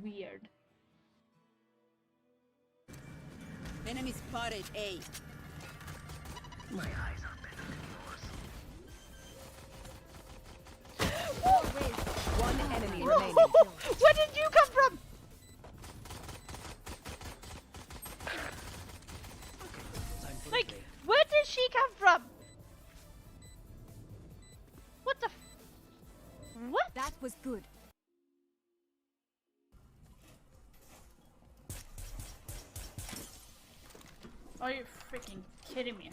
weird. Enemy spotted A. My eyes are better than yours. One enemy remaining. Where did you come from? Like, where did she come from? What the? What? That was good. Are you freaking kidding me?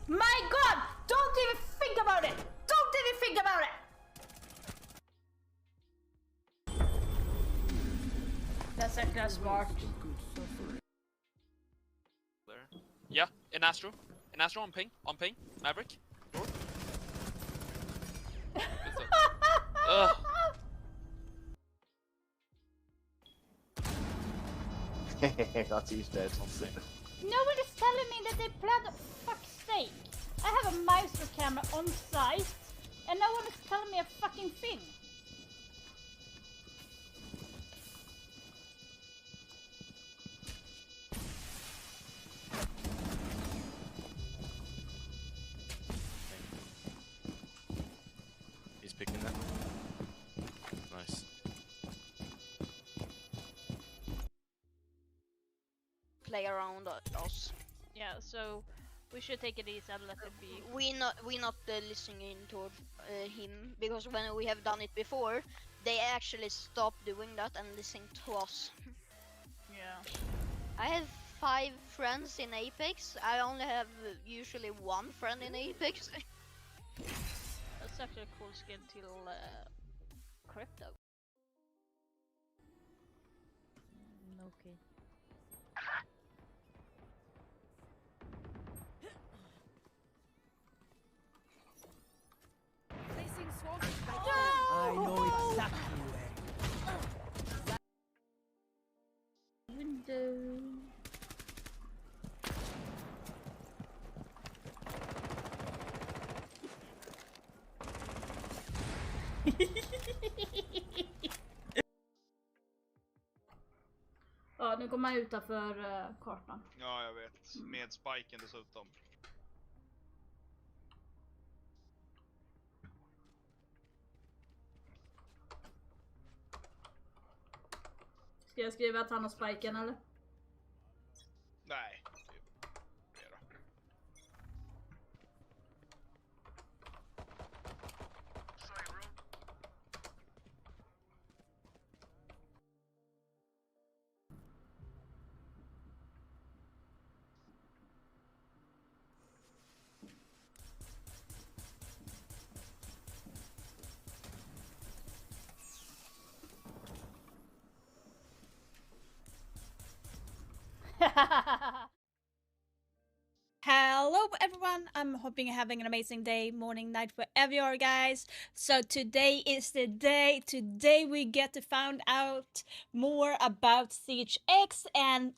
My God! Don't even think about it! Don't even think about it! That's actually smart. There. Yeah, in Astro. In Astro on ping. On ping. Maverick. Door. Ugh. That's he's dead. Nobody's telling me that they planned. Fuck's sake! I have a mouse camera on site, and no one is telling me a fucking thing. He's picking that. Nice. Play around us. Yeah, so we should take it easy and let it be. We not listening to him, because when we have done it before, they actually stopped doing that and listening to us. Yeah. I have 5 friends in Apex. I only have usually 1 friend in Apex. That's actually a cool skin till crypto. Okay. Placing swarm strike. I know exactly where. Window. Ja, nu går man utanför kartan. Ja, jag vet. Med spiken dessutom. Ska jag skriva att han har spiken eller? Nej. Det är det. Hello everyone, I'm hoping you're having an amazing day, morning, night, wherever you are guys. So today is the day. Today we get to find out more about Siege X and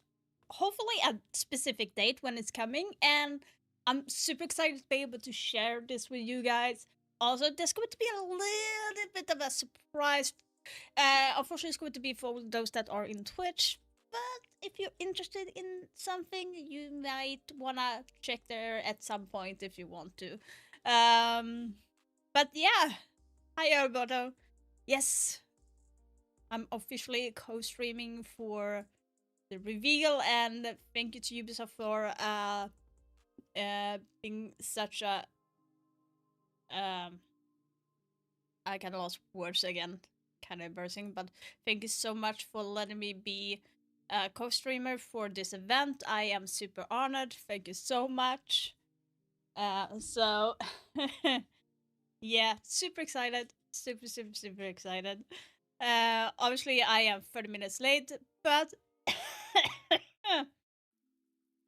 hopefully a specific date when it's coming. And I'm super excited to be able to share this with you guys. Also, there's going to be a little bit of a surprise. Unfortunately, it's going to be for those that are in Twitch. But if you're interested in something, you might wanna check there at some point if you want to. But yeah, hi Alberto. Yes, I'm officially co-streaming for the reveal, and thank you to Ubisoft for being such a I kind of lost words again, kind of embarrassing, but thank you so much for letting me be co-streamer for this event. I am super honored. Thank you so much. So yeah, super excited. Super excited. Obviously I am 30 minutes late, but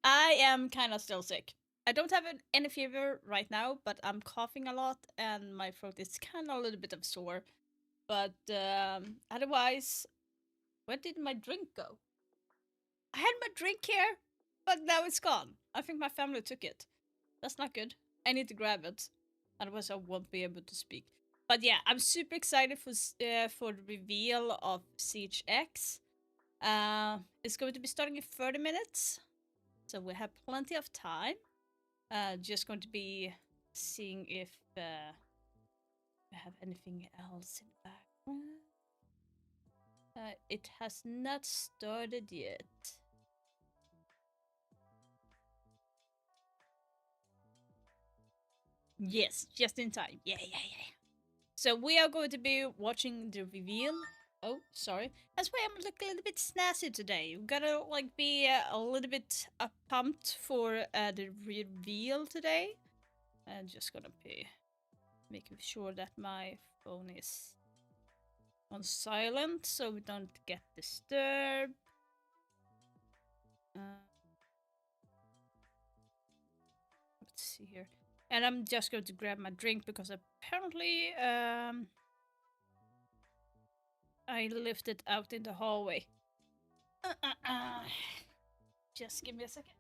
I am kind of still sick. I don't have any fever right now, but I'm coughing a lot and my throat is kind of a little bit of sore. But otherwise, where did my drink go? I had my drink here, but now it's gone. I think my family took it. That's not good. I need to grab it, otherwise I won't be able to speak. But yeah, I'm super excited for the reveal of Siege X. It's going to be starting in 30 minutes, so we have plenty of time. Just going to be seeing if we have anything else in the background. It has not started yet. Yes, just in time. Yeah. So we are going to be watching the reveal. Oh, sorry. That's why I'm looking a little bit snazzy today. You gotta like be a little bit pumped for the reveal today. I'm just gonna be making sure that my phone is on silent so we don't get disturbed. Let's see here. And I'm just going to grab my drink because apparently I left it out in the hallway. Just give me a second.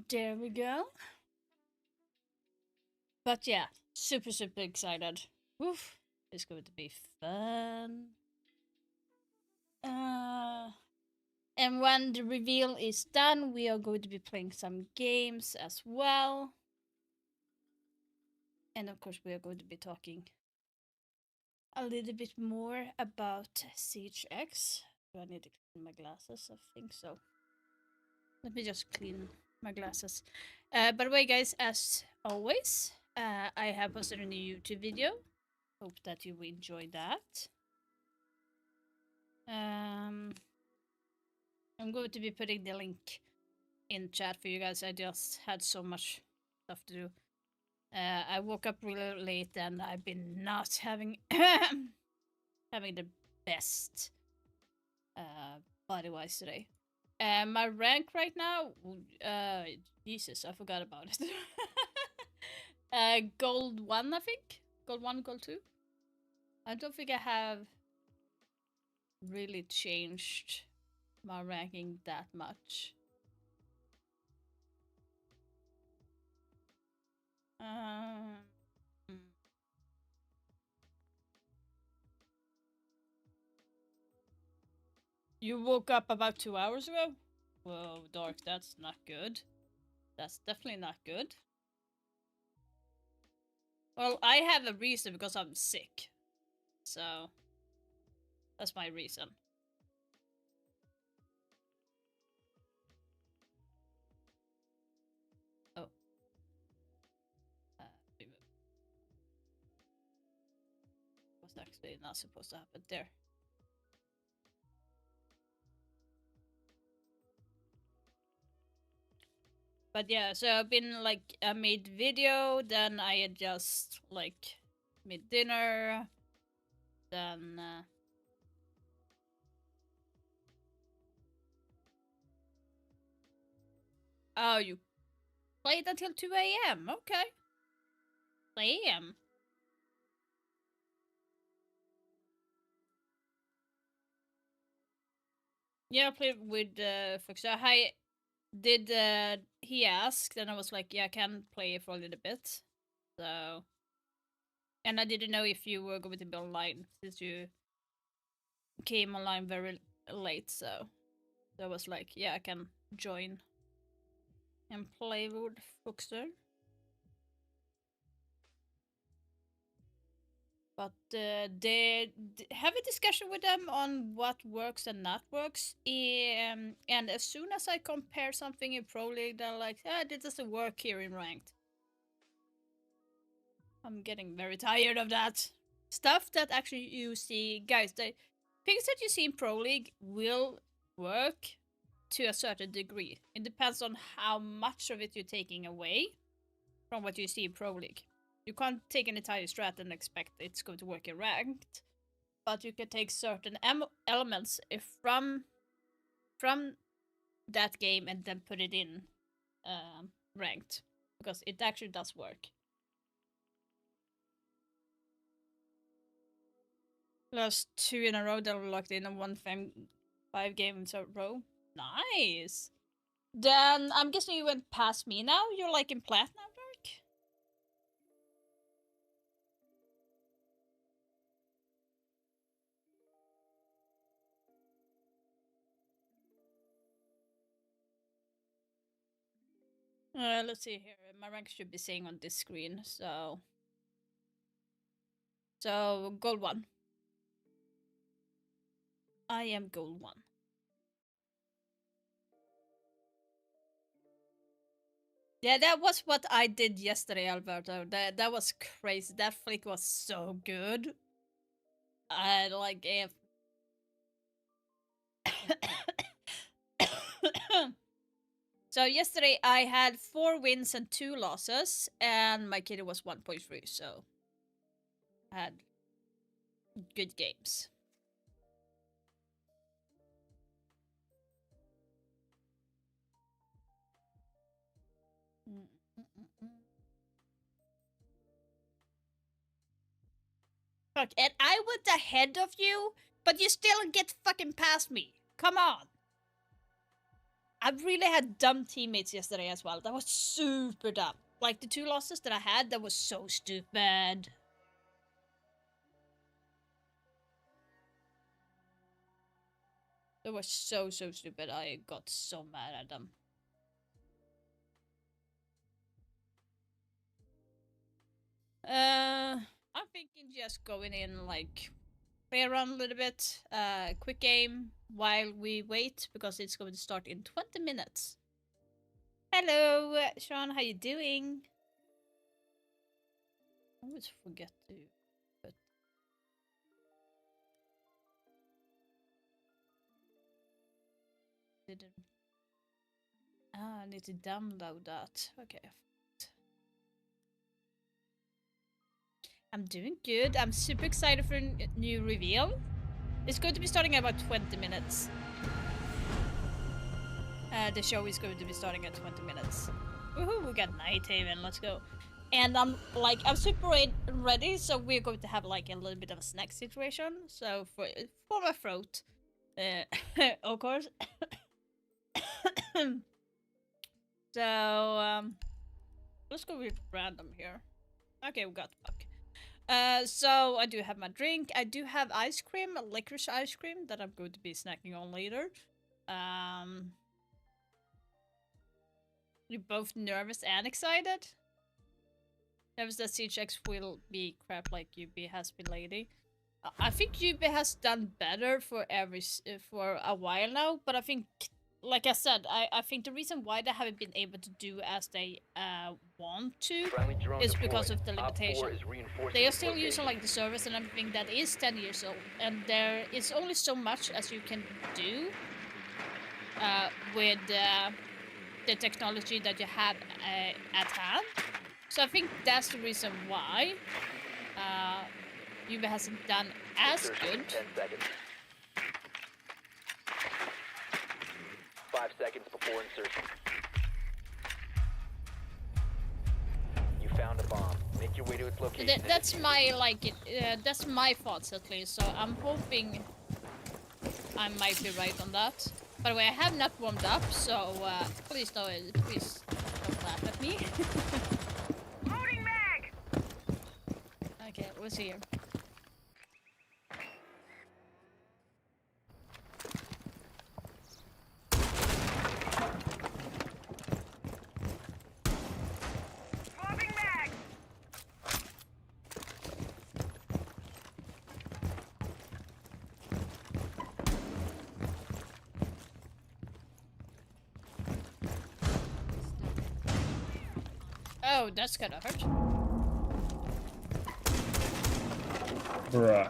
There we go. But yeah, super excited. Woof, it's going to be fun. And when the reveal is done, we are going to be playing some games as well. And of course, we are going to be talking a little bit more about Siege X. Do I need to clean my glasses? I think so. Let me just clean my glasses. By the way, guys, as always, I have posted a new YouTube video. Hope that you will enjoy that. I'm going to be putting the link in chat for you guys. I just had so much stuff to do. I woke up really late and I've been not having having the best body-wise today. My rank right now, Jesus, I forgot about it. Gold 1, I think. Gold 1, Gold 2. I don't think I have really changed my ranking that much. You woke up about 2 hours ago? Whoa, Dark, that's not good. That's definitely not good. Well, I have a reason because I'm sick. So, that's my reason. Oh. Was actually not supposed to happen there. But yeah, so I've been like, I made video, then I had just like made dinner, then oh, you played until 2 AM, okay. Damn. Yeah, I played with Fox. Hi, did he asked, and I was like, yeah, I can play for a little bit. So, and I didn't know if you were going to be online since you came online very late. So I was like, yeah, I can join and play with Foxter. But they have a discussion with them on what works and not works. And as soon as I compare something in Pro League, they're like, ah, this doesn't work here in Ranked. I'm getting very tired of that. Stuff that actually you see, guys, the things that you see in Pro League will work to a certain degree. It depends on how much of it you're taking away from what you see in Pro League. You can't take an entire strat and expect it's going to work in ranked, but you can take certain elements from that game and then put it in ranked, because it actually does work. Last 2 in a row that were locked in and 5 games in a row. Nice. Then I'm guessing you went past me now. You're like in platinum, Dark. Let's see here. My rank should be saying on this screen. So gold 1. I am gold 1. Yeah, that was what I did yesterday, Alberto. That was crazy. That flick was so good. I like if So yesterday I had 4 wins and 2 losses, and my KD was 1.3, so I had good games. Fuck, and I went ahead of you, but you still get fucking past me. Come on. I really had dumb teammates yesterday as well. That was super dumb. Like the 2 losses that I had, that was so stupid. That was so stupid. I got so mad at them. I'm thinking just going in, like, play around a little bit, quick game while we wait, because it's going to start in 20 minutes. Hello, Sean, how you doing? I always forget to put... Didn't... Ah, I need to download that. Okay. I'm doing good. I'm super excited for a new reveal. It's going to be starting in about 20 minutes. The show is going to be starting at 20 minutes. Woohoo, we got Nighthaven, let's go. And I'm super ready, so we're going to have like a little bit of a snack situation. So for my throat, of course. So, let's go with random here. Okay, we got fuck. So I do have my drink. I do have ice cream, licorice ice cream that I'm going to be snacking on later. You're both nervous and excited. Nervous that CHX will be crap like UB has been lately. I think UB has done better for a while now, but I think, like I said, I think the reason why they haven't been able to do as they want to is because of the limitation. They are still using like the service and everything that is 10 years old, and there is only so much as you can do with the technology that you have at hand. So I think that's the reason why Uber hasn't done as good. 10 seconds. 5 seconds before insertion. You found a bomb. Make your way to its location. That's my that's my thoughts at least. So I'm hoping I might be right on that. By the way, I have not warmed up, so please don't laugh at me. Loading mag! Okay, we'll see here. Loading mag! Oh, that's gonna hurt. Bruh.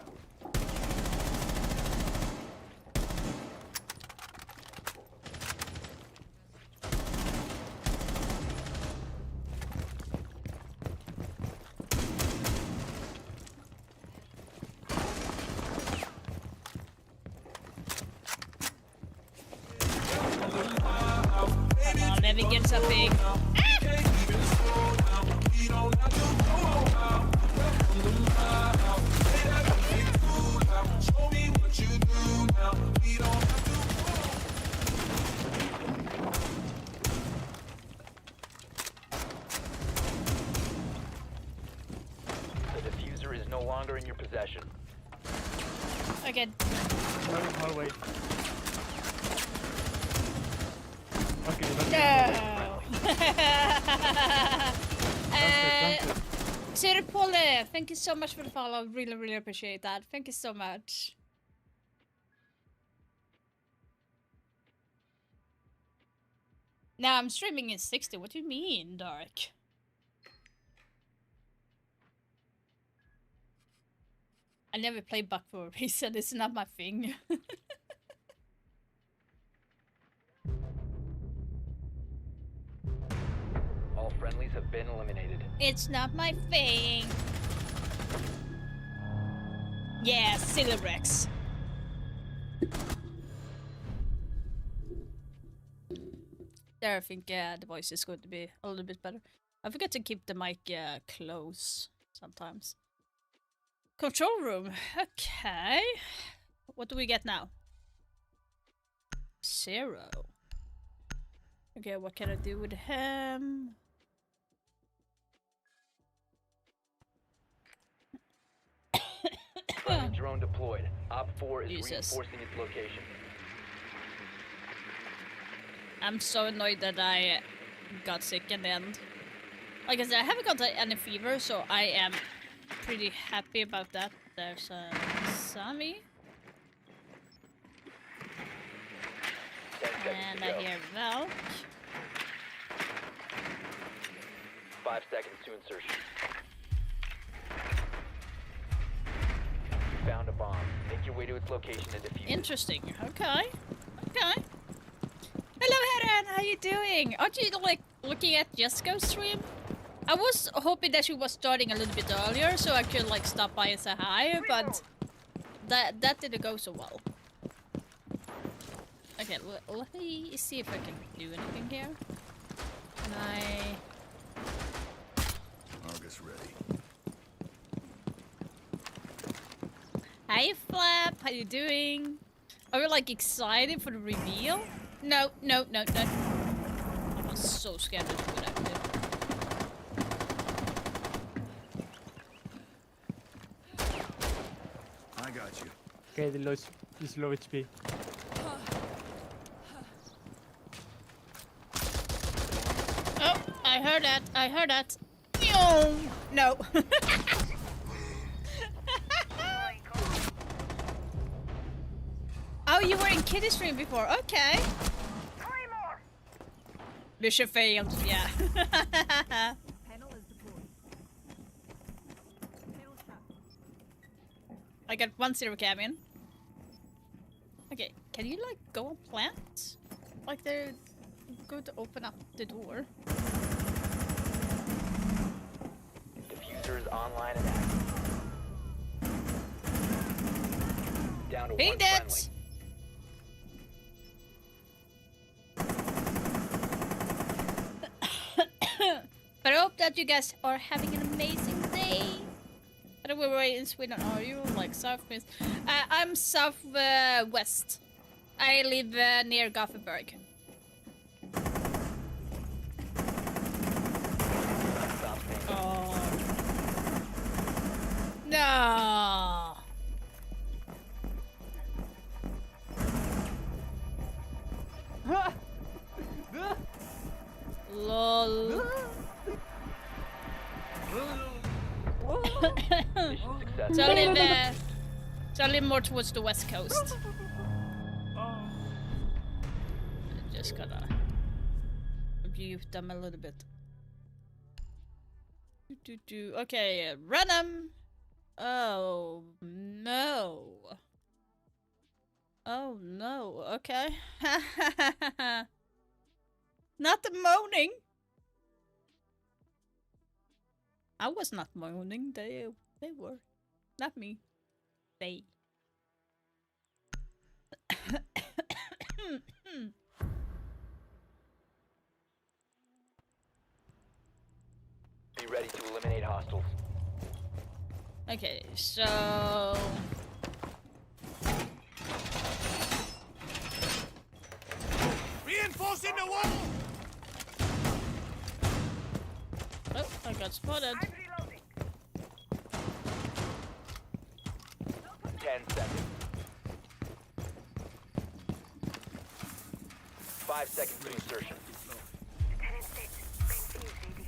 Heavy gets up big. The diffuser is no longer in your possession. Okay. Hallway. Okay, that's No. Sirpole, thank you so much for the follow. Really, really appreciate that. Thank you so much. Now I'm streaming in 60. What do you mean, Dark? I never play Buck for a reason. It's not my thing. All friendlies have been eliminated. It's not my thing. Yeah, silly Rex. There, I think the voice is going to be a little bit better. I forget to keep the mic close sometimes. Control room. Okay. What do we get now? 0. Okay, what can I do with him? Friendly drone deployed. Op 4 is Jesus. reinforcing its location. I'm so annoyed that I got sick in the end. Like I said, I haven't got any fever, so I am pretty happy about that. There's Sami. And I hear Valk. 5 seconds to insertion. You found a bomb. Make your way to its location and defuse it. Interesting. Okay. Okay. Hello, Heron. How you doing? Aren't you like looking at Jessica's stream? I was hoping that she was starting a little bit earlier, so I could like stop by and say hi, but that didn't go so well. Okay, let me see if I can do anything here. Can I? August ready. Hi, Flap. How you doing? Are you like excited for the reveal? No, no, no, no. I'm so scared to do what I did. I got you. okay. He's low HP. Oh, I heard that. I heard that. No. Oh, you were in Kitty stream before. Okay. Claymore! Mission failed. Yeah. I got 1 0 cabin. Okay, can you like go on plant? Like they're going to open up the door. Diffuser is online and active. Down to Being one dead. friendly. But I hope that you guys are having an amazing day. I don't know where in Sweden are you? Like southwest? I'm southwest. I live near Gothenburg. Stop staying. Oh. No. Lol. Mission successful. So I live more towards the west coast. Just gotta mute them a little bit. Okay, run 'em. Oh no. Oh no. Okay. Not the moaning. I was not moaning. They were. Not me. They. ready to eliminate hostiles. Okay, so Reinforcing the wall! oh, I got spotted. I'm reloading. 10 seconds. 5 seconds to insertion. Lieutenant Six, bring fuse, baby.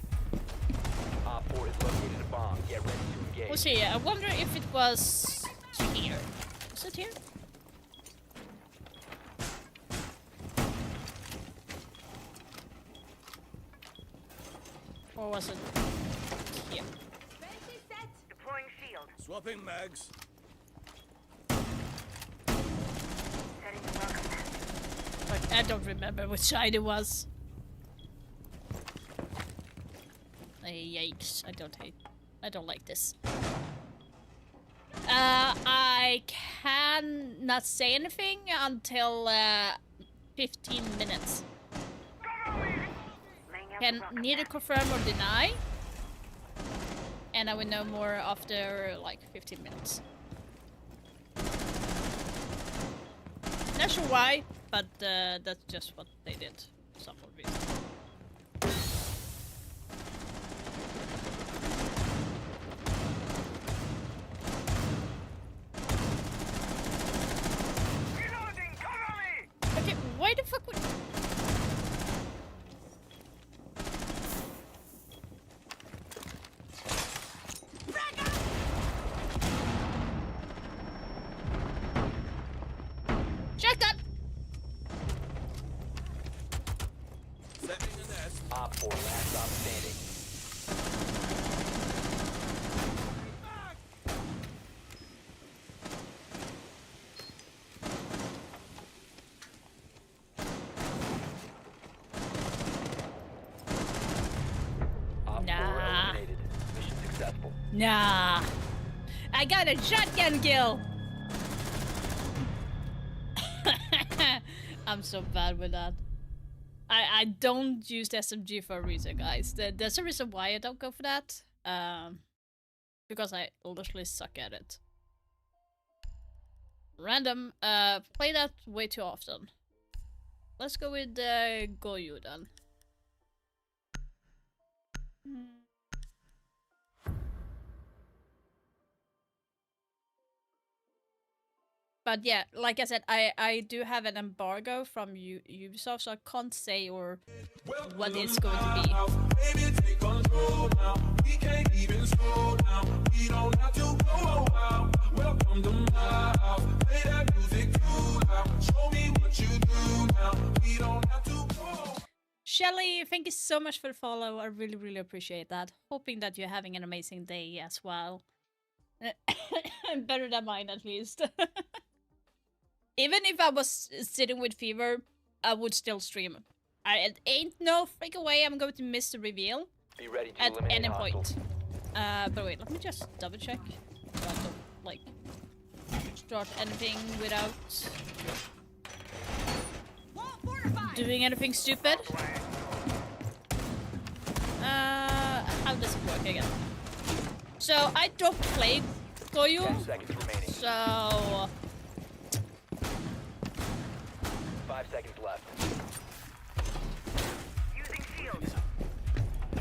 Op 4 has located a bomb. Get ready to engage. We'll see. I wonder if it was here. Was it here? Or was it here? Deploying shield. Swapping mags. Setting the welcome mat. Like, I don't remember which side it was. Yikes! I don't like this. I cannot say anything until 15 minutes. Laying out Can the welcome neither mat. confirm or deny. And I will know more after like 15 minutes. Not sure why, but that's just what they did. For some reason. Reloading, cover me! Okay, why the fuck would... Shotgun! Setting a nest. Op 4 last stop standing. Op 4 Nah. eliminated. Mission successful. Nah. I got a shotgun kill! I'm so bad with that. I don't use the SMG for a reason, guys. There's a reason why I don't go for that. Because I literally suck at it. Random. Play that way too often. Let's go with Goyu then. But yeah, like I said, I do have an embargo from Ubisoft, so I can't say or what it's going to be. Baby, take control now. We can't even slow down. We don't have to go out. Welcome to my house. Play that music too loud. Show me what you do now. We don't have to go. Shelly, thank you so much for the follow. I really, really appreciate that. Hoping that you're having an amazing day as well. Better than mine, at least. Even if I was sitting with fever, I would still stream. It ain't no freaking way I'm going to miss the reveal Be ready to at eliminate any hostiles. point. But wait, let me just double check. So I don't, like, start anything without doing anything stupid. How does it work again? So I don't play 10 Goyu, seconds remaining. so 5 seconds left. Using shield.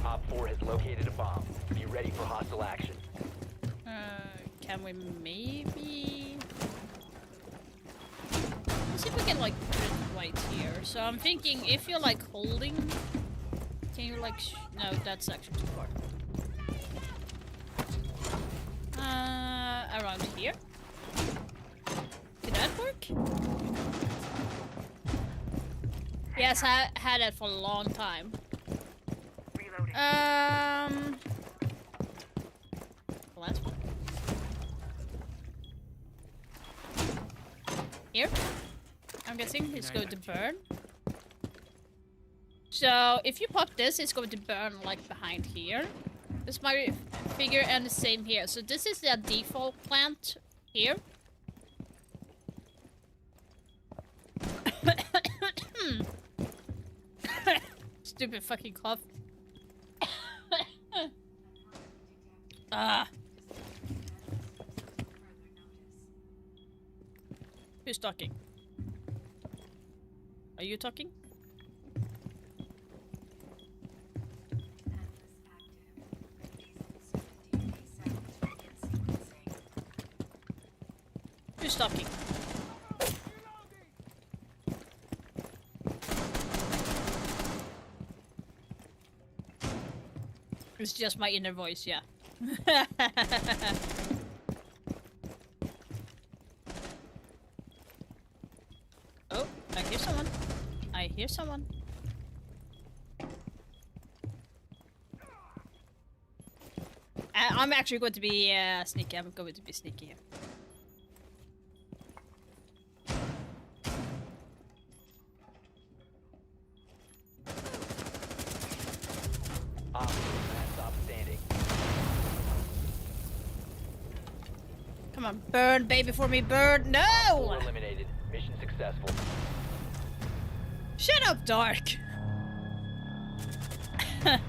Op 4 has located a bomb. Be ready for hostile action. can we maybe... Let's see if we can like put it right here. So I'm thinking if you're like holding, can you like no, that's actually too far. Around here. Could that work? Yes, I had it for a long time. Reloading. Last one. Here. I'm guessing it's going to burn. So if you pop this, it's going to burn like behind here. This is my figure, and the same here. So this is the default plant here. Stupid fucking cough. Ah. Who's talking? Are you talking? Who's talking? It's just my inner voice, yeah. Oh, I hear someone. I hear someone. I'm actually going to be sneaky. I'm going to be sneaky here. Op 4 last stop standing. Come on, burn, baby, for me, burn. 4 No! eliminated. Mission successful. Shut up, Dark. I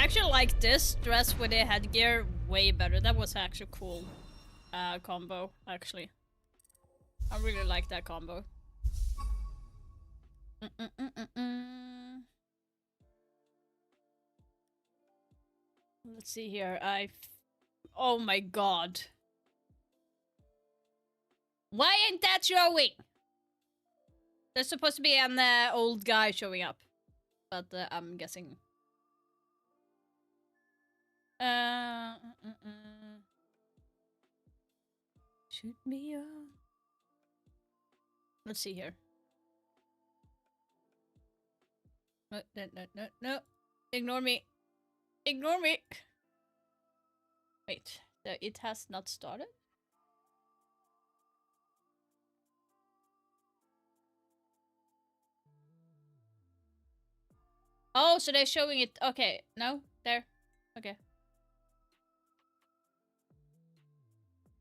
actually like this dress with the headgear way better. That was actually cool combo, actually. I really like that combo. Let's see here. Oh my god. Why ain't that showing? There's supposed to be an old guy showing up. But I'm guessing. Shoot me up. Let's see here. No, no, no, no, no. Ignore me. Ignore me. Wait, it has not started? Oh, so they're showing it. Okay, no, there. Okay.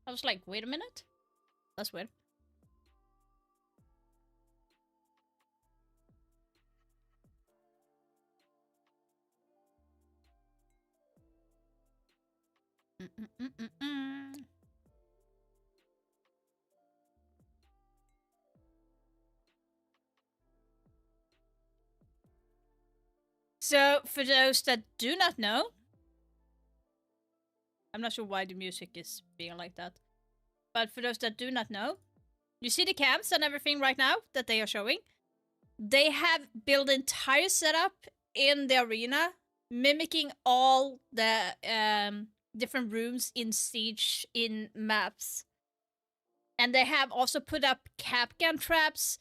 I was like, wait a minute. That's weird. So, for those that do not know, I'm not sure why the music is being like that, but for those that do not know, you see the cams and everything right now that they are showing? They have built entire setup in the arena, mimicking all the different rooms in Siege in maps. And they have also put up Capcan traps,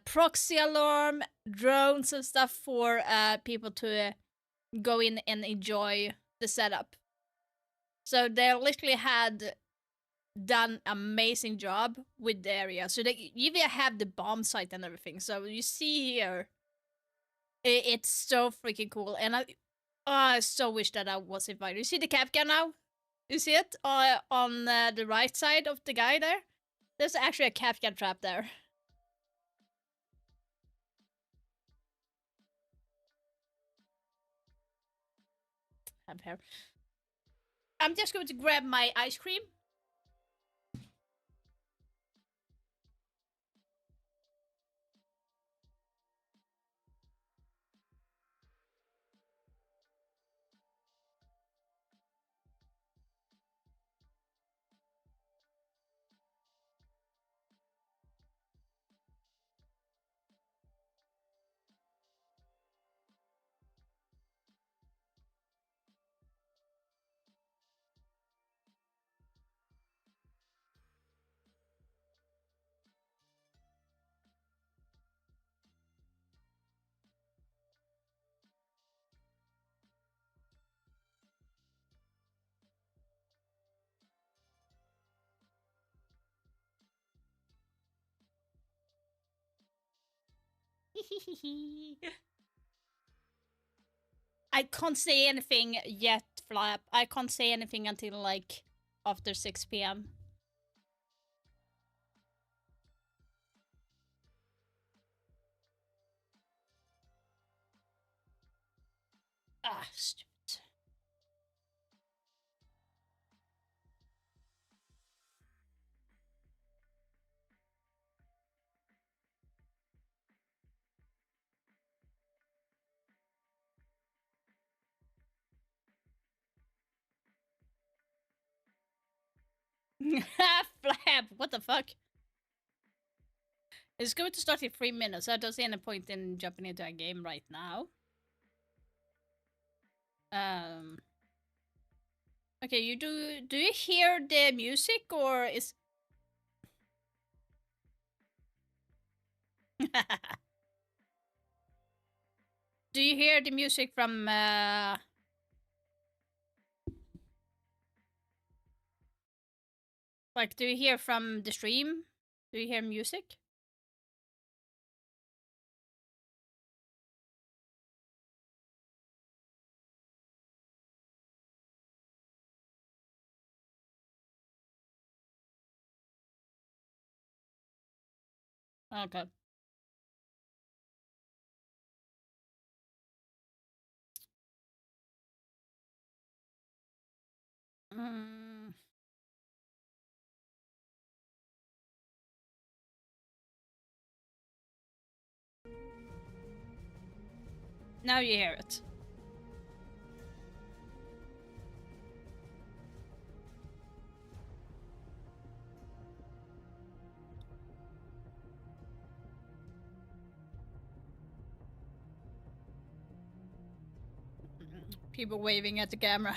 proxy alarm, drones and stuff for people to go in and enjoy the setup. So they literally had done amazing job with the area. So they even have the bomb site and everything. So you see here, it's so freaking cool. And I so wish that I was invited. You see the Capcan now? You see it on the right side of the guy there? There's actually a Capcan trap there. I'm just going to grab my ice cream. I can't say anything yet, Flap. I can't say anything until like after 6 p.m. Ah, stupid. Flab, what the fuck? It's going to start in 3 minutes. I don't see any point in jumping into a game right now. Okay, you do you hear the music or is do you hear the music from like do you hear from the stream? Do you hear music? Okay. Mm. Now you hear it. People waving at the camera.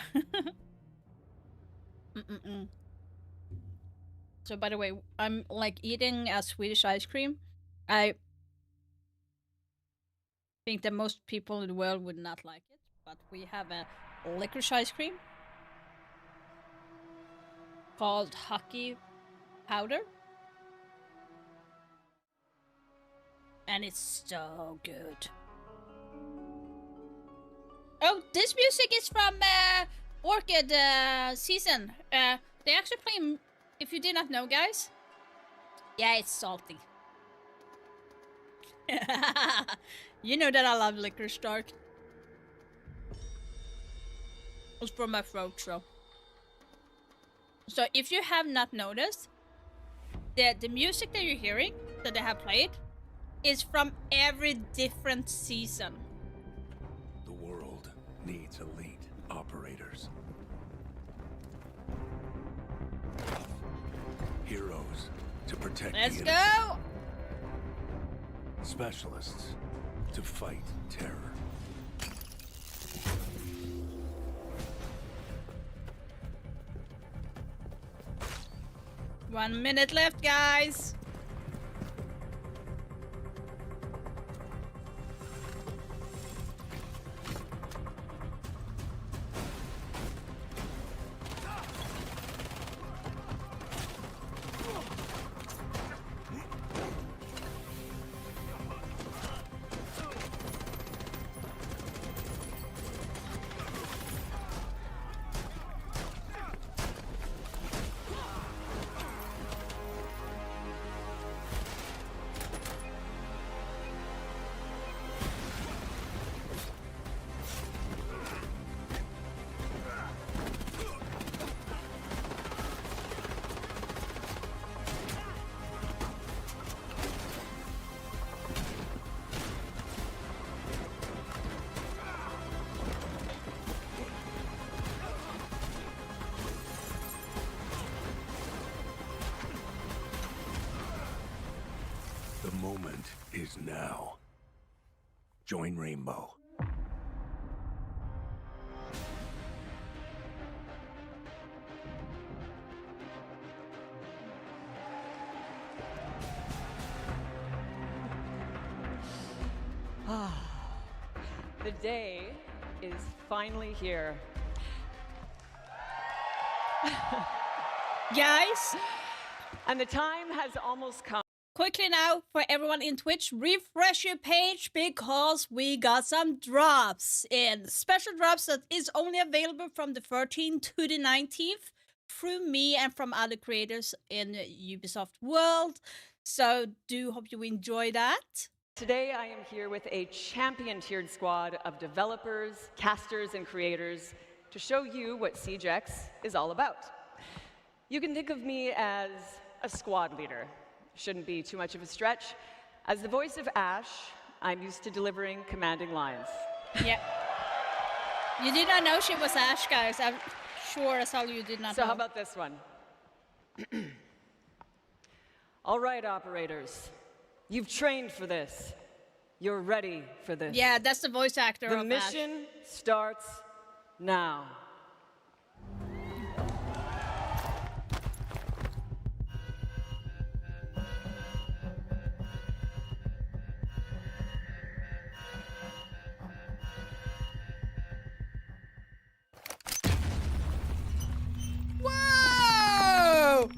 So by the way, I'm like eating a Swedish ice cream. I think that most people in the world would not like it, but we have a licorice ice cream called hockey powder. And it's so good. Oh, this music is from Orchid season. They actually play, if you did not know, guys. Yeah, it's salty. You know that I love licorice dark. It's for my throat, so. So if you have not noticed, the music that you're hearing, that they have played, is from every different season. The world needs elite operators. Heroes to protect Let's the go! innocent. Specialists to fight terror. One minute left, guys. The moment is now. Join Rainbow. The day is finally here. Guys, And the time has almost come. quickly now for everyone in Twitch, refresh your page because we got some drops in. Special drops that is only available from the 13th to the 19th through me and from other creators in Ubisoft world. So do hope you enjoy that. Today, I am here with a champion-tiered squad of developers, casters, and creators to show you what Siege X is all about. You can think of me as a squad leader. Shouldn't be too much of a stretch. As the voice of Ash, I'm used to delivering commanding lines. Yeah. You did not know she was Ash, guys. I'm sure as hell you did not So know. how about this one? All right, operators. You've trained for this. You're ready for this. Yeah, that's the voice actor The of mission starts now. Whoa!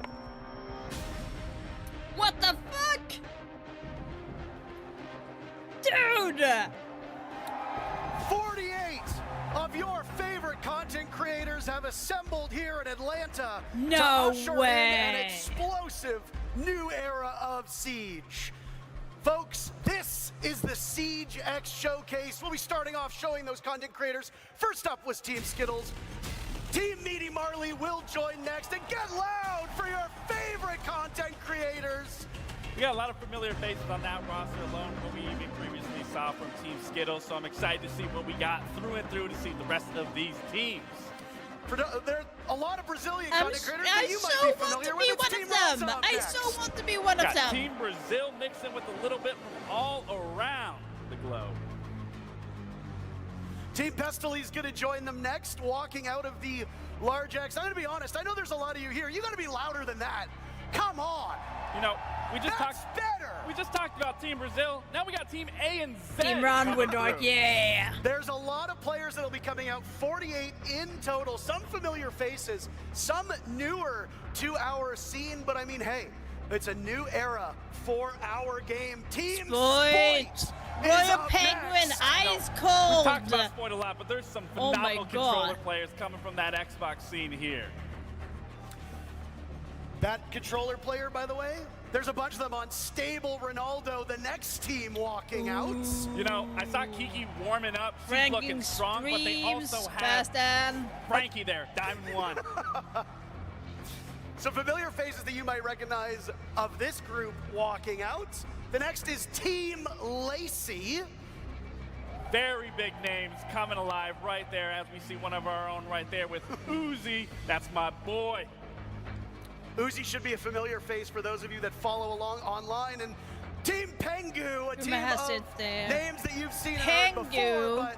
What the fuck? Dude! 48 of your favorite content creators have assembled here in Atlanta No to usher in an way. explosive new era of Siege. Folks, this is the Siege X Showcase. We'll be starting off showing those content creators. First up was Team Skittles. Team Meaty Marley will join next, and get loud for your favorite content creators. We got a lot of familiar faces on that roster alone, what we even previously saw from Team Skittles, so I'm excited to see what we got through and through to see the rest of these teams. There are a lot of Brazilian I content creators so that you might want be familiar to with. be It's one Team of them. Razov I next. so want to be one of Got them. Team Brazil mixing with a little bit from all around the globe. Team Pestily gonna join them next, walking out of the large X. I'm gonna be honest, I know there's a lot of you here. You gotta be louder than that. Come on. You know, we just That's talked better. We just talked about Team Brazil. Now we got Team A and Z. Team Ron coming would like, through. yeah. There's a lot of players that'll be coming out, 48 in total. Some familiar faces, some newer to our scene, but I mean, hey, it's a new era for our game. Team Spoit. Spoit Royal is up Penguin, next. ice We've cold. talked about Spoit a lot, but there's some Oh my phenomenal controller God. players coming from that Xbox scene here. That controller player, by the way, there's a bunch of them on Stable Ronaldo, the next team walking out. You know, I saw Kiki warming up. She's Ranking looking strong, but they streams, also have fast and Frankie there, Diamond 1. Some familiar faces that you might recognize of this group walking out. The next is Team Lacey. Very big names coming alive right there as we see one of our own right there with Uzi. That's my boy. Uzi should be a familiar face for those of you that follow along online. And Team Pengu, a team has it of there? names that you've seen and heard before, Pengu. but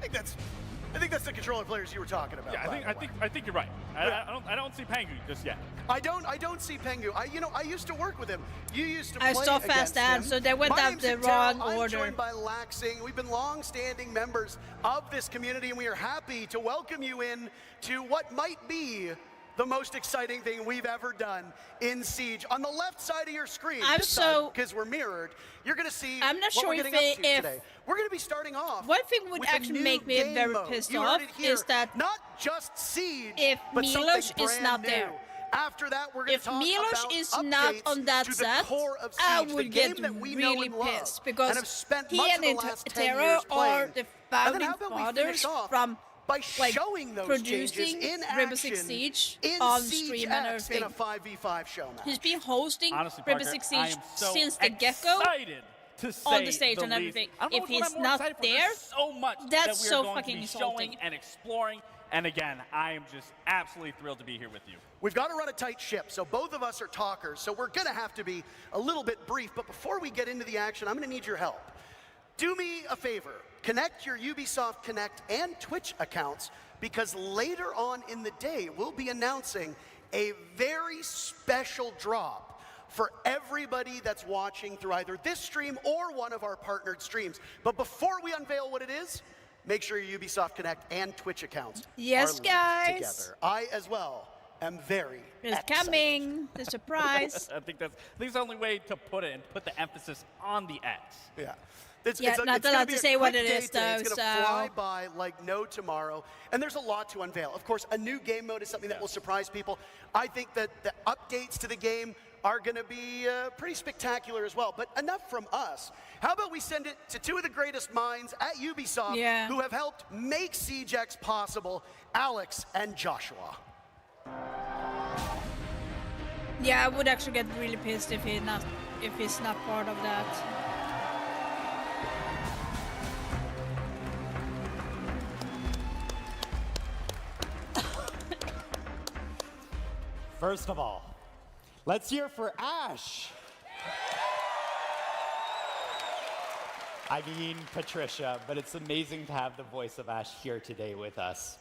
I think that's the controller players you were talking about. Yeah, I think you're right. I don't see Pangu just yet. I don't see Pengu. I used to work with him. You used to play I saw against Fast him. and so they went My out name's the Adele. wrong I'm order. joined by Laxing. We've been long-standing members of this community, and we are happy to welcome you in to what might be the most exciting thing we've ever done in Siege. On the left side of your screen, because we're mirrored, you're going to see I'm not what sure we're if getting up to if today. We're going to be starting off. One thing would with a actually new make me game very mode. pissed You heard off it here. is that not just Siege, if but Milos something is brand not new. there. After that, we're going If to talk Milos about is not updates on that to the set, core of I Siege, the would game get that we know really and love, pissed and because have spent he much and of the last 10 Terra years are playing. the And then founding how about we fathers finish off from by like showing those producing changes in Rainbow Six action Siege in on Siege stream and X everything. in a 5v5 show match. He's been hosting Honestly, Rainbow Parker, Six I Siege am so since the get-go excited to say on the stage and least. everything. I don't know If what he's I'm more not excited for. there, There's so much that's that we are so going fucking to be insulting. showing and exploring. And again, I am just absolutely thrilled to be here with you. We've got to run a tight ship, so both of us are talkers, so we're going to have to be a little bit brief. But before we get into the action, I'm going to need your help. Do me a favor. Connect your Ubisoft Connect and Twitch accounts, because later on in the day, we'll be announcing a very special drop for everybody that's watching through either this stream or one of our partnered streams. But before we unveil what it is, make sure your Ubisoft Connect and Twitch accounts Yes, are linked guys. together. I, as well, am very It's excited. coming, the surprise. I think that's the only way to put it and put the emphasis on the X. Yeah. not allowed to say what it is, though. It's going to fly by like no tomorrow, and there's a lot to unveil. Of course, a new game mode is something that will surprise people. I think that the updates to the game are going to be pretty spectacular as well. But enough from us. How about we send it to two of the greatest minds at Ubisoft who have helped make Siege X possible, Alex and Joshua. Yeah, I would actually get really pissed if he's not part of that. First of all, let's hear for Ash. I mean Patricia, but it's amazing to have the voice of Ash here today with us.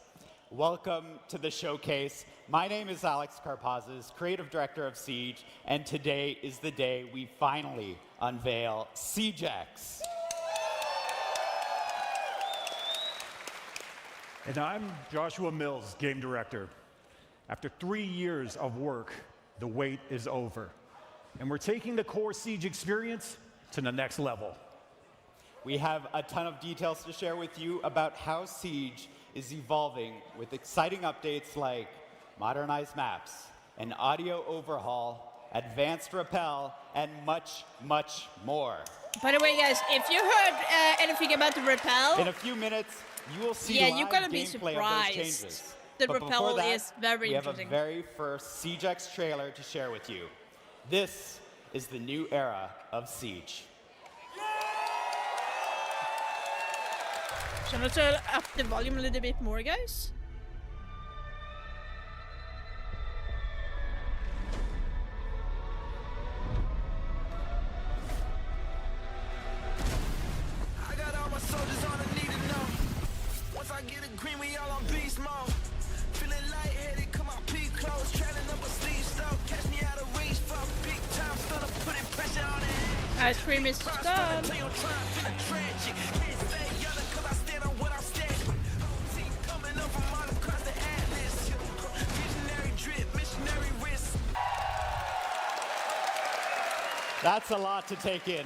Welcome to the showcase. My name is Alex Karpazis, creative director of Siege, and today is the day we finally unveil Siege X. And I'm Joshua Mills, game director. After 3 years of work, the wait is over. And we're taking the core Siege experience to the next level. We have a ton of details to share with you about how Siege is evolving with exciting updates like modernized maps, an audio overhaul, advanced rappel, and much, much more. By the way, guys, if you heard anything about the rappel, in a few minutes, you will see you're gonna be surprised. Of those changes. The but rappel that, is very interesting. We have a very first Siege X trailer to share with you. This is the new era of Siege. Shall I turn up the volume a little bit more, guys? I got all my soldiers on the need to know. Once I get a green, we all on beast mode. Feeling lightheaded, come on, peak close. Trailing up a sleeve stuff. Catch me out of reach, fuck big time. Stunner, putting pressure on it. Ice cream is done. That's a lot to take in.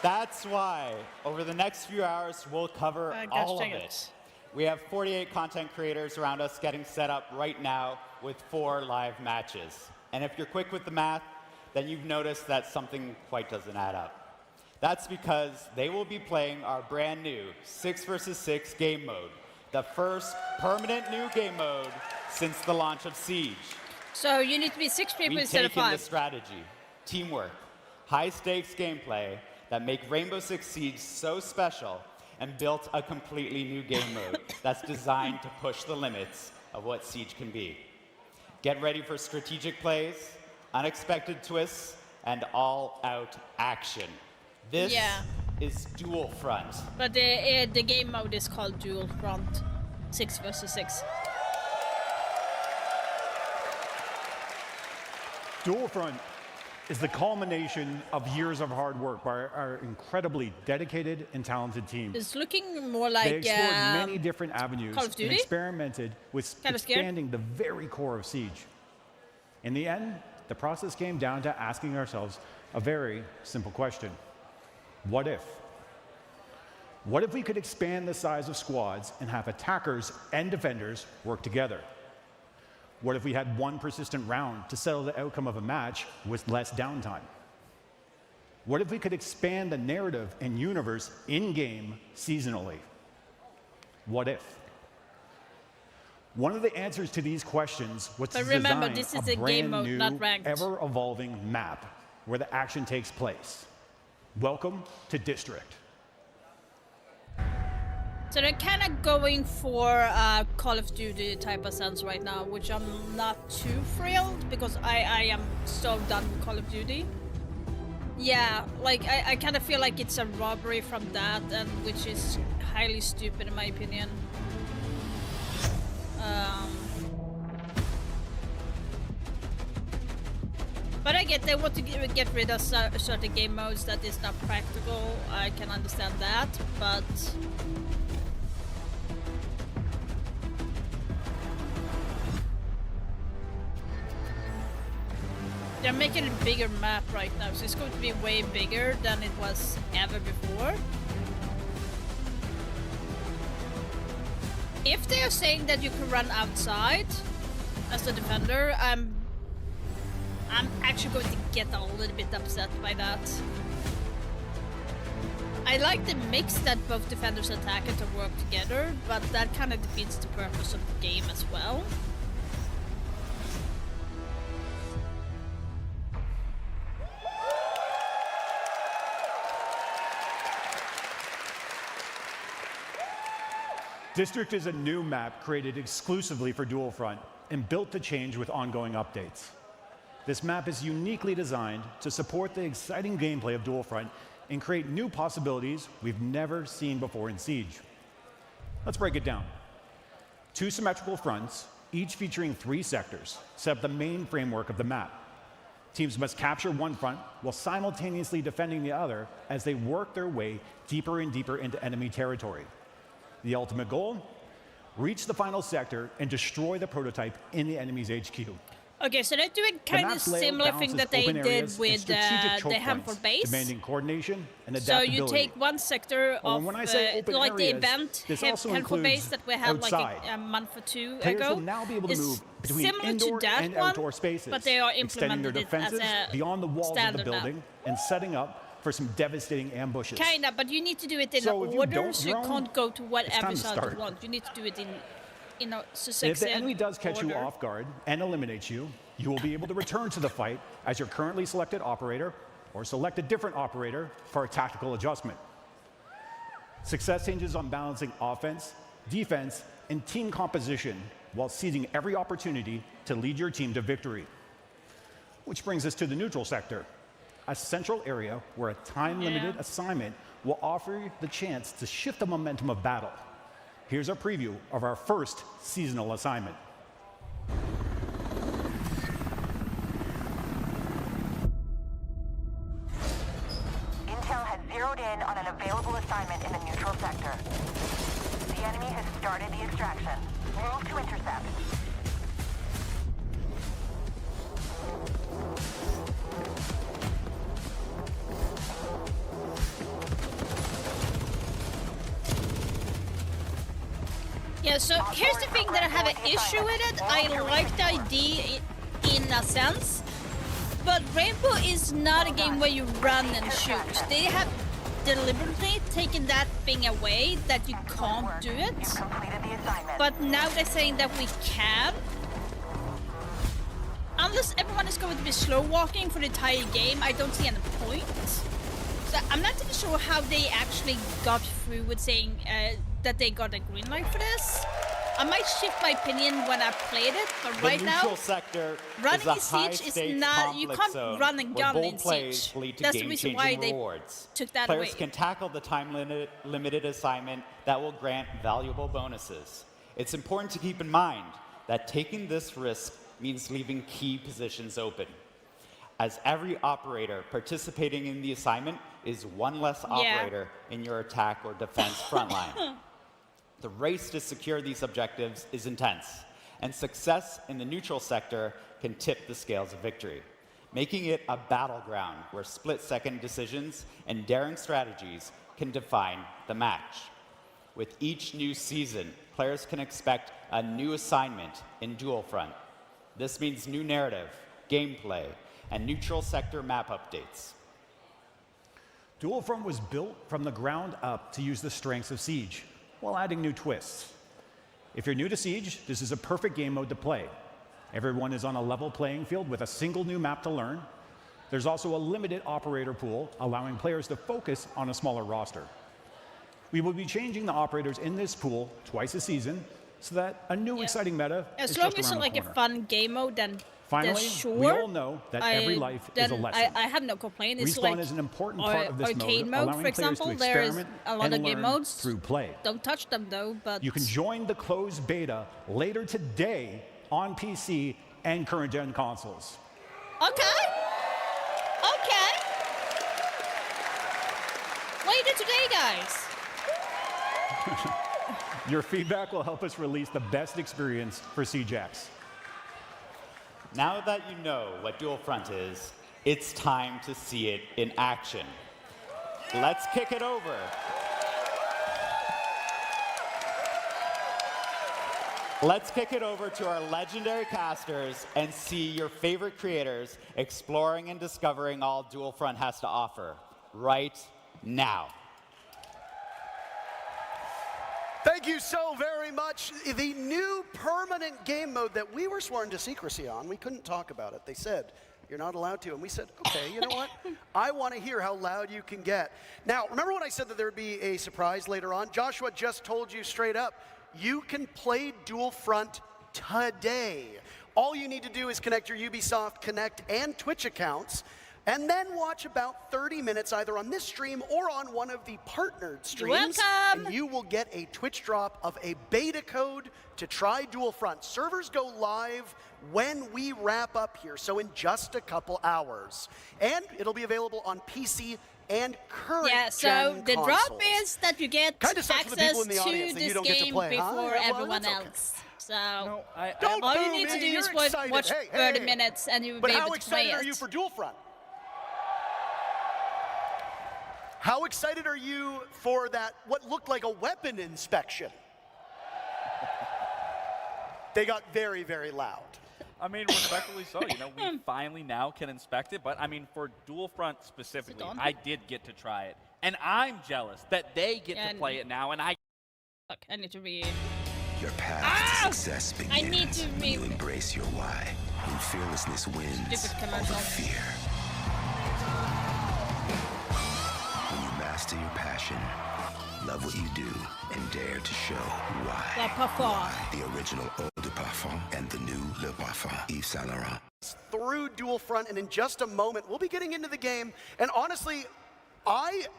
That's why, over the next few hours, we'll cover all of it. We have 48 content creators around us getting set up right now with 4 live matches. And if you're quick with the math, then you've noticed that something quite doesn't add up. That's because they will be playing our brand new 6 vs 6 game mode, the first permanent new game mode since the launch of Siege. So you need to be 6 people instead of 5. We've taken the strategy, teamwork, high-stakes gameplay that make Rainbow Six Siege so special and built a completely new game mode that's designed to push the limits of what Siege can be. Get ready for strategic plays, unexpected twists, and all-out action. This is Dual Front. But the game mode is called Dual Front, 6 vs 6. Dual Front is the culmination of years of hard work by our incredibly dedicated and talented team. It's looking more like they explored many different avenues Call of Duty? and experimented with expanding the very core of Siege. In the end, the process came down to asking ourselves a very simple question. What if? What if we could expand the size of squads and have attackers and defenders work together? What if we had one persistent round to settle the outcome of a match with less downtime? What if we could expand the narrative and universe in-game seasonally? What if? One of the answers to these questions was to design this is a a game brand mode, new, not ranked. ever-evolving map where the action takes place. Welcome to District. So they're kind of going for Call of Duty type of sense right now, which I'm not too thrilled because I am so done with Call of Duty. Yeah, like I kind of feel like it's a robbery from that, and which is highly stupid in my opinion. But I get they want to get rid of certain game modes that is not practical. I can understand that, but They're making a bigger map right now, so it's going to be way bigger than it was ever before. If they are saying that you can run outside as a defender, I'm actually going to get a little bit upset by that. I like the mix that both defenders and attackers to work together, but that kind of defeats the purpose of the game as well. District is a new map created exclusively for Dual Front and built to change with ongoing updates. This map is uniquely designed to support the exciting gameplay of Dual Front and create new possibilities we've never seen before in Siege. Let's break it down. 2 symmetrical fronts, each featuring 3 sectors, set up the main framework of the map. Teams must capture one front while simultaneously defending the other as they work their way deeper and deeper into enemy territory. The ultimate goal? Reach the final sector and destroy the prototype in the enemy's HQ. Okay, so they're doing kind of similar thing that they did with the Hanford base. Demanding coordination and so adaptability. you take one sector of when I say open like areas, the event Hanford base that we had outside. like a month or 2 Players ago. will now be able to move between similar indoor to that and one, outdoor spaces, but they are extending their implemented it as defenses a beyond the walls of the standard building map. and setting up for some devastating ambushes. Kinda, but you need to do it in So if you order, don't so you drone, can't go to it's whatever time to side start. you want. You need to do it in a successive If the enemy does catch you order. off guard and eliminates you, you will be able to return to the fight as your currently selected operator or select a different operator for a tactical adjustment. Success hinges on balancing offense, defense, and team composition while seizing every opportunity to lead your team to victory. Which brings us to the neutral sector, a central area where a time-limited assignment will offer you the chance to shift the momentum of battle. Here's a preview of our first seasonal assignment. Intel has zeroed in on an available assignment in the neutral sector. The enemy has started the extraction. Move to intercept. Yeah, so here's the thing that I have an issue with it. I like the idea in a sense, but Rainbow is not a game where you run and shoot. They have deliberately taken that thing away, that you can't do it. But now they're saying that we can. Unless everyone is going to be slow walking for the entire game, I don't see any point. So I'm not even sure how they actually got through with saying that they got a green light for this. I might shift my opinion when I played it, but The right now, neutral sector running is a in Siege is high-stakes not. You conflict can't zone run and where gun bold in plays Siege. lead to That's the reason why game-changing they rewards. took that Players away. can tackle the time-limited assignment that will grant valuable bonuses. It's important to keep in mind that taking this risk means leaving key positions open, as every operator participating in the assignment is one less operator in your attack or defense frontline. The race to secure these objectives is intense, and success in the neutral sector can tip the scales of victory, making it a battleground where split-second decisions and daring strategies can define the match. With each new season, players can expect a new assignment in Dual Front. This means new narrative, gameplay, and neutral sector map updates. Dual Front was built from the ground up to use the strengths of Siege, while adding new twists. If you're new to Siege, this is a perfect game mode to play. Everyone is on a level playing field with a single new map to learn. There's also a limited operator pool, allowing players to focus on a smaller roster. We will be changing the operators in this pool twice a season, so that a new exciting meta As is long just as it's around the like a corner. fun game mode, then Finally, sure, we all know that every life is a then lesson. I have no complaint. It's Respawn like is an important part of this arcade mode, mode, allowing for example. players to There is experiment a lot and of game learn modes. through play. Don't touch them though. But You can join the closed beta later today on PC and current gen consoles. Okay. Okay. Later today, guys. Your feedback will help us release the best experience for CJAX. Now that you know what Dual Front is, it's time to see it in action. Let's kick it over. Let's kick it over to our legendary casters and see your favorite creators exploring and discovering all Dual Front has to offer right now. Thank you so very much. The new permanent game mode that we were sworn to secrecy on, we couldn't talk about it. They said, you're not allowed to. And we said, okay, you know what? I want to hear how loud you can get. Now, remember when I said that there would be a surprise later on? Joshua just told you straight up, you can play Dual Front today. All you need to do is connect your Ubisoft Connect and Twitch accounts, and then watch about 30 minutes either on this stream or on one of the partnered streams. Welcome. And you will get a Twitch drop of a beta code to try Dual Front. Servers go live when we wrap up here, so in just a couple hours. And it'll be available on PC and current Yeah, so gen the consoles. drop is that you get Kinda sucks for the people access in the to audience that you this don't get to game play, huh? before Yeah, well, everyone that's okay. else. So Don't all boo you need to me, do is you're watch excited. Hey, 30 hey. minutes and you will But be how able to play excited are it. you for Dual Front? How excited are you for that, what looked like a weapon inspection? They got very, very loud. I mean, respectfully so. You know, we finally now can inspect it. But I mean, for Dual Front specifically, on? I did get to try it, and I'm jealous that they get Yeah, to play it now, and I. Fuck, I need to read. Your path to success begins I need to when you embrace your why. When fearlessness wins Stupid over commercial. fear. When you master your passion, love what you do, and dare to show why. La Parfum. Why. The original Eau de Parfum and the new Le Parfum Yves Saint Laurent. Through Dual Front, and in just a moment, we'll be getting into the game. And honestly,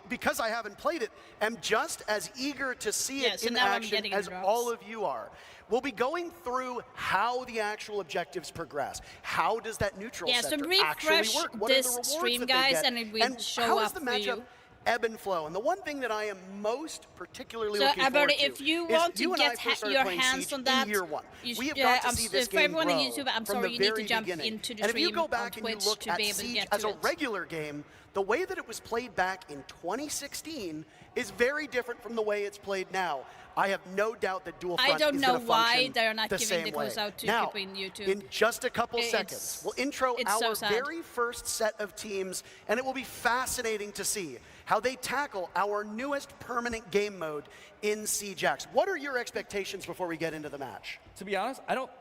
because I haven't played it, am just as eager to see Yeah, it so in now I'm action getting as drops. all of you are. We'll be going through how the actual objectives progress. How does that neutral Yeah, so sector actually refresh work? What are this the rewards stream, that they guys, get? and it will show how does up the for matchup you. ebb and flow? And the one thing that I am most particularly So, looking Alberta, forward to if you is want to you and I get first started your playing hands Siege on that, in year one. you We have should- got to see this for game everyone on grow YouTube, I'm from sorry, the you need to very jump beginning. into the And if you stream go on back and you Twitch look to at be able to Siege get as to a it. regular game, the way that it was played back in 2016 is very different from the way it's played now. I have no doubt that Dual Front I don't is know gonna why function they're not the giving same the way. clues out to Now, people in YouTube. in just a couple It's- seconds, we'll intro it's so our sad. very first set of teams, and it will be fascinating to see how they tackle our newest permanent game mode in Siege X. What are your expectations before we get into the match? To be honest, I don't.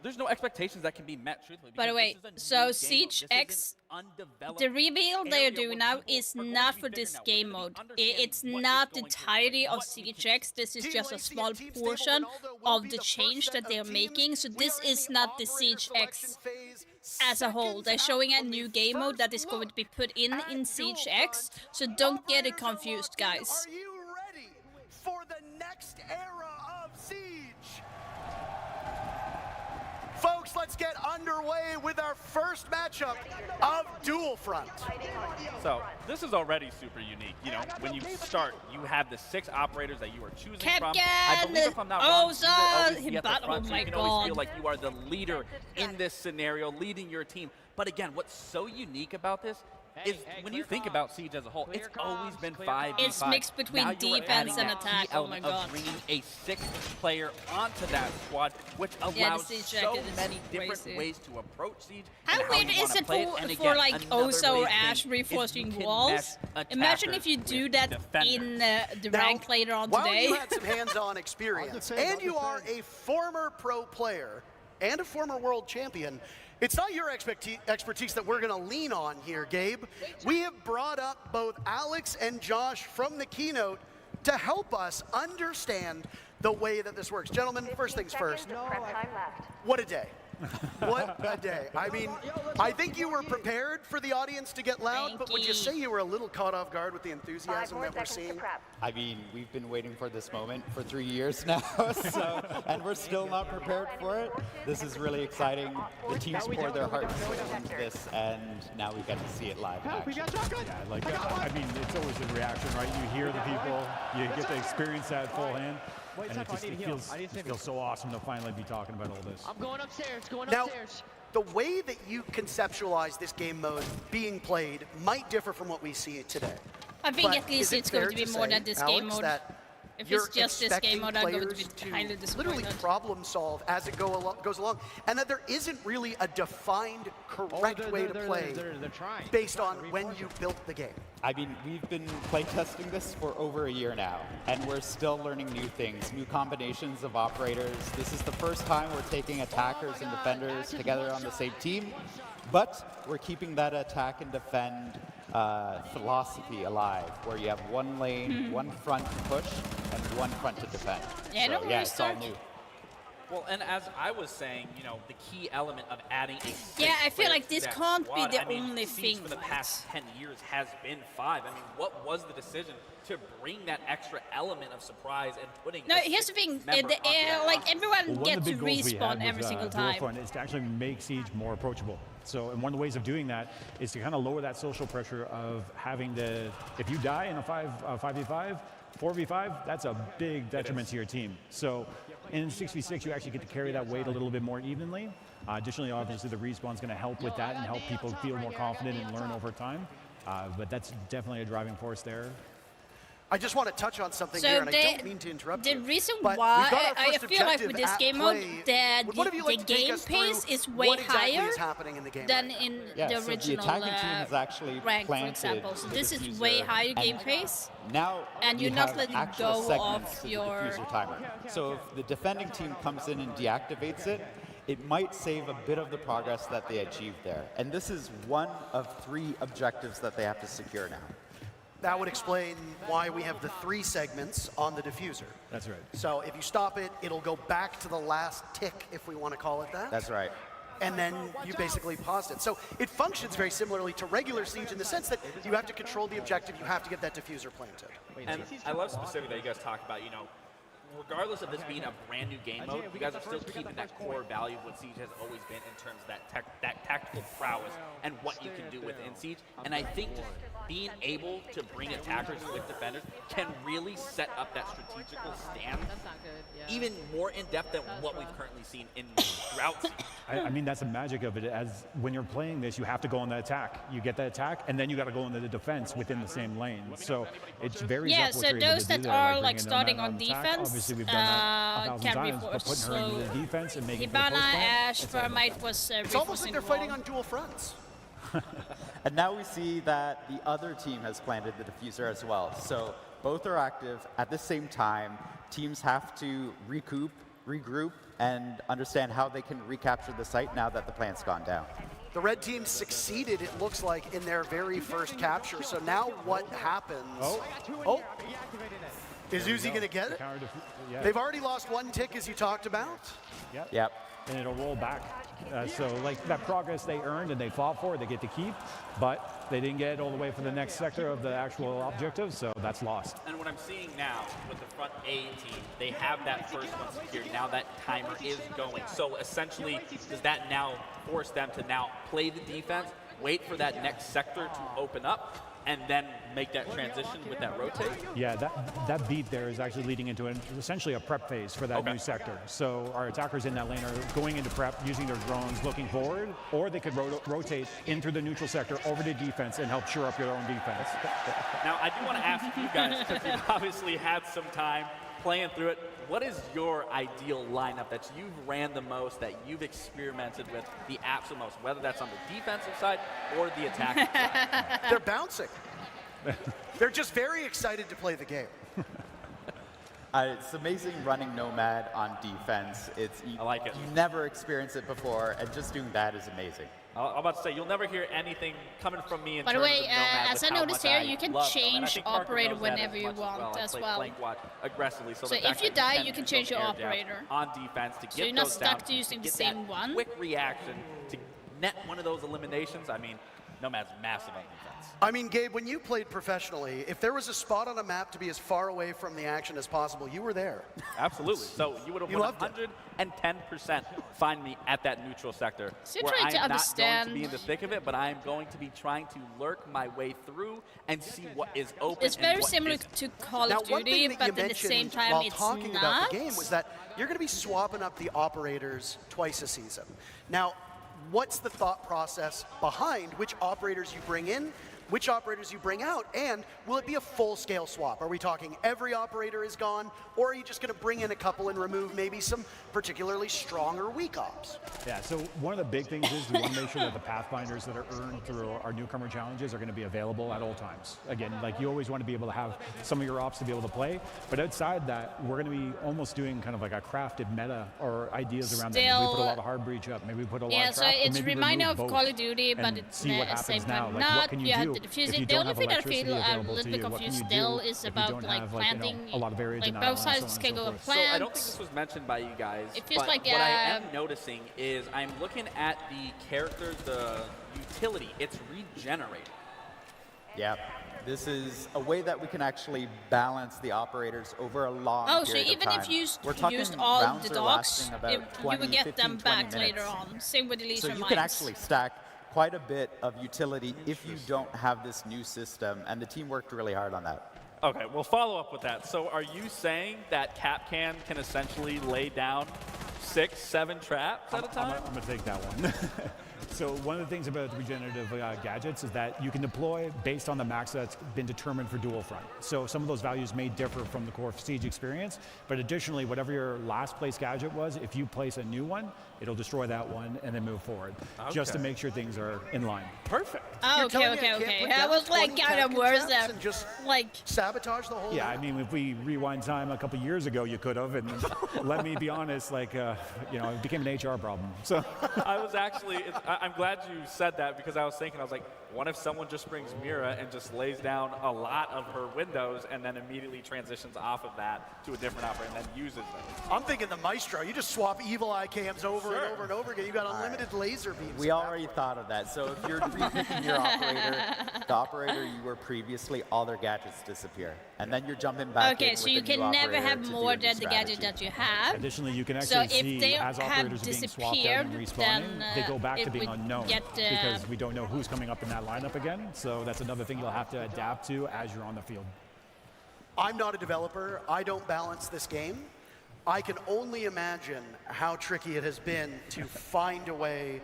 There's no expectations that can be met truthfully. By the because way, this is a so new game Siege mode. This X, is an undeveloped the reveal they're area doing where now people is are going not to for be this figuring out game what mode. they're gonna be It's understanding not what the is going to entirety work, of what we Siege can- X. This is Team just a Lacey small and Team Stable portion Ronaldo will of be the the change first that set they're of making. teams. So We this are in is the not the operator Siege selection X phase, as a whole. They're seconds showing out a from new the game mode that first is going to be put in at Siege Dual X. Front. So don't get it Operators are confused, locked in. guys. Are you ready for the next era of Siege? Folks, let's get underway with our first matchup of Dual Front. So this is already super unique. You know, when you start, you have the 6 operators that you are choosing from. I believe if I'm not wrong, you will always be at the front, so you can always feel like you are the leader in this scenario, leading your team. But again, what's so unique about this is when you think about Siege as a whole, it's always been 5v5. It's mixed between Now you are defense adding and that key attack. Oh my element god. of bringing a 6th player onto that squad, which Yeah, the allows Siege so jacket is many different crazy. ways to approach Siege. How and weird you is wanna it play for, And for again, like another Osa or great thing Ash is you reinforcing can walls? mesh Imagine if you attackers do with that defenders. in the Now, rank later on while today. you had some hands-on experience, and you are a former pro player and a former world champion, it's not your expertise that we're going to lean on here, Gabe. We have brought up both Alex and Josh from the keynote to help us understand the way that this works. Gentlemen, first things first. What a day. What a day. I mean, I think you were prepared for the audience to get loud, but would you say you were a little caught off guard with the enthusiasm that we're seeing? I mean, we've been waiting for this moment for 3 years now, and we're still not prepared for it. This is really exciting. The teams poured their heart and soul into this, and now we get to see it live in action. Yeah, like, I mean, it's always a reaction, right? You hear the people, you get to experience that full hand, and it feels so awesome to finally be talking about all this. I'm going upstairs, Now, the way that you conceptualize this game mode being played might differ from what we see today. I think But at least is it it's going fair to be to more say, than this Alex, game mode. that If you're it's just this game mode, I'm going to be expecting highly players to literally disappointed. problem solve as it goes along, and that there isn't really a defined correct way to play based on when you built the game. I mean, we've been playtesting this for over a year now, and we're still learning new things, new combinations of operators. This is the first time we're taking attackers and defenders together on the same team, but we're keeping that attack and defend philosophy alive, where you have one lane, one front to push, and one front to defend. Yeah, so, no, yeah, it's all new. Well, and as I was saying, you know, the key element of adding a Yeah, I feel like this that can't be squad, the I mean, only Siege thing, for the past 10 years has been 5. I mean, what was the decision to bring that extra element of surprise and putting No, a here's the thing. sixth member onto that Like roster? everyone Well, one gets of the to big goals we respawn had every with, single Dual time. Front is to actually make Siege more approachable. So, and one of the ways of doing that is to kind of lower that social pressure of having to, if you die in a 5v5, 4v5, that's a big detriment to your team. So in 6v6, you actually get to carry that weight a little bit more evenly. Additionally, obviously, the respawn is going to help with that and help people feel more confident and learn over time. But that's definitely a driving force there. I just want to touch on something So here, and I don't mean to interrupt the you. reason but why we've got our I first feel like objective with this at game mode play. that Would one of you like the to take game us through pace is way what exactly higher is happening in the game than right in Yeah, the so original the attacking team is actually rank, for planted example. So the this is diffuser, way higher game and pace. Now And we you're not have letting actual go segments of to the your- diffuser timer. So if the defending team comes in and deactivates it, it might save a bit of the progress that they achieved there. And this is one of 3 objectives that they have to secure now. That would explain why we have the 3 segments on the diffuser. That's right. So if you stop it, it'll go back to the last tick, if we want to call it that. That's right. And then you basically paused it. So it functions very similarly to regular Siege in the sense that you have to control the objective, you have to get that diffuser planted. And I love specifically that you guys talk about, you know, regardless of this being a brand new game mode, you guys are still keeping that core value of what Siege has always been in terms of that tactical prowess and what you can do within Siege. And I think just being able to bring attackers with defenders can really set up that strategical stand even more in depth than what we've currently seen in throughout Siege. I mean, that's the magic of it. As when you're playing this, you have to go on the attack. You get the attack, and then you got to go into the defense within the same lane. So it's very Yeah, so those that are like starting on defense obviously we've done that 1,000 can be times, but forced. putting her So into the defense and making it to the Hibana, post plant, Ash, it's Thermite was It's almost like they're reinforcing fighting wall. on dual fronts. And now we see that the other team has planted the diffuser as well. So both are active at the same time. Teams have to recoup, regroup, and understand how they can recapture the site now that the plant's gone down. The red team succeeded, it looks like, in their very first capture. So now what happens? Oh. Is Uzi going to get it? Yeah. They've already lost 1 tick, as you talked about. Yep. And it'll roll back. So like that progress they earned and they fought for, they get to keep, but they didn't get all the way for the next sector of the actual objective, so that's lost. And what I'm seeing now with the front A team, they have that first one secured. Now that timer is going. So essentially, does that now force them to now play the defense, wait for that next sector to open up, and then make that transition with that rotate? Yeah, that beat there is actually leading into essentially a prep phase for that new sector. So our attackers in that lane are going into prep, using their drones, looking forward, or they could rotate in through the neutral sector over to defense and help shore up your own defense. Now, I do want to ask you guys, because you've obviously had some time playing through it, what is your ideal lineup that you've ran the most, that you've experimented with the absolute most, whether that's on the defensive side or the attacking side? They're bouncing. They're just very excited to play the game. It's amazing running Nomad on defense. I like it. You never experienced it before, and just doing that is amazing. I'm about to say, you'll never hear anything coming from me in By the terms way, of Nomad as with I how noticed much here, I you can love them. And I change think Parker operator knows that whenever you much want I as play well. flank watch aggressively. So So the if fact you that die, can you can go change your air depth operator. on defense to get So you're not those stuck down, to using the get same that one. quick reaction to net one of those eliminations. I mean, Nomad's massive on defense. I mean, Gabe, when you played professionally, if there was a spot on a map to be as far away from the action as possible, you were there. Absolutely. So you would have 110% find me at that neutral sector, So where trying I'm to not going understand- to be in the thick of it, but I am going to be trying to lurk my way through and see what is open. It's and very what similar isn't. to Call Now, of one Duty, thing that but you at the same mentioned time while it's talking not. about the game was that you're going to be swapping up the operators twice a season. Now, what's the thought process behind which operators you bring in, which operators you bring out, and will it be a full-scale swap? Are we talking every operator is gone, or are you just going to bring in a couple and remove maybe some particularly strong or weak ops? Yeah, so one of the big things is we want to make sure that the Pathfinders that are earned through our newcomer challenges are going to be available at all times. Again, like you always want to be able to have some of your ops to be able to play, but outside that, we're going to be almost doing kind of like a crafted meta or ideas around that. Maybe we put a lot of hard breach up, maybe we put a lot of trap, so it's a reminder of Call of Duty, but it's see what at the same happens now. time Like, not. what can you do The only thing that I feel a little bit confused still is about like planting, like both sides can go and plant. So I don't think this was mentioned by you guys, It feels but like, what I am noticing is I'm looking at the character, the utility, it's regenerated. Yeah, this is a way that we can actually balance the operators over a long Oh, so period of even time. if you We're talking used all rounds the are dogs, lasting about you 20, would get 15, them 20 back later minutes. on. Same with the leisure So you mines. can actually stack quite a bit of utility if you don't have this new system, and the team worked really hard on that. Okay, we'll follow up with that. So are you saying that Capcan can essentially lay down 6, 7 traps at a time? I'm going to take that one. So one of the things about the regenerative gadgets is that you can deploy based on the max that's been determined for dual front. So some of those values may differ from the core Siege experience, but additionally, whatever your last place gadget was, if you place a new one, it'll destroy that one and then move forward, just to make sure things are in line. Perfect. Oh, okay. I was like kind of worse there. Just like sabotage the whole. Yeah, I mean, if we rewind time a couple years ago, you could have, and let me be honest, like, you know, it became an HR problem. So I was actually, I'm glad you said that because I was thinking, I was like, what if someone just brings Mira and just lays down a lot of her windows and then immediately transitions off of that to a different operator and then uses them? I'm thinking the Maestro. You just swap evil eye cams over and over and over again. You got unlimited laser beams. We already thought of that. So if you're repicking your operator, the operator you were previously, all their gadgets disappear. And then you're jumping back in Okay, so you can never have more than the gadget that you have. Additionally, you can So actually if see they as have operators are being swapped out and disappeared, respawning, then, they go back it to being would unknown get, because we don't know who's coming up in that lineup again. So that's another thing you'll have to adapt to as you're on the field. I'm not a developer. I don't balance this game. I can only imagine how tricky it has been to find a way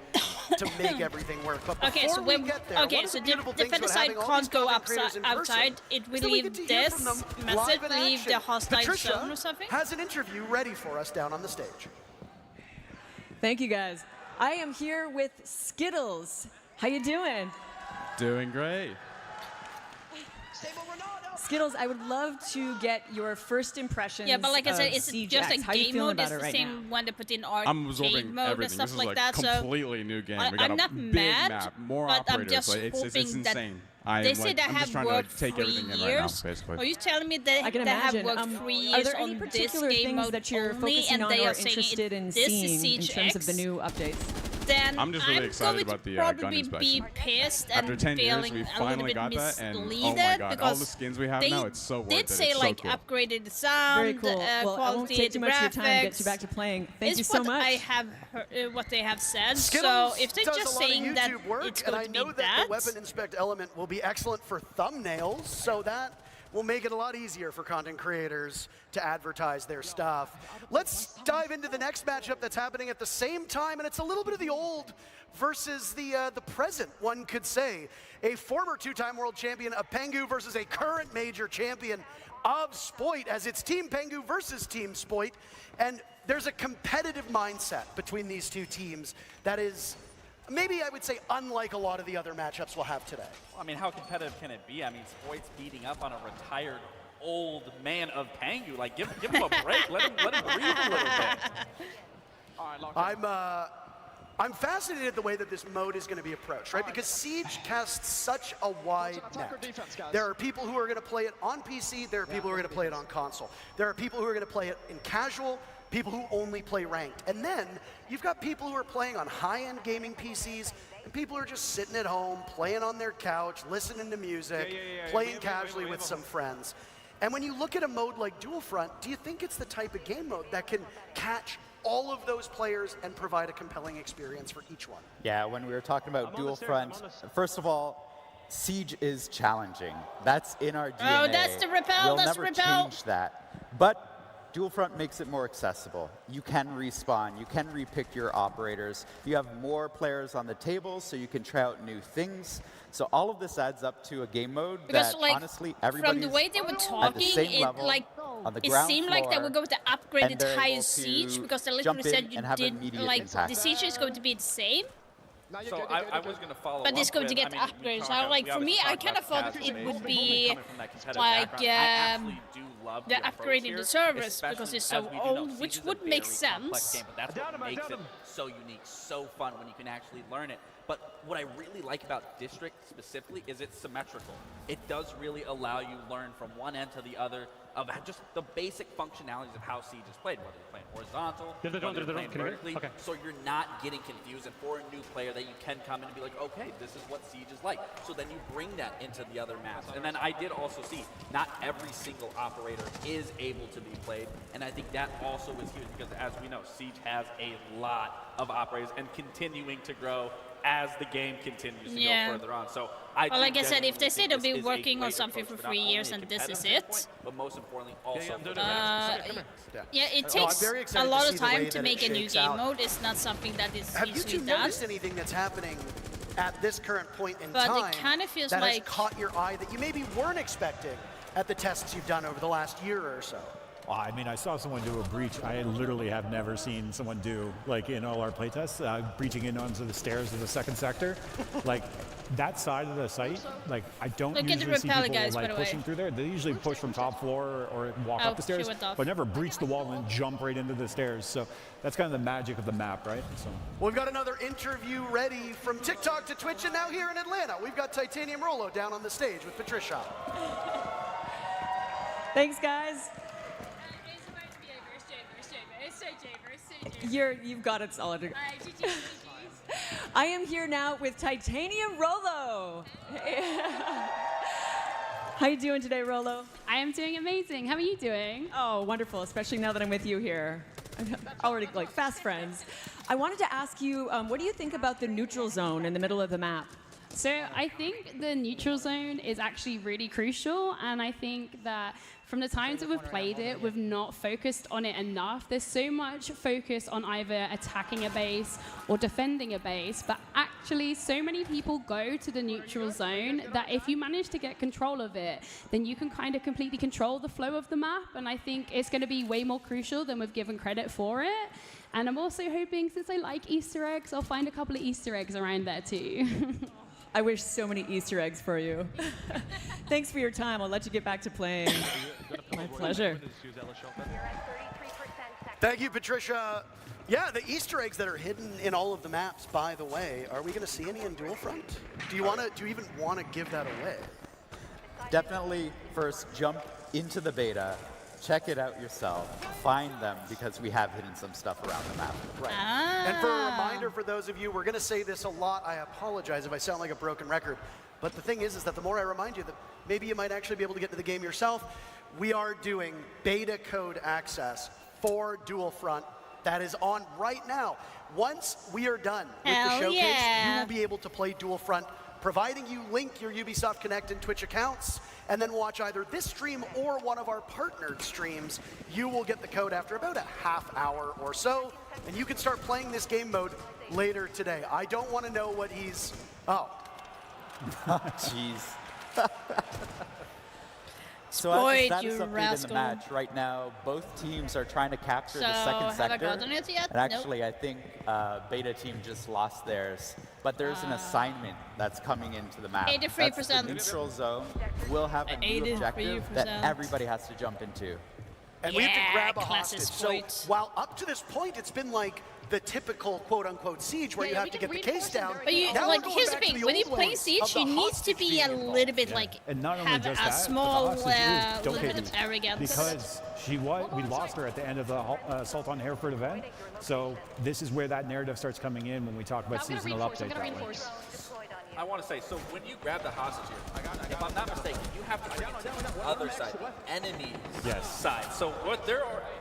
to make everything work. But before Okay, so we when get there, one of the beautiful things defender about side having all these can't go content creators in person outside. It will is that we leave get to hear this from them message, live in leave the action. hostile Patricia zone or something. has an interview ready for us down on the stage. Thank you, guys. I am here with Skittles. How you doing? Doing great. Skittles, I would love to get your first impressions. Yeah, but like I said, of it's Siege just X. a How you game feeling mode. about It's it the right same now? one they put in I'm arcade absorbing mode and everything. stuff This is like that. So completely new game. We got I'm a not big mad, map, more but I'm operators. just Like, it's hoping that insane. they say they I'm have just trying to worked take 3 everything in right now, years. basically. Are you telling me that I can they have imagine. worked 3 Are years there any on this particular game things mode that you're only, focusing and on they or are saying interested in this is seeing in Siege terms of X? the new updates? Then I'm just really I'm excited going about to the gun probably inspection. be pissed After and 10 years, feeling we a little finally bit got that, and oh my misleaded god, all because the skins we have they now, it's so worth did it. say It's like so cool. upgraded the sound, Very cool. Well, I won't quality, take too the much of your time to get graphics. you back to playing. Thank It's you so what much. I have heard, what they have said. Skittles so if they're does just a lot of saying that YouTube work, it's and going I to be know that that, the weapon inspect element will be excellent for thumbnails, so that will make it a lot easier for content creators to advertise their stuff. Let's dive into the next matchup that's happening at the same time, and it's a little bit of the old versus the present, one could say. A former 2-time world champion of Pengu versus a current major champion of Spoit, as it's Team Pengu versus Team Spoit, and there's a competitive mindset between these two teams that is maybe I would say unlike a lot of the other matchups we'll have today. I mean, how competitive can it be? I mean, Spoit's beating up on a retired old man of Pengu. Like, give him a break. Let him breathe a little bit. I'm fascinated at the way that this mode is going to be approached, right? Because Siege casts such a wide net. There are people who are going to play it on PC. There are people who are going to play it on console. There are people who are going to play it in casual, people who only play ranked. And then you've got people who are playing on high-end gaming PCs, and people who are just sitting at home, playing on their couch, listening to music, playing casually with some friends. And when you look at a mode like Dual Front, do you think it's the type of game mode that can catch all of those players and provide a compelling experience for each one? Yeah, when we were talking about Dual Front, first of all, Siege is challenging. That's in our DNA. Oh, that's the repel, We'll that's never repel. change that. But Dual Front makes it more accessible. You can respawn, you can repick your operators, you have more players on the table so you can try out new things. So all of this adds up to a game mode because, that like, honestly everybody's from the way they were at the talking, same it level, like on the it ground seemed like they floor, were going to upgrade and the they're entire able siege to because they jump literally in said you and have did immediate like impact. the siege is going to be the same. So I was going to follow But up it's going with, to get I mean, we upgrades. talk I about- like we for me, obviously I talk kind of about thought casual it base, would but be coming from that competitive like background, I actually do love the approach upgrading here, the servers especially because it's as so we do know, old, Siege which is a would make very complex sense. game, but that's what makes it so unique, so fun when you can actually learn it. But what I really like about District specifically is it's symmetrical. It does really allow you to learn from one end to the other of just the basic functionalities of how Siege is played, whether you're playing horizontal, whether you're playing vertically, Okay. so you're not getting confused. And for a new player that you can come in and be like, okay, this is what Siege is like. So then you bring that into the other maps. And then I did also see not every single operator is able to be played. And I think that also is huge because as we know, Siege has a lot of operators and continuing to grow as the game continues to go further on. So Well, like I said, if they say they'll be this is a working on great something approach for not 3 only years a and this is competitive it, standpoint, but most importantly also from yeah, it I'm takes very a excited lot to of see the way time that to it make a new shakes game out. mode. It's not something that is Have you easily two done. noticed anything that's happening at this current point in But it time kinda feels that like- has caught your eye that you maybe weren't expecting at the tests you've done over the last year or so? Well, I mean, I saw someone do a breach I literally have never seen someone do, like in all our playtests, breaching in onto the stairs of the second sector. Like, that side of the site, like, I don't Look at the usually see Repel people guys, by like the way. pushing through there. They usually push from top floor or walk Oh, up the she stairs, went off. but never breach the wall and jump right into the stairs. So that's kind of the magic of the map, right? So. We've got another interview ready from TikTok to Twitch, and now here in Atlanta, we've got Titanium Rolo down on the stage with Patricia. Thanks, guys. You've got it solid. I am here now with Titanium Rolo. How you doing today, Rolo? I am doing amazing. How are you doing? Oh, wonderful, especially now that I'm with you here. I'm already like fast friends. I wanted to ask you, what do you think about the neutral zone in the middle of the map? So I think the neutral zone is actually really crucial, and I think that from the times that we've played it, we've not focused on it enough. There's so much focus on either attacking a base or defending a base, but actually so many people go to the neutral zone that if you manage to get control of it, then you can kind of completely control the flow of the map, and I think it's going to be way more crucial than we've given credit for it. And I'm also hoping, since I like Easter eggs, I'll find a couple of Easter eggs around there too. I wish so many Easter eggs for you. Thanks for your time. I'll let you get back to playing. My pleasure. Thank you, Patricia. Yeah, the Easter eggs that are hidden in all of the maps, by the way, are we going to see any in Dual Front? Do you even want to give that away? Definitely first jump into the beta, check it out yourself, find them because we have hidden some stuff around the map. Right. And for a reminder for those of you, we're going to say this a lot. I apologize if I sound like a broken record. But the thing is that the more I remind you that maybe you might actually be able to get to the game yourself, we are doing beta code access for Dual Front. That is on right now. Once we are done with the showcase, you will be able to play Dual Front, providing you link your Ubisoft Connect and Twitch accounts, and then watch either this stream or one of our partnered streams. You will get the code after about a half hour or so, and you can start playing this game mode later today. I don't want to know what he's... Oh. Jeez. So as the status update in the match right now, both teams are trying to capture the second sector. Have I gotten it yet? And actually, I think Beta team just lost theirs. But there's an assignment that's coming into the map. 83%. That's the neutral zone will have a new objective that everybody has to jump into. And we have to grab a hostage. So while up to this point, it's been like the typical quote-unquote siege where you have to get the case down. But you, now like, here's the thing: when you play Siege, you need to be a little bit like and not only have just a that, small but the hostage is little bit of Dokkaebi, arrogance. because we lost her at the end of the Assault on Hereford event. So this is where that narrative starts coming in when we talk about seasonal update. I want to say, so when you grab the hostage here, if I'm not mistaken, you have to bring it to the other side, the enemy side. So what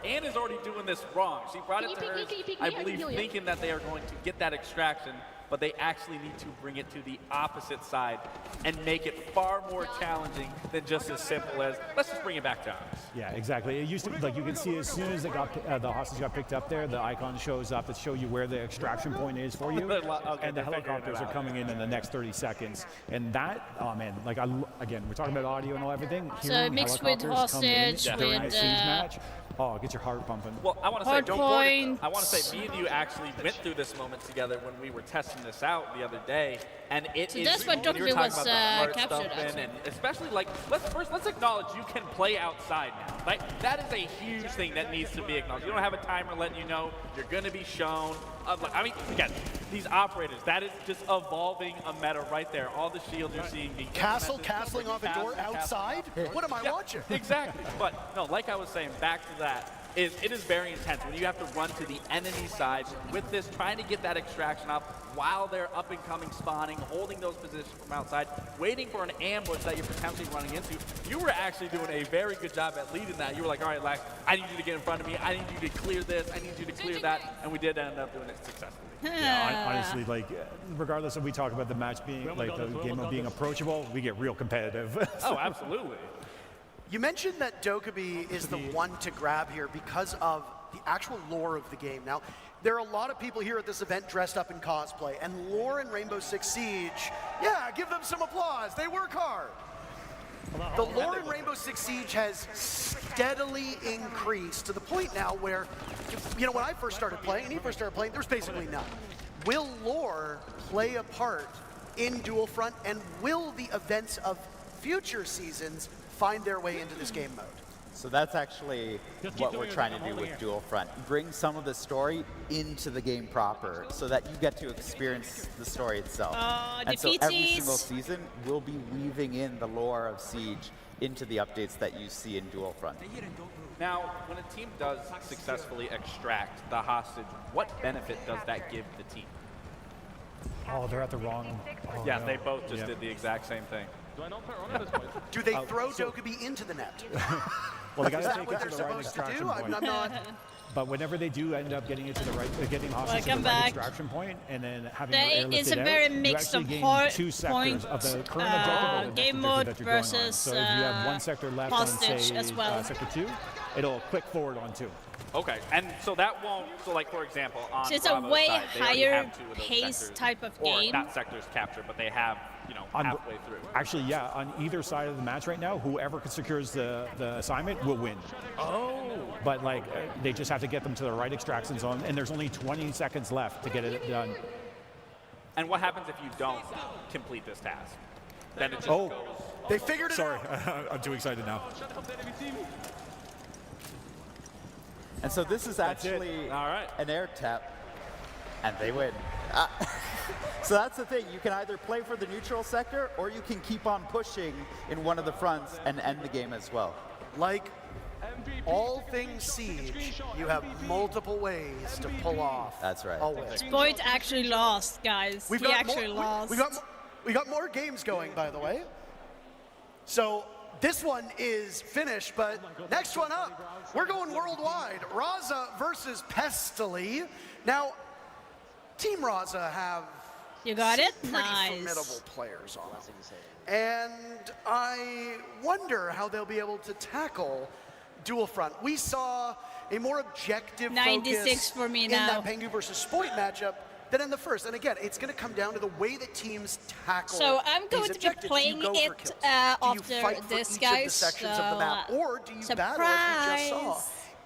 Anne is already doing this wrong. She brought it to her, I believe, thinking that they are going to get that extraction but they actually need to bring it to the opposite side and make it far more challenging than just as simple as, let's just bring it back to us. Yeah, exactly. It used to, like you can see as soon as it got, the hostage got picked up there, the icon shows up to show you where the extraction point is for you, Okay, and the helicopters are coming in the next 30 seconds. And that, oh man, like again, we're talking about audio and all everything. So mixed with hostage, during with a siege match. Oh, get your heart pumping. Well, I want to say, I want to say, me and you actually went through this moment together when we were testing this out the other day, and it So is. that's what when you were Dokkaebi talking was, about the heart captured, stuff, and especially like, let's acknowledge you can play outside now. Like that is a huge thing that needs to be acknowledged. You don't have a timer letting you know you're going to be shown. I mean, again, these operators, that is just evolving a meta right there. All the shields you're seeing being Castling off a door outside? What am I watching? Exactly. But no, like I was saying, back to that. It is very intense when you have to run to the enemy side with this, trying to get that extraction off while they're up and coming, spawning, holding those positions from outside, waiting for an ambush that you're potentially running into. You were actually doing a very good job at leading that. You were like, all right, Lax, I need you to get in front of me. I need you to clear this. I need you to clear that. And we did end up doing it successfully. Yeah, honestly, like, regardless if we talk about the match being, like, the game of being approachable, we get real competitive. Oh, absolutely. You mentioned that Dokkaebi is the one to grab here because of the actual lore of the game. Now, there are a lot of people here at this event dressed up in cosplay, and lore in Rainbow Six Siege, yeah, give them some applause. They work hard. The lore in Rainbow Six Siege has steadily increased to the point now where, you know, when I first started playing, and he first started playing, there was basically none. Will lore play a part in Dual Front, and will the events of future seasons find their way into this game mode? So that's actually what we're trying to do with Dual Front. Bring some of the story into the game proper so that you get to experience the story itself. And so every single season, we'll be weaving in the lore of Siege into the updates that you see in Dual Front. Now, when a team does successfully extract the hostage, what benefit does that give the team? Oh, they're at the wrong... Oh, yeah, no. they both just did the exact same thing. Do they throw Dokkaebi into the net? Well, they got Is to that take what it they're to the right supposed to extraction do? point. I'm not... But whenever they do end up getting it to the right, getting hostage to Welcome the right back. extraction point, and then having There it is a airlifted very out, you mix actually of gain hard 2 sectors point, of the current objective or the next game objective mode that you're going on. versus, So if you have 1 sector left on, hostage say, as well. sector 2, it'll click forward on 2. Okay, and so that won't, so like for example, on So it's a Bravo's way side, they already higher have 2 of those pace sectors, type of or game. not sectors captured, but they have, you know, halfway through. Actually, yeah, on either side of the match right now, whoever secures the assignment will win. Oh. But like, they just have to get them to the right extraction zone, and there's only 20 seconds left to get it done. And what happens if you don't complete this task? Then it just goes. They figured it Sorry, out. I'm too excited now. And so this is actually an air tap, and they win. So that's the thing. You can either play for the neutral sector, or you can keep on pushing in one of the fronts and end the game as well. Like all things Siege, you have multiple ways to pull off. That's right. Always. Boyd actually lost, guys. He actually lost. We got more games going, by the way. So this one is finished, but next one up, we're going worldwide. Raza versus Pestily. Now, Team Raza have You got it? pretty Nice. formidable players on them. And I wonder how they'll be able to tackle Dual Front. We saw a more objective 96 focus for me in now. that Pengu versus Spoit matchup than in the first. And again, it's going to come down to the way that teams tackle So I'm going these to be objectives. Do playing you go for it kills? Do you after fight for this, each guys. of the sections of the map, or do you battle, as we just saw,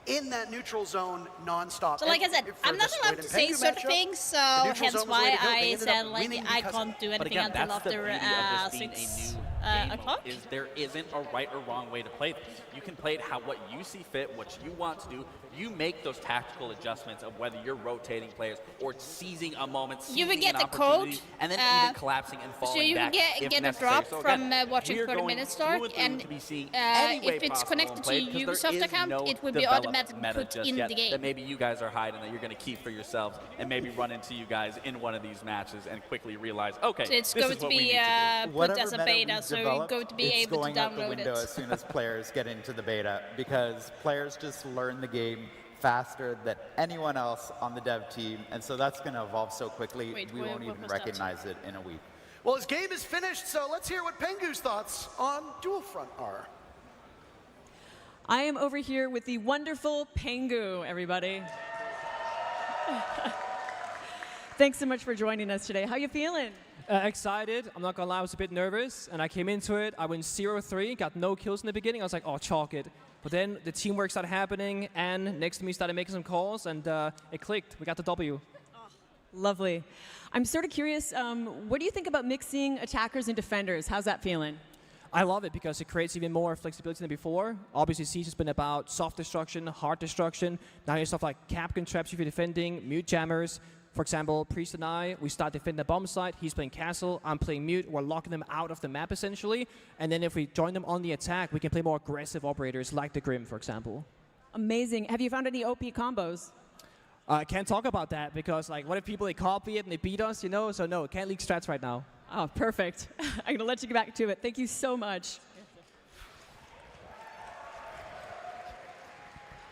in that neutral zone non-stop? So like I And said, for I'm not the allowed Spoit to and say Pengu certain matchup, things, so the neutral hence zone was the why way to go. They I ended said up like winning I because can't do But anything again, until that's the after beauty of this being 6 a new game o'clock. mode, is there isn't a right or wrong way to play this. You can play it what you see fit, what you want to do. You make those tactical adjustments of whether you're rotating players or seizing a moment, You will seizing get an the opportunity, code, and then even collapsing and falling So you will back get if a necessary. drop So from again, watching we're 30 going minutes start, through and to be seeing any way if it's possible connected and to played, 'cause there Ubisoft is account, no it will be developed automatically meta put just in yet the game. that maybe you guys are hiding, that you're going to keep for yourselves, and maybe run into you guys in one of these matches and quickly realize, okay, So it's this going is to what we be need to do. put as a beta, so you're going to be it's able to going out the download window it. as soon as players get into the beta, because players just learn the game faster than anyone else on the dev team, and so that's going to evolve so quickly, we won't even recognize it in a week. Well, his game is finished, so let's hear what Pengu's thoughts on Dual Front are. I am over here with the wonderful Pengu, everybody. Thanks so much for joining us today. How you feeling? Excited. I'm not gonna lie, I was a bit nervous, and I came into it. I went 0-3, got no kills in the beginning. I was like, oh, chalk it. But then the teamwork started happening, and next to me started making some calls, and it clicked. We got the W. Lovely. I'm sort of curious, what do you think about mixing attackers and defenders? How's that feeling? I love it because it creates even more flexibility than before. Obviously, Siege has been about soft destruction, hard destruction. Now you have stuff like Capcan traps if you're defending, mute jammers. For example, Priest and I, we start defending the bomb site. He's playing castle, I'm playing mute. We're locking them out of the map, essentially. And then if we join them on the attack, we can play more aggressive operators, like the Grim, for example. Amazing. Have you found any OP combos? I can't talk about that because, like, what if people, they copy it and they beat us, you know? So no, can't leak strats right now. Oh, perfect. I'm going to let you get back to it. Thank you so much.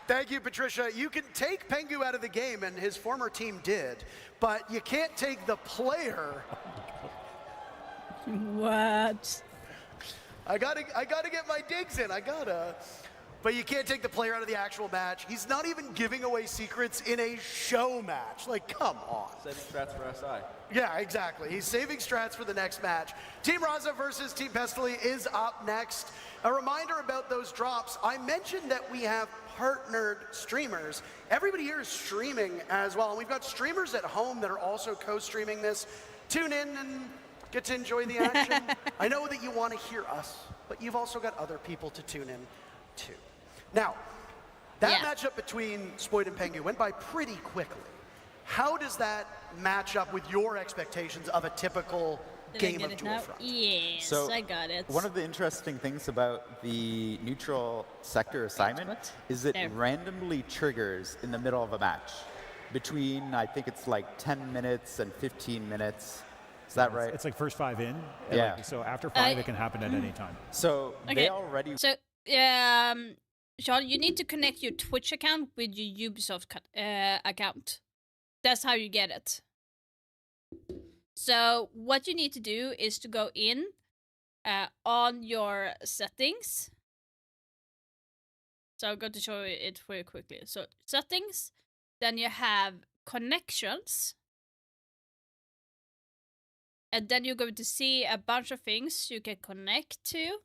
Thank you, Patricia. You can take Pengu out of the game, and his former team did, but you can't take the player. What? I gotta get my digs in. But you can't take the player out of the actual match. He's not even giving away secrets in a show match. Like, come on. Saving strats for SI. Yeah, exactly. He's saving strats for the next match. Team Raza versus Team Pestily is up next. A reminder about those drops. I mentioned that we have partnered streamers. Everybody here is streaming as well. And we've got streamers at home that are also co-streaming this. Tune in and get to enjoy the action. I know that you want to hear us, but you've also got other people to tune in too. Now, that matchup between Spoid and Pengu went by pretty quickly. How does that match up with your expectations of a typical game of Dual Front? Yes, So, I got it. One of the interesting things about the neutral sector assignment is it randomly triggers in the middle of a match between, I think it's like 10 minutes and 15 minutes. Is that right? It's like first 5 in. Yeah. Like, so after 5, it can happen at any time. So they already... So, Sean, you need to connect your Twitch account with your Ubisoft account. That's how you get it. So what you need to do is to go in on your settings. So I'm going to show it very quickly. So settings, then you have connections. And then you're going to see a bunch of things you can connect to.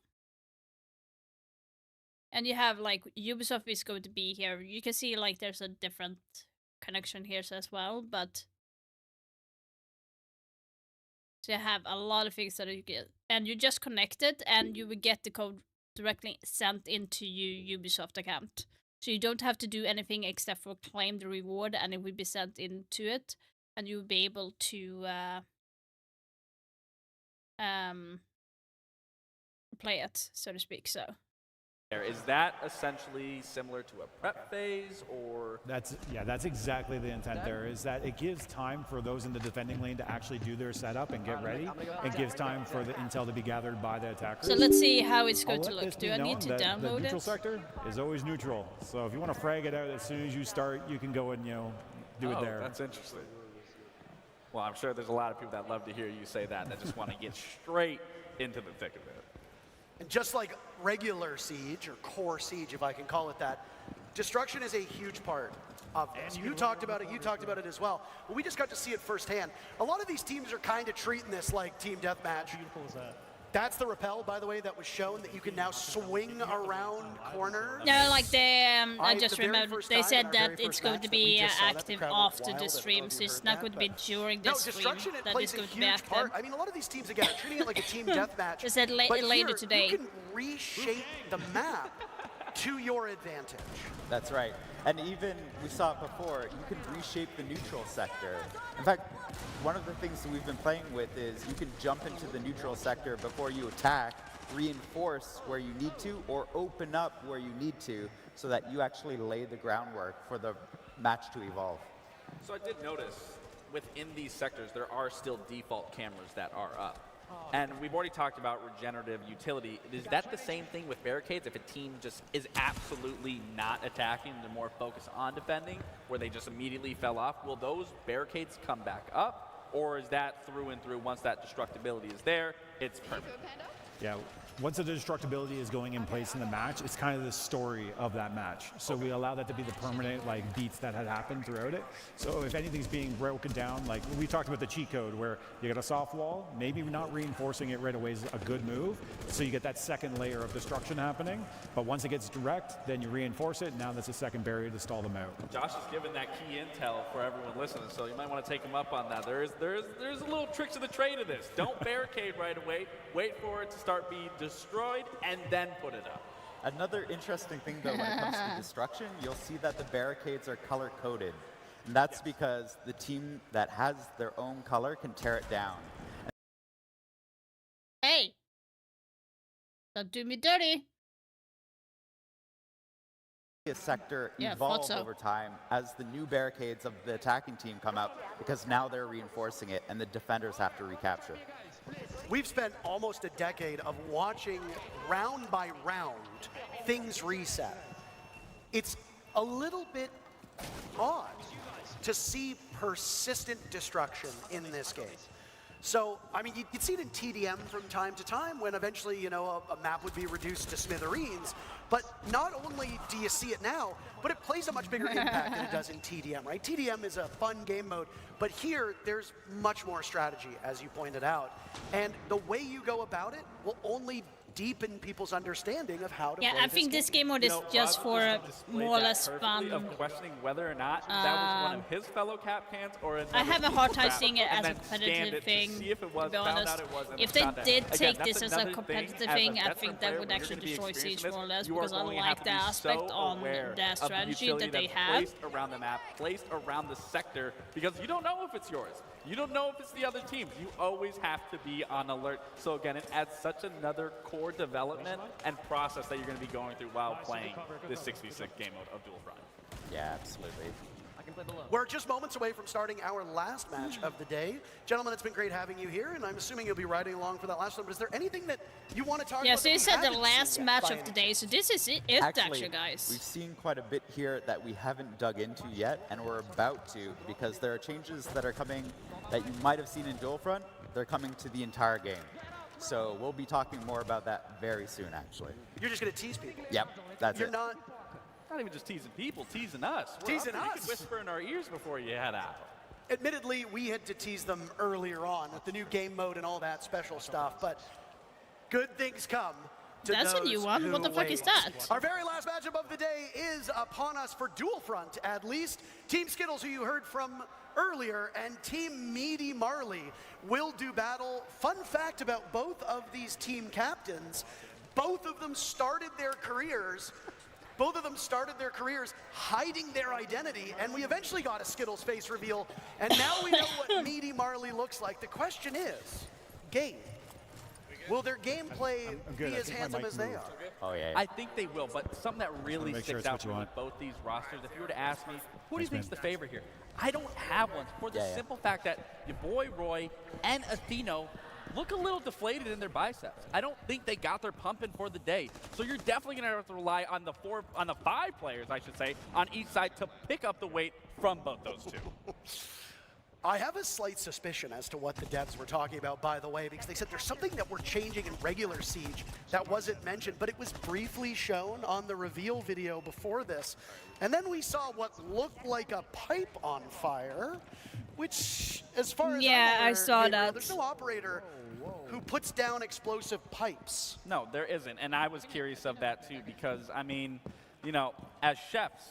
And you have, like, Ubisoft is going to be here. You can see, like, there's a different connection here as well, but... So you have a lot of things that you get. And you just connect it, and you will get the code directly sent into your Ubisoft account. So you don't have to do anything except for claim the reward, and it will be sent into it. And you'll be able to... play it, so to speak, so... Is that essentially similar to a prep phase, or? That's exactly the intent there, is that it gives time for those in the defending lane to actually do their setup and get ready. It gives time for the intel to be gathered by the attackers. So let's see how it's going to look. Do I need to download the neutral it? sector is always neutral. So if you want to frag it out as soon as you start, you can go and, do it there. That's interesting. Well, I'm sure there's a lot of people that love to hear you say that just want to get straight into the thick of it. And just like regular Siege, or core Siege, if I can call it that, destruction is a huge part of this. You talked about it as well. But we just got to see it firsthand. A lot of these teams are kind of treating this like team deathmatch. Beautiful is that? That's the rappel, by the way, that was shown, that you can now swing around corners. No, like I just remembered, they said that it's going to be active after the stream, so it's not going to be during the stream that it's going to be active. I mean, a lot of these teams, again, are treating it like a team deathmatch. They said later today. You can reshape the map to your advantage. That's right. And even, we saw it before, you can reshape the neutral sector. In fact, one of the things that we've been playing with is you can jump into the neutral sector before you attack, reinforce where you need to, or open up where you need to, so that you actually lay the groundwork for the match to evolve. So I did notice, within these sectors, there are still default cameras that are up. And we've already talked about regenerative utility. Is that the same thing with barricades? If a team just is absolutely not attacking, they're more focused on defending, where they just immediately fell off, will those barricades come back up? Or is that through and through, once that destructibility is there, it's permanent? Yeah, once the destructibility is going in place in the match, it's kind of the story of that match. So we allow that to be the permanent beats that had happened throughout it. So if anything's being broken down, like we talked about the cheat code where you got a soft wall, maybe not reinforcing it right away is a good move. So you get that second layer of destruction happening. But once it gets direct, then you reinforce it. Now that's a second barrier to stall them out. Josh is giving that key intel for everyone listening, so you might want to take him up on that. There's a little tricks of the trade of this. Don't barricade right away. Wait for it to start being destroyed and then put it up. Another interesting thing though, when it comes to destruction, you'll see that the barricades are color coded. And that's because the team that has their own color can tear it down. Hey, don't do me dirty. A sector Yeah, evolve so. over time as the new barricades of the attacking team come out, because now they're reinforcing it and the defenders have to recapture. We've spent almost a decade of watching round by round things reset. It's a little bit odd to see persistent destruction in this game. So, I mean, you'd see it in TDM from time to time when eventually, you know, a map would be reduced to smithereens. But not only do you see it now, but it plays a much bigger impact than it does in TDM, right? TDM is a fun game mode, but here there's much more strategy, as you pointed out. And the way you go about it will only deepen people's understanding of how to play I think this game mode is just for more or less fun. Of questioning whether or not that was one of his fellow Capcans or another. I have a hard time crap, seeing it and as a then scanned competitive it to thing, see if it was, to be found honest. out it wasn't, If they found out. did Again, take that's this as a another competitive thing, as a thing, I veteran think player, that would when you're actually gonna be destroy experienced Siege in more or this, less, you are because I going to like have to the be aspect so on aware the of strategy utility that they that's have. placed around the map, placed around the sector, because you don't know if it's yours. You don't know if it's the other team. You always have to be on alert. So again, it adds such another core development and process that you're going to be going through while playing this 6v6 game mode of Dual Front. Yeah, absolutely. We're just moments away from starting our last match of the day. Gentlemen, it's been great having you here, and I'm assuming you'll be riding along for that last one. But is there anything that you want to talk about? Yeah, so you said the haven't last seen yet match by of any the day, so this is it actually, guys. We've seen quite a bit here that we haven't dug into yet, and we're about to, because there are changes that are coming that you might have seen in Dual Front. They're coming to the entire game. So we'll be talking more about that very soon, actually. You're just going to tease people. Yep, that's You're it. not even just teasing people, teasing us. Teasing You us. can whisper in our ears before you head out. Admittedly, we had to tease them earlier on with the new game mode and all that special stuff, but good things come to That's a those new one. who What the fuck is wait. that? Our very last matchup of the day is upon us for Dual Front, at least. Team Skittles, who you heard from earlier, and Team Meaty Marley will do battle. Fun fact about both of these team captains, both of them started their careers hiding their identity, and we eventually got a Skittles face reveal, and now we know what Meaty Marley looks like. The question is, game. Will their gameplay good. be I as think my handsome mic as they moved. are? Oh, yeah. I think they will, but something that really make sure sticks it's out what for you me want. with both these rosters, if you were to ask me, who do you think is the favorite here? I don't have one, for the Yeah. simple fact that your boy Roy and Atheno look a little deflated in their biceps. I don't think they got their pump in for the day. So you're definitely going to have to rely on the five players, I should say, on each side to pick up the weight from both those two. I have a slight suspicion as to what the devs were talking about, by the way, because they said there's something that we're changing in regular Siege that wasn't mentioned, but it was briefly shown on the reveal video before this. And then we saw what looked like a pipe on fire, which, as far as Yeah, I'm I aware, saw Gabriel, that. there's no operator who puts down explosive pipes. No, there isn't, and I was curious of that too because, I mean, you know, as chefs,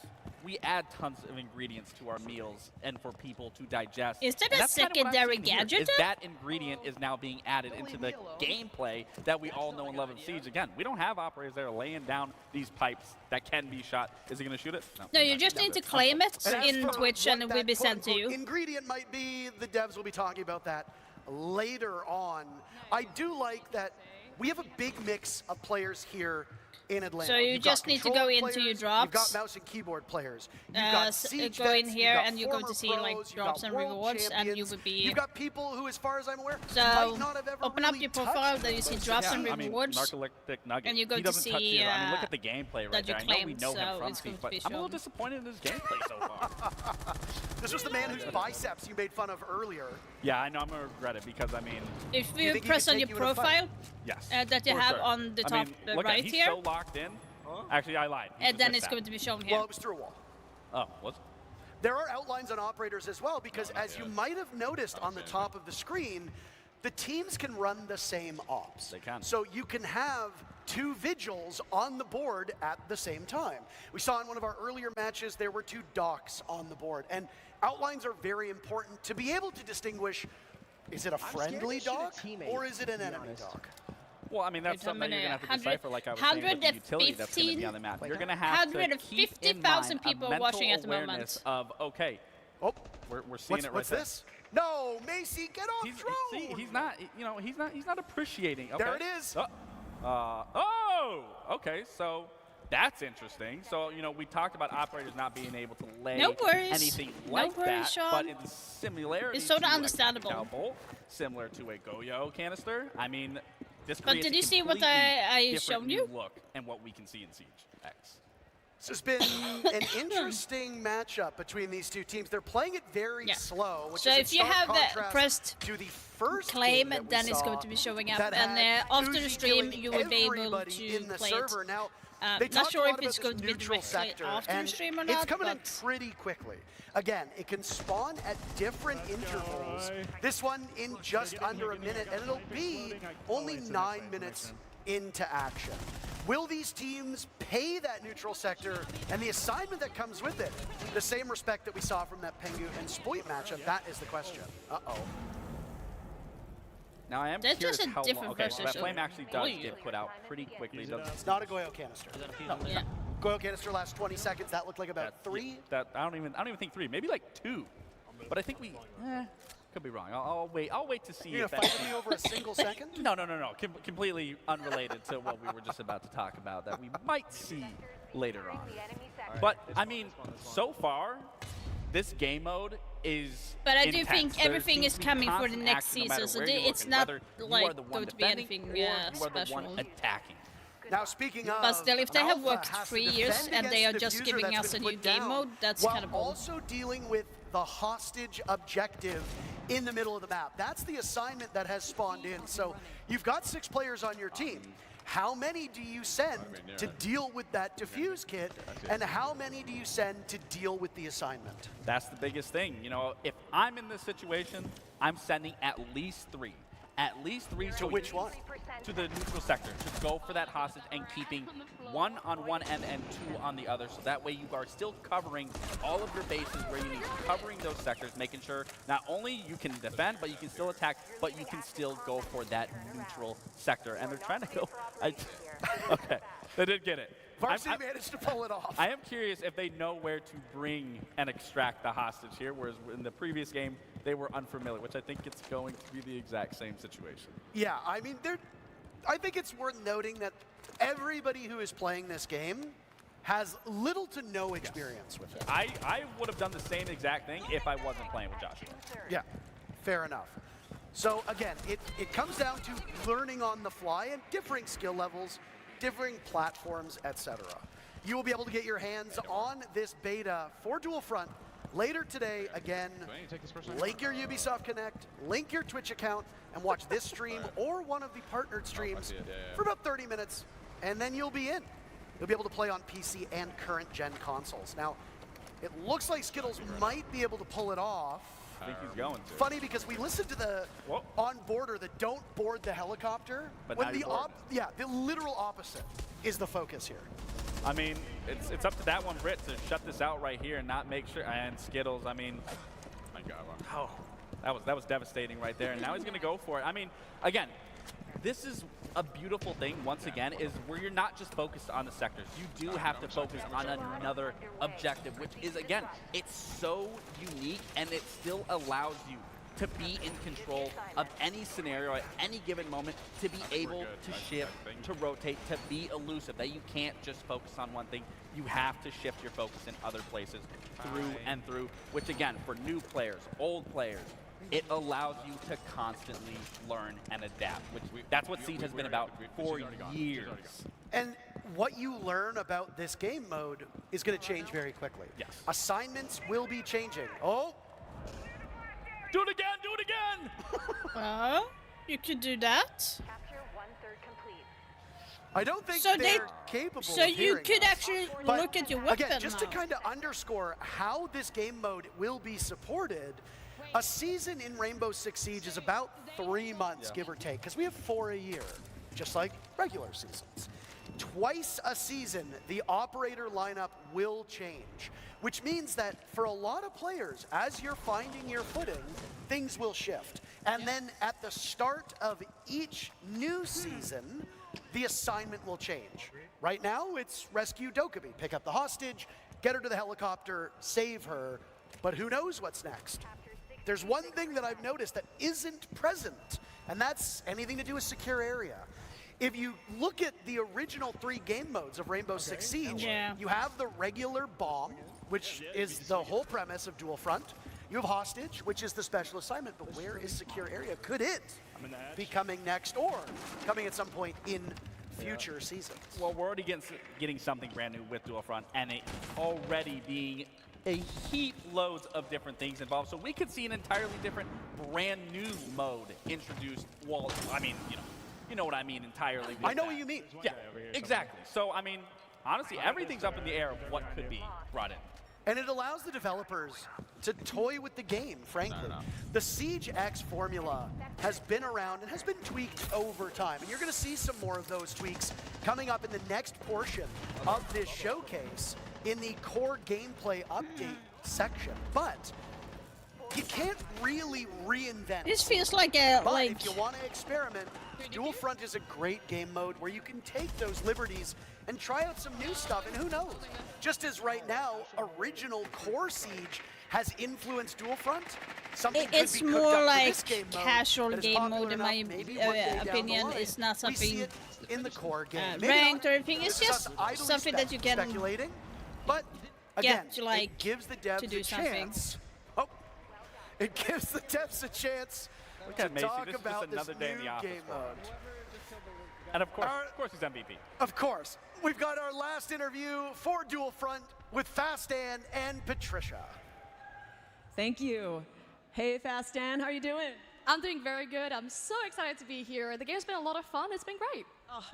we add tons of ingredients to our meals and for people to digest. Is that And a that's kind of what I'm secondary seeing here, gadget is then? that ingredient is now being added into the gameplay that we all know and love in Siege. Again, we don't have operators that are laying down these pipes that can be shot. Is he going to shoot it? No, you just need to claim it And as in for Twitch what and it that will be sent to quote-unquote you. ingredient might be, the devs will be talking about that later on. I do like that we have a big mix of players here in Atlanta. So you You've got just need to control go into players, your drops. You've got mouse and keyboard players. You've got Siege go in vets, here you've got and you're going to former see like pros, you've drops got and world rewards, and you champions. would be. You've got people who, as far as I'm aware, So might not have ever open up really your touched profile, then you see those drops systems. and rewards. Narcoleptic Nugget. And you're going he to doesn't touch see you. I mean, look at the gameplay right that you there. I know we claimed, know him so from it's going Siege, to but be I'm a little shown. disappointed in his gameplay so far. This was the man whose biceps you made fun of earlier. Yeah, I know. I'm gonna regret it because I mean. If you you think he press could on your take you in a fight? profile, Yes. that you for have sure. on the I top mean, look right at, he's here, so locked in. Actually, I lied. He and just then missed it's that. going to be shown here. Well, it was through a wall. Oh, was it? There are outlines on operators as well, because as you might have noticed on the top of the screen, the teams can run the same ops. They can. So you can have 2 vigils on the board at the same time. We saw in one of our earlier matches, there were 2 docks on the board. And outlines are very important to be able to distinguish, is it a friendly dock or is it an enemy dock? Well, I mean, that's Wait a something that you're going to have to 100 decipher, like I was saying, with the utility that's going to be on the map. You're going to have to keep in 150,000 mind people a mental watching at the moment. awareness of, okay, oh, we're seeing it right what's there. this? No, Macy, get off drone! See, he's not, you know, he's not appreciating. Okay. There it is. Okay, so that's interesting. So, you know, we talked about operators not being able to lay No worries. anything No like worries, that, Sean. but in similarity It's sort of to understandable. a Bolt, similar to a Goyo canister, I mean, this But creates did a you see what completely I different shown new you? look and what we can see in Siege X. This has been an interesting matchup between these 2 teams. They're playing it very slow, which So is in if you stark have contrast pressed to the first claim, game that we then it's saw going to be showing up. that And had after the Uzi stream, killing you will be able everybody to in the play server. it. Now, they Not talked sure a if lot it's about going this to be neutral directly sector, after the and stream or it's not, coming in but- pretty quickly. Again, it can spawn at different intervals. This one in just under a minute, and it'll be only 9 minutes into action. Will these teams pay that neutral sector and the assignment that comes with it the same respect that we saw from that Pengu and Spoit matchup? That is the question. Uh-oh. Now I am That's curious just a how long. different Okay, so that version. flame actually does Goyo. get put out pretty quickly. Doesn't It's not a Goyo canister. No. Yeah. Goyo canister lasts 20 seconds. That looked like about 3. That I don't even think 3, maybe like 2. But I think we could be wrong. I'll wait to see. You're if gonna fight with me over a single second? No. Completely unrelated to what we were just about to talk about that we might see later on. But I mean, so far, this game mode is. But I do intense. think There everything seems is to be coming for the constant next action no matter season, so where you're it's looking, not whether you like are the one going to be defending anything or you are the special. one attacking. Now, speaking of, But still, if they have Alpha worked has to 3 years defend and they are against just the diffuser giving that's us a been new put game down, mode, that's while kind of bold. also dealing with the hostage objective in the middle of the map. That's the assignment that has spawned in. So you've got 6 players on your team. How many do you send to deal with that diffuse kit, and how many do you send to deal with the assignment? That's the biggest thing. You know, if I'm in this situation, I'm sending at least 3. At least 3. To which one? To the neutral sector. To go for that hostage and keeping 1 on one end and 2 on the other. So that way you are still covering all of your bases where you need to, covering those sectors, making sure not only you can defend, but you can still attack, but you can still go for that neutral sector. And they're trying to go. Okay, they did get it. Varsity managed to pull it off. I am curious if they know where to bring and extract the hostage here, whereas in the previous game, they were unfamiliar, which I think it's going to be the exact same situation. Yeah, I mean, I think it's worth noting that everybody who is playing this game has little to no experience with it. I would have done the same exact thing if I wasn't playing with Joshua. Yeah, fair enough. So again, it comes down to learning on the fly and differing skill levels, differing platforms, etc. You will be able to get your hands on this beta for Dual Front later today. Again, link your Ubisoft Connect, link your Twitch account, and watch this stream or one of the partnered streams for about 30 minutes, and then you'll be in. You'll be able to play on PC and current gen consoles. Now, it looks like Skittles might be able to pull it off. I think he's going to. Funny because we listened to the on-boarder, the don't board the helicopter. But when now the you board. the literal opposite is the focus here. I mean, it's up to that one Brit to shut this out right here and not make sure. And Skittles, I mean, my God, wow. That was devastating right there. And now he's going to go for it. I mean, again, this is a beautiful thing, once again, is where you're not just focused on the sectors. You do have to focus on another objective, which is, again, it's so unique, and it still allows you to be in control of any scenario at any given moment, to be able to shift, to rotate, to be elusive, that you can't just focus on one thing. You have to shift your focus in other places through and through, which again, for new players, old players, it allows you to constantly learn and adapt, which that's what Siege has been about for years. And what you learn about this game mode is going to change very quickly. Yes. Assignments will be changing. Oh! Do it again! Do it again! Well, you could do that. I don't think So they're capable So of you hearing could us. actually But look at your weapon again, just to now. kind of underscore how this game mode will be supported, a season in Rainbow Six Siege is about 3 months, give or take, because we have 4 a year, just like regular seasons. Twice a season, the operator lineup will change, which means that for a lot of players, as you're finding your footing, things will shift. And then at the start of each new season, the assignment will change. Right now, it's rescue Dokkaebi, pick up the hostage, get her to the helicopter, save her, but who knows what's next? There's one thing that I've noticed that isn't present, and that's anything to do with secure area. If you look at the original 3 game modes of Rainbow Six Siege, you have the regular bomb, which is the whole premise of Dual Front. You have hostage, which is the special assignment, but where is secure area? Could it be coming next or coming at some point in future seasons? Well, we're already getting something brand new with Dual Front, and it already being a heap loads of different things involved. So we could see an entirely different brand new mode introduced. Well, I mean, you know what I mean entirely. I know what you mean. Yeah, exactly. So, I mean, honestly, everything's up in the air of what could be brought in. And it allows the developers to toy with the game, frankly. The Siege X formula has been around and has been tweaked over time. And you're going to see some more of those tweaks coming up in the next portion of this showcase in the core gameplay update section. But you can't really reinvent. This feels like a But if you want to experiment, Dual Front is a great game mode where you can take those liberties and try out some new stuff, and who knows? Just as right now, original core Siege has influenced Dual Front, something could It's be cooked more up for like this game mode casual that is game popular mode in enough, my maybe one day down the opinion. line, It's not we see something it in the core game. Maybe ranked not. or anything. It's This is just us idly something that you can speculating, but again, get to like it gives the devs to do a something. chance. Oh, it gives the devs a chance Look to at Macy. talk This is about just another this day in new the office game for him. mode. And of course he's MVP. Of course. We've got our last interview for Dual Front with Fastan and Patricia. Thank you. Hey, Fastan, how are you doing? I'm doing very good. I'm so excited to be here. The game's been a lot of fun. It's been great.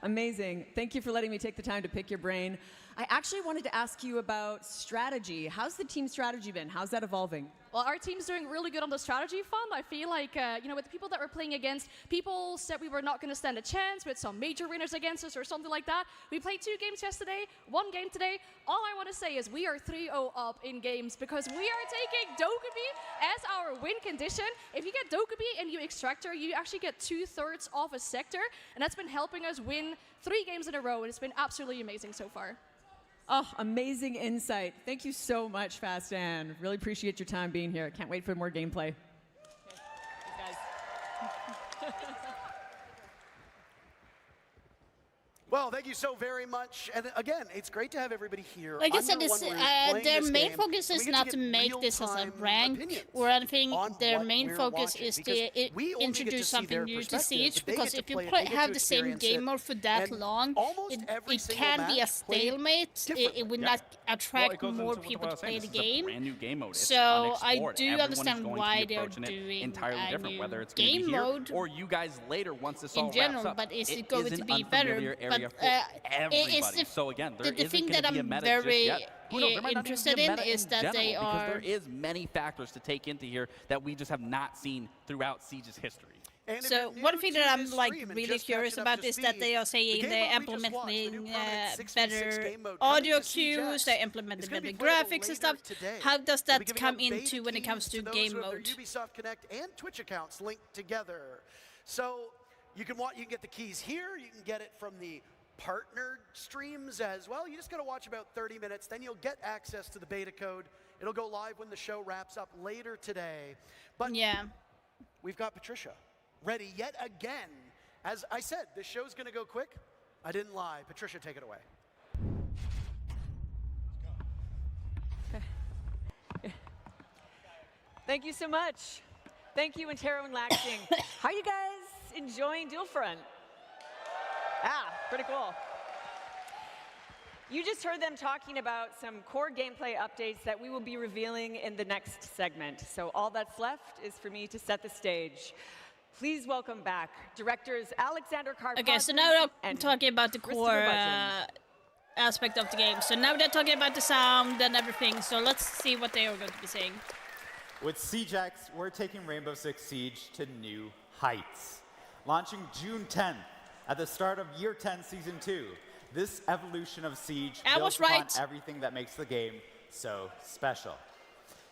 Amazing. Thank you for letting me take the time to pick your brain. I actually wanted to ask you about strategy. How's the team strategy been? How's that evolving? Well, our team's doing really good on the strategy front. I feel like, with the people that we're playing against, people said we were not going to stand a chance with some major winners against us or something like that. We played 2 games yesterday, 1 game today. All I want to say is we are 3-0 up in games because we are taking Dokkaebi as our win condition. If you get Dokkaebi and you extract her, you actually get 2/3 of a sector, and that's been helping us win 3 games in a row, and it's been absolutely amazing so far. Oh, amazing insight. Thank you so much, Fastan. Really appreciate your time being here. Can't wait for more gameplay. Well, thank you so very much. And again, it's great to have everybody here. Like I said, under this, one roof playing their this main game. focus We is get not to to get make this as a real-time rank opinions or anything. on Their what main we're focus watching, is because to we only get to introduce see something their new to perspective, Siege. but they Because get to if you play it, they get have to the same experience game it, mode for that and long, almost it every single can be a match played stalemate. It would not attract goes more into people what I to was saying. play the This is a game. brand new game mode. It's So I unexplored. do Everyone is understand going to why be they're approaching it doing entirely a different, new whether it's going to game be here mode or you guys later once this all in general. wraps up. But is it It going is to an be better? unfamiliar area But for everybody. it's the, So again, there the isn't thing gonna that be a I'm meta very just yet. Who knows, there might not even be a interested in meta is that general, they because are. there is many factors to take into here that we just have not seen throughout Siege's history. So one thing that I'm like really curious about is that they are saying they're implementing better audio cues, they're implementing better graphics and stuff. How does that come into when it comes to game mode? Ubisoft Connect and Twitch accounts linked together. So you can get the keys here. You can get it from the partnered streams as well. You just got to watch about 30 minutes, then you'll get access to the beta code. It'll go live when the show wraps up later today. But yeah, we've got Patricia, ready yet again. As I said, this show's gonna go quick. I didn't lie. Patricia, take it away. Thank you so much. Thank you, Antero and Laxing. How are you guys enjoying Dual Front? Pretty cool. You just heard them talking about some core gameplay updates that we will be revealing in the next segment. So all that's left is for me to set the stage. Please welcome back directors Alexander Karpazis. Okay, so now I'm talking about the core aspect of the game. So now they're talking about the sound and everything. So let's see what they are going to be saying. With SiegeX, we're taking Rainbow Six Siege to new heights. Launching June 10th at the start of Year 10 Season 2, this evolution of Siege builds upon everything that makes the game so special.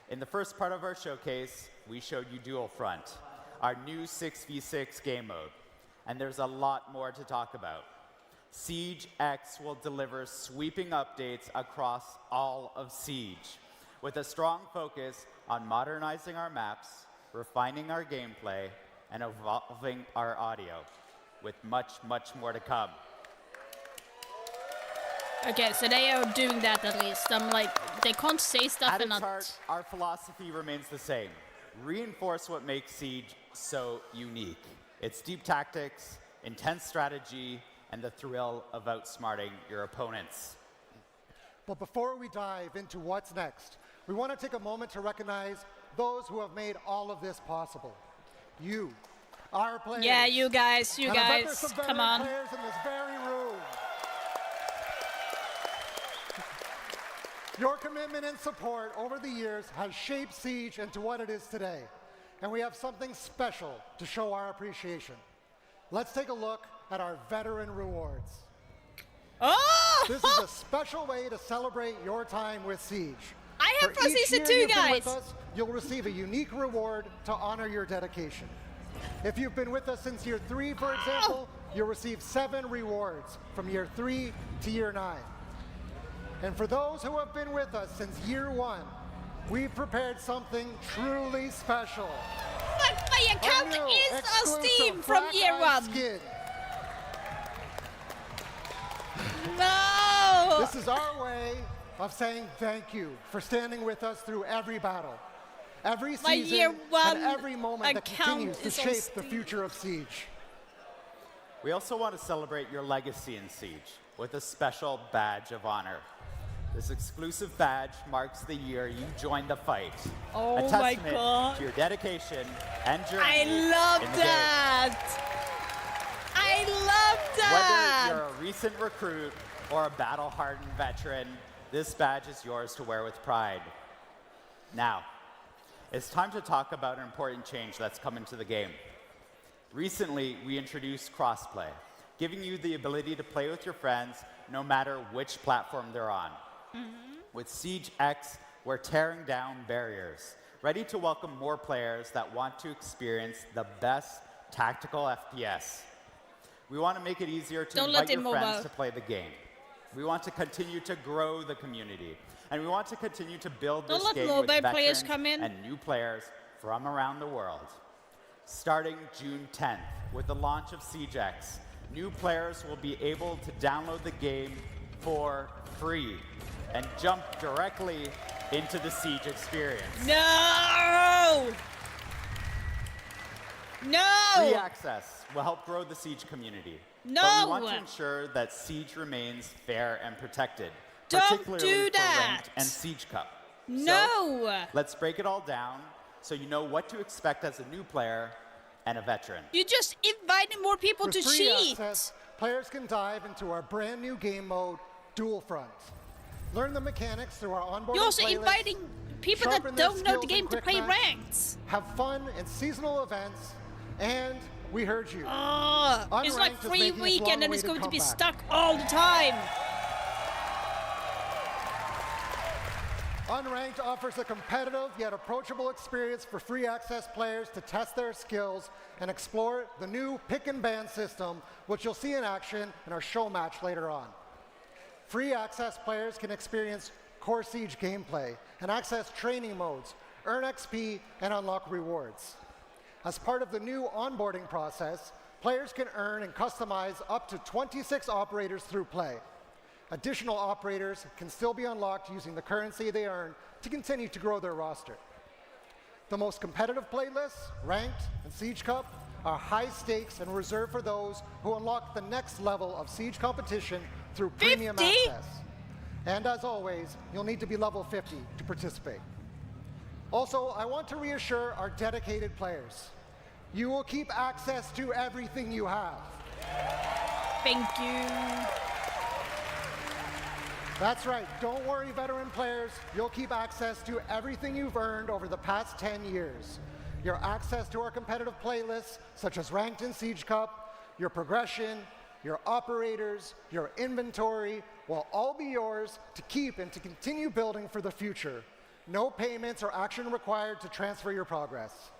In the first part of our showcase, we showed you Dual Front, our new 6v6 game mode. And there's a lot more to talk about. SiegeX will deliver sweeping updates across all of Siege, with a strong focus on modernizing our maps, refining our gameplay, and evolving our audio, with much, much more to come. Okay, so they are doing that at least. I'm like, they can't say stuff At and its not... heart, our philosophy remains the same. Reinforce what makes Siege so unique. Its deep tactics, intense strategy, and the thrill of outsmarting your opponents. But before we dive into what's next, we want to take a moment to recognize those who have made all of this possible. You, our players. Yeah, you guys, And I bet there's some come on. players in this very room. Your commitment and support over the years has shaped Siege into what it is today. And we have something special to show our appreciation. Let's take a look at our veteran rewards. Oh! This is a special way to celebrate your time with Siege. I have For from each Season year 2, you've been guys. with us, you'll receive a unique reward to honor your dedication. If you've been with us since year 3, for example, you'll receive 7 rewards from year 3 to year 9. And for those who have been with us since year 1, we've prepared something truly special. But my account is on Steam from year 1. Skin. No! This is our way of saying thank you for standing with us through every battle, every My season, year 1 and every moment that account continues to is on shape the Steam. future of Siege. We also want to celebrate your legacy in Siege with a special badge of honor. This exclusive badge marks the year you joined the fight. Oh a my testament God. to your dedication and journey I love in the that! I love that! Whether you're a recent recruit or a battle-hardened veteran, this badge is yours to wear with pride. Now, it's time to talk about an important change that's come into the game. Recently, we introduced crossplay, giving you the ability to play with your friends no matter which platform they're on. With SiegeX, we're tearing down barriers, ready to welcome more players that want to experience the best tactical FPS. We want to make it easier to invite your friends to play the game. We want to continue to grow the community, and we want to continue to build this game with veterans and new players from around the world. Starting June 10th, with the launch of SiegeX, new players will be able to download the game for free and jump directly into the Siege experience. No! No! Free access will help grow the Siege community. No! But we want to ensure that Siege remains fair and protected, Don't particularly do for that! Ranked and Siege Cup. No! So, let's break it all down so you know what to expect as a new player and a veteran. You just invited more people With to free cheat! access, players can dive into our brand new game mode, Dual Front. Learn the mechanics through our onboarding You're also playlist, inviting people that sharpen their don't know the skills game in to quick play match, ranked. have fun in seasonal events, and we heard you. It's like Unranked is free making its weekend and it's long-awaited going to be comeback. stuck all the time. Unranked offers a competitive yet approachable experience for free access players to test their skills and explore the new pick and ban system, which you'll see in action in our show match later on. Free access players can experience core Siege gameplay and access training modes, earn XP, and unlock rewards. As part of the new onboarding process, players can earn and customize up to 26 operators through play. Additional operators can still be unlocked using the currency they earn to continue to grow their roster. The most competitive playlists, Ranked and Siege Cup, are high stakes and reserved for those who unlock the next level of Siege competition through premium access. And as always, you'll need to be level 50 to participate. Also, I want to reassure our dedicated players. You will keep access to everything you have. Thank you. That's right. Don't worry, veteran players. You'll keep access to everything you've earned over the past 10 years. Your access to our competitive playlists, such as Ranked and Siege Cup, your progression, your operators, your inventory, will all be yours to keep and to continue building for the future. No payments or action required to transfer your progress.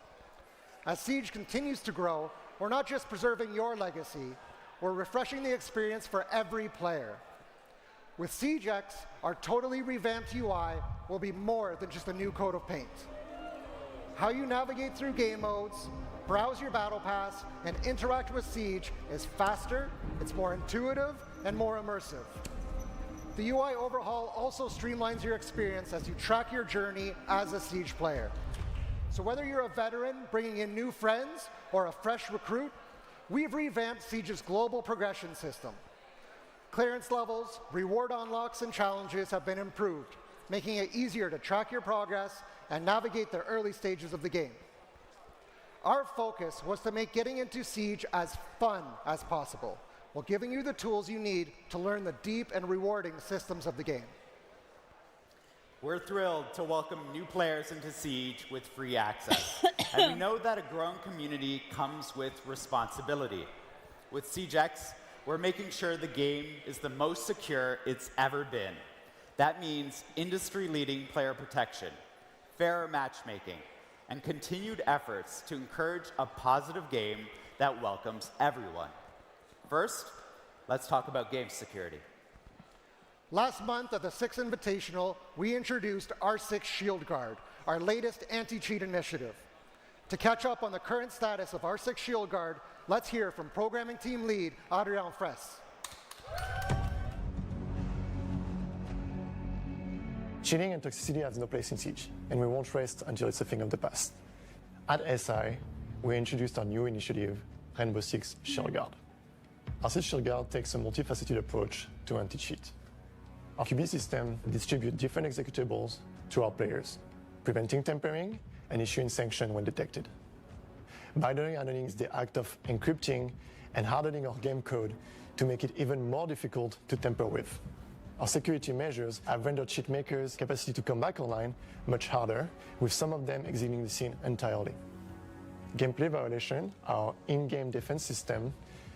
As Siege continues to grow, we're not just preserving your legacy, we're refreshing the experience for every player. With SiegeX, our totally revamped UI will be more than just a new coat of paint. How you navigate through game modes, browse your battle pass, and interact with Siege is faster, it's more intuitive, and more immersive. The UI overhaul also streamlines your experience as you track your journey as a Siege player. So whether you're a veteran bringing in new friends or a fresh recruit, we've revamped Siege's global progression system. Clearance levels, reward unlocks, and challenges have been improved, making it easier to track your progress and navigate the early stages of the game. Our focus was to make getting into Siege as fun as possible, while giving you the tools you need to learn the deep and rewarding systems of the game. We're thrilled to welcome new players into Siege with free access. And we know that a growing community comes with responsibility. With SiegeX, we're making sure the game is the most secure it's ever been. That means industry-leading player protection, fairer matchmaking, and continued efforts to encourage a positive game that welcomes everyone. First, let's talk about game security. Last month at the Six Invitational, we introduced R6 Shield Guard, our latest anti-cheat initiative. To catch up on the current status of R6 Shield Guard, let's hear from programming team lead Adrian Fraisse. Cheating and toxicity have no place in Siege, and we won't rest until it's a thing of the past. At SI, we introduced our new initiative, Rainbow Six Shield Guard. R6 Shield Guard takes a multifaceted approach to anti-cheat. Our QB system distributes different executables to our players, preventing tampering and issuing sanctions when detected. Binary hardening is the act of encrypting and hardening our game code to make it even more difficult to tamper with. Our security measures have rendered cheat makers' capacity to come back online much harder, with some of them exiting the scene entirely. Gameplay Violation, our in-game defense system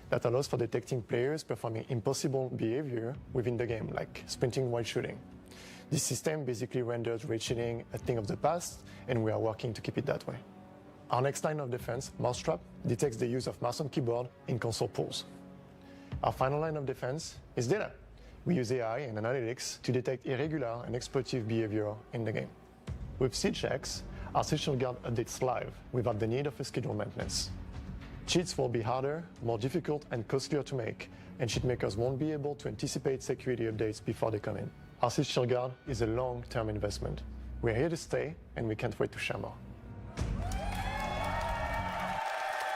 that allows for detecting players performing impossible behavior within the game, like sprinting while shooting. This system basically renders raid cheating a thing of the past, and we are working to keep it that way. Our next line of defense, Mousetrap, detects the use of mouse and keyboard in console pools. Our final line of defense is data. We use AI and analytics to detect irregular and exploitative behavior in the game. With SiegeX, our Shield Guard updates live without the need of a scheduled maintenance. Cheats will be harder, more difficult, and costlier to make, and cheat makers won't be able to anticipate security updates before they come in. Our Shield Guard is a long-term investment. We're here to stay, and we can't wait to share more.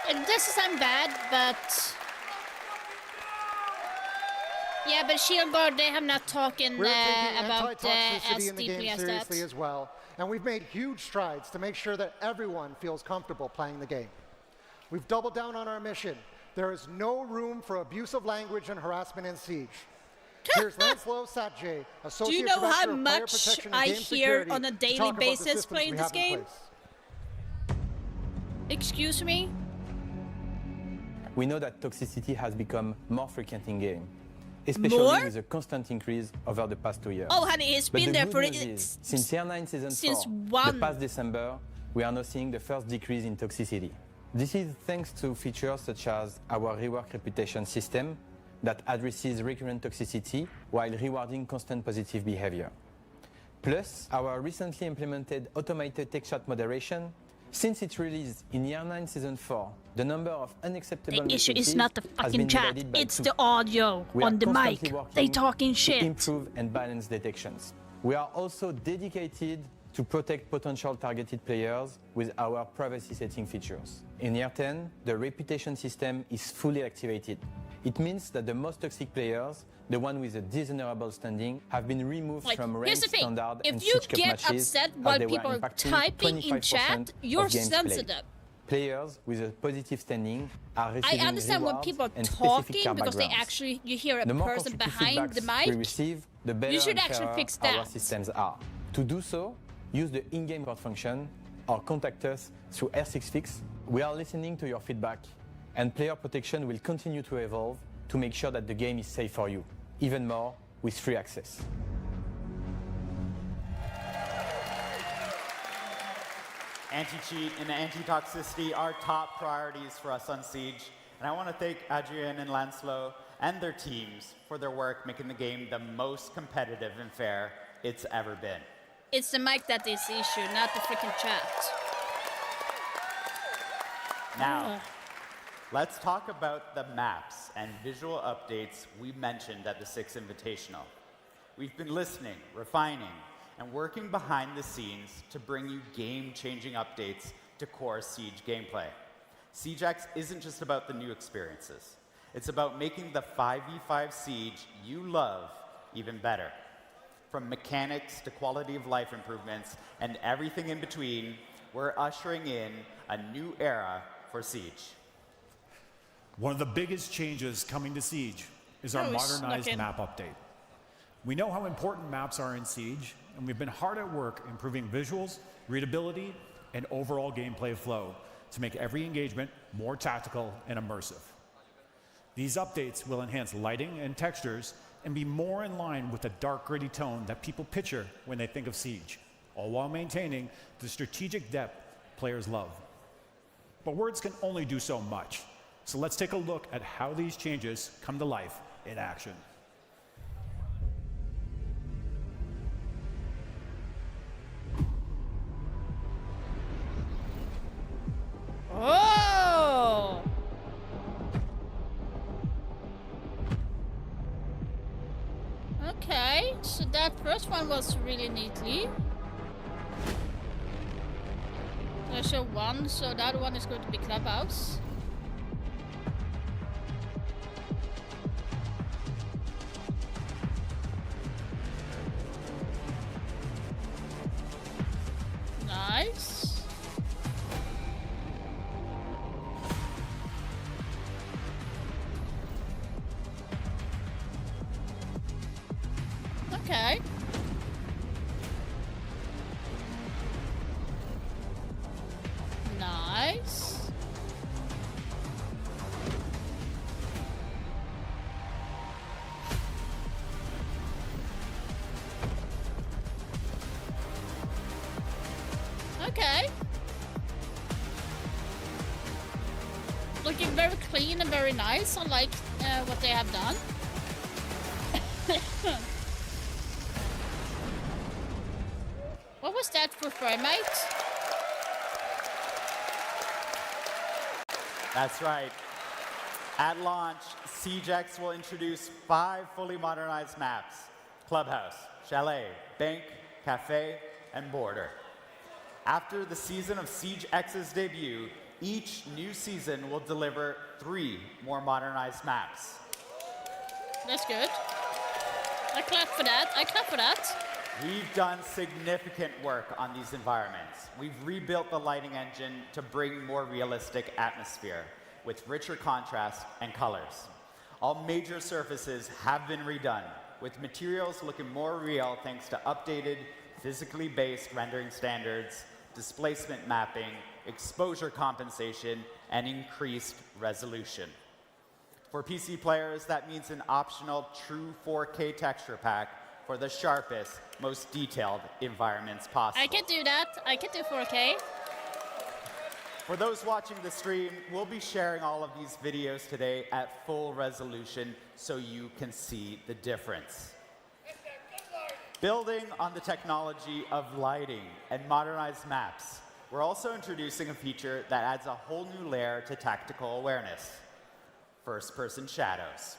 It doesn't sound bad, but... Yeah, but Shield Guard, they have not talked We're taking about anti-toxicity as in the deeply game as seriously that. as well, and we've made huge strides to make sure that everyone feels comfortable playing the game. We've doubled down on our mission. There is no room for abusive language and harassment in Siege. Here's Lancelot Satjay, Associate Do you know Director how of Player much Protection and I Game hear Security on a to daily talk about the basis systems playing we this have in game? place. Excuse me? We know that toxicity has become more frequent in game, especially More? with a constant increase over the past 2 years. Oh, honey, it's But been the there good for news is, since Tier 9 Season 4, the past December, we are now seeing the first decrease in toxicity. This is thanks to features such as our rework reputation system that addresses recurrent toxicity while rewarding constant positive behavior. Plus, our recently implemented automated tech shot moderation Since its release in Year 9 Season 4, the number of unacceptable The issue is latencies not the has fucking been chat, divided by it's 2. the audio We on are the mic. constantly working They talking to shit. improve and balance detections. We are also dedicated to protect potential targeted players with our privacy setting features. In Year 10, the reputation system is fully activated. It means that the most toxic players, the one with a dishonorable standing, have been removed Like, from here's ranked the thing, standard and if you Siege Cup get matches upset as while they were people are impacting typing in 25% chat, you're of games played. sensitive. Players with a positive standing are I receiving understand when rewards people are and specific talking card because they backgrounds. actually, you hear a The more person constructive behind the feedbacks we mic. receive, the better You should and actually fairer fix our that. systems are. To do so, use the in-game report function or contact us through R6Fix. We are listening to your feedback, and player protection will continue to evolve to make sure that the game is safe for you, even more with free access. Anti-cheat and anti-toxicity are top priorities for us on Siege, and I want to thank Adrian and Lancelot and their teams for their work making the game the most competitive and fair it's ever been. It's the mic that is the issue, not the freaking chat. Now, let's talk about the maps and visual updates we mentioned at the 6th Invitational. We've been listening, refining, and working behind the scenes to bring you game-changing updates to core Siege gameplay. SiegeX isn't just about the new experiences. It's about making the 5v5 Siege you love even better. From mechanics to quality of life improvements and everything in between, we're ushering in a new era for Siege. One of the biggest changes coming to Siege is our Oh, modernized snuck in. map update. We know how important maps are in Siege, and we've been hard at work improving visuals, readability, and overall gameplay flow to make every engagement more tactical and immersive. These updates will enhance lighting and textures and be more in line with the dark, gritty tone that people picture when they think of Siege, all while maintaining the strategic depth players love. But words can only do so much, so let's take a look at how these changes come to life in action. Oh! Okay, so that first one was really neatly. There's a one, so the other one is going to be Clubhouse. Nice. Okay. Nice. Okay. Looking very clean and very nice. I like what they have done. What was that for frame rate? That's right. At launch, SiegeX will introduce 5 fully modernized maps: Clubhouse, Chalet, Bank, Cafe, and Border. After the season of SiegeX's debut, each new season will deliver 3 more modernized maps. That's good. I clap for that. I clap for that. We've done significant work on these environments. We've rebuilt the lighting engine to bring more realistic atmosphere with richer contrast and colors. All major surfaces have been redone, with materials looking more real thanks to updated, physically based rendering standards, displacement mapping, exposure compensation, and increased resolution. For PC players, that means an optional true 4K texture pack for the sharpest, most detailed environments possible. I can do that. I can do 4K. For those watching the stream, we'll be sharing all of these videos today at full resolution so you can see the difference. Building on the technology of lighting and modernized maps, we're also introducing a feature that adds a whole new layer to tactical awareness. First-person shadows.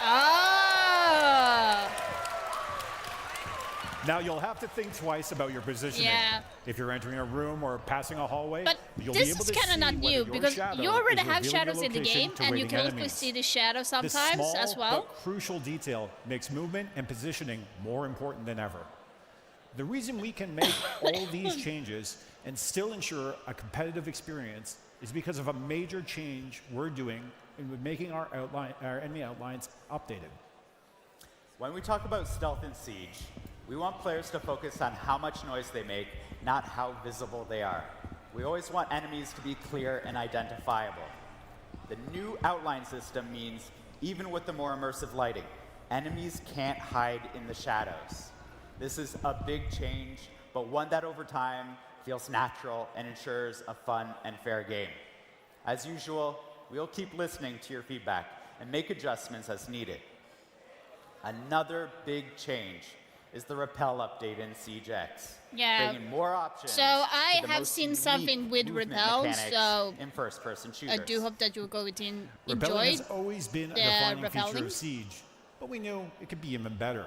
Oh! Now you'll have to think twice about your positioning. Yeah. If you're entering a room or passing a hallway, But you'll this be able is to kind of see not whether new your because shadow you already is have revealing shadows your in the location game, to and you waiting can also enemies. see the shadows This sometimes small as well. but crucial detail makes movement and positioning more important than ever. The reason we can make all these changes and still ensure a competitive experience is because of a major change we're doing in making our enemy outlines updated. When we talk about stealth in Siege, we want players to focus on how much noise they make, not how visible they are. We always want enemies to be clear and identifiable. The new outline system means, even with the more immersive lighting, enemies can't hide in the shadows. This is a big change, but one that over time feels natural and ensures a fun and fair game. As usual, we'll keep listening to your feedback and make adjustments as needed. Another big change is the Repel update in Siege X, bringing more options. So I to the have most seen unique something with movement Repel, mechanics so in first-person shooters. I do hope that you're going to Repelling enjoy has always been a the defining repelling. feature of Siege, but we knew it could be even better.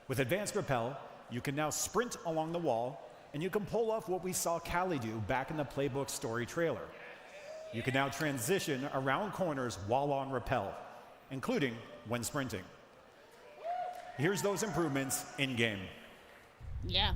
With Advanced Repel, you can now sprint along the wall, and you can pull off what we saw Callie do back in the Playbook story trailer. You can now transition around corners while on Repel, including when sprinting. Here's those improvements in-game. Yeah.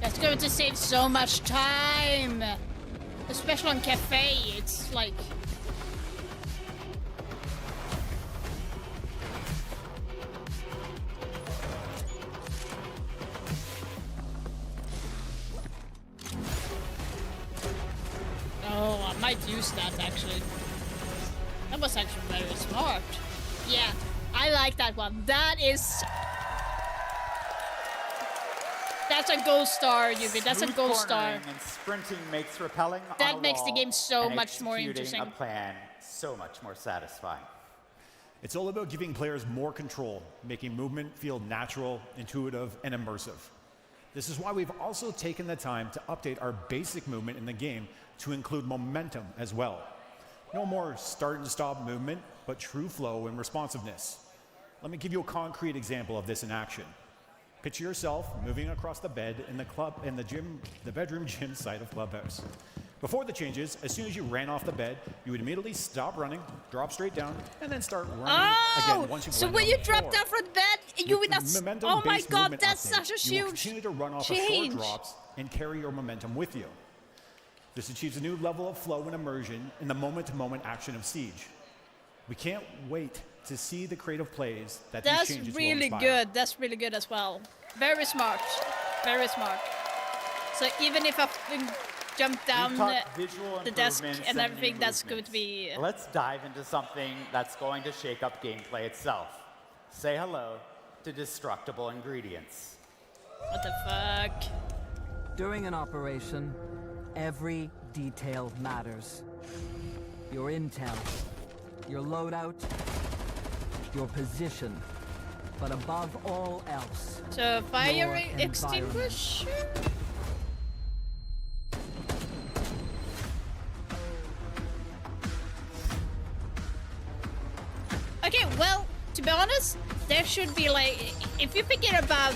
That's going to save so much time. Especially on cafe, it's like... Oh, I might use that actually. That was actually very smart. Yeah, I like that one. That is... That's a gold star, Yubi. That's a Smooth gold star. cornering and sprinting makes repelling That on a makes the wall game so and much more executing interesting. a plan so much more satisfying. It's all about giving players more control, making movement feel natural, intuitive, and immersive. This is why we've also taken the time to update our basic movement in the game to include momentum as well. No more start and stop movement, but true flow and responsiveness. Let me give you a concrete example of this in action. Picture yourself moving across the bed in the bedroom gym side of Clubhouse. Before the changes, as soon as you ran off the bed, you would immediately stop running, drop straight down, and then start running again once you so landed when on you the drop floor. down from the bed, you would not... Oh my Momentum-based god, movement that's update. such a You will huge continue to run off of change. short drops and carry your momentum with you. This achieves a new level of flow and immersion in the moment-to-moment action of Siege. We can't wait to see the creative plays that these That's changes will really inspire. good. That's really good as well. Very smart. Very smart. So even if I jump down We've talked visual the desk improvements and and everything, new that's going movements. to be... Let's dive into something that's going to shake up gameplay itself. Say hello to destructible ingredients. What the fuck? During an operation, every detail matters. Your intel, your loadout, your position, but above all else, So fire your extinguisher? Okay, well, to be honest, there should be like, if you're thinking about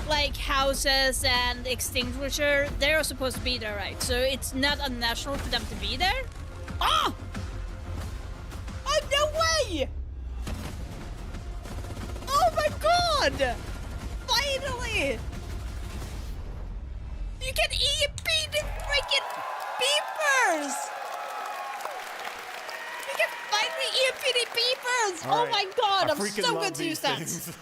like houses and extinguisher, they're supposed to be there, right? So it's not unnatural for them to be there. Oh! Oh, no way! Oh my god! Finally! You can EP the freaking beepers! You can finally EP the beepers! All Oh right. my god, I I'm freaking so love good to these use that. things.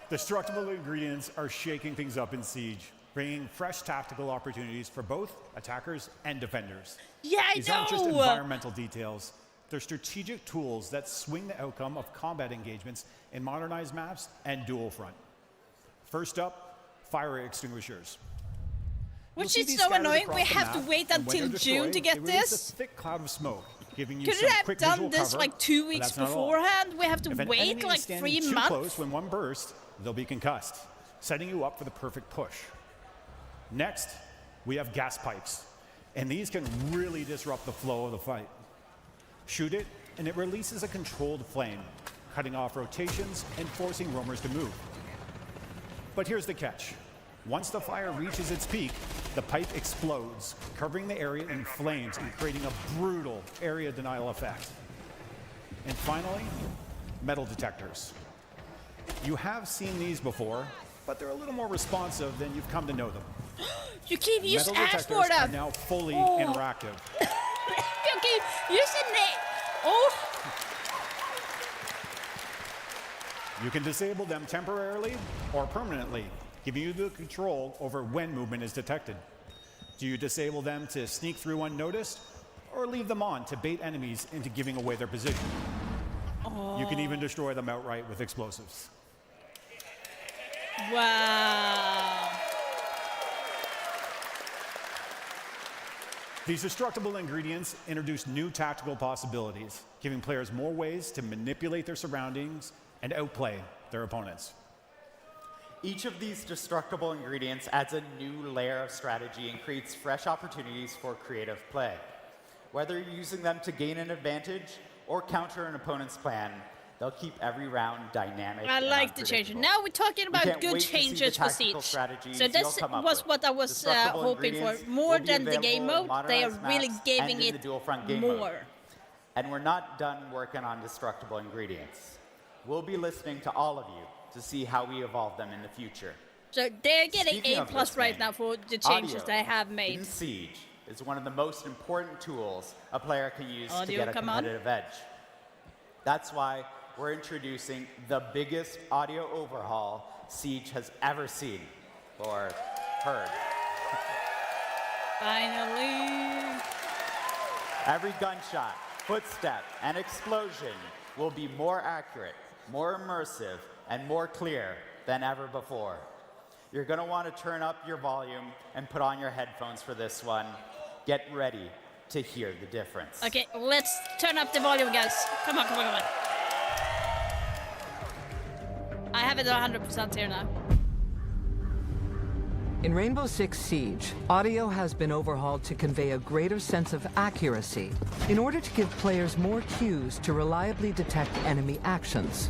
Destructible ingredients are shaking things up in Siege. bringing fresh tactical opportunities for both attackers and defenders. Yeah, I These know! aren't just environmental details. They're strategic tools that swing the outcome of combat engagements in modernized maps and dual front. First up, fire extinguishers. Which is so annoying. We have to wait until June to get this. A thick cloud of smoke, giving you Couldn't some have quick done visual this cover, like 2 but weeks that's not all. beforehand. We have to If an wait enemy like is standing 3 too months. close when one bursts, they'll be concussed, setting you up for the perfect push. Next, we have gas pipes, and these can really disrupt the flow of the fight. Shoot it, and it releases a controlled flame, cutting off rotations and forcing roamers to move. But here's the catch. Once the fire reaches its peak, the pipe explodes, covering the area in flames and creating a brutal area denial effect. And finally, metal detectors. You have seen these before, but they're a little more responsive than you've come to know them. You keep using Metal ads for detectors are them. now fully Oh. interactive. You keep using it. Oh. You can disable them temporarily or permanently, giving you the control over when movement is detected. Do you disable them to sneak through unnoticed, or leave them on to bait enemies into giving away their position? You can even destroy them outright with explosives. Wow. These destructible ingredients introduce new tactical possibilities, giving players more ways to manipulate their surroundings and outplay their opponents. Each of these destructible ingredients adds a new layer of strategy and creates fresh opportunities for creative play. Whether you're using them to gain an advantage or counter an opponent's plan, they'll keep every round dynamic. I like the change. Now we're talking about good changes for Siege. So this was what I was hoping for. More than the game mode, they are really giving it more. And we're not done working on destructible ingredients. We'll be listening to all of you to see how we evolve them in the future. So they're getting Speaking A+ of listening, right now for the changes audio they have made. in Siege is one of the most important tools a player can use to Audio, get a come on. competitive edge. That's why we're introducing the biggest audio overhaul Siege has ever seen or heard. Finally. Every gunshot, footstep, and explosion will be more accurate, more immersive, and more clear than ever before. You're going to want to turn up your volume and put on your headphones for this one. Get ready to hear the difference. Okay, let's turn up the volume, guys. Come on, come on, come on. I have it 100% here now. In Rainbow Six Siege, audio has been overhauled to convey a greater sense of accuracy in order to give players more cues to reliably detect enemy actions.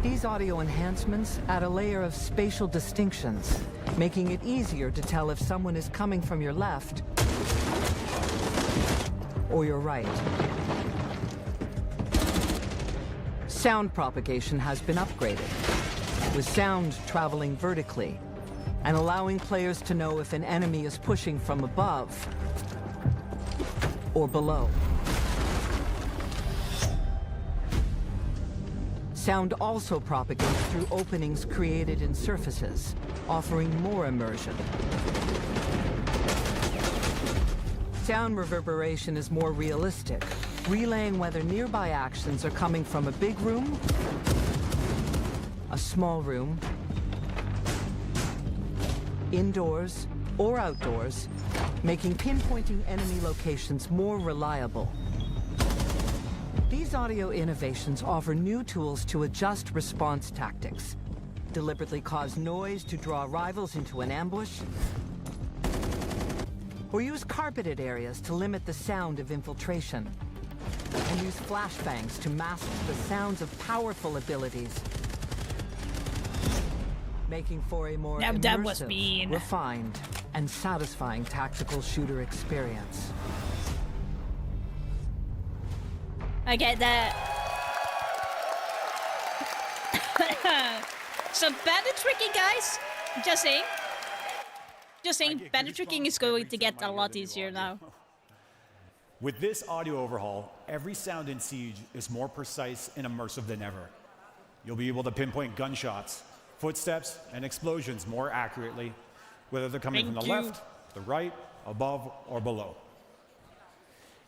These audio enhancements add a layer of spatial distinctions, making it easier to tell if someone is coming from your left or your right. Sound propagation has been upgraded, with sound traveling vertically and allowing players to know if an enemy is pushing from above or below. Sound also propagates through openings created in surfaces, offering more immersion. Sound reverberation is more realistic, relaying whether nearby actions are coming from a big room, a small room, indoors, or outdoors, making pinpointing enemy locations more reliable. These audio innovations offer new tools to adjust response tactics, deliberately cause noise to draw rivals into an ambush, or use carpeted areas to limit the sound of infiltration, and use flashbangs to mask the sounds of powerful abilities, making for a more that was immersive, mean. refined, and satisfying tactical shooter experience. I get that. So banner tricking, guys. Just saying. Just saying, banner tricking is going to get a lot easier now. With this audio overhaul, every sound in Siege is more precise and immersive than ever. You'll be able to pinpoint gunshots, footsteps and explosions more accurately, whether they're coming from the left, the right, above, or below.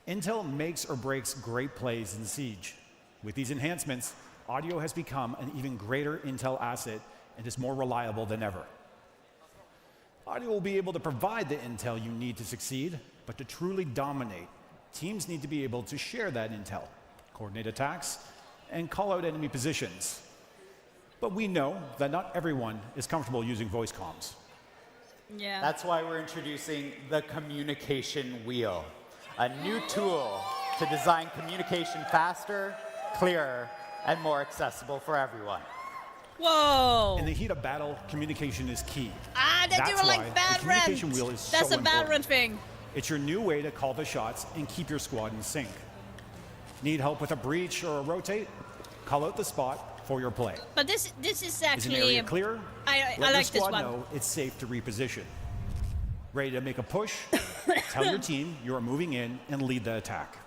Intel makes or breaks great plays in Siege. With these enhancements, audio has become an even greater Intel asset and is more reliable than ever. Audio will be able to provide the intel you need to succeed, but to truly dominate, teams need to be able to share that intel, coordinate attacks, and call out enemy positions. But we know that not everyone is comfortable using voice comms. Yeah. That's why we're introducing the communication wheel, a new tool to design communication faster, clearer, and more accessible for everyone. Whoa! In the heat of battle, communication is key. They were like communication wheel is That's so a Valorant important. thing. It's your new way to call the shots and keep your squad in sync. Need help with a breach or a rotate? Call out the spot for your play. But this is Is an actually area clear? I Let like your this squad one. know it's safe to reposition. Ready to make a push? Tell your team you are moving in and lead the attack.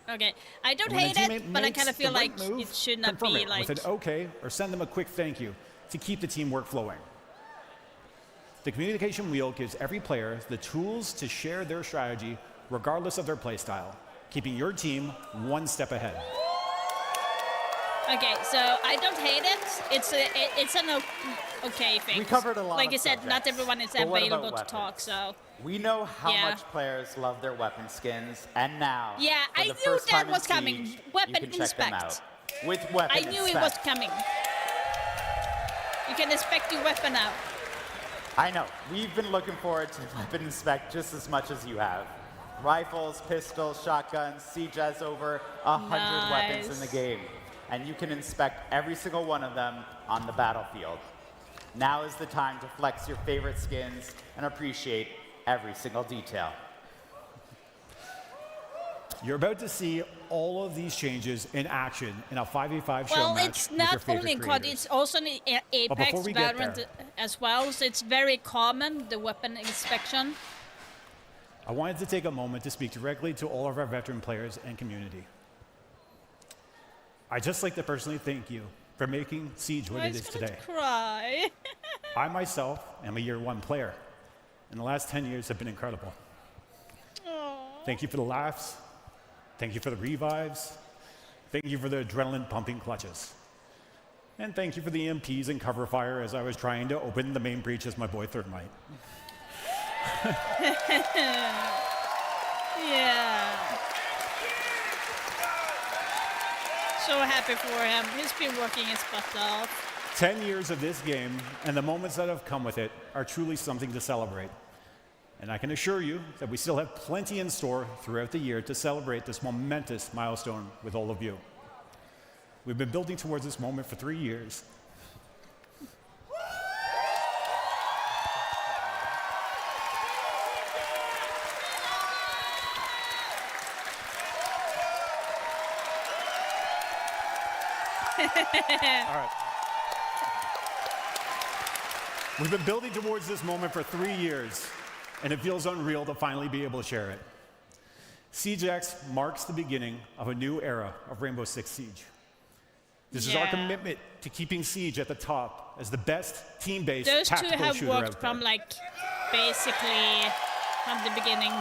Okay, I don't And when a hate teammate it, but I makes kind of feel the right like move, it should not confirm be it like. with an okay or send them a quick thank you to keep the teamwork flowing. The communication wheel gives every player the tools to share their strategy regardless of their play style, keeping your team one step ahead. Okay, so I don't hate it. It's an okay thing. We covered a lot Like of you said, not subjects, everyone is but what about available to weapons? talk, so. We know how Yeah. much players love their weapon skins, and now, Yeah, for I the knew first that time in was coming. Siege, Weapon you can check them inspect. out. With Weapon I knew it Inspect. was coming. You can inspect your weapon now. I know. We've been looking forward to Weapon Inspect just as much as you have. Rifles, pistols, shotguns, Siege has over 100 weapons in the Nice. game. And you can inspect every single one of them on the battlefield. Now is the time to flex your favorite skins and appreciate every single detail. You're about to see all of these changes in action in a 5v5 show Well, match it's with your not favorite only COD, creators. it's also in Apex, before we get Valorant there- as well, so it's very common, the weapon inspection. I wanted to take a moment to speak directly to all of our veteran players and community. I'd just like to personally thank you for making Siege what I it was is gonna today. cry. I myself am a year one player, and the last 10 years have been incredible. Thank you for the laughs. Thank you for the revives. Thank you for the adrenaline pumping clutches. And thank you for the EMPs and cover fire as I was trying to open the main breach as my boy Thermite. Yeah. So happy for him. He's been working his butt off. 10 years of this game and the moments that have come with it are truly something to celebrate. And I can assure you that we still have plenty in store throughout the year to celebrate this momentous milestone with all of you. We've been building towards this moment for 3 years. All right. We've been building towards this moment for 3 years, and it feels unreal to finally be able to share it. SiegeX marks the beginning of a new era of Rainbow Six Siege. This is our Yeah. commitment to keeping Siege at the top as the best team-based Those two tactical have shooter worked out there. from like basically from the beginning.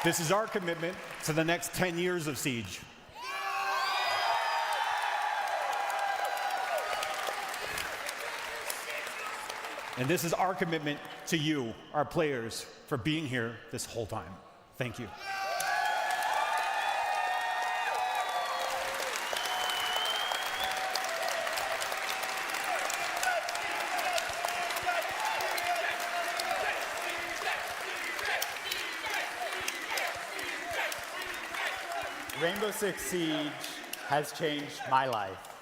This is our commitment to the next 10 years of Siege. And this is our commitment to you, our players, for being here this whole time. Thank you. Rainbow Six Siege has changed my life,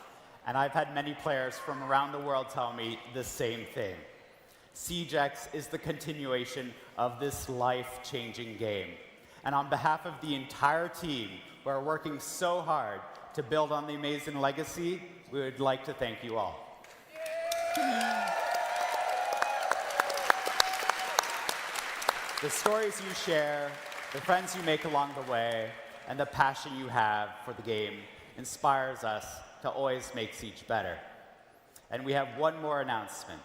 and I've had many players from around the world tell me the same thing. SiegeX is the continuation of this life-changing game. And on behalf of the entire team, who are working so hard to build on the amazing legacy, we would like to thank you all. The stories you share, the friends you make along the way, and the passion you have for the game inspires us to always make Siege better. And we have one more announcement.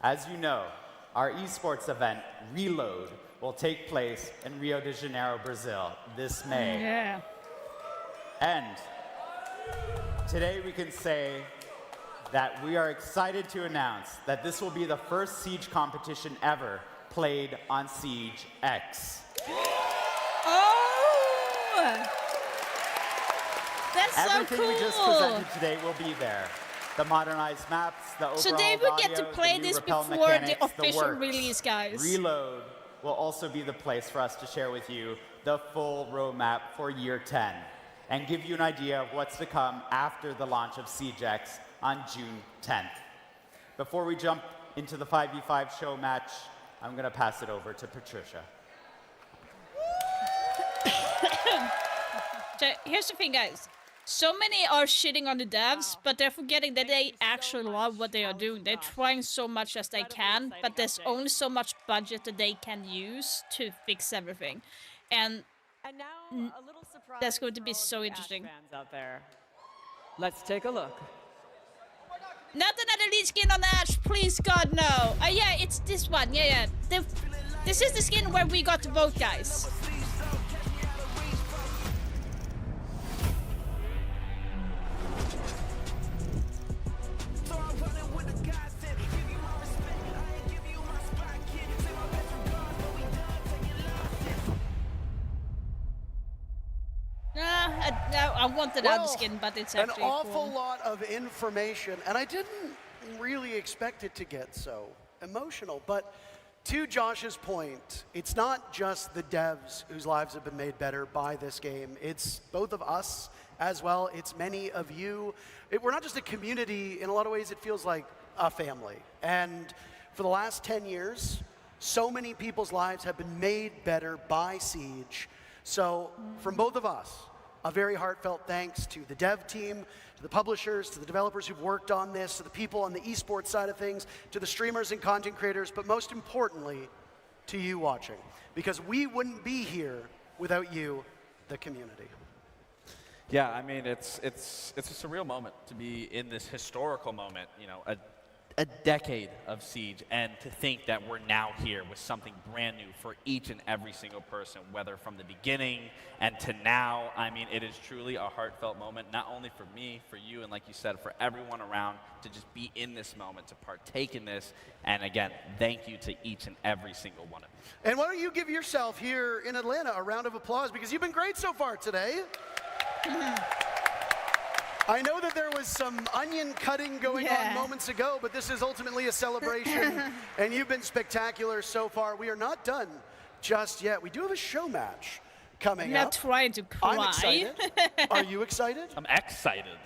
As you know, our esports event, Reload, will take place in Rio de Janeiro, Brazil this May. Yeah. And today we can say that we are excited to announce that this will be the first Siege competition ever played on Siege X. Oh! That's Everything so cool. we just presented today will be there. The modernized maps, the overall So they will get to audio, play the new this rappel before mechanics, the official works. release, guys. Reload will also be the place for us to share with you the full roadmap for year 10 and give you an idea of what's to come after the launch of Siege X on June 10th. Before we jump into the 5v5 show match, I'm going to pass it over to Patricia. So here's the thing, guys. So many are shitting on the devs, but they're forgetting that they actually love what they are doing. They're trying so much as they can, but there's only so much budget that they can use to fix everything. And now, a little surprise that's going to be for all so of the interesting. Ash fans out there. Let's take a look. Not another lead skin on Ash, please God, no. Yeah, it's this one, yeah. This is the skin where we got to vote, guys. I wanted out the skin, but it's actually an awful cool. lot of information, and I didn't really expect it to get so emotional. But to Josh's point, it's not just the devs whose lives have been made better by this game. It's both of us as well. It's many of you. We're not just a community. In a lot of ways, it feels like a family. And for the last 10 years, so many people's lives have been made better by Siege. So from both of us, a very heartfelt thanks to the dev team, to the publishers, to the developers who've worked on this, to the people on the esports side of things, to the streamers and content creators, but most importantly, to you watching. Because we wouldn't be here without you, the community. Yeah, I mean, it's a surreal moment to be in this historical moment, you know, a decade of Siege, and to think that we're now here with something brand new for each and every single person, whether from the beginning and to now. I mean, it is truly a heartfelt moment, not only for me, for you, and like you said, for everyone around to just be in this moment, to partake in this. And again, thank you to each and every single one of you. And why don't you give yourself here in Atlanta a round of applause, because you've been great so far today. I know that there was some onion cutting going on moments ago, but this is ultimately a celebration, and you've been spectacular so far. We are not done just yet. We do have a show match coming up. Not trying to cry. I'm excited. Are you excited? I'm excited.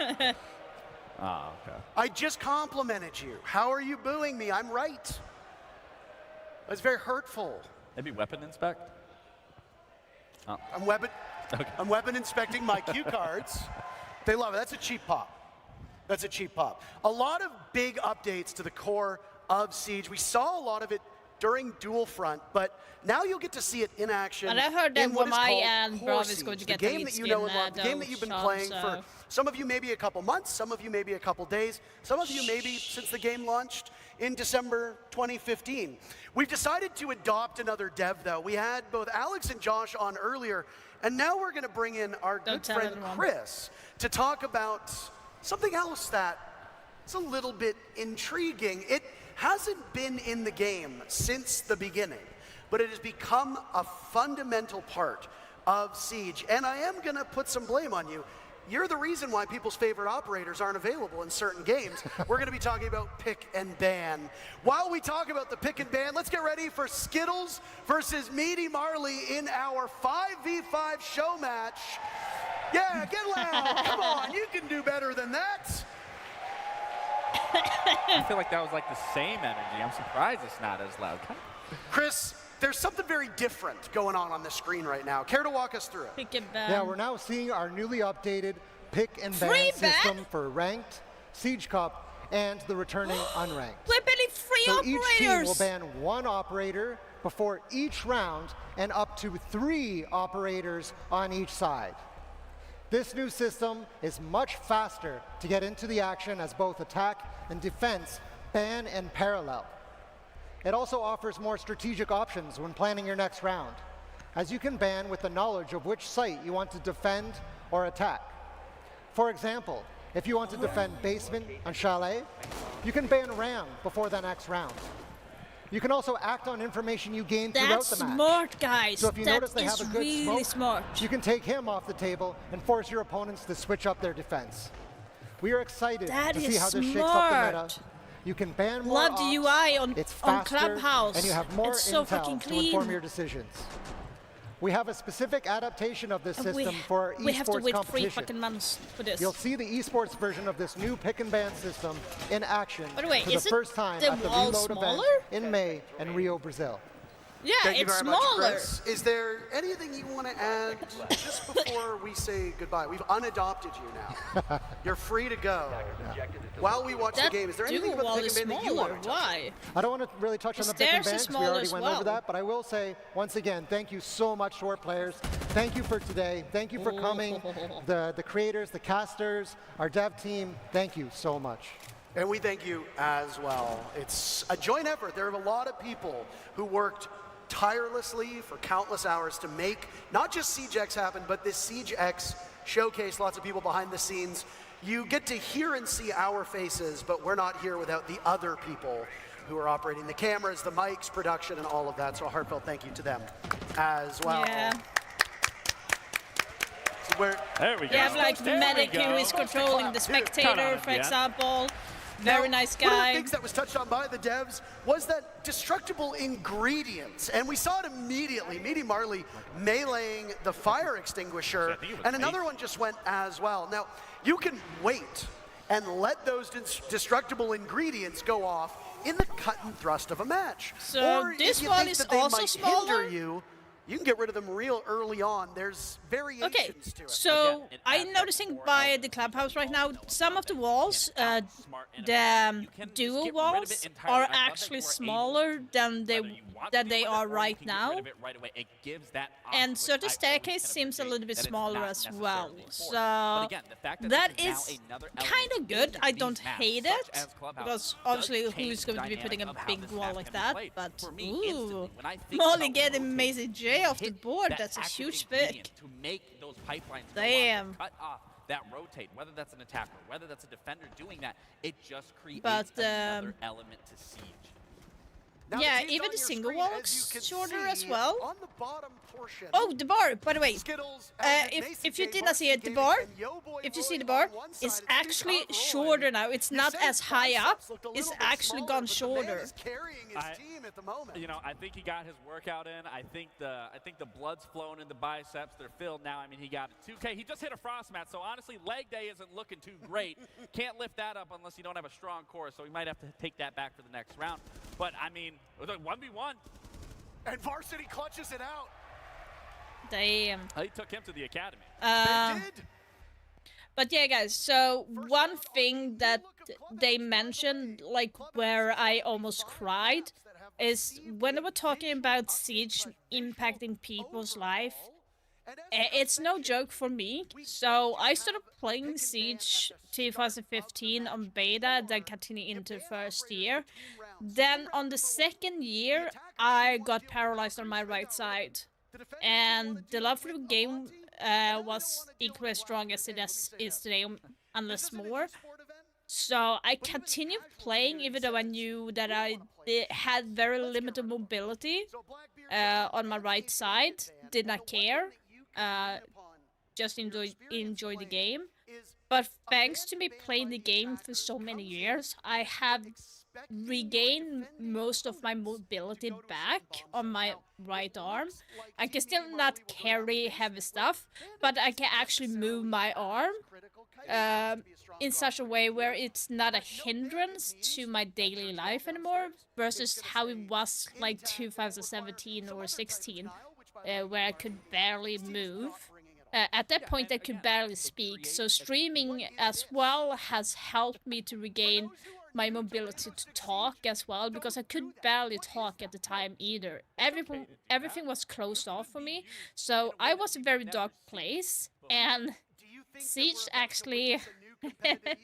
Oh, okay. I just complimented you. How are you booing me? I'm right. That's very hurtful. Maybe weapon inspect? Oh. I'm weapon inspecting my cue cards. They love it. That's a cheap pop. That's a cheap pop. A lot of big updates to the core of Siege. We saw a lot of it during Dual Front, but now you'll get to see it in action. And I heard that in what is Wamai called and Core Brav is Siege, going to the get game the that you lead know and skin, love, the game that you've been Sean, playing so. for some of you maybe a couple months, some of you maybe a couple days, some of you maybe since the game launched in December 2015. We've decided to adopt another dev, though. We had both Alex and Josh on earlier, and now we're going to bring in our good friend Chris to talk about something else that is a little bit intriguing. It hasn't been in the game since the beginning, but it has become a fundamental part of Siege. And I am going to put some blame on you. You're the reason why people's favorite operators aren't available in certain games. We're going to be talking about pick and ban. While we talk about the pick and ban, let's get ready for Skittles versus Meaty Marley in our 5v5 show match. Yeah, get loud. Come on, you can do better than that. I feel like that was like the same energy. I'm surprised it's not as loud. Chris, there's something very different going on the screen right now. Care to walk us through it? Pick and ban. Yeah, we're now seeing our newly updated pick and ban system for ranked, Siege Cup, and the returning unranked. We're banning three so operators. Each team will ban one operator before each round and up to 3 operators on each side. This new system is much faster to get into the action as both attack and defense ban in parallel. It also offers more strategic options when planning your next round, as you can ban with the knowledge of which site you want to defend or attack. For example, if you want to defend basement and chalet, you can ban Ram before the next round. You can also act on information you gain throughout the match. That's smart, guys. So if you notice they have a good really smoke, smart. you can take him off the table and force your opponents to switch up their defense. We are excited to see how this shakes up the meta. You can ban more Love the UI on faster, Clubhouse. and you have more it's so intel fucking to clean. inform your decisions. We have a specific adaptation of this system for we have to esports wait 3 competition. fucking months for this. You'll see the esports version of this new pick and ban system in action By the way, for the isn't first time the at the wall Reload event smaller? in May in Rio, Brazil. Yeah, Thank you it's very much, smaller. Chris. Is there anything you want to add just before we say goodbye? We've unadopted you now. You're free to go. While we watch the game, is there anything about the pick and ban that you want to touch? Why? I don't want to really touch on the pick and ban because we already went over that, but I will say, once again, thank you so much to our players. Thank you for today. Thank you for coming. The creators, the casters, our dev team, thank you so much. And we thank you as well. It's a joint effort. There are a lot of people who worked tirelessly for countless hours to make not just SiegeX happen, but this SiegeX showcase. Lots of people behind the scenes. You get to hear and see our faces, but we're not here without the other people who are operating the cameras, the mics, production, and all of that. So a heartfelt thank you to them as well. Yeah. So there we go. You have like Medic who is controlling the spectator, for example. Very nice guy. One of the things that was touched on by the devs was that destructible ingredients, and we saw it immediately. Meaty Marley meleeing the fire extinguisher, and another one just went as well. Now, you can wait and let those destructible ingredients go off in the cut and thrust of a match. So or this if you one think is that they also might smaller? hinder you, you can get rid of them real early on. There's variations Okay, to it. so I'm noticing by the Clubhouse right now, some of the walls, the duo walls, are actually smaller than they are right now. And so the staircase seems a little bit smaller as well. So that is kind of good. I don't hate it, because obviously who's going to be putting a big wall like that? But ooh, Molly getting amazing J off the board. That's a huge pick. To make those pipelines Damn. cut off that rotate, whether that's an attacker, whether that's a defender doing that, it just creates But, another element to Siege. Now, yeah, teams even on the your single screen, wall as looks you can shorter as see, well. on the bottom portion, Oh, the bar, by the way, Skittles, if you did not see it, the bar, if you see the bar, is actually shorter now. It's not as high up, it's actually gone shorter. You know, I think he got his workout in. I think the blood's flowing in the biceps. They're filled now. I mean, he got 2K. He just hit a frost mat, so honestly, leg day isn't looking too great. Can't lift that up unless you don't have a strong core, so we might have to take that back for the next round. But I mean, it was like 1v1. And Varsity clutches it out. Damn. He took him to the academy. But yeah, guys, so one thing that they mentioned, like where I almost cried, is when they were talking about Siege impacting people's life. It's no joke for me. So I started playing Siege 2015 on beta, then continued into first year. Then on the second year, I got paralyzed on my right side. And the love for the game was equally as strong as it is today, unless more. So I continued playing even though I knew that I had very limited mobility on my right side. Did not care. Just enjoy the game. But thanks to me playing the game for so many years, I have regained most of my mobility back on my right arm. I can still not carry heavy stuff, but I can actually move my arm in such a way where it's not a hindrance to my daily life anymore, versus how it was like 2017 or 16, where I could barely move. At that point, I could barely speak, so streaming as well has helped me to regain my mobility to talk as well, because I could barely talk at the time either. Everything was closed off for me, so I was in a very dark place, and Siege actually with a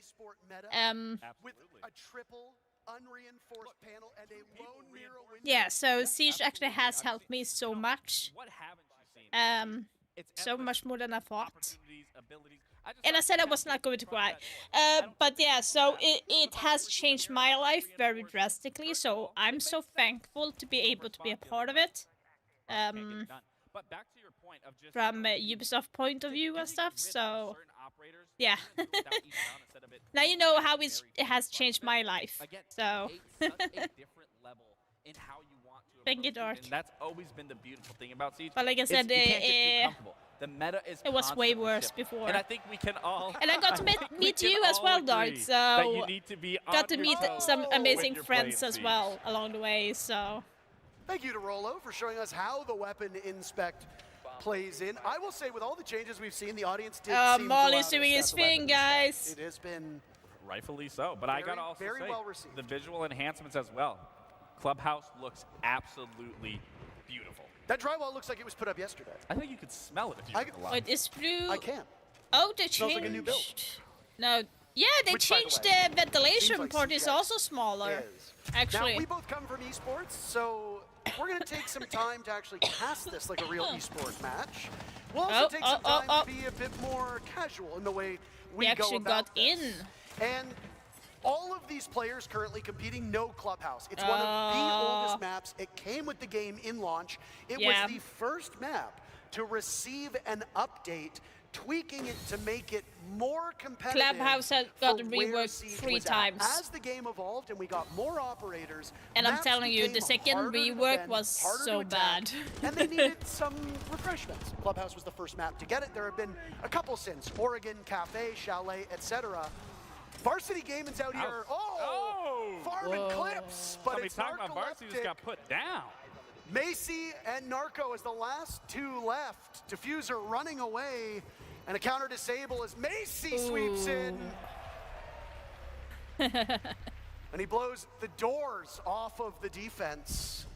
triple unreinforced panel and a lone Nero window. yeah, so Siege actually has helped me so much. So much more than I thought. And I said I was not going to cry. But yeah, so it has changed my life very drastically, so I'm so thankful to be able to be a part of it. But back to your point of just From Ubisoft point of view and stuff, so yeah. Now you know how it has changed my life. So thank you, Dark. And that's always been the beautiful thing about Siege. But like I said, you can't get too comfortable. The meta is it was way constantly worse shifting. before. And I think we can all and I got to meet you as well, Dark. So that you need to be got to on meet your toes some amazing when you're friends playing as Siege. well along the way. So Thank you to Rolo for showing us how the weapon inspect plays in. I will say, with all the changes we've seen, the audience did seem Molly's to allow doing us his to have the thing, weapon guys. inspect. It has been Rightfully so, but I gotta also very say well received. the visual enhancements as well. Clubhouse looks absolutely beautiful. That drywall looks like it was put up yesterday. I think you could smell it if you were alive. wait, is blue? I can. Oh, they Smells changed. like a new build. No, yeah, they Which, by the changed way, the ventilation seems like part. Is CJ also smaller. is. Actually, Now, we both come from esports, so we're going to take some time to actually cast this like a real esport match. We'll also take some time to be a bit more casual in the way we go actually about got this. in. And all of these players currently competing know Clubhouse. It's one of the oldest maps. It came with the game in launch. It Yeah. was the first map to receive an update, tweaking it to make it more competitive. Clubhouse has got for where reworked Siege 3 was at. times. As the game evolved and we got more operators, And I'm maps telling you, the became second harder to rework defend, was harder so to attack, bad. and they needed some refreshments. Clubhouse was the first map to get it. There have been a couple since: Oregon, Cafe, Chalet, etc. Varsity Gaming's out here. Farming clips, but Somebody it's talking about Varsity just narcoleptic. got put down. Macy and Narco as the last two left. Diffuser running away, and a counter disable as Macy sweeps in. And he blows the doors off of the defense.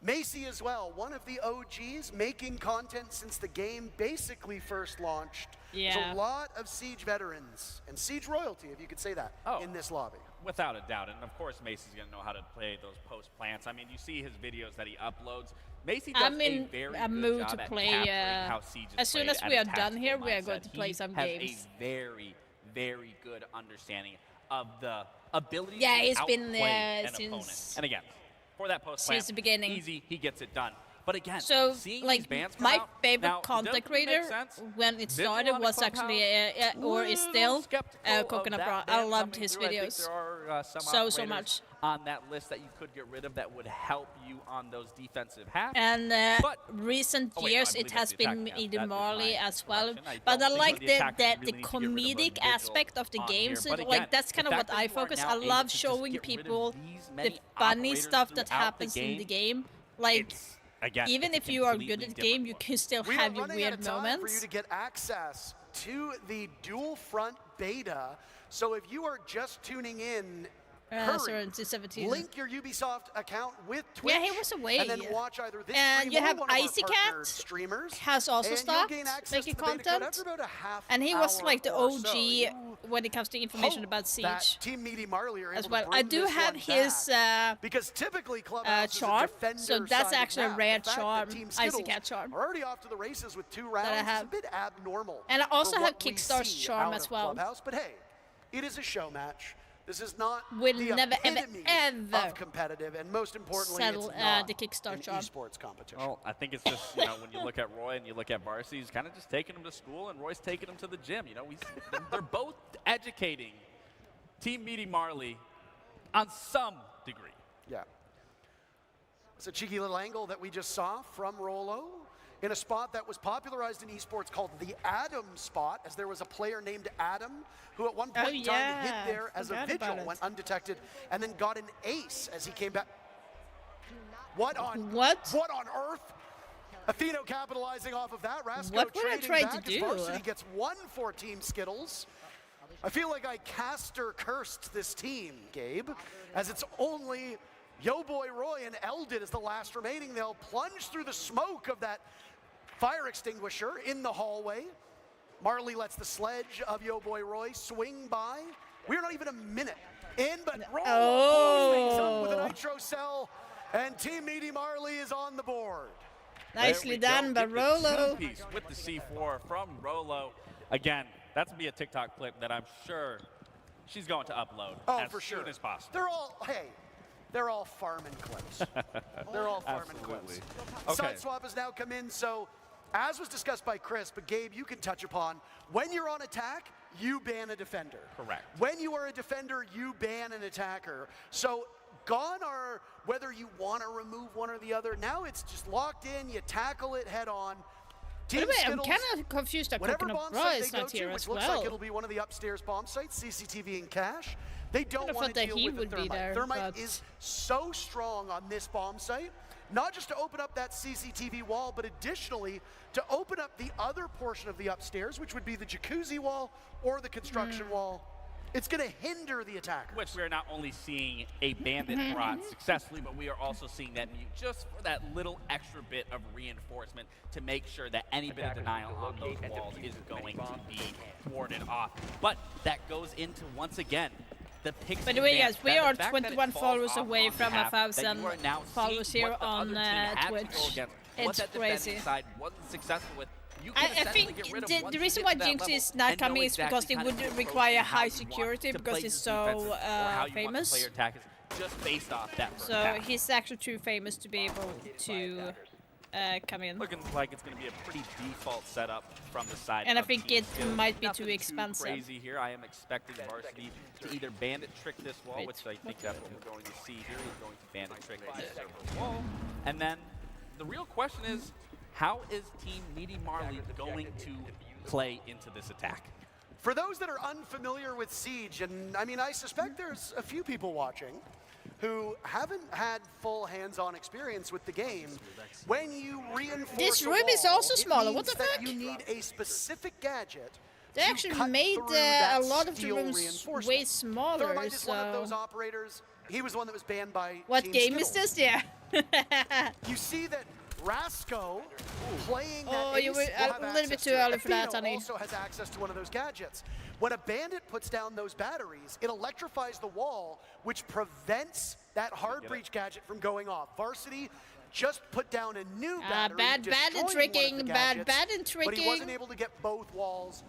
Macy as well, one of the OGs, making content since the game basically first launched. Yeah. There's a lot of Siege veterans and Siege royalty, if you could say that, in this lobby. Without a doubt, and of course Macy's gonna know how to play those post plants. I mean, you see his videos that he uploads. Macy does I'm in a very a good mood job to at play. capturing how Siege is As soon played as at we a are done tactical here, we are going mindset. to play He some has games. a very, very good understanding of the ability Yeah, to he's been outplay an since- opponent. And again, for that post since the beginning. easy, he gets it done. But again, So, seeing like, these bans come my out, favorite now, content doesn't it make creator sense? when it Visual started on was the actually, Clubhouse, or is still, skeptical of Coconut that Bra. I ban loved coming his through. I think videos. there are some so operators much. on that list that you could get rid of that would help you on those defensive hacks. And But- recent Oh, wait, no, I years, believe it that's has the been attack. Yeah, Eden that is Marley my as well. correction. I But don't I think like the attack the really need to get rid of comedic individual aspect of the on games. here. But Like again, that's kind the of fact what that I you are focus. now I able love to just showing get rid of people these the many funny operators stuff that throughout the happens in the game, game. Like again, even it's if a you are completely good at the different game, you can still We have are your running out weird of time for you moments. to get access to the dual front beta. So if you are just tuning in, hurry. Sorry, it's 17. Link your Ubisoft account with Twitch. Yeah, he was away. And then watch either this And stream you or have one of our Icy partnered Cat streamers. has also and you'll stopped gain access making to the beta code content. after about a half And he was hour like the or OG so. You when it comes to information hope about that Siege Team Meaty Marley are as able well. to I bring do this have one his back. Because typically Clubhouse is a charm, defender so that's side actually a map. rare The fact that charm, Team Icy Skittles Cat charm. are already off to the races with 2 rounds. I It's a have. bit abnormal. And I also for have what we Kickstar's see charm out as of well. Clubhouse, but hey, it is a show match. This is not Will the never, ever, epitome ever of competitive, and most importantly, settle it's not the Kickstarter an charm. esports competition. Well, I think it's just, when you look at Roy and you look at Varsity, he's kind of just taking him to school, and Roy's taking him to the gym. They're both educating Team Meaty Marley on some degree. Yeah. It's a cheeky little angle that we just saw from Rolo in a spot that was popularized in esports called the Adam spot, as there was a player named Adam who at one point in time hid there as a Forgot vigil, about it. went undetected, and then got an ace as he came back. What on earth? Atheno capitalizing off of that. Rasco What would I trading try back to as do? Varsity gets 1 for Team Skittles. I feel like I caster cursed this team, Gabe, as it's only Yo Boy Roy and Eldon as the last remaining. They'll plunge through the smoke of that fire extinguisher in the hallway. Marley lets the sledge of Yo Boy Roy swing by. We're not even a minute in, but Roy blows things up with a nitro cell, and Team Meaty Marley is on the board. Nicely done by Rolo. Piece with the C4 from Rolo. Again, that's gonna be a TikTok clip that I'm sure she's going to upload as soon as possible. They're all farming clips. They're all farming clips. Okay. Side swap has now come in, so as was discussed by Chris, but Gabe, you can touch upon, when you're on attack, you ban a defender. Correct. When you are a defender, you ban an attacker. So gone are whether you want to remove one or the other. Now it's just locked in, you tackle it head on. By the way, I'm kind of confused that Coconut Bra is not here as which well. looks like it'll be one of the upstairs bomb sites, CCTV and cache. They don't want to deal with the Thermite. Thermite is so strong on this bomb site, not just to open up that CCTV wall, but additionally to open up the other portion of the upstairs, which would be the jacuzzi wall or the construction wall. It's going to hinder the attacker. Which we're not only seeing a bandit brought successfully, but we are also seeing that mute just for that little extra bit of reinforcement to make sure that any bit of denial on those walls is going to be warded off. But that goes into, once again, the Pixie. By the way, guys, we are the fact 21 followers away from behalf, 1,000 followers here on Twitch. It's crazy. Wasn't successful with. I think the reason why Jinx is not coming is because they would require high security because he's so famous. Just based off that. So he's actually too famous to be able to come in. Looking like it's going to be a pretty default setup from the side. And I think it might be too expensive. Crazy here. I am expecting Varsity to either bandit trick this wall, which I think that's what we're going to see here. He's going to bandit trick this server wall, and then the real question is, how is Team Meaty Marley going to play into this attack? For those that are unfamiliar with Siege, and I mean, I suspect there's a few people watching who haven't had full hands-on experience with the game, when you reinforce this room wall, is also smaller. What the fuck? You need a specific gadget. They actually made a lot of the rooms way smaller. Thermite is one of those operators. He was the one that was banned by What Team game Skittles. is this? Yeah. You see that Rasco playing that Oh, ace you were will have a little bit access too to it. early for that, Athena honey. also has access to one of those gadgets. When a bandit puts down those batteries, it electrifies the wall, which prevents that hard breach gadget from going off. Varsity just put down a new battery, bad and tricking, bad and tricking. but he wasn't able to get both walls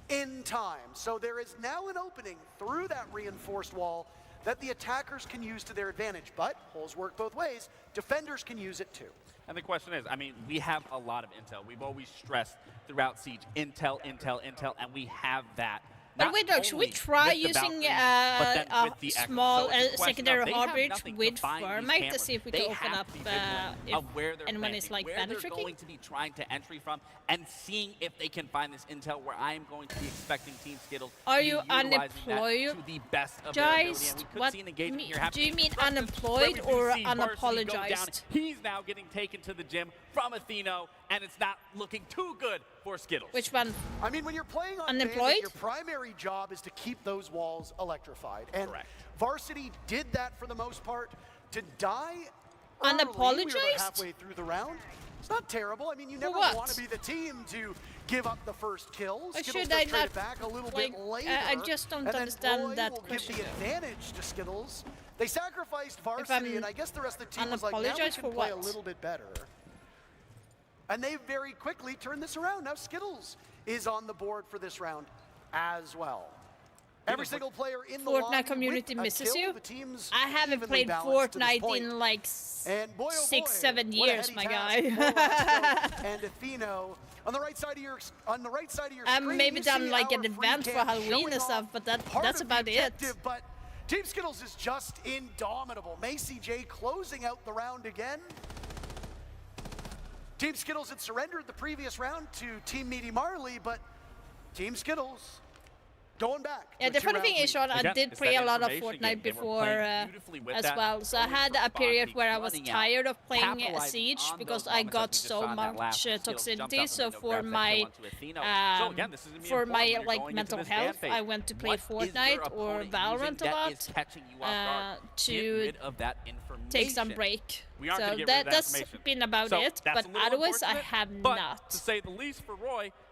in time. So there is now an opening through that reinforced wall that the attackers can use to their advantage, but holes work both ways. Defenders can use it too. And the question is, I mean, we have a lot of intel. We've always stressed throughout Siege, intel, and we have that. But wait, look, should we try using a small secondary hard breach with Thermite to see if we can open up if anyone is like bandit tricking? Going to be trying to entry from and seeing if they can find this intel where I am going to be expecting Team Skittles Are to you be utilizing unemployed? that to the best of their ability. Guys, And we could what see an engagement here do happening you mean from this, unemployed where we do or see Varsity go down. unapologized? He's now getting taken to the gym from Atheno, and it's not looking too good for Skittles. Which one? I mean, when you're playing on Unemployed? Bandit, your primary job is to keep those walls electrified. And Varsity did that for the most part. To die early, we were Unapologized? halfway through the round. It's not terrible. I mean, you For never what? want to be the team to give up the first kill. Or Skittles should does I trade not, it back a little like, bit later. I just don't and then understand Roy that will question. give the advantage to Skittles. They sacrificed Varsity, and I guess the rest of the team was like, now we unapologized can for play a what? little bit better. And they very quickly turned this around. Now Skittles is on the board for this round as well. Every single player in the Fortnite line community with a misses kill. you. The team's I haven't evenly played balanced to this Fortnite point. in like And boy, oh 6-7 what a years, heady my task for guy. Rasco and Atheno. On the right side of your screen, Maybe you done see like our an event free for cam Halloween showing and stuff, off but part that's of the about it. objective, But Team Skittles is just indomitable. Macy J closing out the round again. Team Skittles had surrendered the previous round to Team Meaty Marley, but Team Skittles going back. Yeah, the funny thing is, Sean, I did play a lot of Fortnite before as well. So I had a period where I was tired of playing Siege because I got so much toxicity. So for my like mental health, I went to play Fortnite or Valorant a lot to take some break. So that's been about it. But otherwise, I have but not. to say the least for Roy,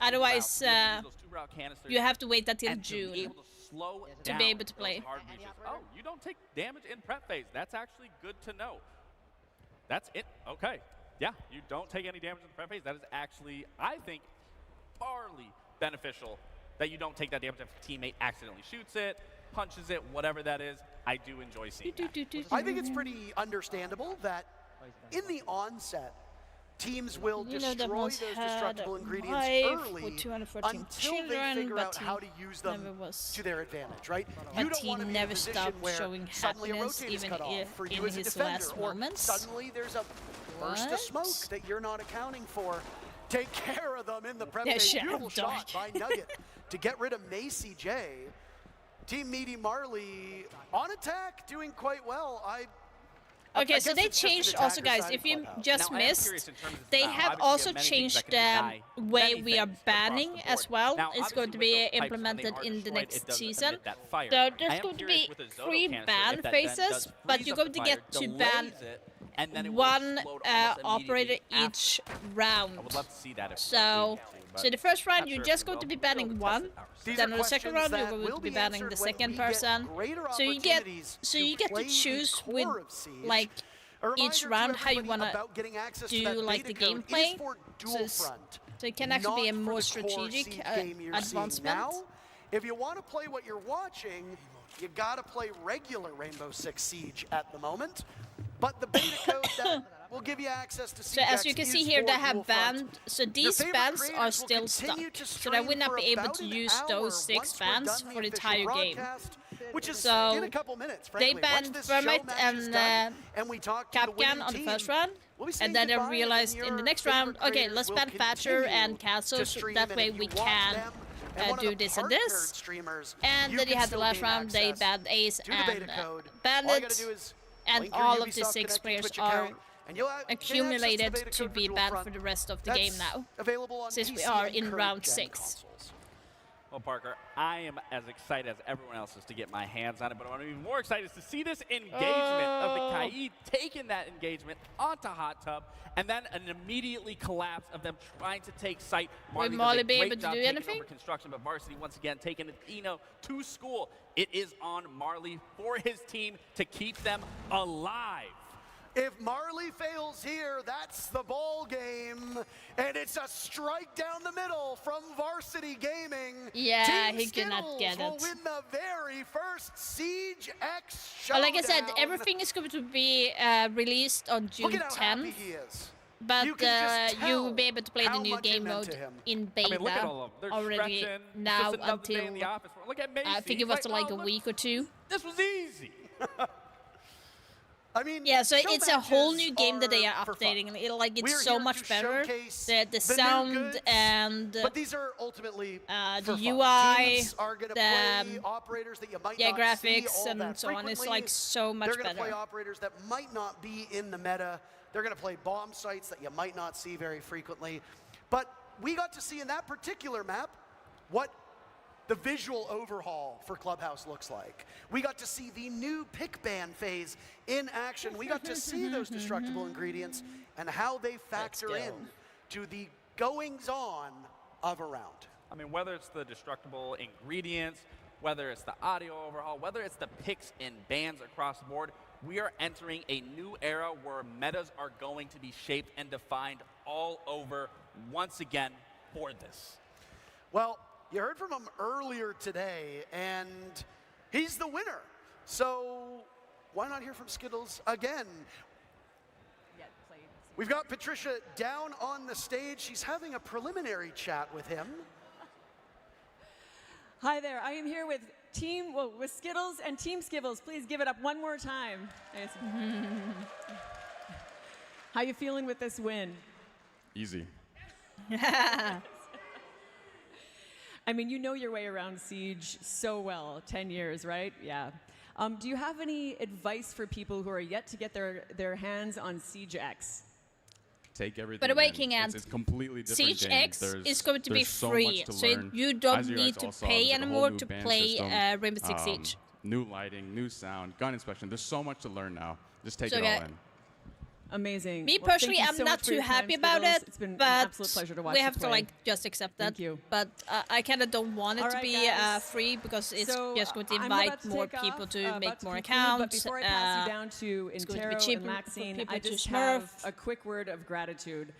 Otherwise, you have to wait until June to be able to play. Oh, you don't take damage in prep phase. That's actually good to know. That's it. Okay. Yeah, you don't take any damage in the prep phase. That is actually, I think, farly beneficial that you don't take that damage if a teammate accidentally shoots it, punches it, whatever that is. I do enjoy seeing that. I think it's pretty understandable that in the onset, teams will You know, destroy those those had destructible a ingredients wife early with 214 until children, they figure but out he how to use them never was- to their advantage, right? But You don't he want to be in a never position stopped where showing suddenly a happiness, rotate is even cut off for in you as a his defender, last or moments. suddenly there's a burst of What? smoke that you're not accounting for. Take care of them in the prep Yeah, phase. shit, Beautiful I'm shot by Nugget to get rid of Macy J. Team Meaty Marley on attack, doing quite well. Okay, so they changed also, guys, if you just missed, they have also changed the way we are banning as well. It's going to be implemented in the next season. So there's going to be 3 ban phases, but you're going to get to ban one operator each round. I would love to see that. So the first round, you're just going to be banning one. Then on the second round, you're going to be banning the second person. So you get to choose with like each round how you want to do like the gameplay. So it can actually be a more strategic advancement. Now, if you want to play what you're watching, you gotta play regular Rainbow Six Siege at the moment. But the beta code that will give you access to So as you can see here, they have banned, so these bans are still stuck. So I will not be able to use those 6 bans for the entire game. So in a couple minutes, they banned Thermite and Capcan on the first round, and then they realized in the next round, okay, let's ban Thatcher and Castle, so that way we can do this and this. And then you had the last round, they banned Ace and Bandit, and all of the 6 players are accumulated to be banned for the rest of the game now, since we are in round 6. Well, Parker, I am as excited as everyone else is to get my hands on it, but what I'm even more excited is to see this engagement of the Kaid taking that engagement onto Hot Tub, and then an immediately collapse of them trying to take site. Will Marley be able to do anything? Over construction, but Varsity once again taking Eno to school. It is on Marley for his team to keep them alive. If Marley fails here, that's the ball game, and it's a strike down the middle from Varsity Gaming. Yeah, Team he cannot get will it. win the very first Siege X showdown. Like I said, everything is going to be released on June 10th. But you will be able to play the new game mode in beta already now until I think it was like a week or 2. This was easy. I mean, yeah, so it's a whole new game that they are updating. It's so much better. The sound and but these are ultimately the UI, the graphics and so on. It's like so much better. They're going to better. play operators that might not be in the meta. They're going to play bomb sites that you might not see very frequently. But we got to see in that particular map what the visual overhaul for Clubhouse looks like. We got to see the new pick ban phase in action. We got to see those destructible ingredients and how they factor in to the goings-on of a round. I mean, whether it's the destructible ingredients, whether it's the audio overhaul, whether it's the picks and bans across the board, we are entering a new era where metas are going to be shaped and defined all over once again for this. Well, you heard from him earlier today, and he's the winner. So why not hear from Skittles again? We've got Patricia down on the stage. She's having a preliminary chat with him. Hi there. I am here with with Skittles and Team Skibbles. Please give it up one more time. How you feeling with this win? Easy. I mean, you know your way around Siege so well, 10 years, right? Yeah. Do you have any advice for people who are yet to get their hands on Siege X? Take everything. By the way, in. King Ant, it's completely different Siege game. X is going to be so free, to so learn. you don't As need to guys all pay saw, there's a whole anymore new to ban play system, Rainbow Six Siege. New lighting, new sound, gun inspection. There's so much to learn now. Just take So it yeah. all in. Amazing. Me Well, thank personally, you I'm so not much for too your time, happy about Skittles. it, It's been but an absolute pleasure to watch we you have to play. just accept that. Thank you. But I kind of don't want it All to right, be guys. free because it's So, just going to I'm invite about to more take people off, to about make to more conclude, accounts. But before I pass you down to it's going to be Intero cheaper and for Maxine, people I to just smurf. have a quick word of gratitude.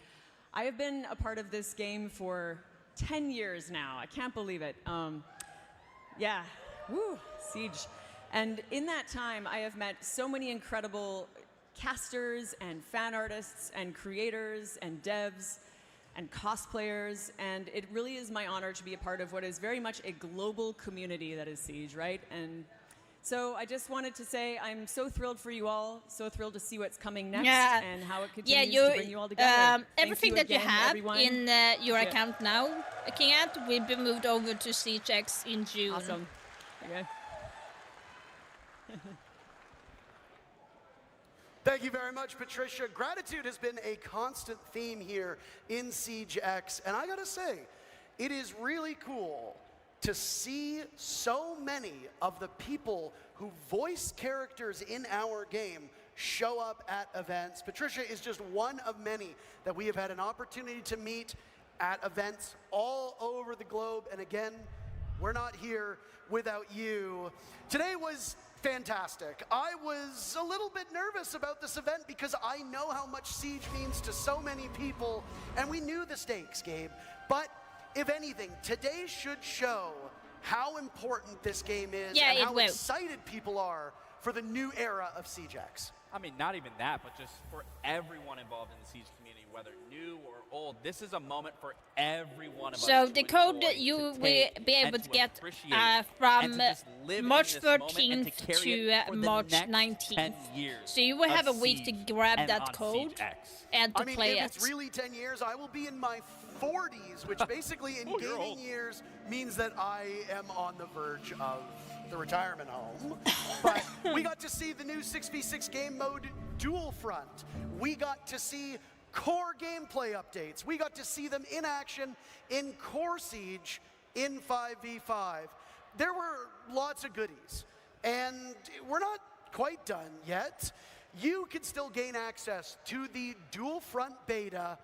I have been a part of this game for 10 years now. I can't believe it. Yeah, woo, Siege. And in that time, I have met so many incredible casters and fan artists and creators and devs and cosplayers, and it really is my honor to be a part of what is very much a global community that is Siege, right? And so I just wanted to say I'm so thrilled for you all, so thrilled to see what's coming next and how it continues to bring you all together. Everything that you again, have everyone. in your account now, Kingat, will be moved over to SiegeX in June. Awesome. Okay. Thank you very much, Patricia. Gratitude has been a constant theme here in SiegeX, and I gotta say, it is really cool to see so many of the people who voice characters in our game show up at events. Patricia is just one of many that we have had an opportunity to meet at events all over the globe, and again, we're not here without you. Today was fantastic. I was a little bit nervous about this event because I know how much Siege means to so many people, and we knew the stakes, Gabe. But if anything, today should show how important this game is and how excited people are for the new era of SiegeX. I mean, not even that, but just for everyone involved in the Siege community, whether new or old. This is a moment for every one of us. So the code that you will be able to get from March 13th to March 19th. So you will have a week to grab that code and to play it. If it's really 10 years, I will be in my 40s, which basically in gaming years means that I am on the verge of the retirement home. But we got to see the new 6v6 game mode Dual Front. We got to see core gameplay updates. We got to see them in action in Core Siege in 5v5. There were lots of goodies, and we're not quite done yet. You can still gain access to the Dual Front beta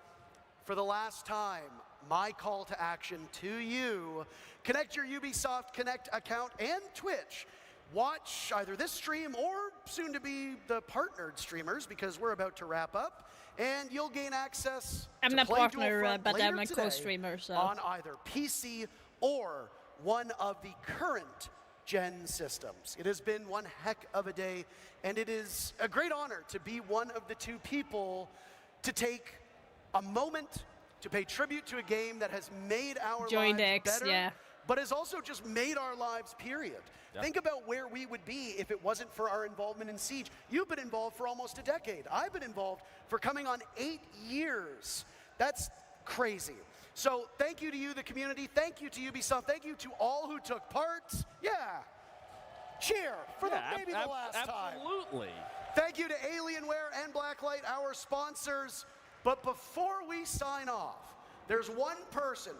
for the last time. My call to action to you: connect your Ubisoft Connect account and Twitch. Watch either this stream or soon to be the partnered streamers, because we're about to wrap up, and you'll gain access I'm to not play partner, Dual Front but I'm later a today co-streamer, so. on either PC or one of the current gen systems. It has been one heck of a day, and it is a great honor to be one of the two people to take a moment to pay tribute to a game that has made our lives better, but has also just made our lives, period. Yep. Think about where we would be if it wasn't for our involvement in Siege. You've been involved for almost a decade. I've been involved for coming on 8 years. That's crazy. So thank you to you, the community. Thank you to Ubisoft. Thank you to all who took part. Yeah. Cheer for maybe the last time. Absolutely. Thank you to Alienware and Blacklight, our sponsors. But before we sign off, there's one person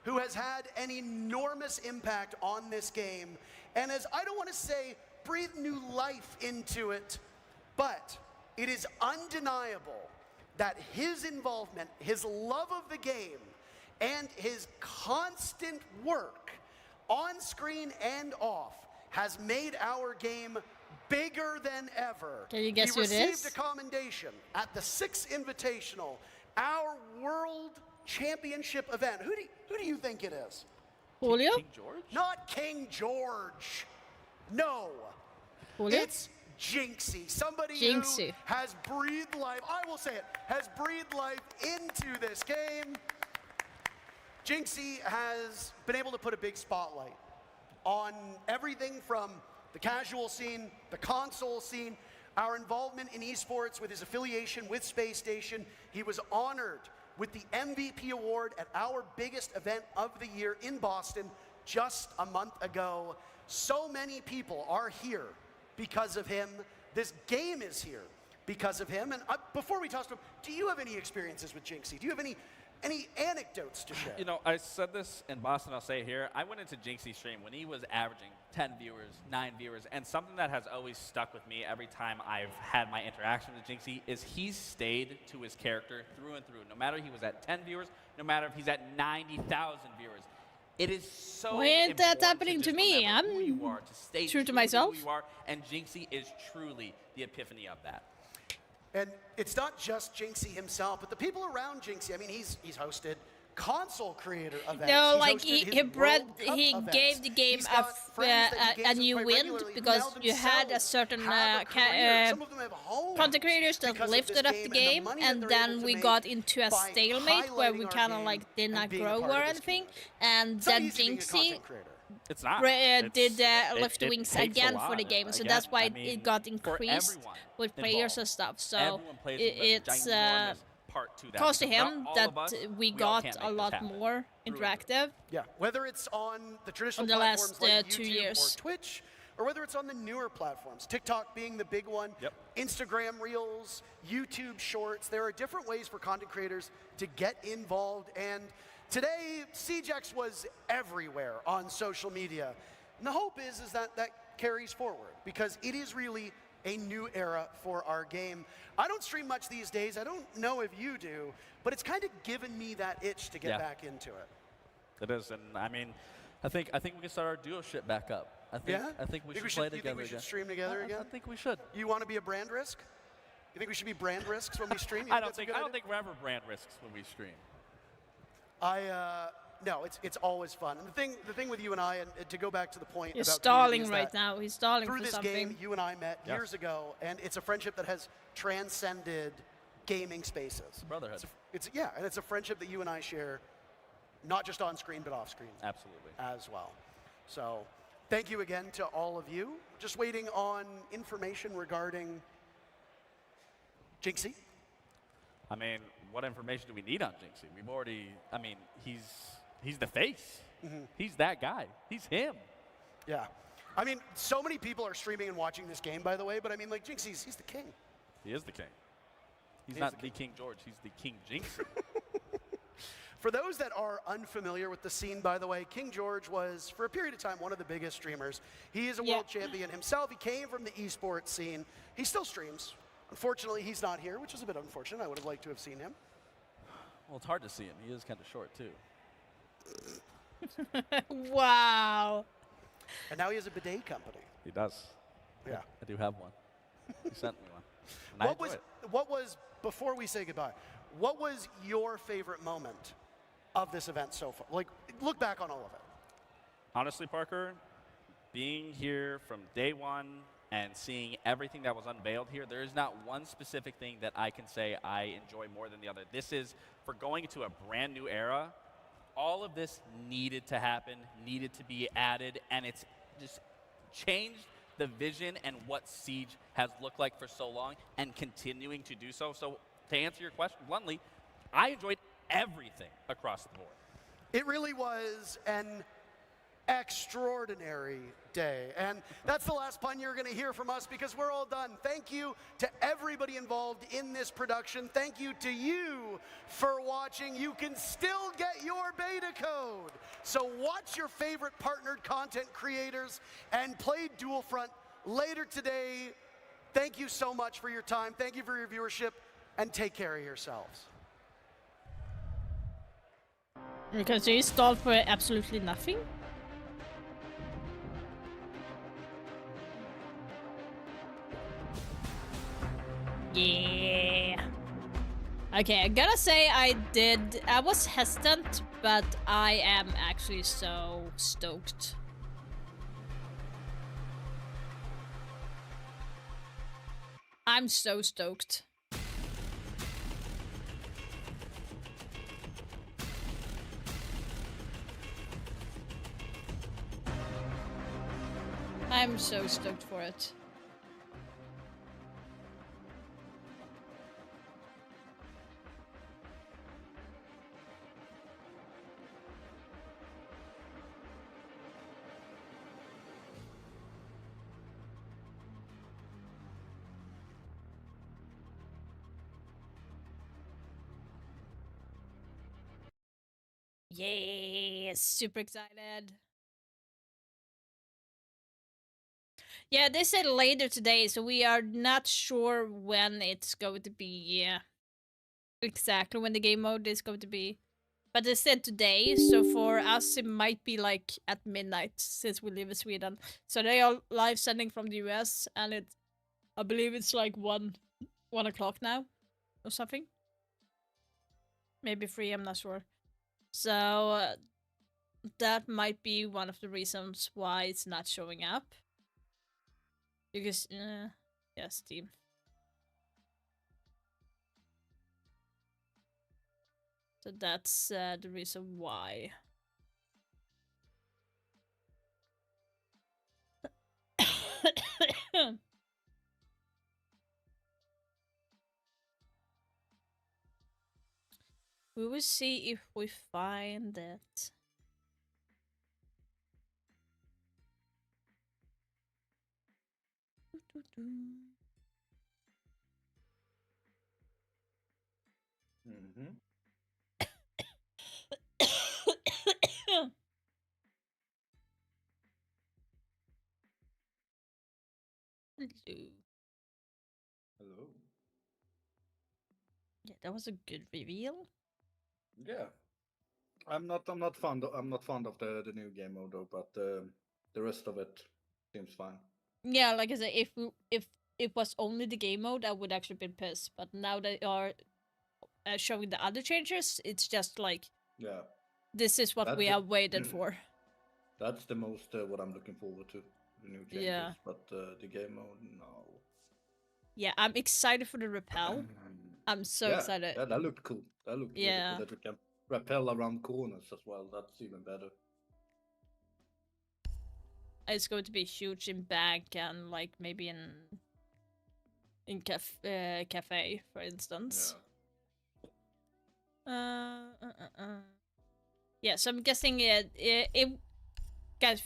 who has had an enormous impact on this game, and as I don't want to say breathe new life into it, but it is undeniable that his involvement, his love of the game, and his constant work on screen and off has made our game bigger than ever. Can you guess who it is? He received a commendation at the 6th Invitational, our World Championship event. Who do you think it is? Julio? King George? Not King George. No. Julio? It's Jinxie. Somebody who has breathed life, I will say it, has breathed life into this game. Jinxie has been able to put a big spotlight on everything from the casual scene, the console scene, our involvement in esports with his affiliation with Space Station. He was honored with the MVP award at our biggest event of the year in Boston just a month ago. So many people are here because of him. This game is here because of him. And before we toss to him, do you have any experiences with Jinxie? Do you have any anecdotes to share? You know, I said this in Boston, I'll say it here. I went into Jinxie's stream when he was averaging 10 viewers, 9 viewers, and something that has always stuck with me every time I've had my interaction with Jinxie is he's stayed to his character through and through. No matter he was at 10 viewers, no matter if he's at 90,000 viewers. It is so when that's happening to me, I'm true to myself. Who you are, and Jinxie is truly the epiphany of that. And it's not just Jinxie himself, but the people around Jinxie. I mean, he's hosted console creator events. No, like he he gave the game a new wind because you had a certain content creators that lifted up the game, and then we got into a stalemate where we kind of like did not grow or anything, and then Jinxie It's not. did lift the wings again for the game, so that's why it got increased with players and stuff. So it's close to him that we got a lot more interactive. Yeah, whether it's on the traditional on the platforms last like 2 YouTube years. or Twitch, or whether it's on the newer platforms, TikTok being the big one, Instagram Reels, YouTube Shorts. There are different ways for content creators to get involved, and today, CJX was everywhere on social media. And the hope is that that carries forward, because it is really a new era for our game. I don't stream much these days. I don't know if you do, but it's kind of given me that itch to get back into it. It is, and I mean, I think we can start our duo shit back up. I think we should play together again. You think we should stream together again? I think we should. You want to be a brand risk? You think we should be brand risks when we stream? I don't think we're ever brand risks when we stream. No, it's always fun. And the thing with you and I, and to go back to the point He's about stalling right now. He's stalling through for this something. game, you and I met years ago, and it's a friendship that has transcended gaming spaces. Brotherhood. And it's a friendship that you and I share, not just on screen, but off screen. Absolutely. As well. So, thank you again to all of you. Just waiting on information regarding Jinxie. I mean, what information do we need on Jinxie? We've already, I mean, he's the face. He's that guy. He's him. Yeah. I mean, so many people are streaming and watching this game, by the way, but I mean, like, Jinxie's, he's the king. He is the king. He's not the King George. He's the King Jinxie. For those that are unfamiliar with the scene, by the way, King George was, for a period of time, one of the biggest streamers. He is a world champion himself. He came from the esports scene. He still streams. Unfortunately, he's not here, which is a bit unfortunate. I would have liked to have seen him. Well, it's hard to see him. He is kind of short, too. Wow. And now he has a bidet company. He does. Yeah. I do have one. He sent me one. And What was, before we say goodbye, what was your favorite moment of this event so far? Like, look back on all of it. Honestly, Parker, being here from day one and seeing everything that was unveiled here, there is not one specific thing that I can say I enjoy more than the other. This is, for going into a brand new era, all of this needed to happen, needed to be added, and it's just changed the vision and what Siege has looked like for so long and continuing to do so. So to answer your question bluntly, I enjoyed everything across the board. It really was an extraordinary day. And that's the last pun you're going to hear from us, because we're all done. Thank you to everybody involved in this production. Thank you to you for watching. You can still get your beta code. So watch your favorite partnered content creators and play Dual Front later today. Thank you so much for your time. Thank you for your viewership, and take care of yourselves. Because they stalled for absolutely nothing? Yeah. Okay, I gotta say I was hesitant, but I am actually so stoked. I'm so stoked. I'm so stoked for it. Yeah, super excited. Yeah, they said later today, so we are not sure when it's going to be. Yeah, exactly when the game mode is going to be. But they said today, so for us it might be like at midnight since we live in Sweden. So they are live sending from the US, and I believe it's like 1 o'clock now or something. Maybe 3, I'm not sure. So that might be one of the reasons why it's not showing up. Because, yeah, Steam. So that's the reason why. We will see if we find it. Mm-hmm. Hello. Hello. Yeah, that was a good reveal. Yeah. I'm not fond of the new game mode though, but the rest of it seems fine. Yeah, like I said, if it was only the game mode, I would actually been pissed. But now they are showing the other changes, it's just like, yeah, this is what we have waited for. That's the most what I'm looking forward to, the new changes. Yeah. But the game mode, no. Yeah, I'm excited for the rappel. I'm so excited. Yeah, that looked cool. That looked really cool that we can rappel around corners as well. That's even better. It's going to be huge in bank and like maybe in cafe, for instance. Yeah, so I'm guessing it guys,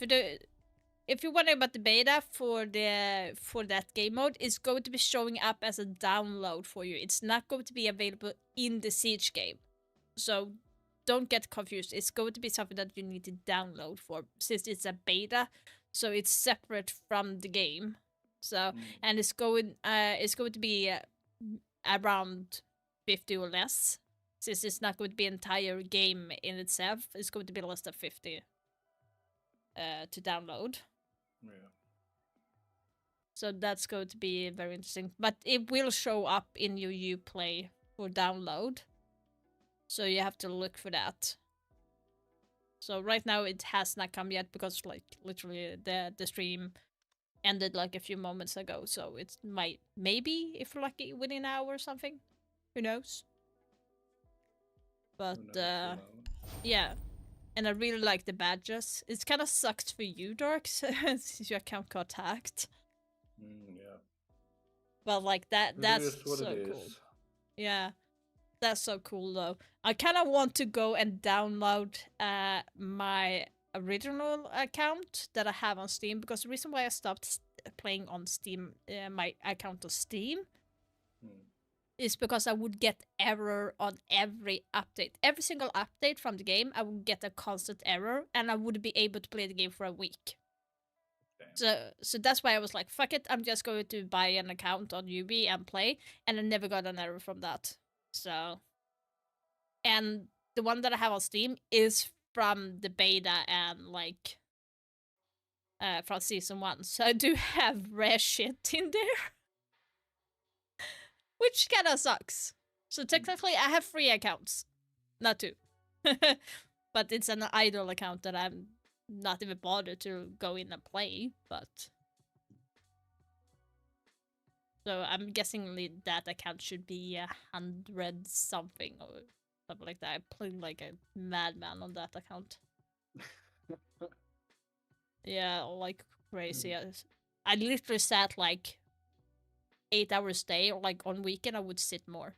if you're wondering about the beta for that game mode, it's going to be showing up as a download for you. It's not going to be available in the Siege game. So don't get confused. It's going to be something that you need to download for, since it's a beta. So it's separate from the game. So and it's going to be around 50 or less. Since it's not going to be an entire game in itself, it's going to be less than 50 to download. Yeah. So that's going to be very interesting. But it will show up in your Uplay for download. So you have to look for that. So right now it has not come yet because like literally the stream ended like a few moments ago. So it might, maybe if you're lucky, within an hour or something. Who knows? But yeah. And I really like the badges. It kind of sucks for you, Dark, since your account got hacked. Yeah. But like that's so cool. Yeah. That's so cool though. I kind of want to go and download my original account that I have on Steam, because the reason why I stopped playing on Steam, my account on Steam, is because I would get error on every update. Every single update from the game, I would get a constant error, and I wouldn't be able to play the game for a week. So that's why I was like, fuck it, I'm just going to buy an account on Ubi and play, and I never got an error from that. So, and the one that I have on Steam is from the beta and like from season 1. So I do have rare shit in there. Which kind of sucks. So technically I have 3 accounts. Not 2. But it's an idle account that I'm not even bothered to go in and play, but... So I'm guessing that account should be 100 something or something like that. I played like a madman on that account. Yeah, like crazy. I literally sat like 8 hours a day, or like on weekend I would sit more.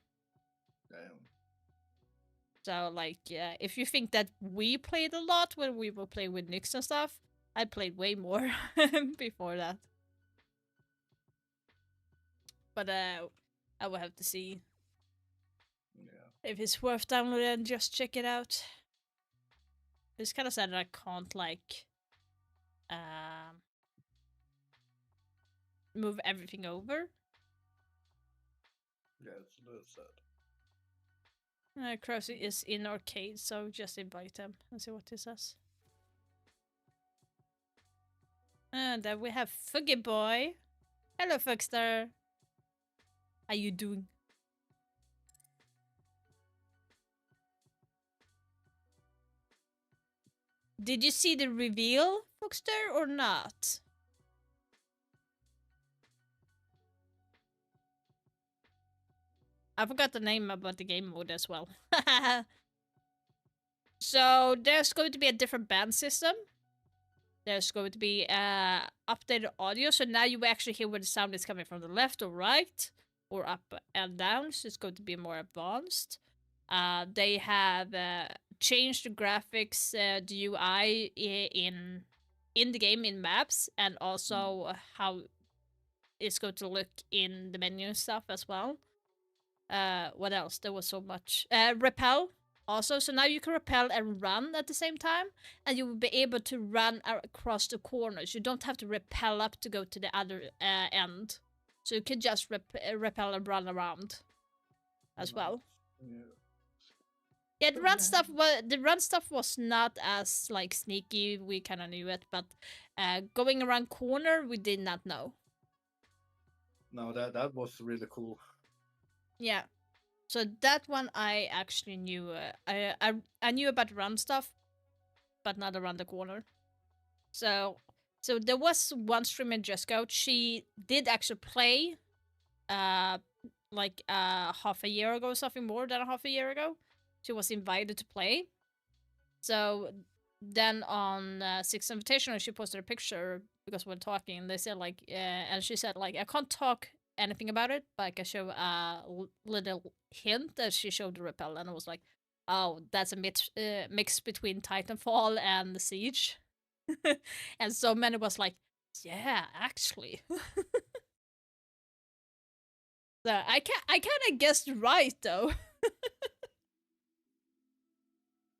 Damn. So like, yeah, if you think that we played a lot when we were playing with Nyx and stuff, I played way more before that. But I will have to see if it's worth downloading and just check it out. It's kind of sad that I can't like move everything over. Yeah, it's a little sad. Crossy is in arcade, so just invite him and see what he says. And then we have Fuggy Boy. Hello, Fugster. How you doing? Did you see the reveal, Foxter, or not? I forgot the name about the game mode as well. So there's going to be a different band system. There's going to be updated audio. So now you actually hear where the sound is coming from, the left or right, or up and down. So it's going to be more advanced. They have changed the graphics, the UI in the game, in maps, and also how it's going to look in the menu and stuff as well. What else? There was so much. Repel also. So now you can repel and run at the same time, and you will be able to run across the corners. You don't have to repel up to go to the other end. So you can just repel and run around as well. Yeah, the run stuff was not as like sneaky. We kind of knew it, but going around corner, we did not know. No, that was really cool. Yeah, so that one I actually knew. I knew about run stuff, but not around the corner. So there was one streamer, Jesco. She did actually play, like half a year ago, something more than half a year ago. She was invited to play. So then on Sixth Invitational, she posted a picture because we're talking. They said like, and she said like, I can't talk anything about it, but I can show a little hint that she showed the repel, and I was like, oh, that's a mix between Titanfall and the Siege. And so many was like, yeah, actually. So I kind of guessed right though.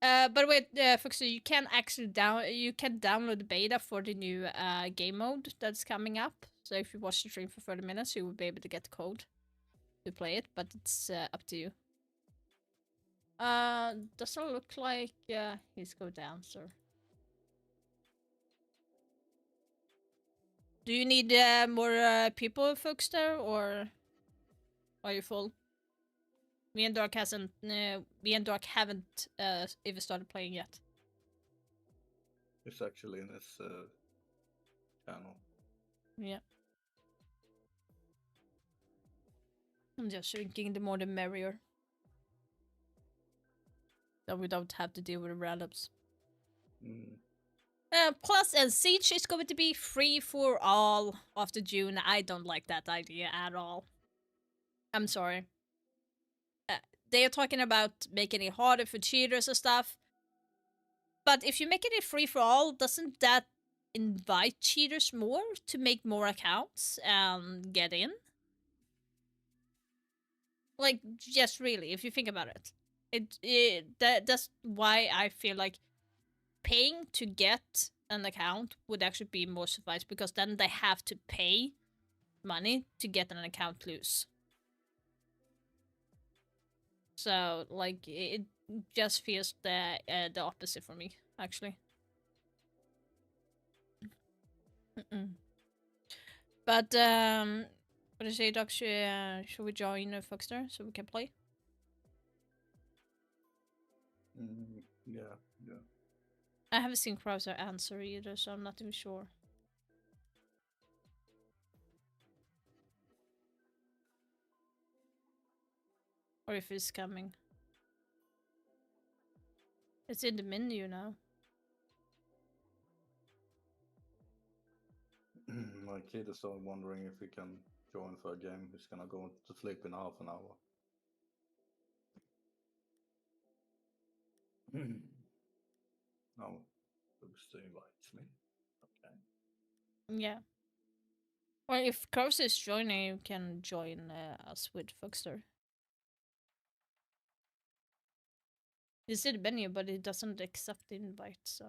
But wait, Foxy, you can actually download the beta for the new game mode that's coming up. So if you watch the stream for 30 minutes, you will be able to get the code to play it, but it's up to you. Doesn't look like he's go down, sir. Do you need more people, Foxter, or are you full? Me and Dark haven't even started playing yet. It's actually in this channel. Yeah. I'm just shrinking, the more the merrier. So we don't have to deal with the randoms. Plus, Siege is going to be free for all after June. I don't like that idea at all. I'm sorry. They are talking about making it harder for cheaters and stuff. But if you're making it free for all, doesn't that invite cheaters more to make more accounts and get in? Like, just really, if you think about it. That's why I feel like paying to get an account would actually be more suffice, because then they have to pay money to get an account loose. So, like, it just feels the opposite for me, actually. But, what do you say, Doc? Should we join Foxter so we can play? Yeah. I haven't seen Krauser answer either, so I'm not even sure. Or if it's coming. It's in the menu now. My kid is still wondering if he can join for a game. He's gonna go to sleep in half an hour. No, Booster invites me. Okay. Yeah. Or if Krauser is joining, you can join us with Foxter. He's in the menu, but he doesn't accept the invite, so.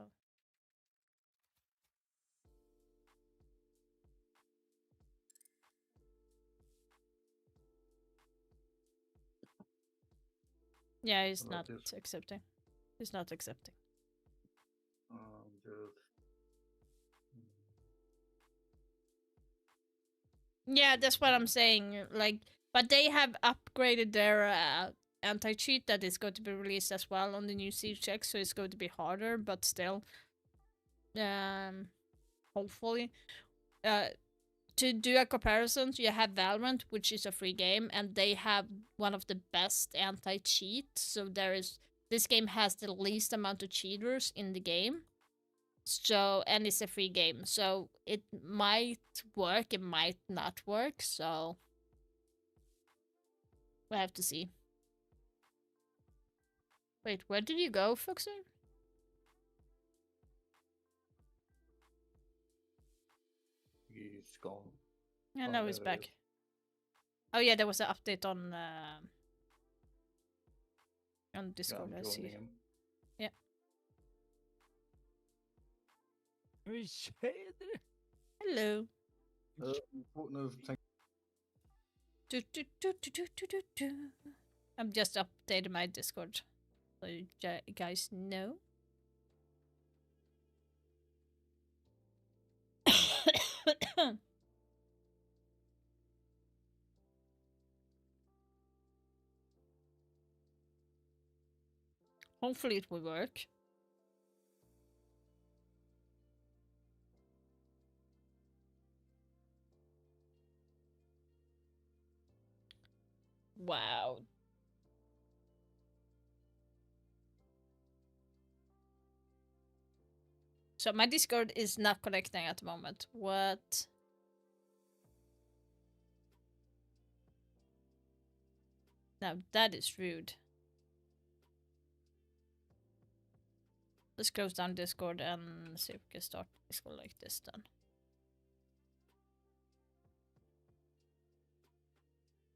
Yeah, he's not accepting. He's not accepting. Good. Yeah, that's what I'm saying. Like, but they have upgraded their anti-cheat that is going to be released as well on the new Siege X, so it's going to be harder, but still, hopefully. To do a comparison, you have Valorant, which is a free game, and they have one of the best anti-cheat. So this game has the least amount of cheaters in the game. So, and it's a free game, so it might work, it might not work, so we'll have to see. Wait, where did you go, Foxer? He's gone. Yeah, no, he's back. Oh yeah, there was an update on Discord. Yeah, I see. him. Yeah. Hello. No, thank I'm just updating my Discord, so you guys know. Hopefully it will work. Wow. So my Discord is not connecting at the moment. What? Now that is rude. Let's close down Discord and see if we can start Discord like this then.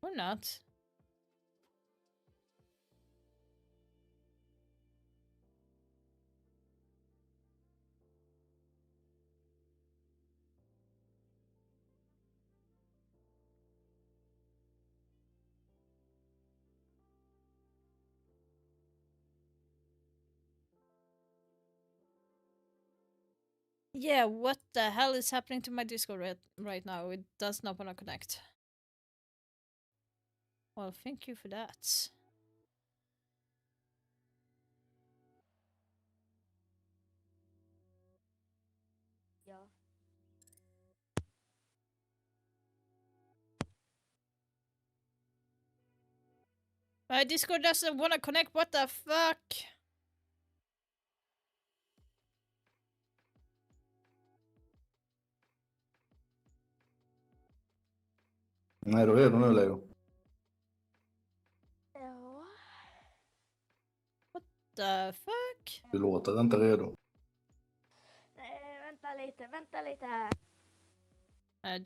Or not. Yeah, what the hell is happening to my Discord right now? It does not want to connect. Well, thank you for that. Yeah. My Discord doesn't want to connect, what the fuck? Nej, då är du nu, Leo. Ja. What the fuck? Du låter inte redo. Vänta lite.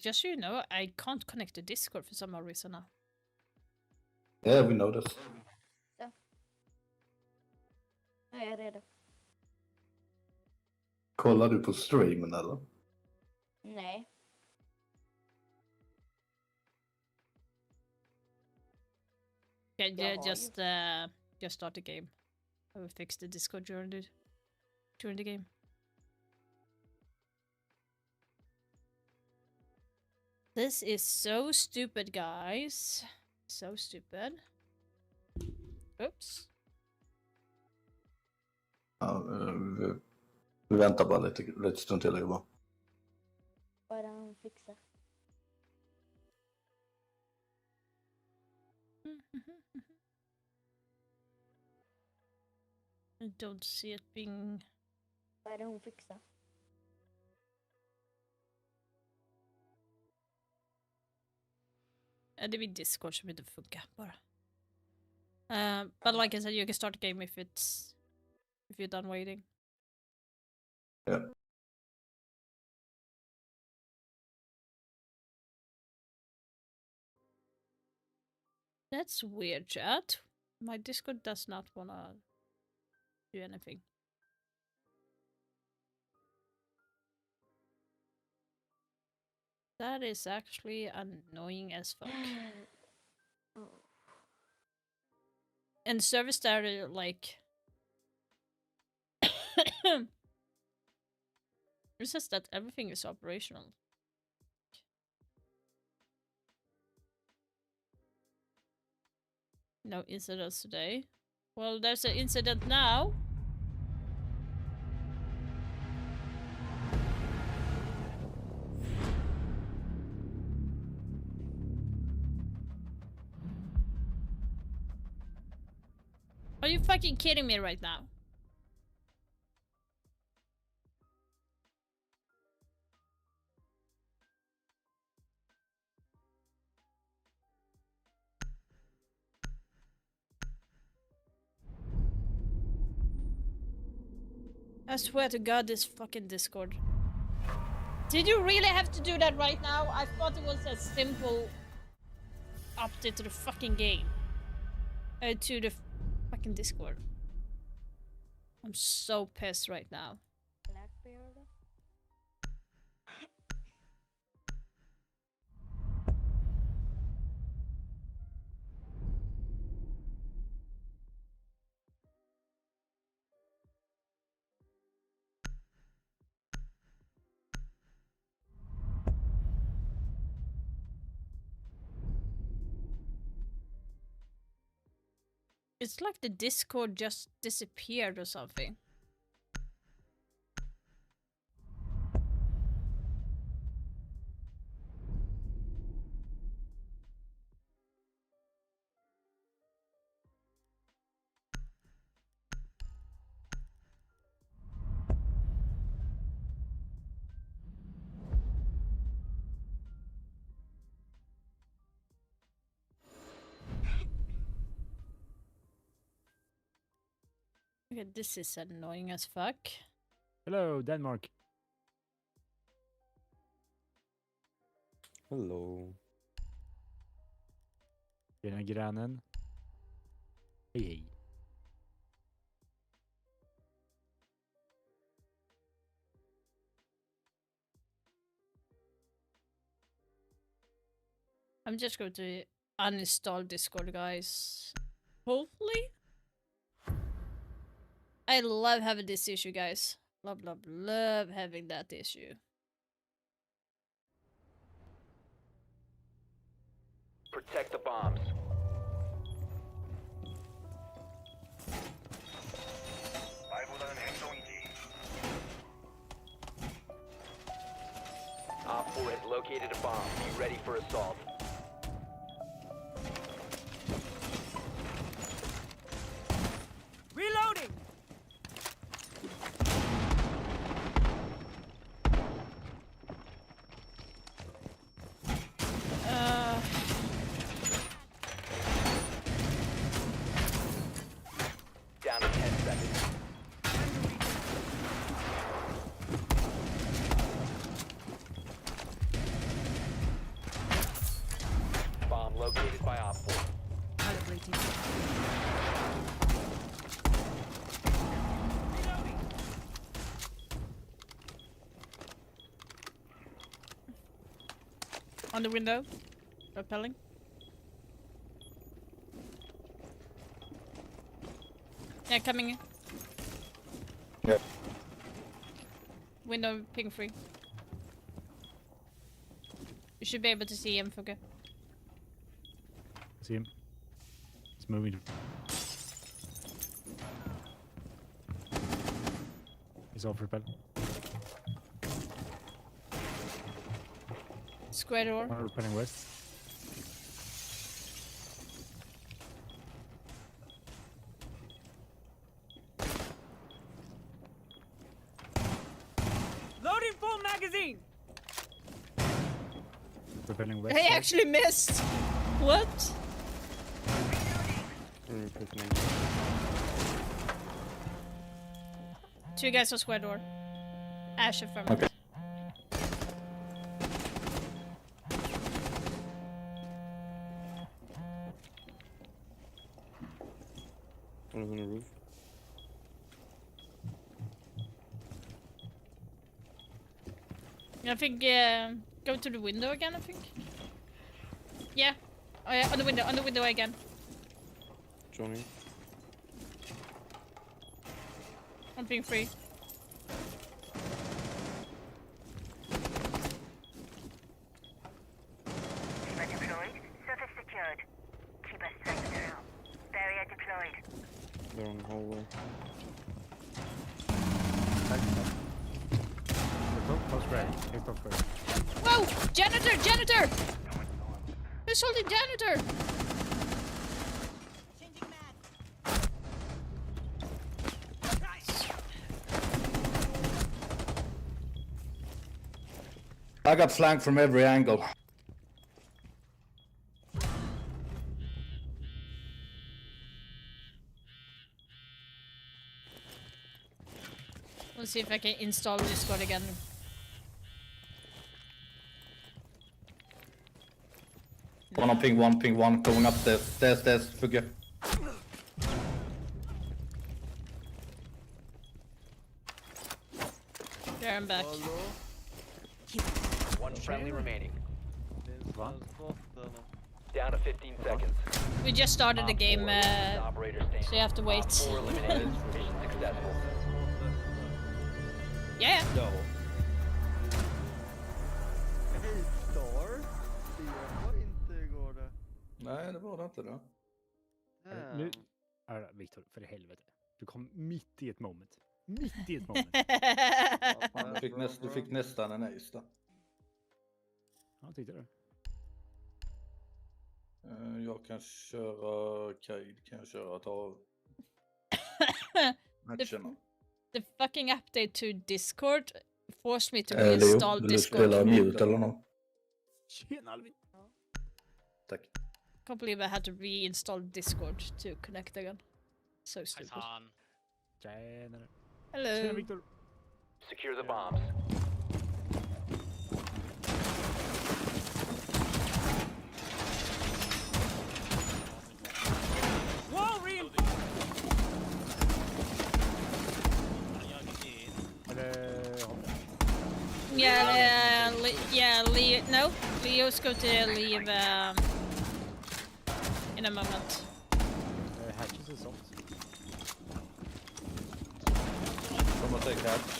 Just so you know, I can't connect to Discord for some reason now. Yeah, we know this. Så. Nu är jag redo. Kollar du på streamen eller? Nej. Okay, yeah, just start the game. I will fix the Discord during the game. This is so stupid, guys. So stupid. Oops. Ja, vi väntar bara lite stund till, Leo. Bara fixa. I don't see it being... Vad är det hon fixar? Det är min Discord som inte funkar bara. But like I said, you can start the game if you're done waiting. Yeah. That's weird, chat. My Discord does not wanna do anything. That is actually annoying as fuck. And service started like it says that everything is operational. No incidents today. Well, there's an incident now. Are you fucking kidding me right now? I swear to God, this fucking Discord. Did you really have to do that right now? I thought it was a simple update to the fucking game. To the fucking Discord. I'm so pissed right now. It's like the Discord just disappeared or something. Okay, this is annoying as fuck. Hello, Denmark. Hello. Tjena grannen. Hej hej. I'm just going to uninstall Discord, guys. Hopefully. I love having this issue, guys. Love having that issue. Protect the bombs. Op 4 has located a bomb. Be ready for assault. Reloading! Down to 10 seconds. Bomb located by Op 4. On the window. Repelling. Yeah, coming in. Yep. Window ping free. You should be able to see him, Fuka. See him. He's moving. He's off repel. Square door. One repelling west. Loading full magazine! Repelling west. I actually missed! What? Two guys on square door. Ash affirmative. Okay. One on the roof. I think go to the window again, I think. Yeah. Oh yeah, on the window again. Johnny. I'm being free. Keeper deployed. Surface secured. Keeper safe now. Barrier deployed. They're on the hallway. Close square. Take close square. Whoa! Janitor! Janitor! Who's holding janitor? I got flanked from every angle. Let's see if I can install Discord again. One on ping one, going up the stairs, figure. There, I'm back. One friendly remaining. Down to 15 seconds. We just started the game, so you have to wait. 4 eliminated. Mission successful. Yeah. No. Nej, det var det inte då. Nu... Viktor, för helvete. Du kom mitt i ett moment. Mitt i ett moment. Du fick nästan en ace då. Ja, tyckte du? Jag kan köra Kaid, kan jag köra ta matcherna. The fucking update to Discord forced me to reinstall Discord. Vill du spela mute eller något? Tjena Alvin. Tack. Can't believe I had to reinstall Discord to connect again. So stupid. Tjenare. Hello. Tjena Viktor. Secure the bombs. Leo's going to leave in a moment. Hatches is soft. Someone take hatch.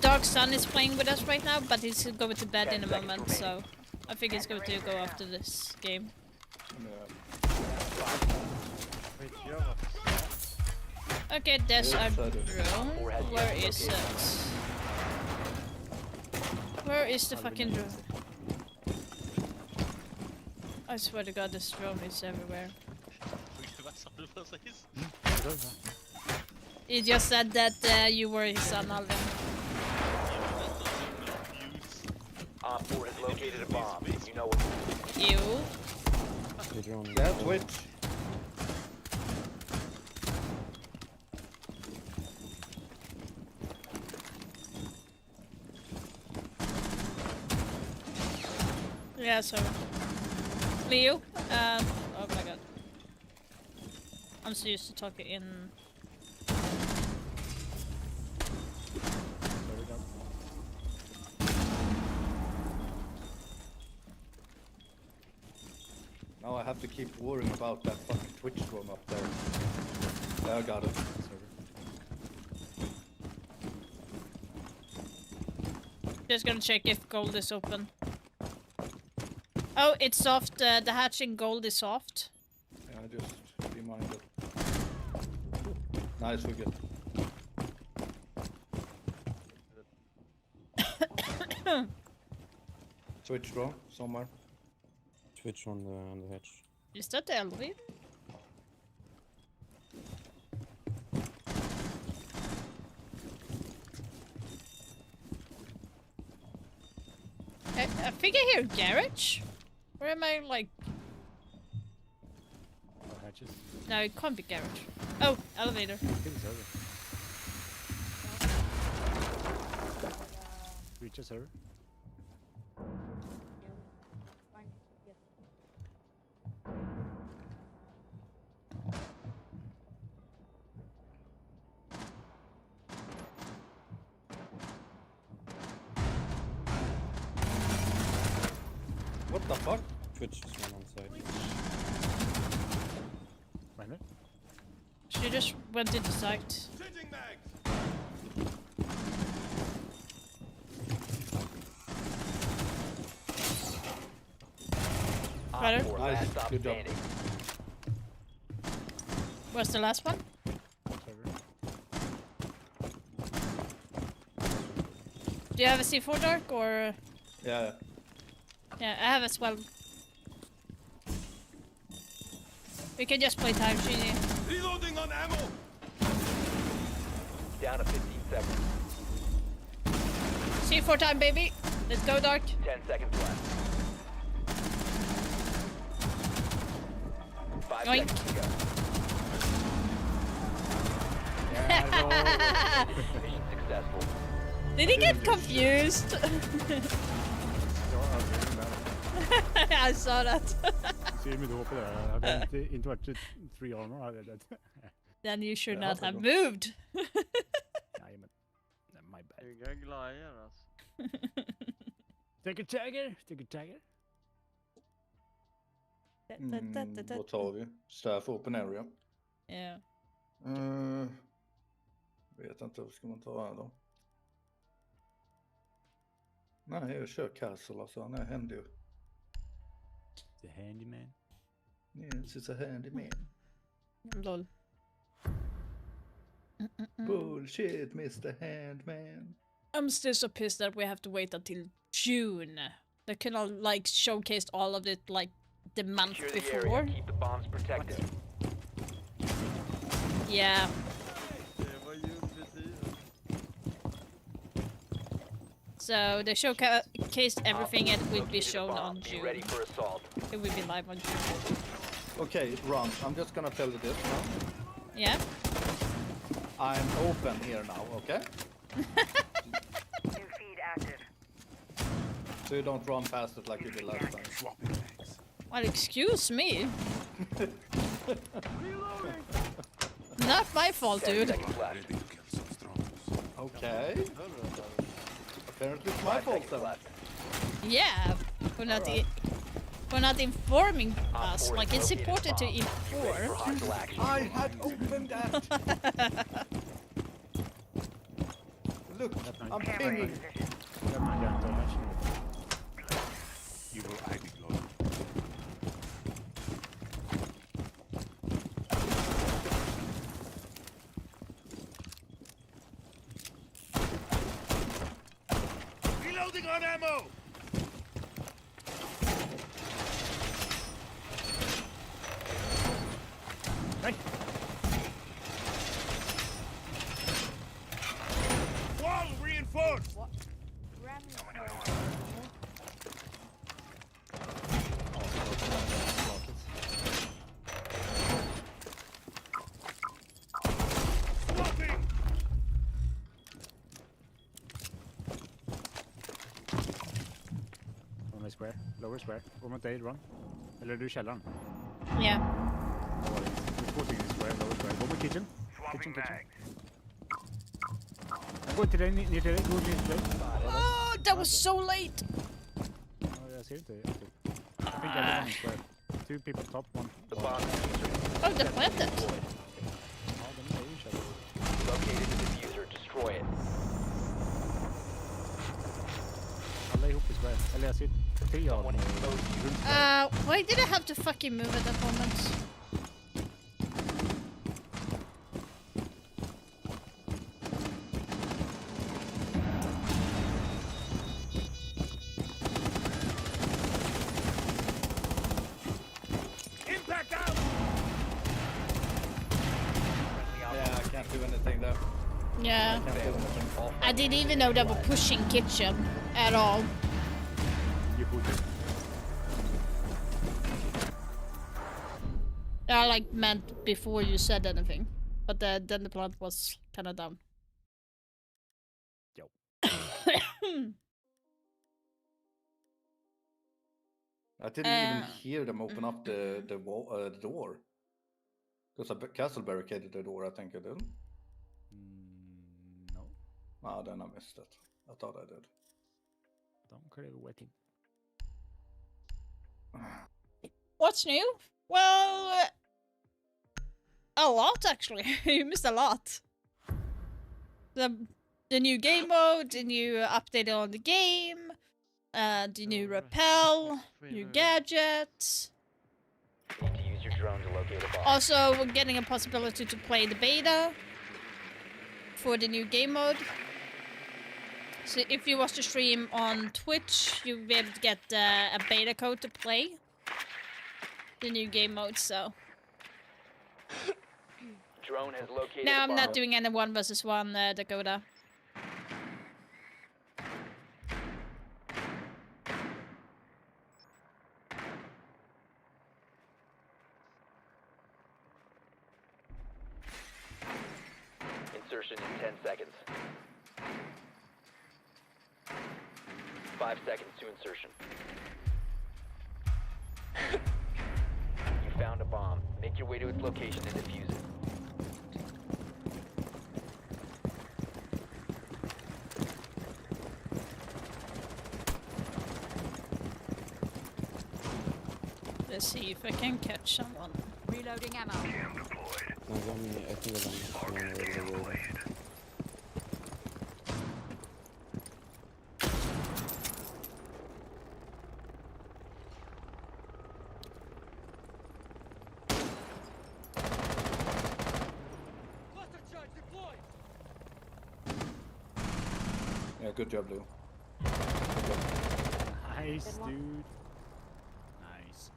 Dark Sun is playing with us right now, but he's going to bed in a moment, so I think he's going to go after this game. Okay, there's our drone. Where is it? Where is the fucking drone? I swear to God, this drone is everywhere. He just said that you were his son, Alvin. Op 4 has located a bomb. You know what? You? Yeah, Twitch. Yeah, so Leo, oh my God, I'm so used to talking in. Now I have to keep worrying about that fucking Twitch drone up there. Yeah, I got it. Just gonna check if gold is open. Oh, it's soft. The hatch in gold is soft. Yeah, just be minded. Nice, we're good. Twitch drone somewhere. Twitch on the hatch. Is that the elevator? I think I hear garage. Where am I, like? Hatches. No, it can't be garage. Oh, elevator. I think it's over. Reach a server. What the fuck? Twitch is one on site. Wait a minute. She just went into sight. Got her. Nice, good job. Where's the last one? Do you have a C4 Dark or? Yeah. Yeah, I have as well. We can just play time, Genie. Reloading on ammo. Down to 15 seconds. C4 time, baby. Let's go, Dark. 10 seconds left. 5 Yoink. seconds to go. Mission successful. Did he get confused? I saw that. Ser mitt hår på det. Hade inte varit 3 armor hade jag dött. Then you should not have moved. Jajamän. My bad. Inga glajjor alltså. Take a tagger. Take a tagger. Vad tar vi? Staff open area. Ja. Vet inte, vad ska man ta här då? Nej, jag kör castle alltså. Nej, händer ju. The handyman. Yes, it's a handyman. Lol. Bullshit, Mr. Handman. I'm still so pissed that we have to wait until June. They could have like showcased all of it like the month Secure the before. area. Keep the bombs protected. Yeah. So they showcased everything and it will be shown on Be June. ready for assault. It will be live on June. Okay, Ron, I'm just gonna tell you this now. Yeah. I'm open here now, okay? New feed active. So you don't run past it like you did last time. Well, excuse me. Not my fault, dude. Okay. Apparently it's my fault then. Yeah, for not informing us. Like it's important to inform. I had opened that. Look, I'm pinging. You will ID glory. Reloading on ammo! Wall reinforced! One square. Lower square. Går mot dig, Ron. Eller är du i källaren? Yeah. Du får till square, lower square. Gå mot kitchen. Kitchen. Jag går till dig, ner till dig. Gå ner till dig. Oh, that was so late. Ja, jag ser inte. I think everyone is square. 2 people top, 1. Oh, the planted. Ja, de är ju i källaren. Located the diffuser. Destroy it. Alla är ihop i square. Eller jag ser 3 av dem. Why did I have to fucking move at that moment? Impact out! Yeah, I can't do anything there. Yeah. I didn't even know they were pushing kitchen at all. You put it. I like meant before you said anything, but then the plant was kind of down. Yo. I didn't even hear them open up the wall, the door. Because a castle barricaded the door, I think I did. No. Ah, then I missed it. I thought I did. De klev waiting. What's new? Well, a lot actually. You missed a lot. The new game mode, the new update on the game, the new rappel, new gadgets. Need to use your drone to locate a bomb. Also, we're getting a possibility to play the beta for the new game mode. So if you watch the stream on Twitch, you'll be able to get a beta code to play the new game mode. So Drone has located now a I'm bomb. not doing any 1 versus 1 Dakota. insertion in 10 seconds. 5 seconds to insertion. You found a bomb. Make your way to its location and defuse it. Let's see if I can catch someone. Reloading ammo. No, I think I'm Yeah, good job, Lou. Nice, dude. Nice.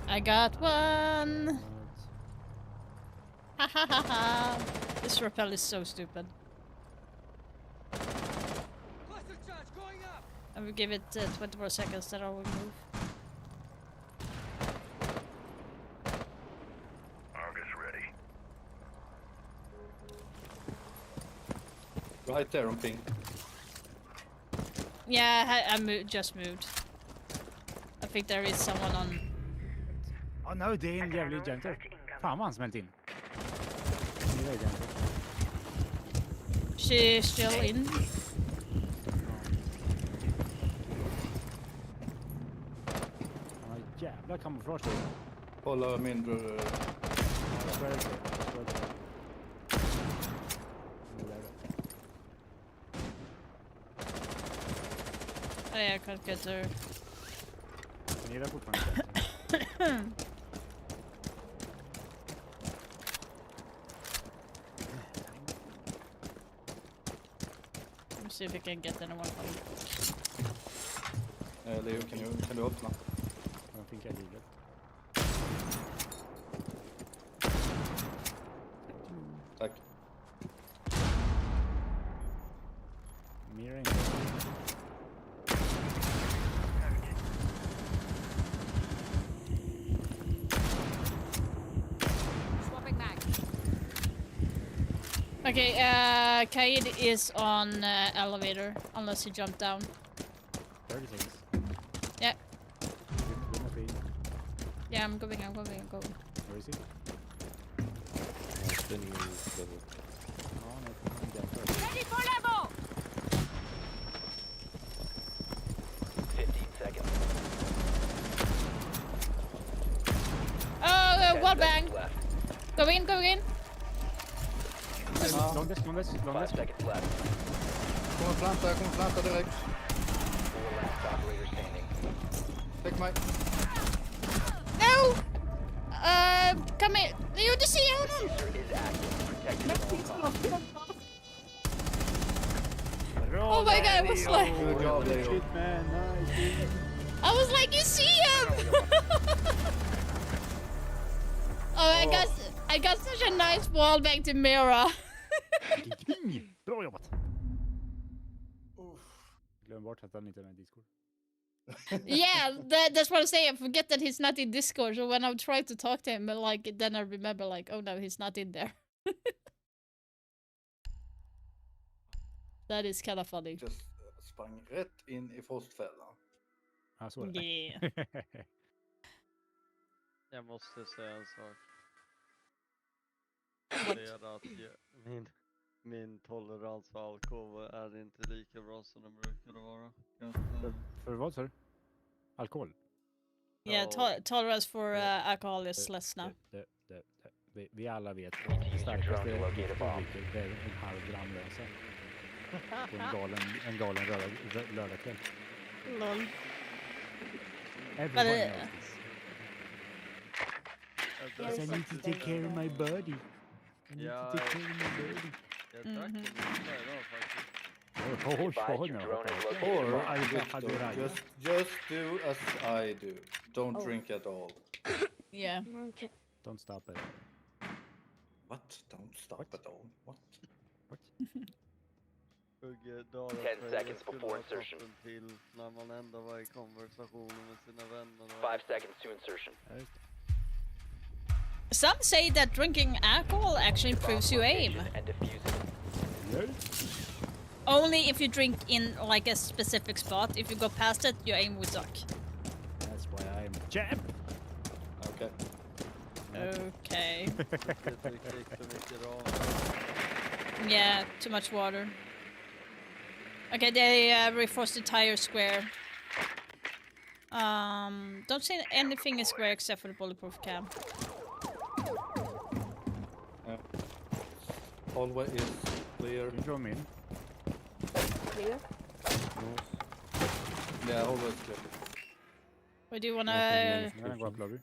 I got one. Ha ha ha ha. This rappel is so stupid. I will give it 20 more seconds, then I will move. Right there on ping. Yeah, I just moved. I think there is someone on. Oh no, det är en jävlig jumper. Fan vad han smält in. She's still in. Han har jävla kamouflage då. Hålla mindre... Oh yeah, I can't get there. Ni är där fortfarande. Let's see if I can get anyone from. Leo, kan du öppna? Jag fick livet. Tack. Mirroring. Swapping mag. Okay, Kaid is on elevator, unless he jumped down. 30 seconds. Yeah. Yeah, I'm going. Where is he? Ready for level! 15 seconds. Oh, wall bang! Go in. Long this. 5 seconds left. Kommer planta direkt. 4 last operator standing. Take my... No! Come here. You just see honom! Diffuser is active. Protected at all costs. Oh my god, I was like... Good job, Leo. Shit, man. Nice. I was like, you see him! Oh, I got such a nice wall bang to Mira. Bra jobbat. Glöm bort att han inte är med i Discord. Yeah, that's what I'm saying. I forget that he's not in Discord. So when I'm trying to talk to him, like, then I remember, like, oh no, he's not in there. That is kind of funny. Just sprang rätt in i frostfällan. Ja, så är det. Yeah. Jag måste säga en sak. Det är att min tolerans för alkohol är inte lika bra som den brukade vara. För vad sa du? Alkohol? Yeah, tolerance for alcohol is less now. Vi alla vet att det starkaste det är en halv gram lösa. På en galen lördagkväll. Lol. Everyone knows this. Yes, I need to take care of my body. I need to take care of my body. Jag drack en idag faktiskt. Just do as I do. Don't drink at all. Yeah. Okay. Don't stop it. What? Don't stop at all? What? 10 seconds before insertion. Till när man ändå var i konversation med sina vänner. 5 seconds to insertion. Some say that drinking alcohol actually improves your aim. Only if you drink in like a specific spot. If you go past it, your aim will suck. That's why I'm champ. Okay. Okay. Yeah, too much water. Okay, they reinforced the tire square. Don't see anything in square except for the bulletproof cam. Hallway is clear. Can you draw me in? Clear? Yeah, hallway is clear. Where do you wanna... I'm gonna go up lobby.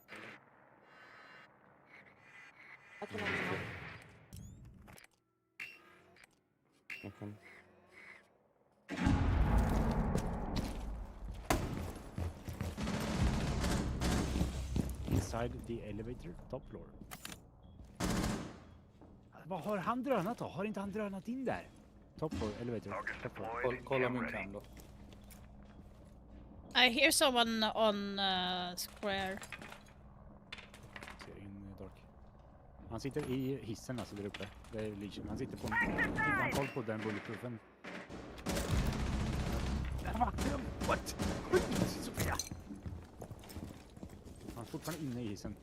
I can open Okay. Inside the elevator, top floor. Vad har han drönat då? Har inte han drönat in där? Top floor, elevator, top floor. Kolla min cam då. I hear someone on square. Ser in dark. Han sitter i hissen alltså där uppe. Det är Legion. Han sitter på en... Han koll på den bulletproofen. What? Sofia! Han är fortfarande inne i hissen.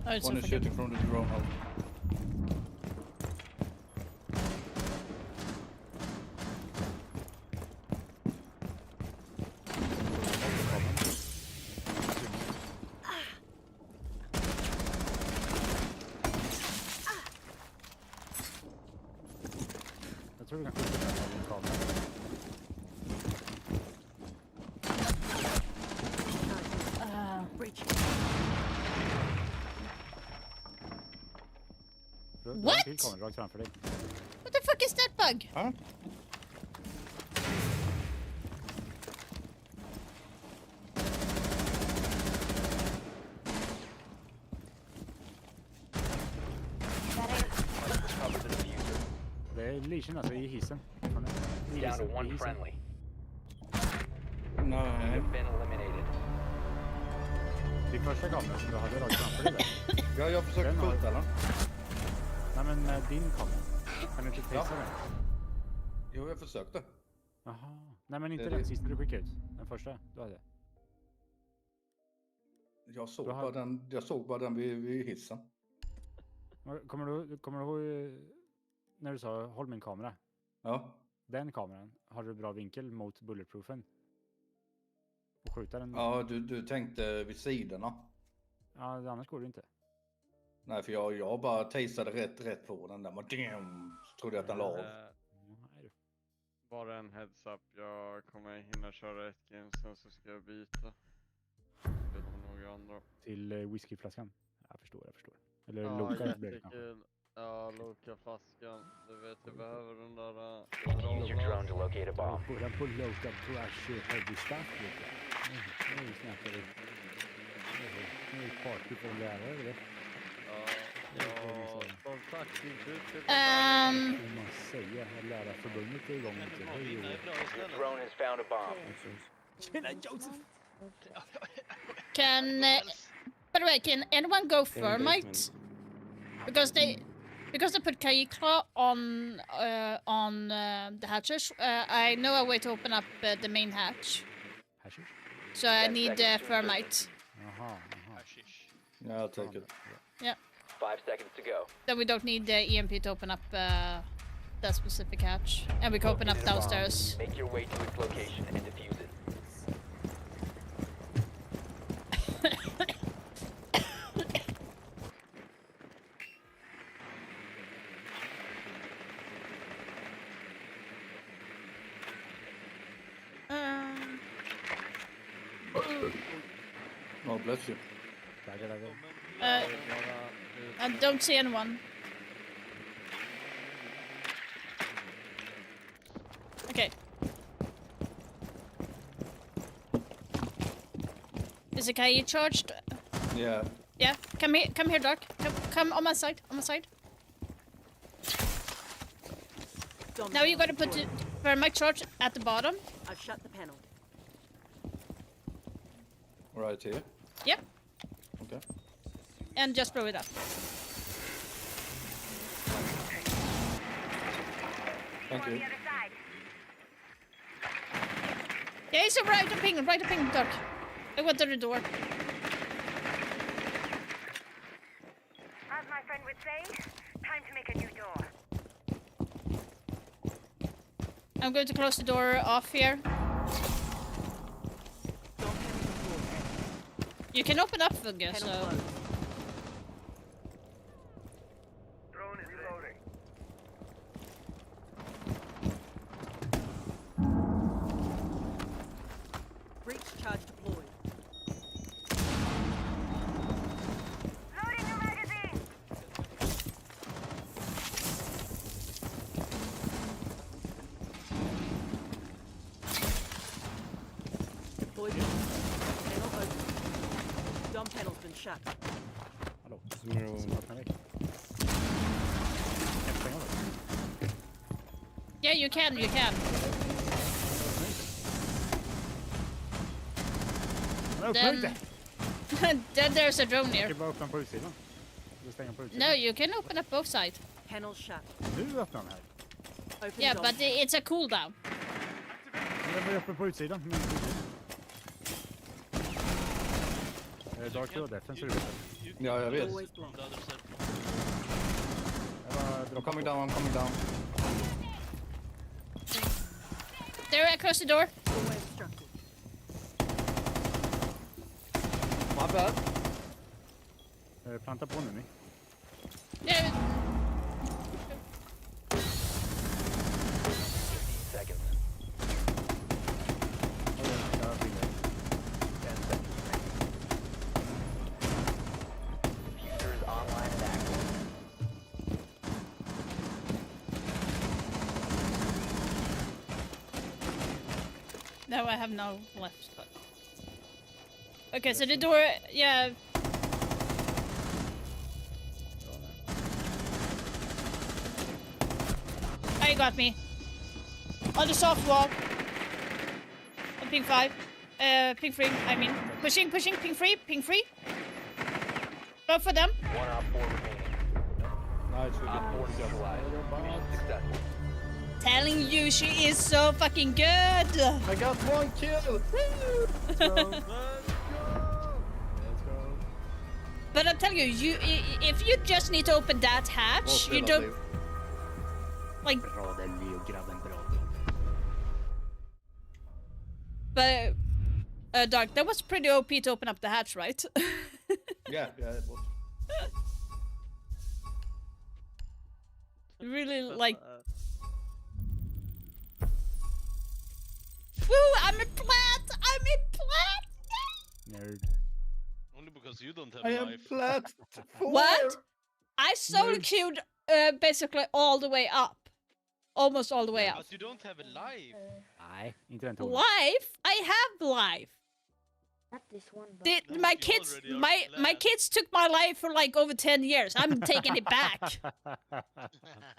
One is shooting from the drone hole. Jag tror vi kan skjuta den här med kameran. What? Rakt framför dig. What the fuck is that bug? Huh? Det är Legion alltså i hissen. Down to one friendly. No. Have been eliminated. Din första kamera som du hade rakt framför dig där. Ja, jag försöker skjuta den. Nej men din kamera. Kan du inte testa den? Jo, jag försökte. Jaha. Nej men inte den sista du skickade ut. Den första du hade. Jag såg bara den vid hissen. Kommer du ihåg när du sa håll min kamera? Ja. Den kameran, har du bra vinkel mot bulletproofen? Och skjuta den? Ja, du tänkte vid sidorna. Ja, annars går det inte. Nej, för jag bara tasade rätt på den där. Man trodde att den la av. Bara en heads up. Jag kommer hinna köra ett game, sen så ska jag byta. Byta några andra. Till whiskyflaskan? Jag förstår. Eller ja, Loka. Ja, Loka-flaskan. Du vet, jag behöver den där... Use your drone to locate a bomb. Den på Loka trash heavy stuff. Nu snackar vi. Nu är det party för lärare, eller? Ja, som sagt, inte man säger att lärarförbundet är igång. Your drone has found a bomb. Tjena, Joseph! By the way, can anyone go Thermite? Because they put Kaikla on the hatches. I know a way to open up the main hatch. Hashish? So I need Thermite. Yeah, I'll take it. Yeah. 5 seconds to go. Then we don't need the EMP to open up that specific hatch, and we can open up downstairs. Make your way to its location and defuse it. Oh, bless you. I don't see anyone. Okay. Is the Kai charged? Yeah. Yeah. Come here, Dark. Come on my side. On my side. Now you gotta put the thermite charge at the bottom. I've shut the panel. Right here? Yep. Okay. And just blow it up. Thank you. Okay, so right a ping, Dark. I went to the door. As my friend would say, time to make a new door. I'm going to close the door off here. You can open up, Fungus, so... Drone is reloading. Breach charge deployed. Loading new magazine. Deployed. Panel open. Dumb panel's been shut. Hallå, smarta mig. Yeah, you can. Then there's a drone here. No, you can open up both sides. Panel shut. Nu öppnar den här. Open Yeah, dome. but it's a cooldown. Den var uppe på utsidan. Dark Door defense. Ja, jag vet. Always blocked. I'm coming down. They're across the door. Always obstructed. My bad. Planta på nu ni. Yeah. 15 seconds. 10 seconds. Diffuser is online and active. No, I have no left. But... Okay, so the door, yeah. Oh, you got me. On the soft wall. On ping 5. Ping 3, I mean. Pushing, ping 3. Both of them. 1 op 4 remaining. Nice, we Op 4 neutralized. Mission successful. Telling you, she is so fucking good. I got 1 kill. But I'm telling you, if you just need to open that hatch, you don't like. Bra den Leo, grabben, bra. But Dark, that was pretty OP to open up the hatch, right? Yeah, it was. Really like. Woo! I'm in plat! Nerd. Only because you don't have I a am life. flat. What? I solo queued basically all the way up. Almost all the way up. But you don't have a life. Nej, inte den tonen. Life? I have life. Not this one, but My kids took my life for like over 10 years. I'm taking it back.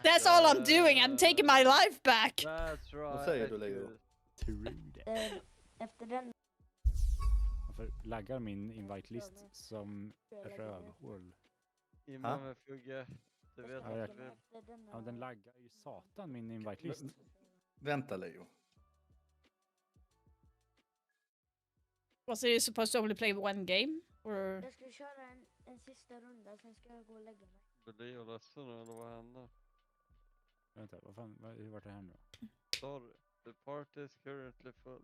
That's all I'm doing. I'm taking my life back. That's right. Vad säger du, Leo? efter den. Varför laggar min invite-list som rövhål? Imma med Fugge. Du vet Ja, att du vill. Ja, den laggar ju satan min invite-list. Vänta, Leo. Was it supposed to only play one game? Or... Jag ska köra en sista runda, sen ska jag gå och lägga mig. Blir Leo ledsen nu eller vad hände? Vänta, hur vart det här nu då? Sorry, the party is currently full.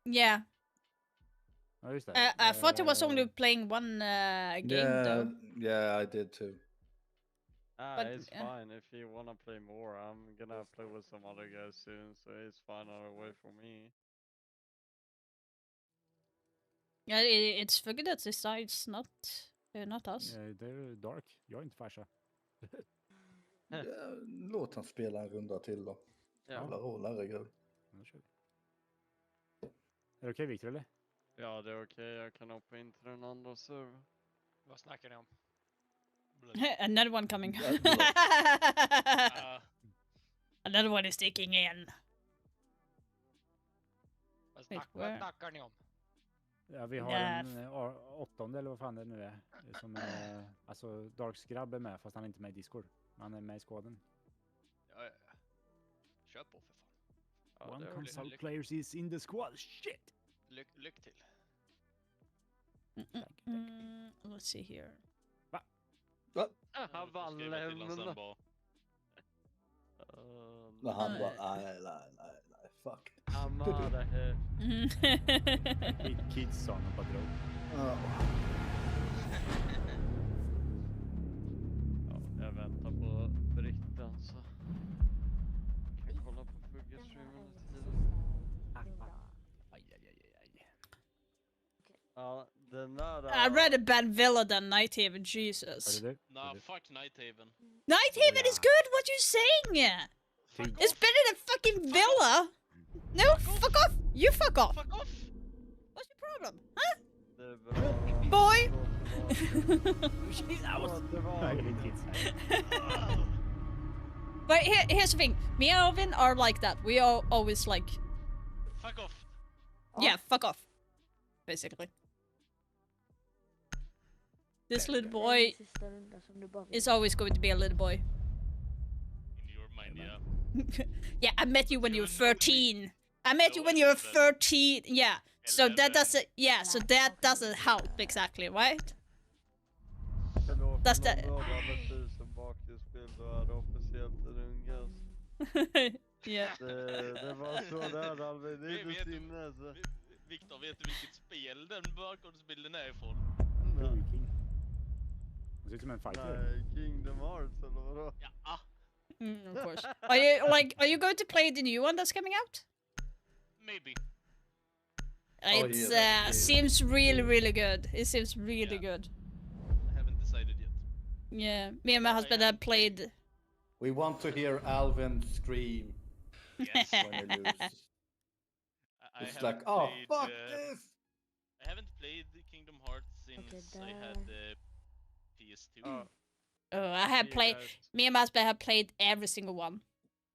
Yeah. Ja, just det. I thought it was only playing one game though. Yeah, I did too. But, it's fine. If you wanna play more, I'm gonna play with some other guys soon, so it's fine either way for me. Yeah, it's figured that this side's not us. Yeah, they're dark. Jag är inte farsa. Ja, låt han spela en runda till då. Jävla roll, herregud. Är det okej, Victor, eller? Ja, det är okej. Jag kan hoppa in till den andra servern. Vad snackar ni om? Another one coming. Another one is sticking in. Vad snackar ni om? Ja, vi har en 8:e eller vad fan det nu är. Som alltså Darks grabb är med fast han är inte med i Discord. Han är med i squaden. Ja. Kör på för fan. One console players is in the squad. Shit! Lyck till. Let's see here. Va? Han bara lämnar. Han bara, nej, fuck. I'm out of here. Kids sa han bara drog. Jag väntar på Brittan så kan jag kolla på Fugge-streamen under tiden. Ja, den där... I'd rather ban Villa than Nighthaven, Jesus. Nah, fuck Nighthaven. Nighthaven is good, what you saying? It's better than fucking Villa. No, fuck off. You fuck off. Fuck off. What's your problem? Huh? Boy. But here's the thing. Me and Alvin are like that. We are always like... Fuck off. Yeah, fuck off. Basically. This little boy is always going to be a little boy. In your mind, yeah. Yeah, I met you when you were 13. I met you when you were 13. Yeah. So that doesn't. Yeah. So that doesn't help exactly, right? That's the. Yeah. Det var så där Alvin, det är inte sinne alltså. Victor, vet du vilket spel den bakgrundsbilden är ifrån? Det ser ut som en fighter. Nej, Kingdom Hearts eller vadå? Ja. Of course. Are you going to play the new one that's coming out? Maybe. It seems really good. It seems really good. I haven't decided yet. Yeah, me and my husband have played. We want to hear Alvin scream. Yes. When he loses. It's like, oh, fuck this! I haven't played Kingdom Hearts since I had the PS2. Oh, I have played. Me and my husband have played every single one.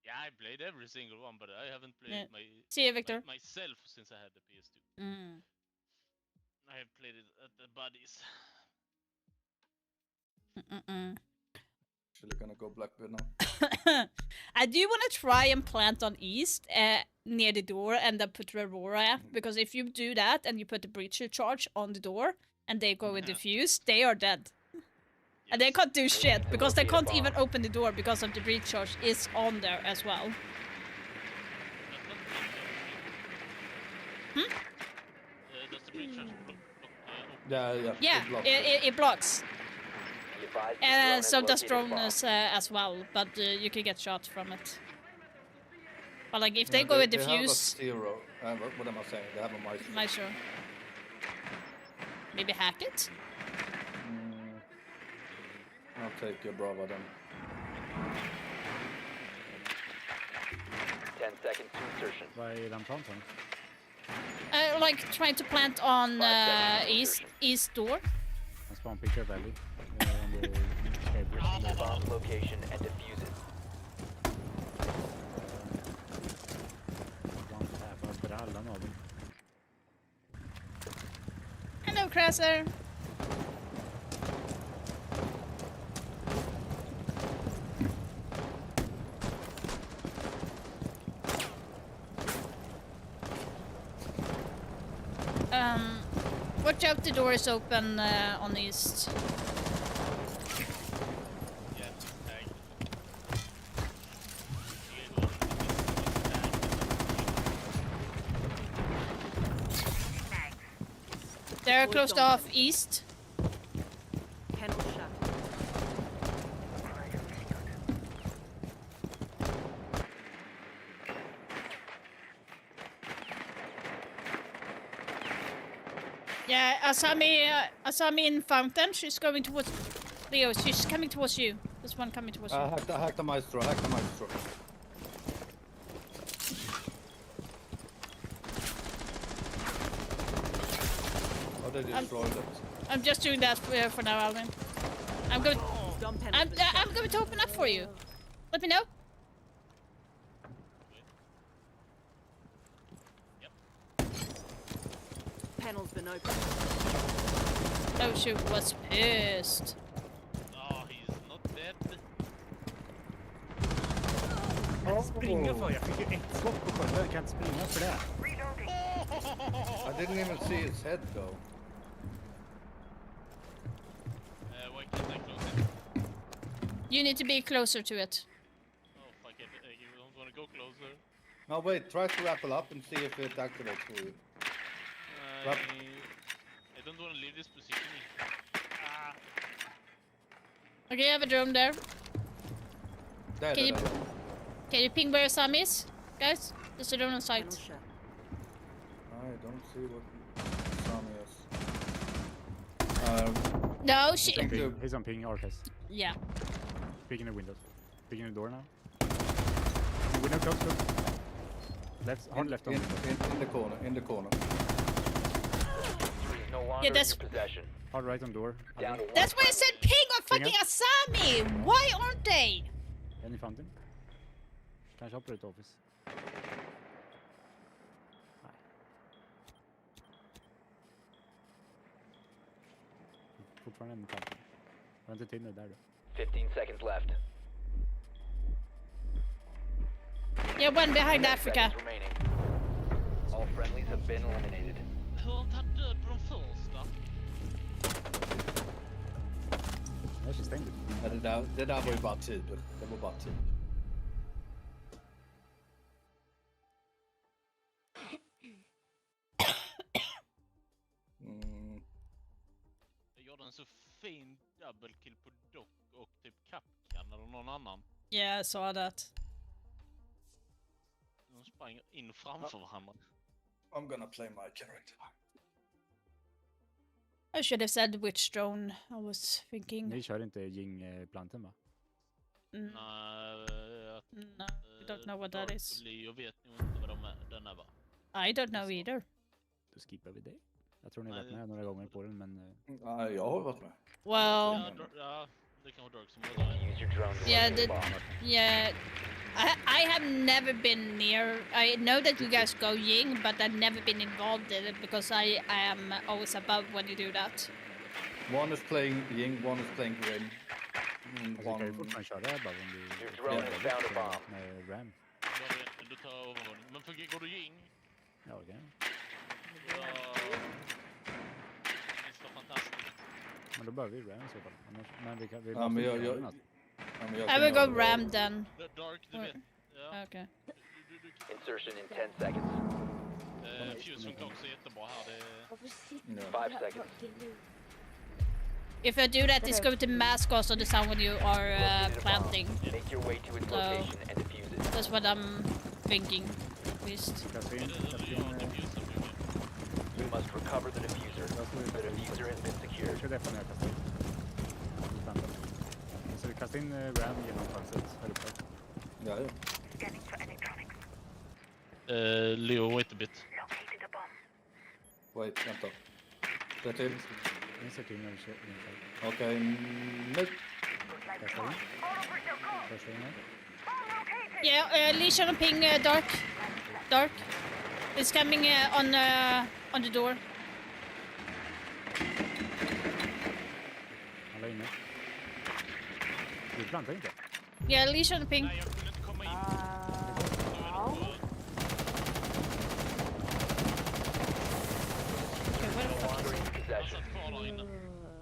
Yeah, I played every single one, but I haven't played See you, Victor. myself since I had the PS2. I have played it at the buddies. Actually gonna go Blackbeard now. I do want to try and plant on east near the door and then put Aurora because if you do that and you put the breacher charge on the door and they go with the fuse, they are dead. And they can't do shit because they can't even open the door because of the breach charge is on there as well. Does the breach charge Yeah. Yeah, it blocks. And so does drones as well, but you can get shot from it. But like if they go with the fuse... Have a zero. What am I saying? They have a Maestro. Maestro. Maybe hack it? I'll take your Brava then. 10 seconds to insertion. Vad är den planten? Like trying to plant on east door. En spawn picture valley. Bomb location and defuse it. Hello, Crasser. Watch out, the door is open on east. They're closed off east. Yeah, Asami in fountain. She's going towards Leo. She's coming towards you. There's one coming towards you. Hack the Maestro. Hack the Maestro. Oh, they destroyed it. I'm just doing that for now, Alvin. I'm going to open up for you. Let me know. panel's been opened. Oh, she was pissed. Oh, he's not dead. Springa för jag fick ju ett skott på själva. Jag kan inte springa för det. I didn't even see his head though. Why can't I close it? You need to be closer to it. Oh, fuck it. You don't want to go closer. No, wait. Try to rappel up and see if it activates for you. I don't want to leave this position. Okay, I have a drone there. There. Can you ping where Sam is? Guys, there's a drone on site. I don't see what Sam is. No, she... He's on ping, Arcus. Yeah. Picking the windows. Picking the door now. Window close. Left, hard left on in the corner. No longer Yeah, that's... in your possession. Hard right on door. That's why I said ping on fucking Asami! Why aren't they? Any fountain? Kanske hoppar ut office. Nej. Fortfarande en fountain. Har inte till nu där då. 15 seconds left. Yeah, one behind 10 Africa. seconds remaining. All friendlies have been eliminated. Hur har han tagit död på de första? Det är så stängt. Ja, det där var ju bara tur. Det var bara tur. Jag gjorde en så fin double kill på Doc och typ Kapkan eller någon annan. Yeah, I saw that. De sprang in framför varandra. I'm gonna play my character. I should have said which drone I was thinking. Ni kör inte Jing-planten va? Mm. Nej, No, I don't know what that is. Jag vet nog inte vad den är va? I don't know either. Då skippar vi det. Jag tror ni har varit med några gånger på den men... Ja, jag har varit med. Well... Ja, det kan vara Dark som var där. Yeah, I have never been near. I know that you guys go Ying, but I've never been involved in it because I am always above when you do that. One is playing Ying, one is playing Grim. Alltså, kan ju fortfarande köra above om du... Med Ram. Du tar över. Men går du Ying? Ja, okej. Det är så fantastiskt. Men då bör vi Ram i så fall. Men vi kan... Vi ja, men jag I will go Ram then. Dark, du vet. Ja. Okay. Insertion in 10 seconds. Fuse funkar också jättebra här. 5 seconds. If I do that, it's going to mask also the sound when you are planting. Make your way to its location and defuse it. That's what I'm thinking. Least. We must recover the diffuser. The diffuser has been secured. Så vi kastar in Ram genom fönstret här uppe. Ja. Leo, wait a bit. Wait, vänta. Det till. Jag ser till när vi kör. Okej, nu. Kastar in. Första in här. Yeah, Leisha on ping Dark. Dark. It's coming on the door. Alla inne. Du plantar inte? Yeah, Leisha on ping. Nej, jag kunde inte komma in.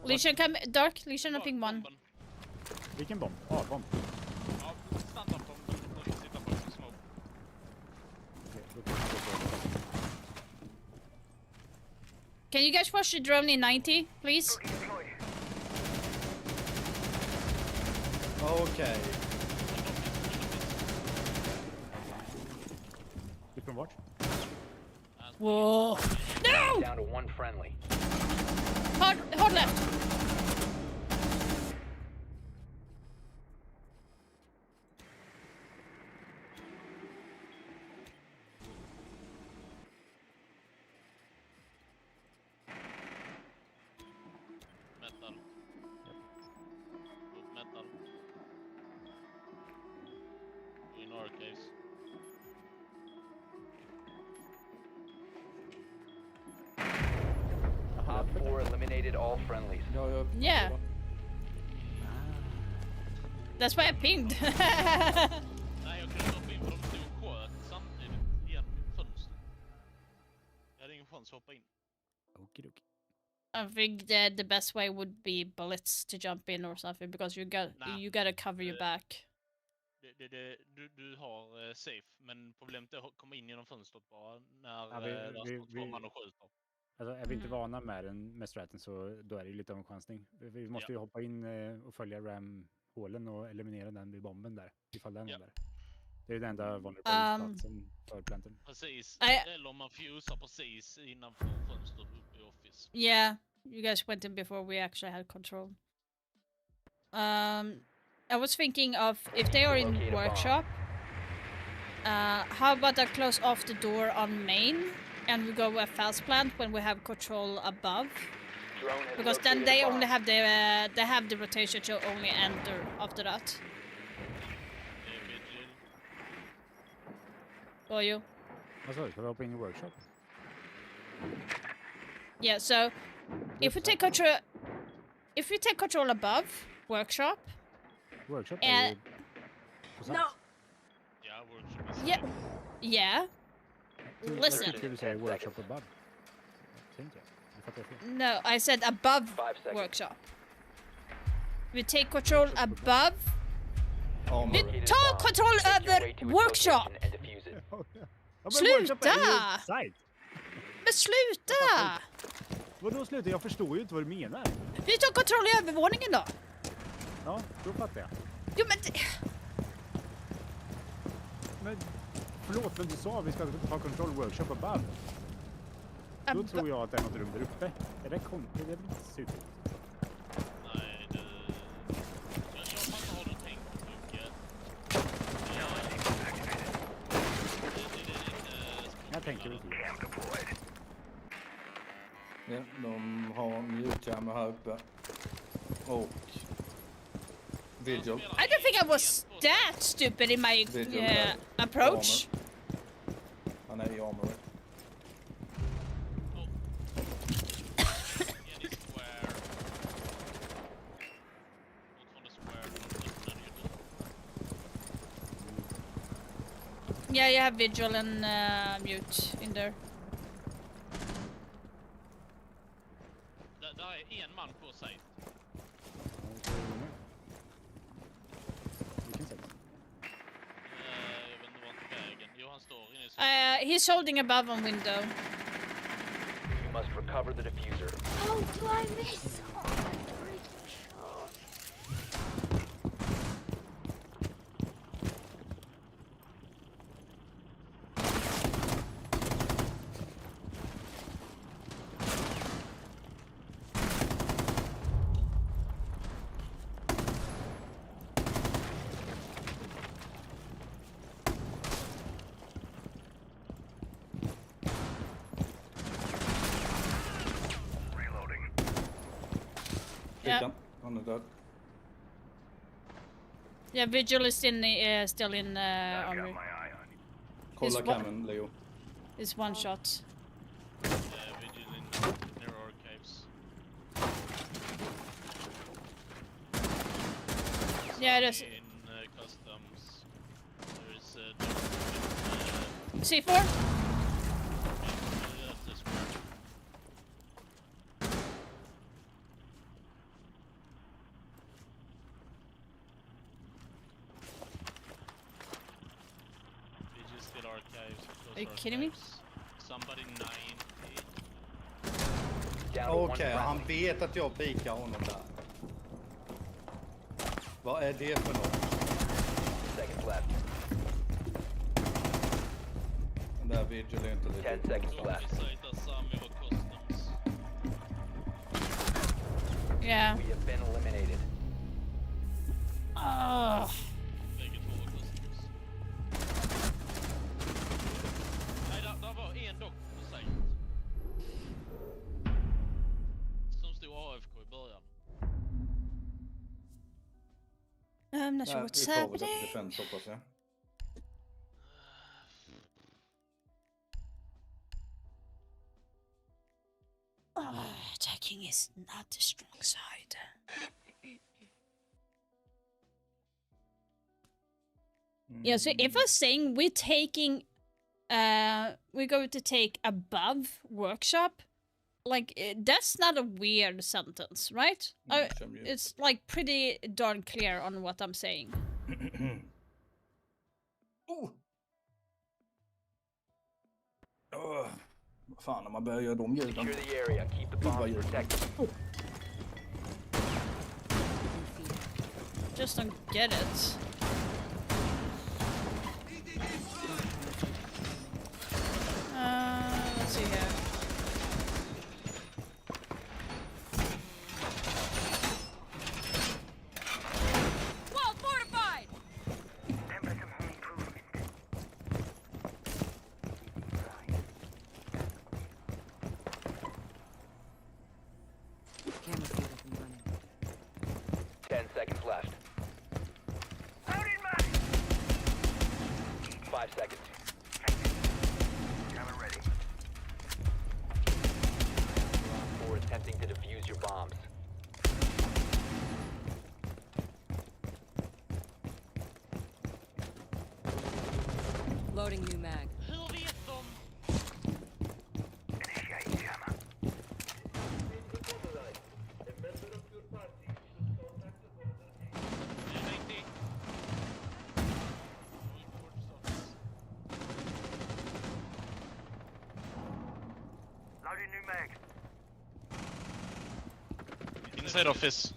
Leisha come Dark. Leisha on ping 1. Vilken bomb? Bomb. Ja, standardbomben. Nu sitter på en smoke. Can you guys watch the drone in 90, please? Okej. Different watch. Whoa. No! Down to one friendly. Hard left. Metal. Metal. In our case. eliminated all friendlies. Yeah. That's why I pinged. Nej, jag kunde hoppa in för de stod och sköt samtidigt igen i fönstret. Jag hade ingen chans att hoppa in. Okidoki. I think the best way would be bullets to jump in or something because you gotta cover your back. Du har safe, men problemet är att komma in genom fönstret bara när det står två man och skjuter. Alltså, är vi inte vana med straten så då är det ju lite av en chansning. Vi måste ju hoppa in och följa Ram-hålen och eliminera den vid bomben där. Ifall den är där. Det är ju den enda vulnerable-platsen för planten. Precis. Eller om man fusar precis innanför fönstret uppe i office. Yeah, you guys went in before we actually had control. I was thinking of if they are in workshop, how about I close off the door on main and we go a fast plant when we have control above? Because then they only have the rotation to only enter after that. Or you? Alltså, ska vi hoppa in i workshop? Yeah, so if we take control above workshop. Workshop and Ja, workshop. Yeah. Listen. Ska du säga workshop above? No, I said above workshop. We take control above. Vi tar kontroll över workshop. Sluta! Men sluta! Vadå sluta? Jag förstår ju inte vad du menar. Vi tar kontroll i övervåningen då. Ja, då fattar jag. Jo men förlåt, men du sa att vi ska ta kontroll workshop above. Då tror jag att det är något rum där uppe. Är det konstigt? Det är väl inte super. Nej, jag fattar vad du tänkt, Luke. Jag tänker inte. Ja, de har mute-jammer här uppe. Och Vigil. I don't think I was that stupid in my approach. Han är i armory. Yeah, you have Vigil and mute in there. Där är en man på sig. Jag vet inte vart vägen. Jo, han står inne i he's holding above on window. You must recover the diffuser. Oh, do I miss? Yeah. Han är död. Yeah, Vigil is still in armory. Kolla cammen, Leo. It's one shot. Vigil in near archives. Yeah, there's In customs. There's C4. Are you kidding me? Somebody 90. Okej, han vet att jag pikar honom där. Vad är det för något? Seconds left. Den där Vigil är inte lite. 10 seconds left. Yeah. We have been eliminated. Där var en dock på sig. Som stod AFK i början. I'm not sure what's happening. Defense, hoppas jag. Attacking is not the strong side. Yeah, so if I'm saying we're taking, we're going to take above workshop, like that's not a weird sentence, right? It's like pretty darn clear on what I'm saying. Fan, när man börjar göra de ljuden. Secure the area. Keep the bombs protected. Just don't get it. Let's see here. Wall fortified! Camera feed up and running. 10 seconds left. 5 seconds. Camera ready. Or attempting to defuse your bombs. Loading new mag. Hur vet de? Loading new mag. Inside office.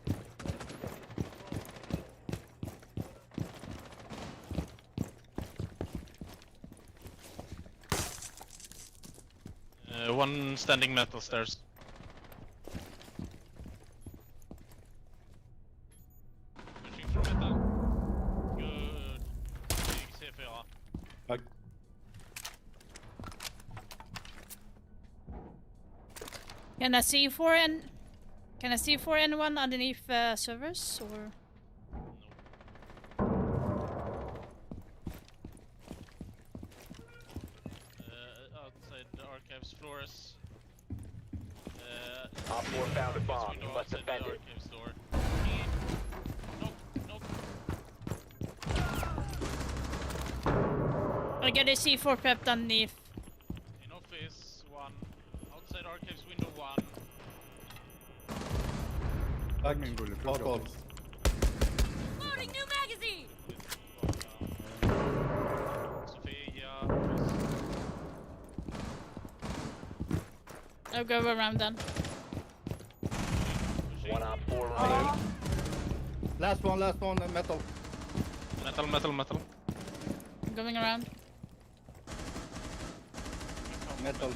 One standing metal stairs. Pushing from metal. Good. C4. Tack. Can I see for anyone underneath servers or? Outside the archives floors. Op 4 found a bomb. You must defend it. Archives door. I get a C4 prepped underneath. In office, 1. Outside archives window, 1. Tack. Bakåt. Loading new magazine! Sofia. I'll go around then. 1 Op 4 remaining. Last one, metal. Metal. I'm going around. Metal.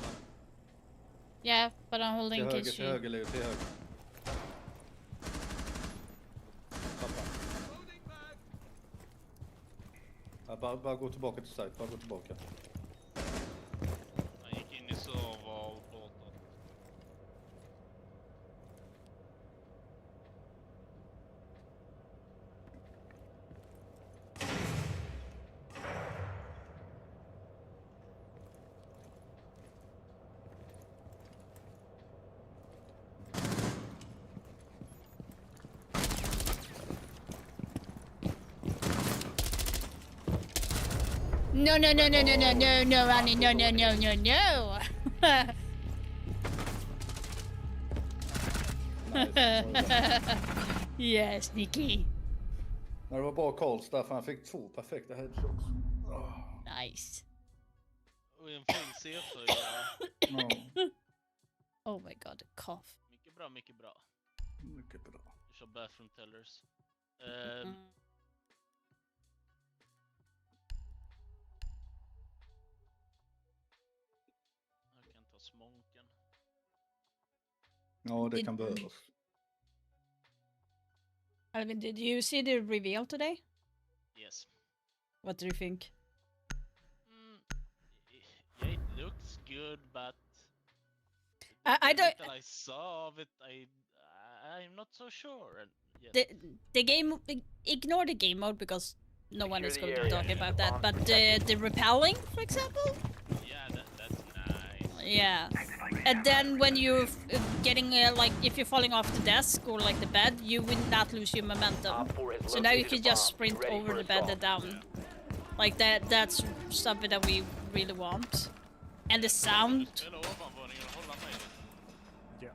Yeah, but I'm holding Till case höger, Leo, till höger. Ja, bara gå tillbaka till site, bara gå tillbaka. Han gick in i server och bortåt. No, Ronnie, no. Yes, Nicky. Det var bra calls där, för han fick 2 perfekta headshots. Nice. Och en fin C4. Oh my god, cough. Mycket bra. Mycket bra. Vi kör bathroom tellers. Jag kan ta smonken. Ja, det kan behövas. Alvin, did you see the reveal today? Yes. What do you think? Yeah, it looks good, but I don't. that I saw of it, I'm not so sure. The game, ignore the game mode because no one is going to talk about that. But the repelling, for example. Yeah, that's nice. Yeah. And then when you're getting, like, if you're falling off the desk or, like, the bed, you will not lose your momentum. So now you can just sprint over the bed and down. Like, that's something that we really want. And the sound. Yeah.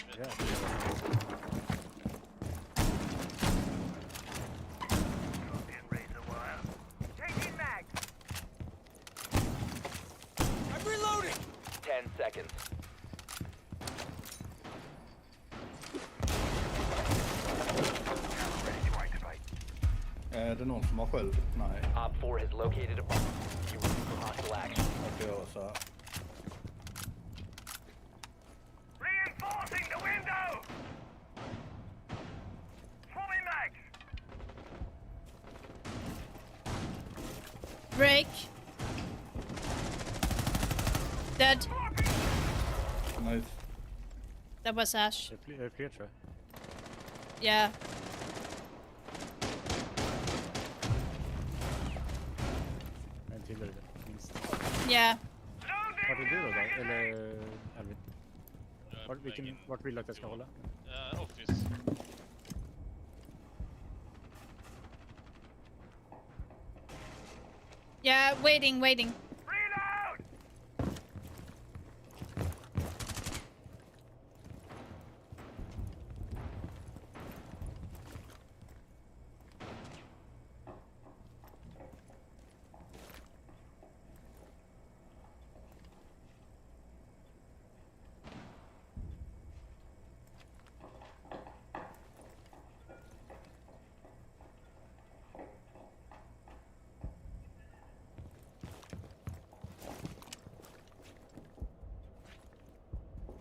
I'm reloading. 10 seconds. Är det någon som har sköld? Nej. Op 4 has located a bomb. You will for hostile action. Jag gör så här. Reinforcing the window! Throwing mags! Break. Dead. Nice. That was Ash. Det är fler tror jag. Yeah. En till är det minst. Yeah. Vart är du då? Eller Alvin? Vart vill du att jag ska hålla? Office. Yeah, waiting.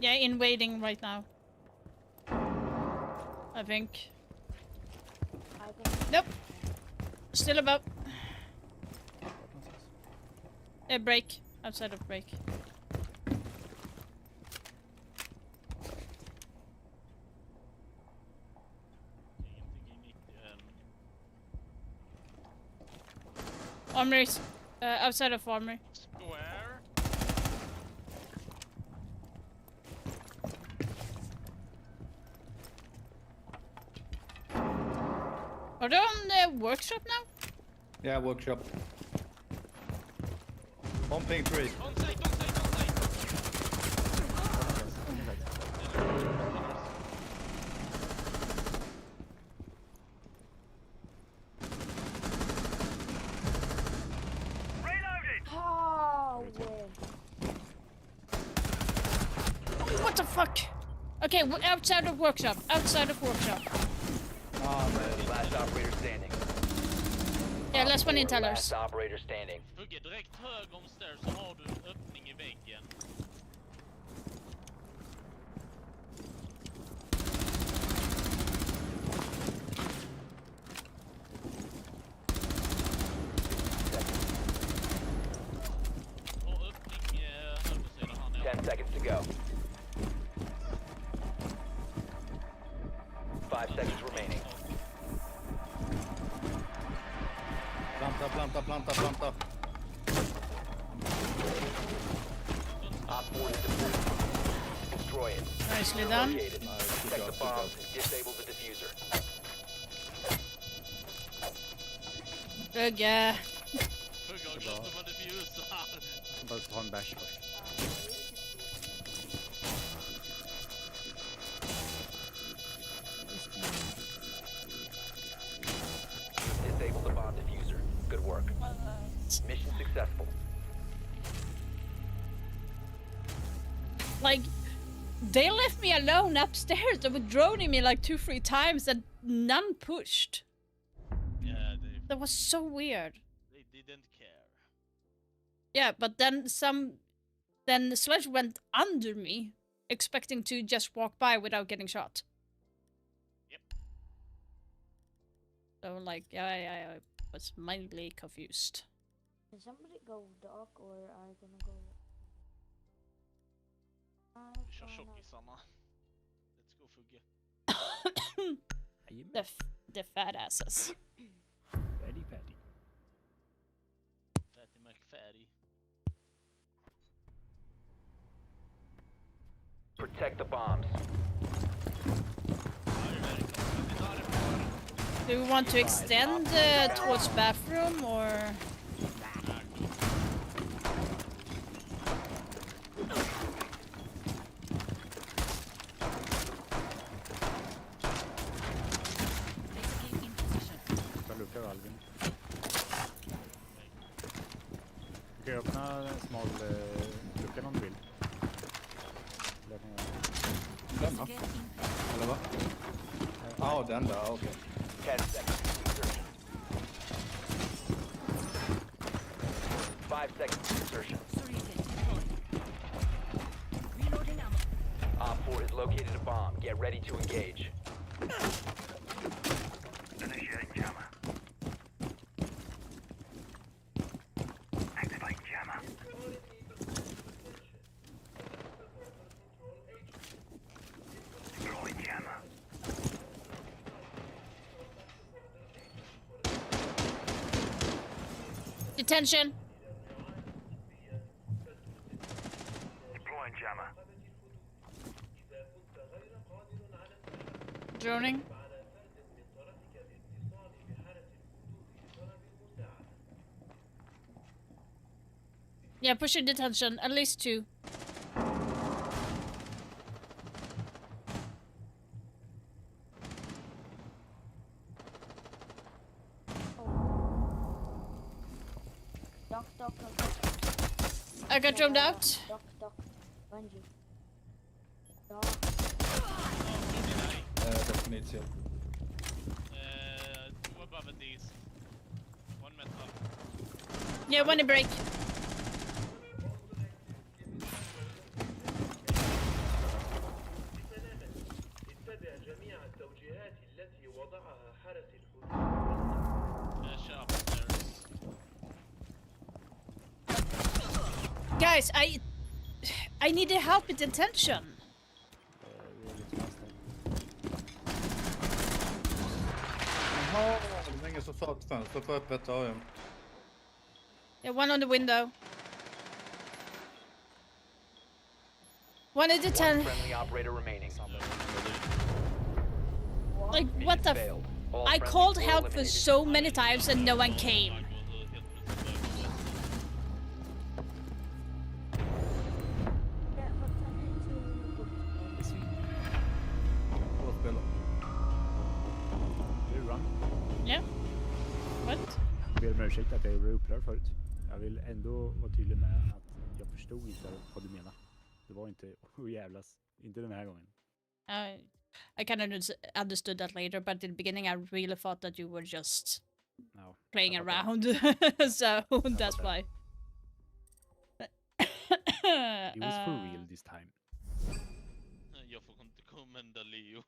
Yeah, in waiting right now. I think. Nope. Still above. Break. Outside of break. Armories. Outside of armory. Square. Are they on the workshop now? Yeah, workshop. On ping 3. On site. What the fuck? Okay, outside of workshop. Outside of workshop. Last operator standing. Yeah, last one in Last tellers. operator standing. Hugger direkt höger om stairs så har du en öppning i väggen. Och öppning högersidan här nere. 10 seconds to go. 5 seconds remaining. Planta. Op 4 is defused. Destroy it. Nicely done. Located. Protect the bomb and disable the diffuser. Hugga. Hugger har glömt att vara diffusar. Bara ta en bash först. Disable the bomb diffuser. Good work. Mission successful. Like, they left me alone upstairs. They were droning me like 2-3 times and none pushed. Yeah, That was so weird. they didn't care. Yeah, but then the Sledge went under me, expecting to just walk by without getting shot. Yep. So like, I was mildly confused. Can somebody go dark or are you gonna go? Vi kör tjockisarna. Let's go Fugge. The fat asses. Patty. Fatty McFatty. protect the bombs. Do we want to extend towards bathroom or? Du kan öppna en smal lucka om du vill. Den då? Eller vad? Ja, den där, okej. 10 seconds to insertion. 5 seconds to insertion. Op 4 has located a bomb. Get ready to engage. Initiating jammer. Activate jammer. Deploy jammer. Detention. Deploying jammer. Droning. Yeah, push your detention. At least 2. Doc. I got droned out. Doc. Bungie. Doc. Definition. Two above these. 1 metal. Yeah, one in break. Guys, I need help with detention. Jaha, det är ingen som sa ett fönster för öppet, ja. Yeah, one on the window. One in One detention. friendly operator remaining. Like, what the Failed. All I friendlies called were help for eliminated. so many times and no one came. Yeah. What? Jag ber om ursäkt att jag blev upprörd förut. Jag vill ändå vara tydlig med att jag förstod inte vad du menar. Det var inte jävlas. Inte den här gången. I kind of understood that later, but in the beginning I really thought that you were just playing around. So that's why. It was for real this time. Jag får inte kommenda Leo.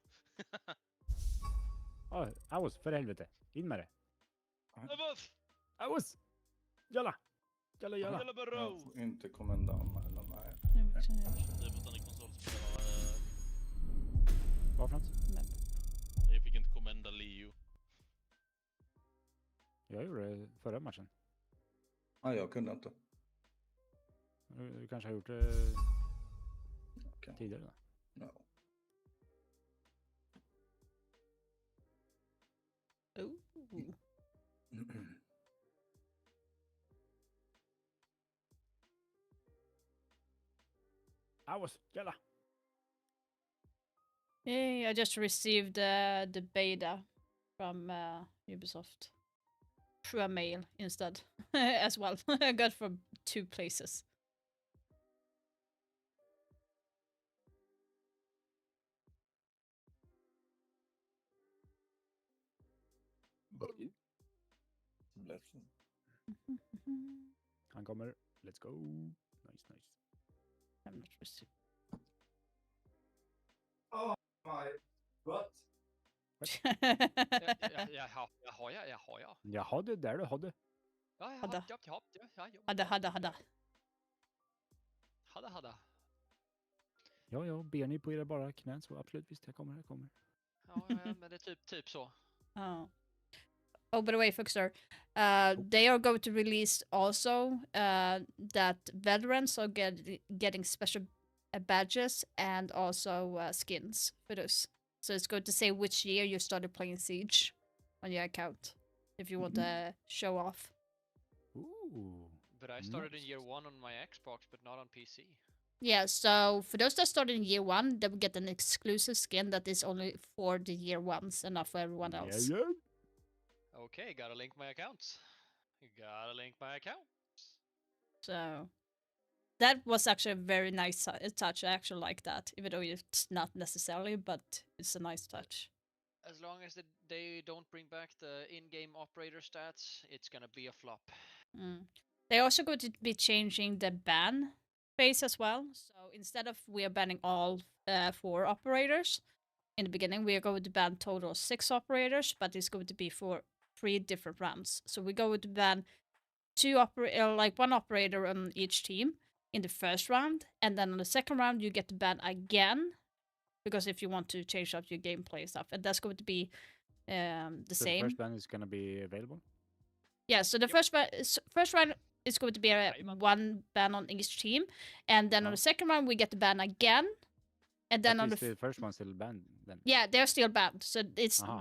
I was, för helvete. In med det. I was. Jalla. Jag får inte kommenda eller nej. Vad för något? Jag fick inte kommenda Leo. Jag gjorde det förra matchen. Nej, jag kunde inte. Du kanske har gjort det tidigare då? No. I was, jalla. Yeah, I just received the beta from Ubisoft through a mail instead as well. I got from 2 places. Han kommer. Let's go. Nice. I'm not received. Oh my god. Jaha. Jaha, det där du hade. Hade. Ja, ber ni på era bara knän så absolut visst jag kommer. Ja, men det är typ så. Oh, by the way, Fuxer, they are going to release also that veterans are getting special badges and also skins for those. So it's going to say which year you started playing Siege on your account, if you want to show off. Ooh. But I started in year 1 on my Xbox, but not on PC. Yeah, so for those that started in year 1, they will get an exclusive skin that is only for the year 1s and not for everyone else. Yeah. Okay, gotta link my accounts. Gotta link my accounts. So that was actually a very nice touch. I actually like that, even though it's not necessarily, but it's a nice touch. As long as they don't bring back the in-game operator stats, it's gonna be a flop. They're also going to be changing the ban phase as well. So instead of we are banning all 4 operators, in the beginning we are going to ban total 6 operators, but it's going to be for 3 different rounds. So we're going to ban 1 operator on each team in the first round, and then on the second round you get to ban again, because if you want to change up your gameplay stuff, and that's going to be the same. The first ban is going to be available? Yeah, so the first round is going to be 1 ban on each team, and then on the second round we get to ban again, and then on the first one still banned then? Yeah, they're still banned, so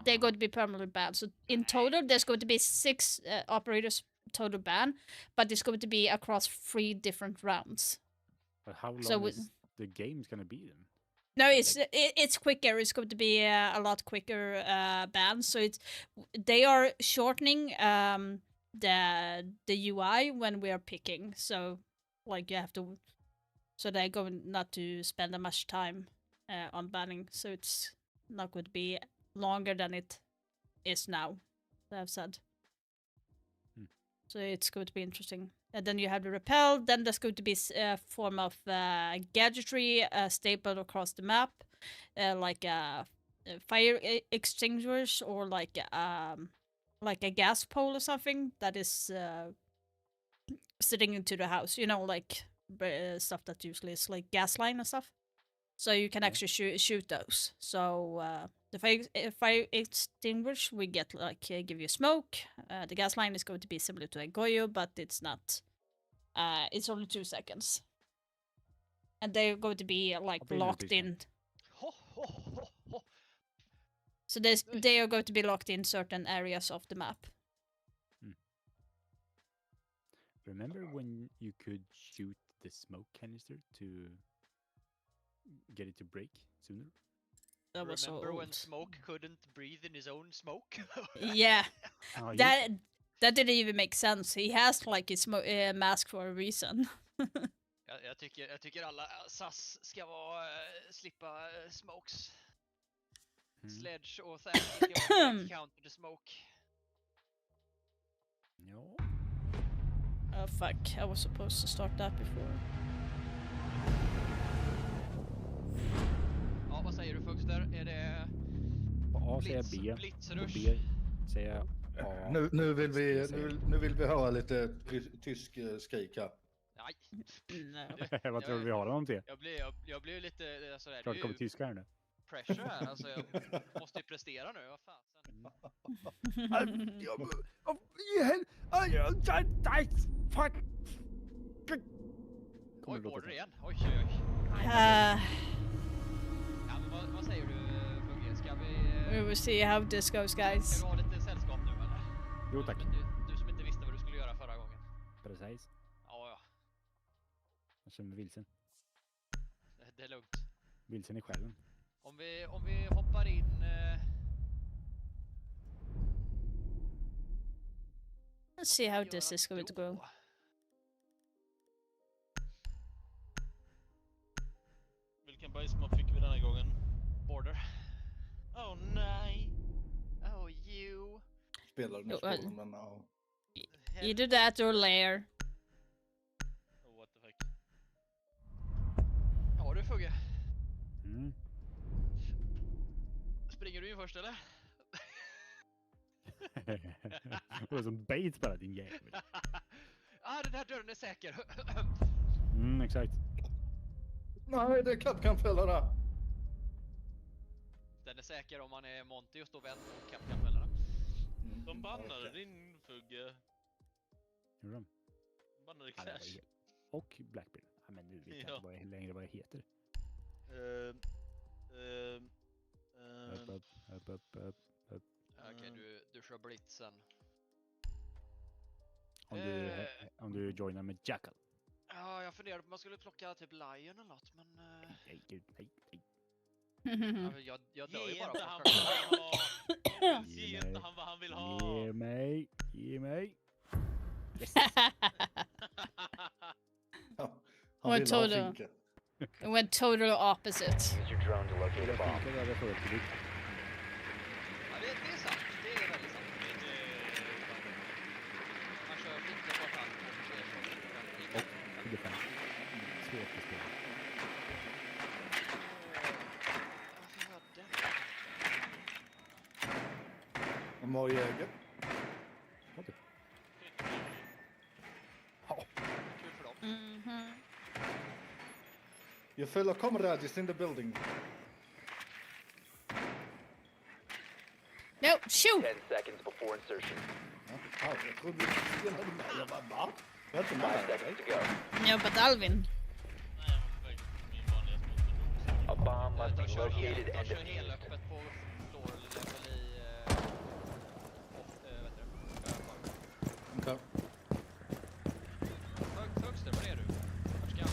they're going to be permanently banned. So in total there's going to be 6 operators total ban, but it's going to be across 3 different rounds. But how long is the game's going to be then? No, it's quicker. It's going to be a lot quicker bans. So they are shortening the UI when we are picking. So like you have to, so they're going not to spend that much time on banning. So it's not going to be longer than it is now, I've said. So it's going to be interesting. And then you have the repel. Then there's going to be a form of gadgetry stapled across the map, like fire extinguishers or like a gas pole or something that is sitting into the house. You know, like stuff that usually is like gas line and stuff. So you can actually shoot those. So the fire extinguisher, we get like give you smoke. The gas line is going to be similar to a Goyo, but it's not. It's only 2 seconds, and they're going to be like locked in. So they are going to be locked in certain areas of the map. Remember when you could shoot the smoke canister to get it to break sooner? That was Remember so old. when Smoke couldn't breathe in his own smoke? Yeah, that didn't even make sense. He has like his mask for a reason. jag tycker alla SAS ska slippa smokes. Sledge och Thank counter the smoke. No. Oh fuck, I was supposed to start that before. Ja, vad säger du Fuxter? Är det på A säger B, på B säger A. Nu vill vi höra lite tysk skrik här. Nej. Vad tror du vi har honom till? Jag blev lite sådär. Klart kommer tyskar nu. Pressure här, alltså jag måste ju prestera nu, vad fan. Oj, order igen. Oj. Ja, men vad säger du, Fugge? Ska vi... We will see how this goes, guys. Ska du ha lite sällskap nu, eller? Jo, tack. Du som inte visste vad du skulle göra förra gången. Precis. Ja. Jag känner mig vilsen. Det är lugnt. Vilsen i själven. Om vi hoppar in... Let's see how this is going to go. Vilken bajsmopp fick vi den här gången? Border. Oh nej. Oh you. Spelar den spåren, men ja. Either that or lair. Oh, what the fuck. Ja du Fugge. Springer du in först eller? Det var som bait bara din jävel. Den här dörren är säker. Exakt. Nej, det är kappkampfällorna. Den är säker om man är Monty och står vänd mot kappkampfällorna. De bannade din Fugge. Gjorde de? Bannade Clash. Och Blackbeard. Ja, men nu vet jag inte längre vad jag heter. Okej, du kör blitzen. Om du joinar med Jackal. Ja, jag funderade på om man skulle plocka typ Lion eller något, men... Nej. Jag dör ju bara Ge inte han vad han vill ha. Ge mig. Yes. It went total opposite. Use your drone to locate a bomb. Ja, det är sant. Det är väldigt sant. Man kör flinka på fall. Det är svårt att spela. Och Morjäger. Kul för dem. Your fellow comrade is in the building. No, shoot! 10 seconds before insertion. Jag trodde du spelade med. Jag bara, va? Jag är inte 5 med. seconds to go. No, but Alvin. A bomb must be located and De kör defused. helöppet på floor level i... Okej. Högster, var är du? Vart ska jag?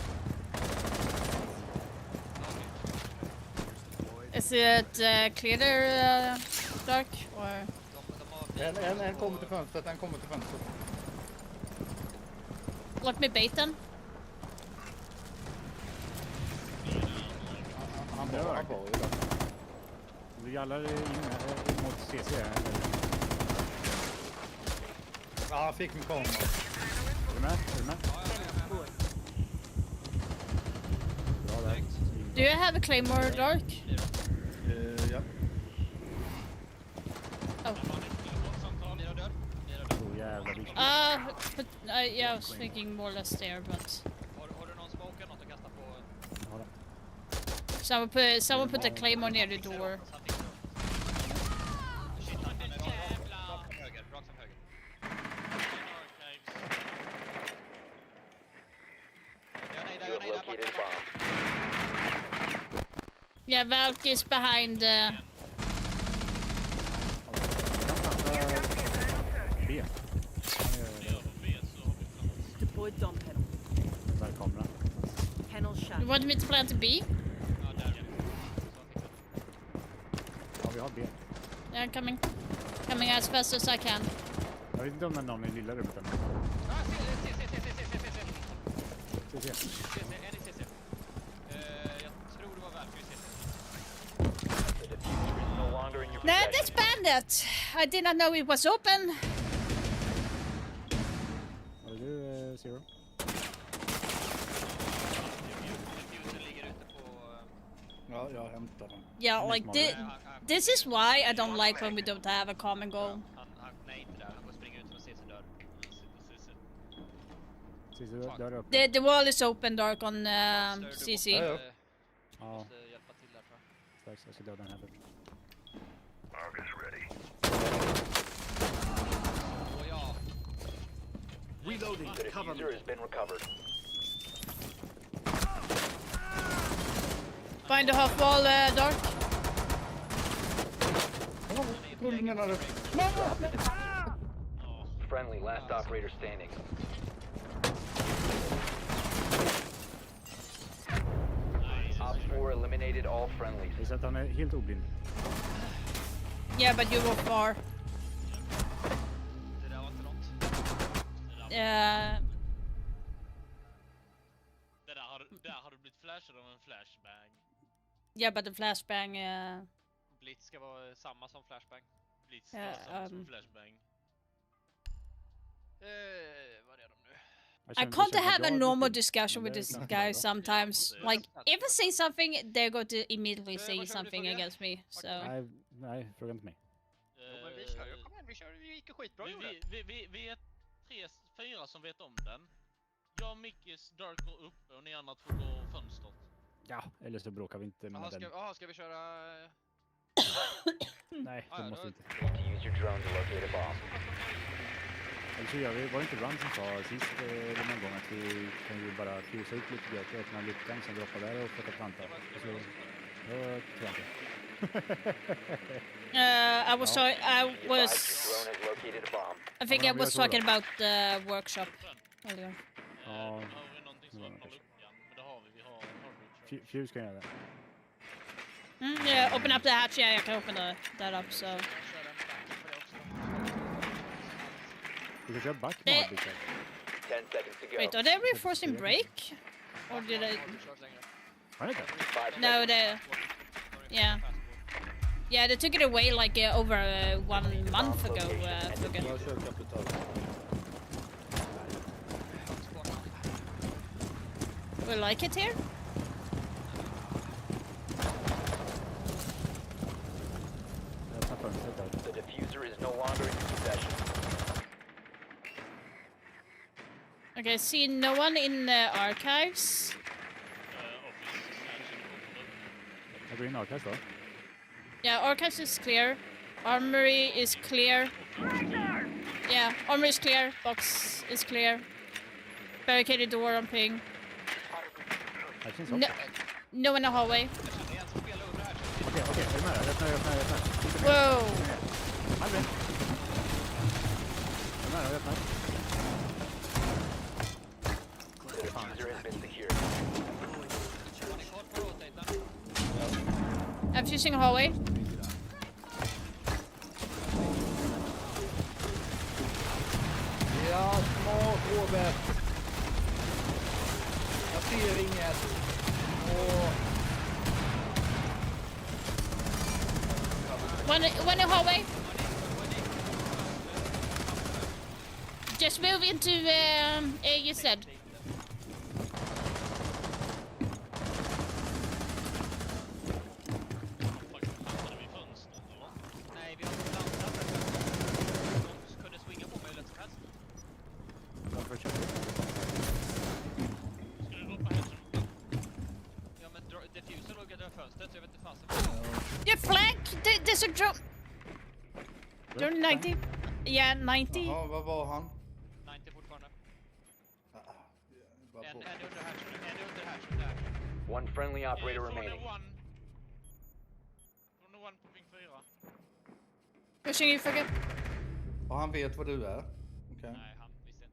Is it clear, Dark? Or... En kommer till fönstret, Let me bait them. Han var ju där. Vi alla är inne mot CC. Ja, han fick min kamera. Är du med? Bra där. Do you have a claymore, Dark? Ja. Oh. But yeah, I was thinking more or less there, but... Har du någon smoke, något att kasta på? Someone put the claymore near the door. Rakt som höger. You have located a bomb. Yeah, Valk is behind... B. Deploy dump panel. Där kommer Panel shut. You want me to plant a B? Ja, vi har B. Yeah, coming as fast as I can. Jag vet inte om det är någon i lilla rummet än. CC. En i CC. Jag tror det var Valkyrie i CC. The diffuser is no longer in your No, possession. that's Bandit! I did not know it was open. Var det du, Zero? Diffuser ligger ute på... Ja, jag hämtar den. Yeah, like this is why I don't like when we don't have a common goal. Nej, inte där. Han får springa ut från CC-dörr. CC dörr öppen. The wall is open, Dark, on CC. Ja. Måste hjälpa till där, tror jag. Strax, jag ska döda den här först. Argus ready. Åh ja. Reloading. The diffuser has been recovered. Find the half wall, Dark. Friendly, last operator standing. Op 4 eliminated all friendlies. Det är så att han är helt oblind. Yeah, but you were far. Det där var inte något. Där har du blivit flashad av en flashbang. Yeah, but the flashbang... Blitz ska vara samma som flashbang. Blitz ska vara samma som flashbang. Vad är de nu? I can't have a normal discussion with this guy sometimes. Like, if I say something, they're going to immediately say something against me. So. Nej, fråga inte mig. Men vi kör ju, kom igen, vi kör, vi gick skitbra. Vi är 3-4 som vet om den. Jag, Mickis, Dark går uppe och ni andra två går fönstret. Ja, eller så bråkar vi inte med den. Ska vi köra... Nej, det måste vi inte. Use your drone to locate a bomb. Eller så gör vi, var det inte Run som sa sist eller någon gång att vi kan ju bara frysa ut lite gött och öppna luckan som droppar där och försöka planta. Och så, jag tror inte. I think I was talking about the workshop earlier. Ja. Fuse kan göra det. Yeah, open up the hatch. Yeah, I can open that up. So. Du kan köra back They... 10 seconds to go. Wait, are they reinforcing break? Or did I... No, they... Yeah. Yeah, they took it away like over 1 month ago. We like it here? The diffuser is no longer in your possession. Okay, see no one in the archives. Jag går in i archives då. Yeah, archives is clear. Armory is clear. Yeah, armory is clear. Box is clear. Barricaded door on ping. No in the hallway. Okej, är du med? Öppna. Whoa! Albin. Är du med? Öppna. The diffuser has been secured. I'm fusing a hallway. Ja, smart Robert. Jag ser inget. One in hallway. Just move into you said. Your flank! There's a drop! You're 90? Yeah, 90. Ja, vad var han? 90 fortfarande. En under hatch. One friendly operator remaining. One på ping 4. Pushing you, forget. Och han vet vad du är? Okej. Nej, han visste inte.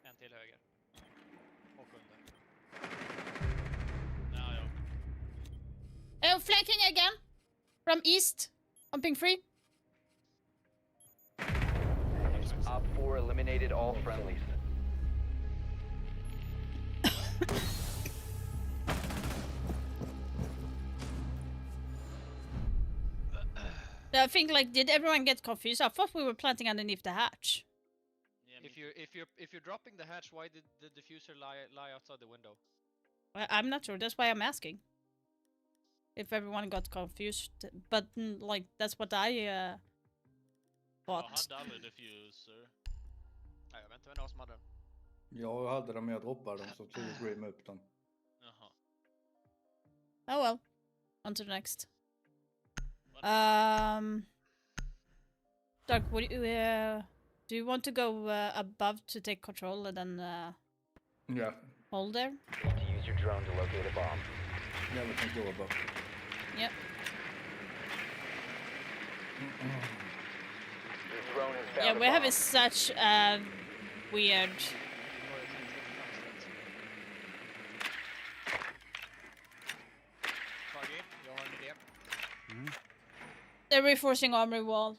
En till höger. Och under. Oh, flanking again. From east. On ping 3. Op 4 eliminated all friendlies. I think like, did everyone get confused? I thought we were planting underneath the hatch. Yeah, if you're dropping the hatch, why did the diffuser lie outside the window? I'm not sure. That's why I'm asking. If everyone got confused, but like that's what I thought. Jag hade aldrig diffuser. Nej, jag vet inte vem som hade den. Jag hade dem, jag droppade dem, så tog Grim upp dem. Jaha. Oh well. On to the next. Doug, would you, do you want to go above to take control and then Yeah. hold there? To use your drone to locate a bomb. Yeah, we can go above. Yep. Your drone has found Yeah, a we're bomb. having such weird. They're reinforcing armory wall.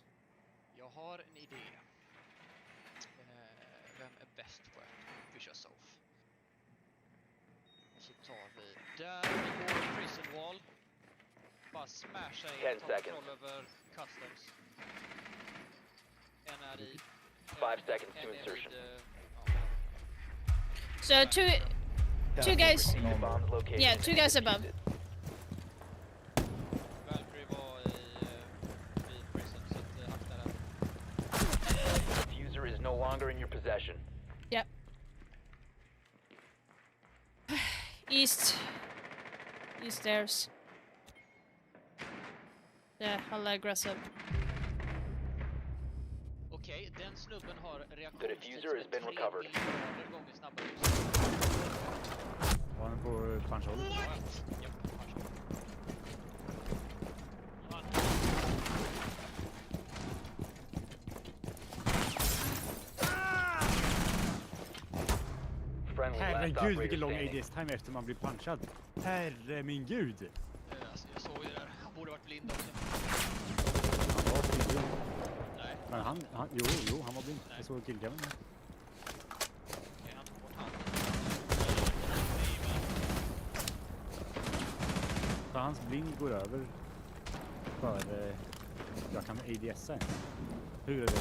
Jag har en idé. Vem är bäst på det? Vi kör Sof. Och så tar vi där vi går prison wall. Bara smasha in, ta kontroll över customs. En är i... 5 seconds to insertion. So two guys. Yeah, two guys above. Valkyrie var i prison, så att akta den. Diffuser is no longer in your possession. Yep. East stairs. Yeah, I'll aggressive. Okej, den snubben har The diffuser has been recovered. gånger snabbare. Var han på punchhåll? Ja, Herregud vilken lång ADS-time efter man blir punchad. Herre min gud. Alltså, jag såg ju det där. Han borde varit blind också. Han var blind. Nej. Men han han var blind. Jag såg killgammen. Okej, han tog bort handen. Så hans blind går över för jag kan ADS-a. Hur är det?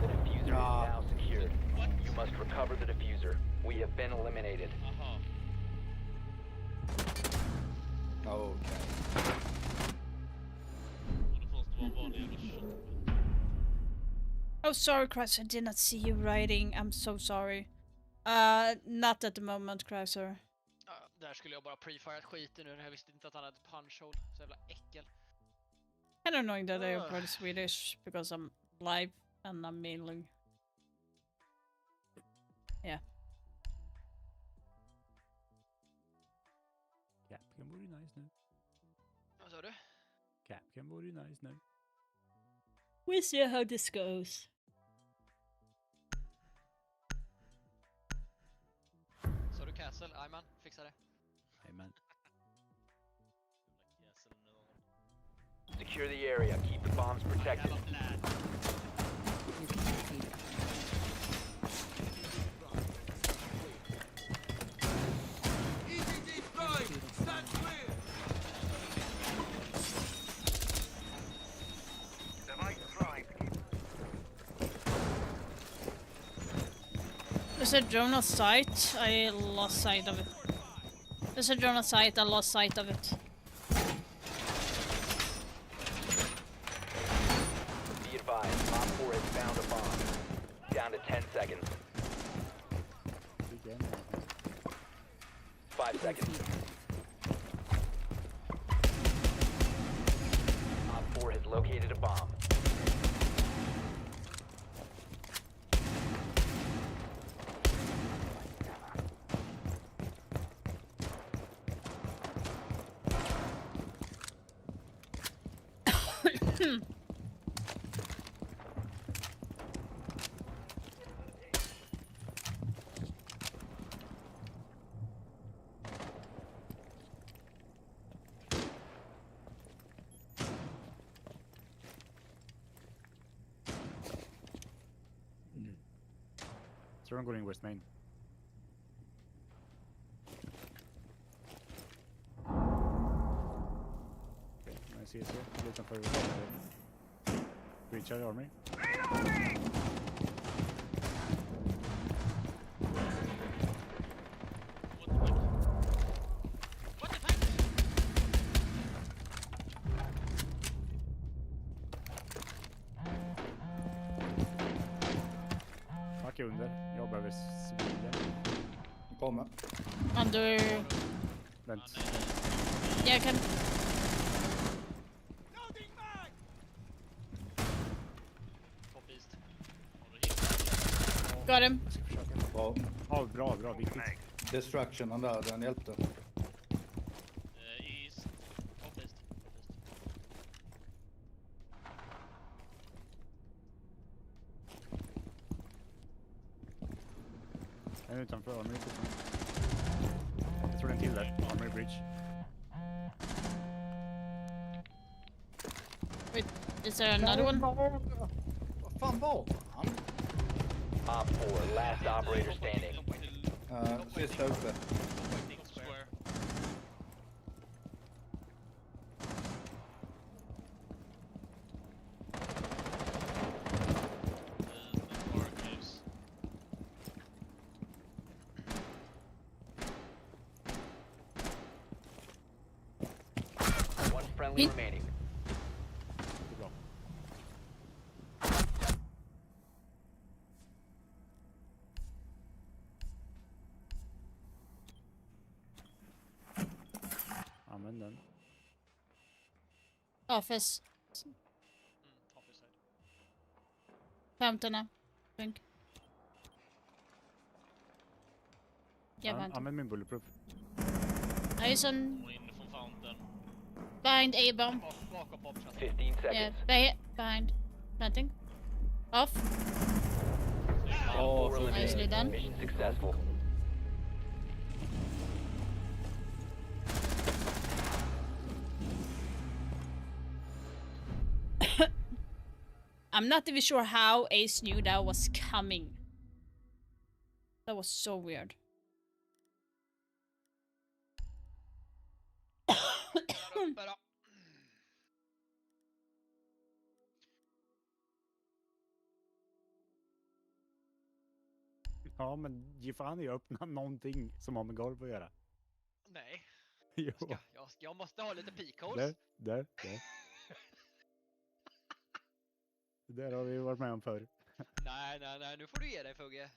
The diffuser is now secured. You must recover the diffuser. We have been eliminated. Okay. Oh, sorry, Chrysler. I did not see you writing. I'm so sorry. Not at the moment, Chrysler. Ja, där skulle jag bara pre-firat skiten nu. Jag visste inte att han hade punch-hole. Så jävla äckel. Kind of annoying that I uploaded Swedish because I'm live and I'm mailing. Yeah. Capcom vore ju nice nu. Vad sa du? Capcom vore ju nice nu. We'll see how this goes. Sa du Castle? Ayman, fixa det. Ayman. Secure the area. Keep the bombs protected. There's a drone on site. I lost sight of it. There's a drone on site. I lost sight of it. Be advised, Op 4 has found a bomb. Down to 10 seconds. 5 seconds. Op 4 has located a bomb. Så de går in West Main. Jag ser så utanför Breachard Army. Under. Jag behöver civila. Kommer. Under... Vänt. Jag kan... Got him. Bra. Ja, bra, viktigt. Destructionen där, den hjälpte. En utanför Armory. Jag tror den till där. Armory Bridge. Wait, is there another one? Vad fan var han? Op 4, last operator standing. Sista uppe. Friendly remaining. Använd den. Office. Office side. 15. Think. Använd min bulletproof. Ison. Gå in från fountain. Behind A-bomb. Bakom option. 15 seconds. Yeah, behind. Planting. Off. Op 4 Nicely eliminated. done. Mission successful. I'm not even sure how Ace knew that was coming. That was so weird. Ja, men ge fan i att öppna någonting som har med golv att göra. Nej. Jo. Jag måste ha lite peakholes. Där. Det där har vi varit med om förr. Nej, nu får du ge dig, Fugge.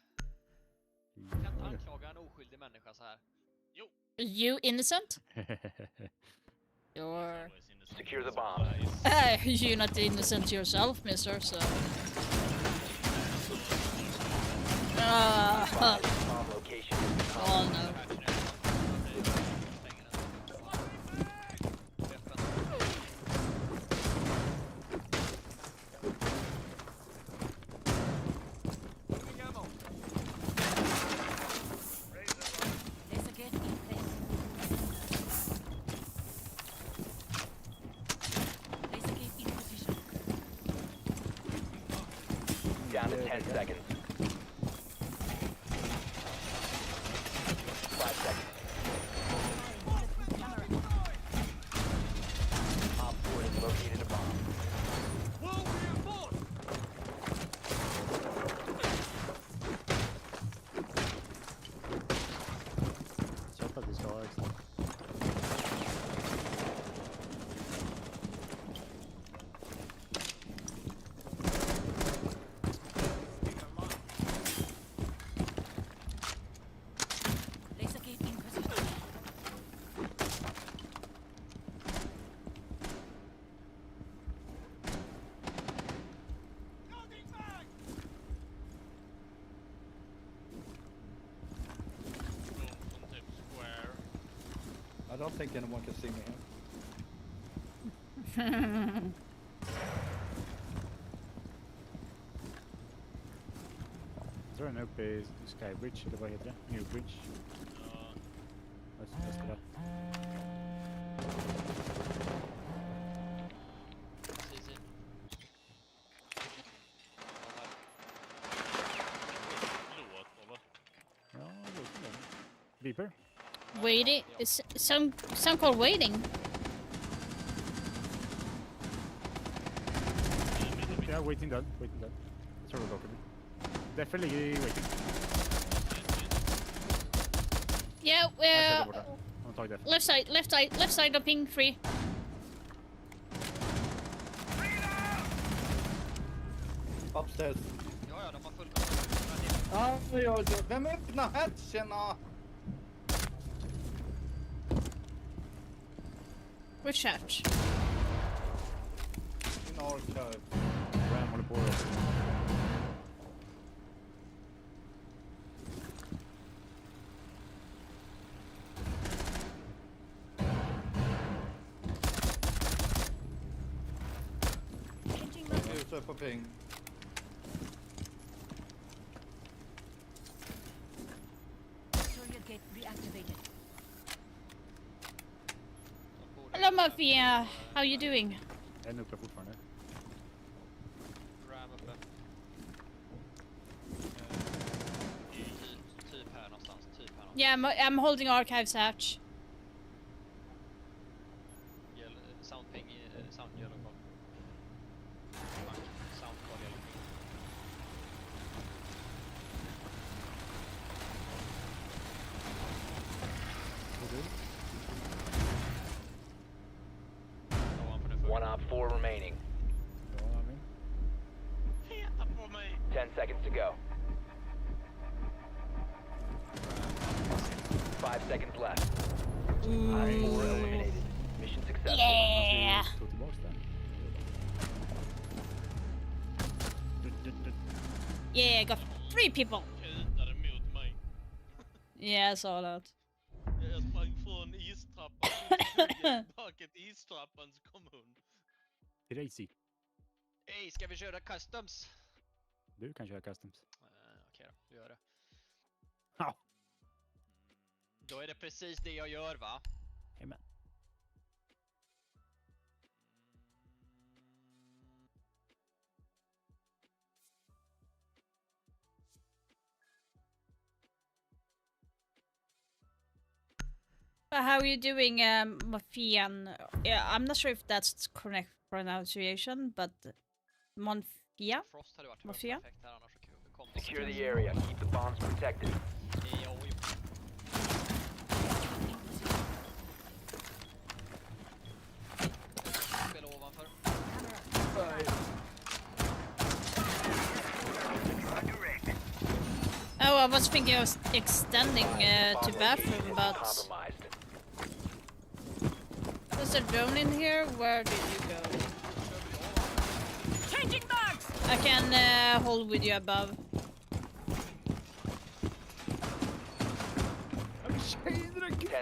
Du kan inte anklaga en oskyldig människa så här. Jo. You innocent? You're... Secure the bomb. You're not innocent yourself, mister, so... Bomb location. Oh no. Down to 10 seconds. 5 seconds. Op 4 has located a bomb. Så för att vi ska ha extra. I don't think anyone can see me Jag tror den är uppe i Skybridge, eller vad heter det? Newbridge. Ja. Jag ska testa det. Ja, det är det. Beeper? Waiting? Is some called waiting? Yeah, waiting done. Sorry about it. Definitely waiting. Yeah, left side of ping 3. Upstairs. Ja, de har full. Vem öppnar hatcherna? Which hatch? In archive. Ram håller på då. Ute på ping. Hello Mafia, how you doing? En uppe fortfarande. Ram uppe. Typ här någonstans. Yeah, I'm holding archives hatch. Sound ping, sound yellow call. Sound call yellow ping. One op 4 remaining. 10 seconds to go. 5 seconds left. Op 4 eliminated. Mission successful. Yeah. Tog tillbaks den. Yeah, I got 3 people. Kutade mot mig. Yeah, I saw that. Jag sprang från istrappan tillbaka till istrappan så kom hon. Crazy. Hej, ska vi köra customs? Du kan köra customs. Okej då, vi gör det. Ja. Då är det precis det jag gör, va? Amen. How are you doing, Mafian? Yeah, I'm not sure if that's correct pronunciation, but Monfia? Frost hade varit Mafia? perfekt här, annars så kom Secure the area. Keep the bombs protected. Spela ovanför. Oh, I was thinking of extending to bathroom, but there's a drone in here. Where did you go? Changing bags. I can hold with you above.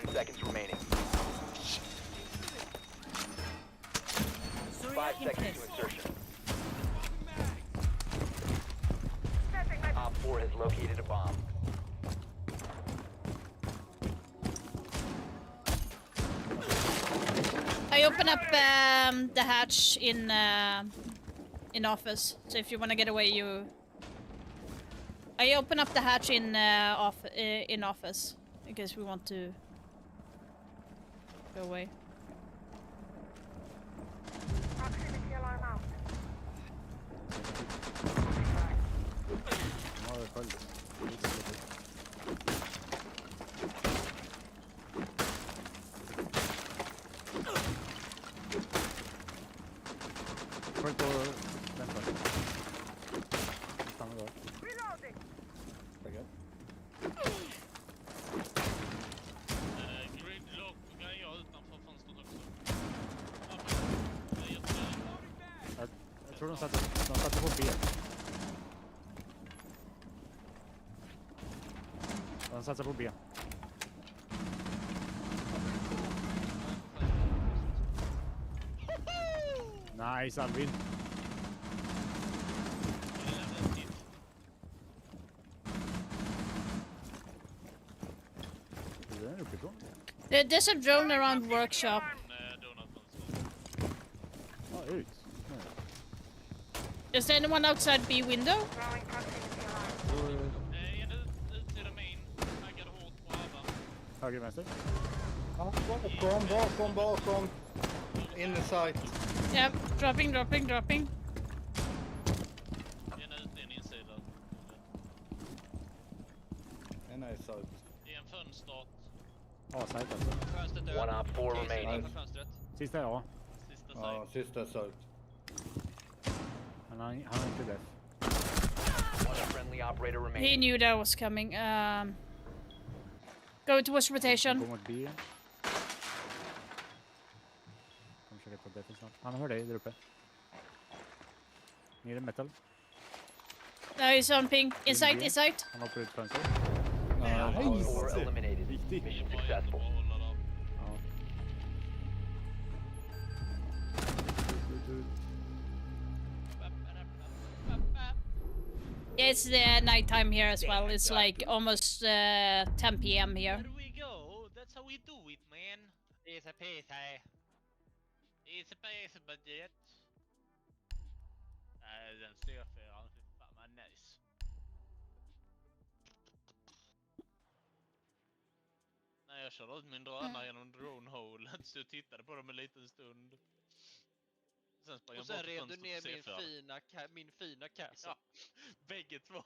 10 seconds remaining. 5 seconds to insertion. Op 4 has located a bomb. I open up the hatch in office. So if you want to get away, you. I open up the hatch in office because we want to go away. Proximity alarm out. Ja, det följde. Får inte vänta. Stanna där. Tackar. Gridlock kan jag utanför fönstret också. Jag tror de satte på B. De satsar på B. Nice, Alvin. There's a drone around workshop. Ja, ut. Is there anyone outside B window? Höger, vänster. Ja, bakom. In the site. Yep, dropping. En ut, en insida. En är site. I en fönster. Ja, side alltså. Fönstret död. One op 4 remaining. Fönstret. Sista ja. Ja, sista site. Han är inte def. One friendly operator remaining. He knew that was coming. Go towards rotation. Gå mot B. Kom försöka på def snart. Han hör dig där uppe. Nere metal. No, he's on ping. Inside. Han hoppar ut fönster. Nice. Eliminated. Mission successful. Yeah, it's nighttime here as well. It's like almost 10 p.m. here. There we go. That's how we do it, man. It's a piece, hey. It's a piece of budget. Den styrfyran, fy fan vad nice. När jag körde ut min drönare genom droneholet så jag tittade på dem en liten stund. Sen sprang och sen rev du ner min fina kassa. Ja, bägge två.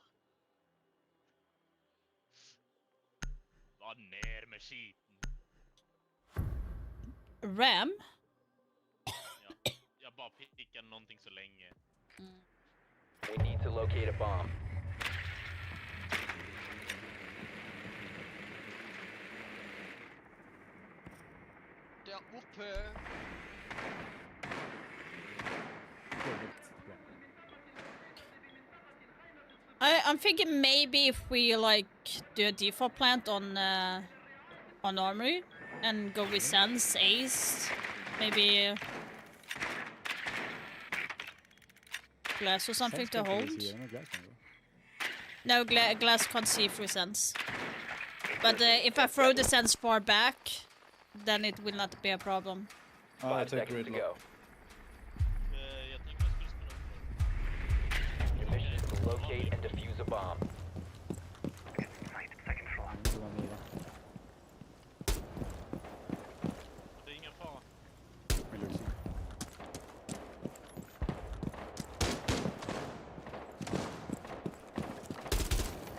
Var ner med skiten. Ram? Ja, jag bara pickade någonting så länge. We need to locate a bomb. upp. I'm thinking maybe if we like do a default plant on Armory and go with Sense, Ace, maybe Glass or something to hold. No, Glass can't see through Sense. But if I throw the Sense far back, then it will not be a problem. 5 seconds to go. Your mission is to locate and defuse a bomb. Det är ingen fara.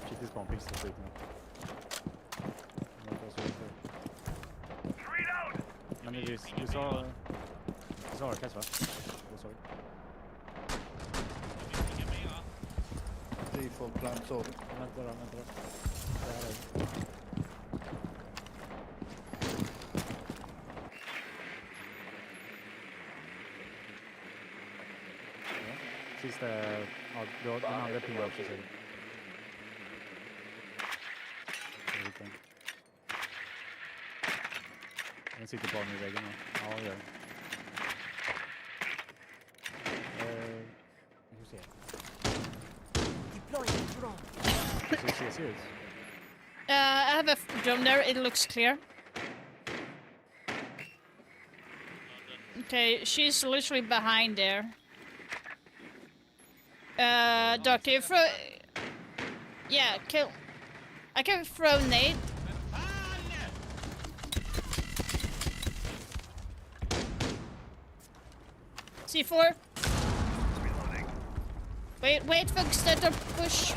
Shit is bumping så skit nu. Men du sa Arkas va? Sorry. Default plant så. Vänta då. Sista, ja, du har den andra pingar också. Den sitter på mig i väggen. Ja, det gör den. Vi får se. Hur ser det ut? I have a drone there, it looks clear. Okay, she's literally behind there. Doc, can you throw... Yeah, kill... I can throw nade. C4. Wait for Gustad to push.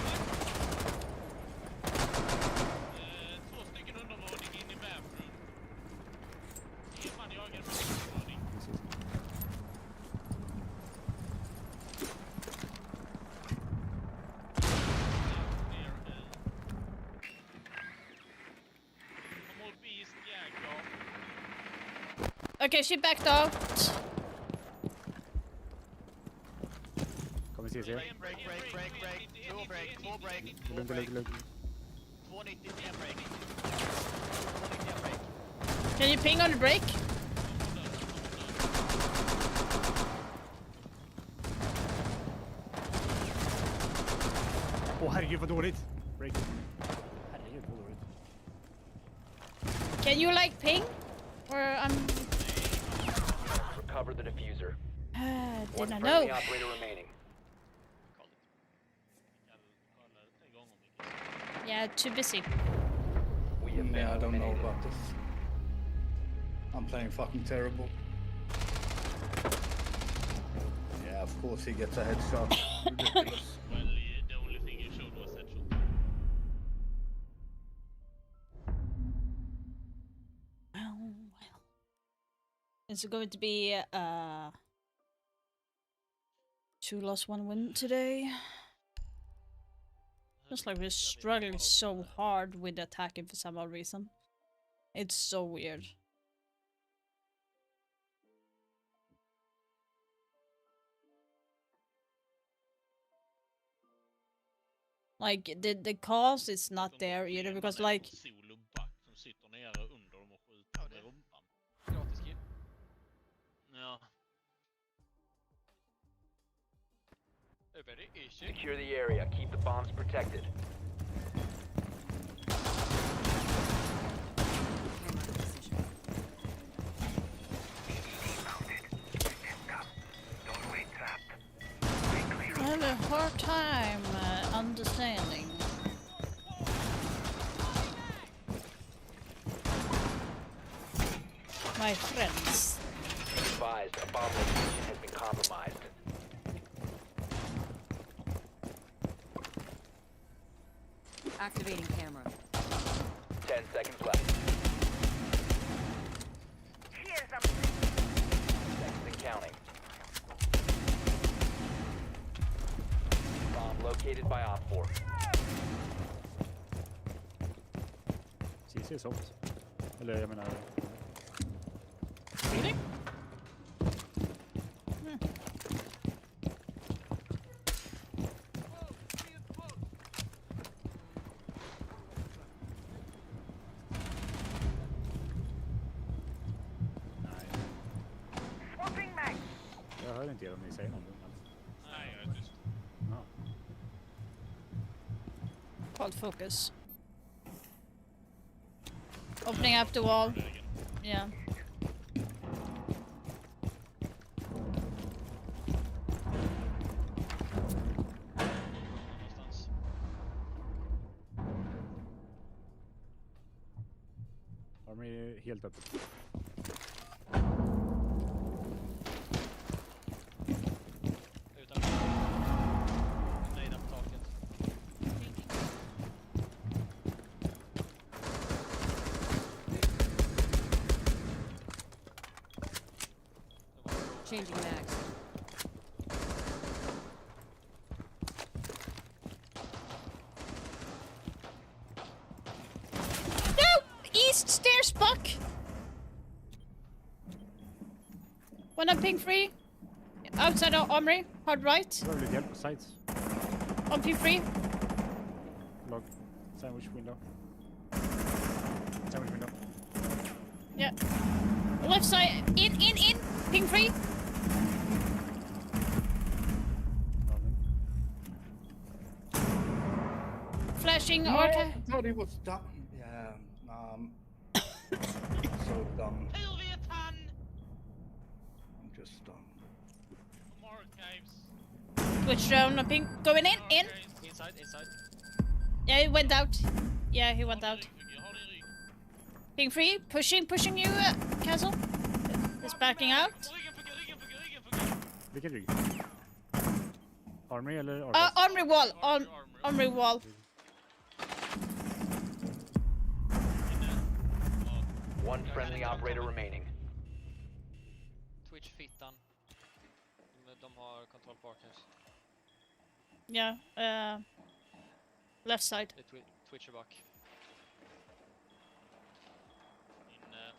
Okay, she backed out. Kommer se. Break. Två break. Lugnt. 290 break. Can you ping on the break? Herregud vad dåligt. Break. Herregud vad dåligt. Can you like ping? Or Recover the diffuser. Did I know? Operator remaining. Yeah, too busy. I don't know about this. I'm playing fucking terrible. Yeah, of course he gets a headshot. Ridiculous. Well, the only thing you showed was headshot. Well. It's going to be 2 loss, 1 win today. Just like we're struggling so hard with attacking for some odd reason. It's so weird. Like the cause is not there either because like Ja. Secure the area. Keep the bombs protected. I have a hard time understanding. My friends. Advised, a bomb location has been compromised. Activating camera. 10 seconds left. Seconds and counting. Bomb located by Op 4. CC är soft. Eller jag menar... Jag hör inte er om ni säger någonting. Nej, jag är tyst. Ja. Hold focus. Opening up the wall. Yeah. De är helt öppet. Nejda på taket. Changing mags. No! East stairs, Buck! One up ping free. Outside of Omri, hard right. Lovely hjälp på sides. On ping free. Log. Sandwich window. Sandwich window. Yeah. Left side. In. Ping free. Flashing arca. I thought he was done. Yeah. So dumb. Hur vet han? I'm just dumb. From archives. Switch drone on ping. Going in. Inside. Yeah, he went out. Yeah, he went out. Ping free. Pushing you, Castle. He's backing out. Vilken rygg? Armory eller Armory wall. Armory wall. One friendly operator remaining. Twitch-fittan. De har kontroll på archives. Yeah, left side. Det är Twitcher bak. Inne.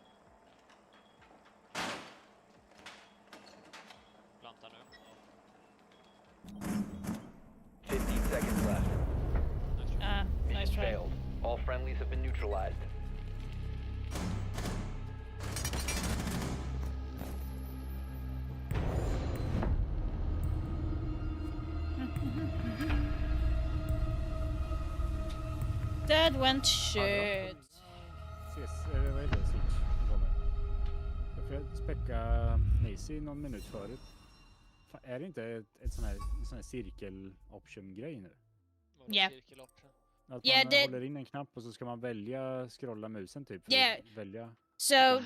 Plantar nu. 15 seconds left. Nice Mission try. failed. All friendlies have been neutralized. That went shit. Vad är det? Switch. Jag får späcka Macy någon minut förut. Fan, är det inte ett sån här cirkel-option-grej nu? Yeah. Att Yeah, man håller in en knapp och så ska man scrolla musen typ. Yeah. Välja. So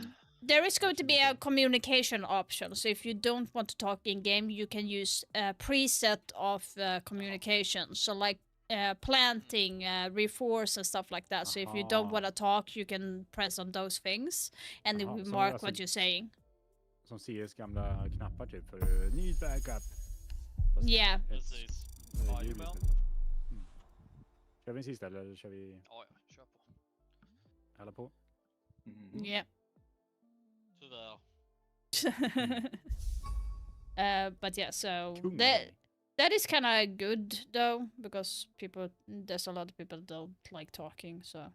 there is going to be a communication option. So if you don't want to talk in game, you can use a preset of communication. So like planting, reforce and stuff like that. So if you don't want to talk, you can press on those things and it will mark what you're saying. Som CS gamla knappar typ för need backup. Yeah. Precis. Fireball. Kör vi en sista eller kör vi? Ja, kör på. Alla på? Yeah. Tyvärr. But yeah, so Cool. that is kind of good though, because there's a lot of people that don't like talking, so.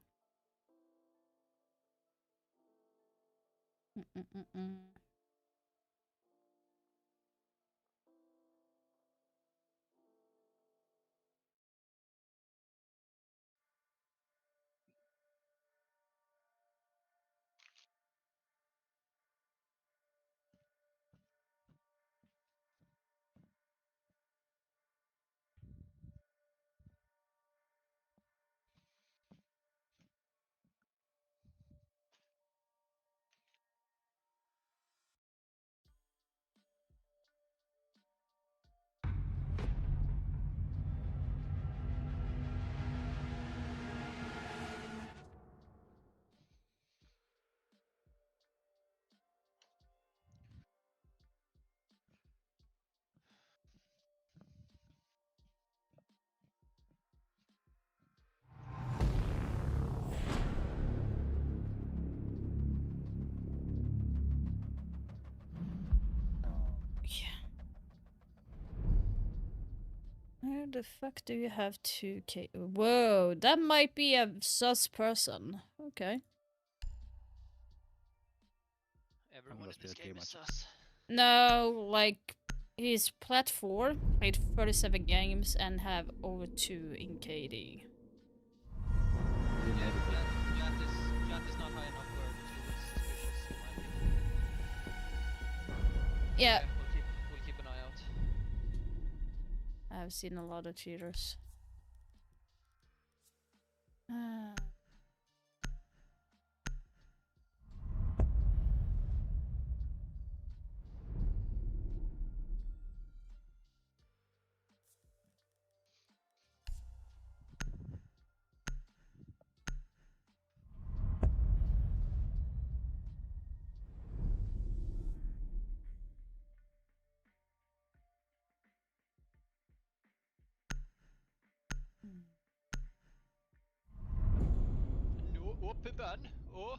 the fuck do you have 2K? Whoa, that might be a sus person. Okay. Everyone in this game is sus. No, like, he's plat 4, played 37 games, and have over 2 in KD. Chat is not high enough where it's suspicious, in my opinion. Yeah. We'll keep an eye out. I've seen a lot of cheaters. No, ban. Oh.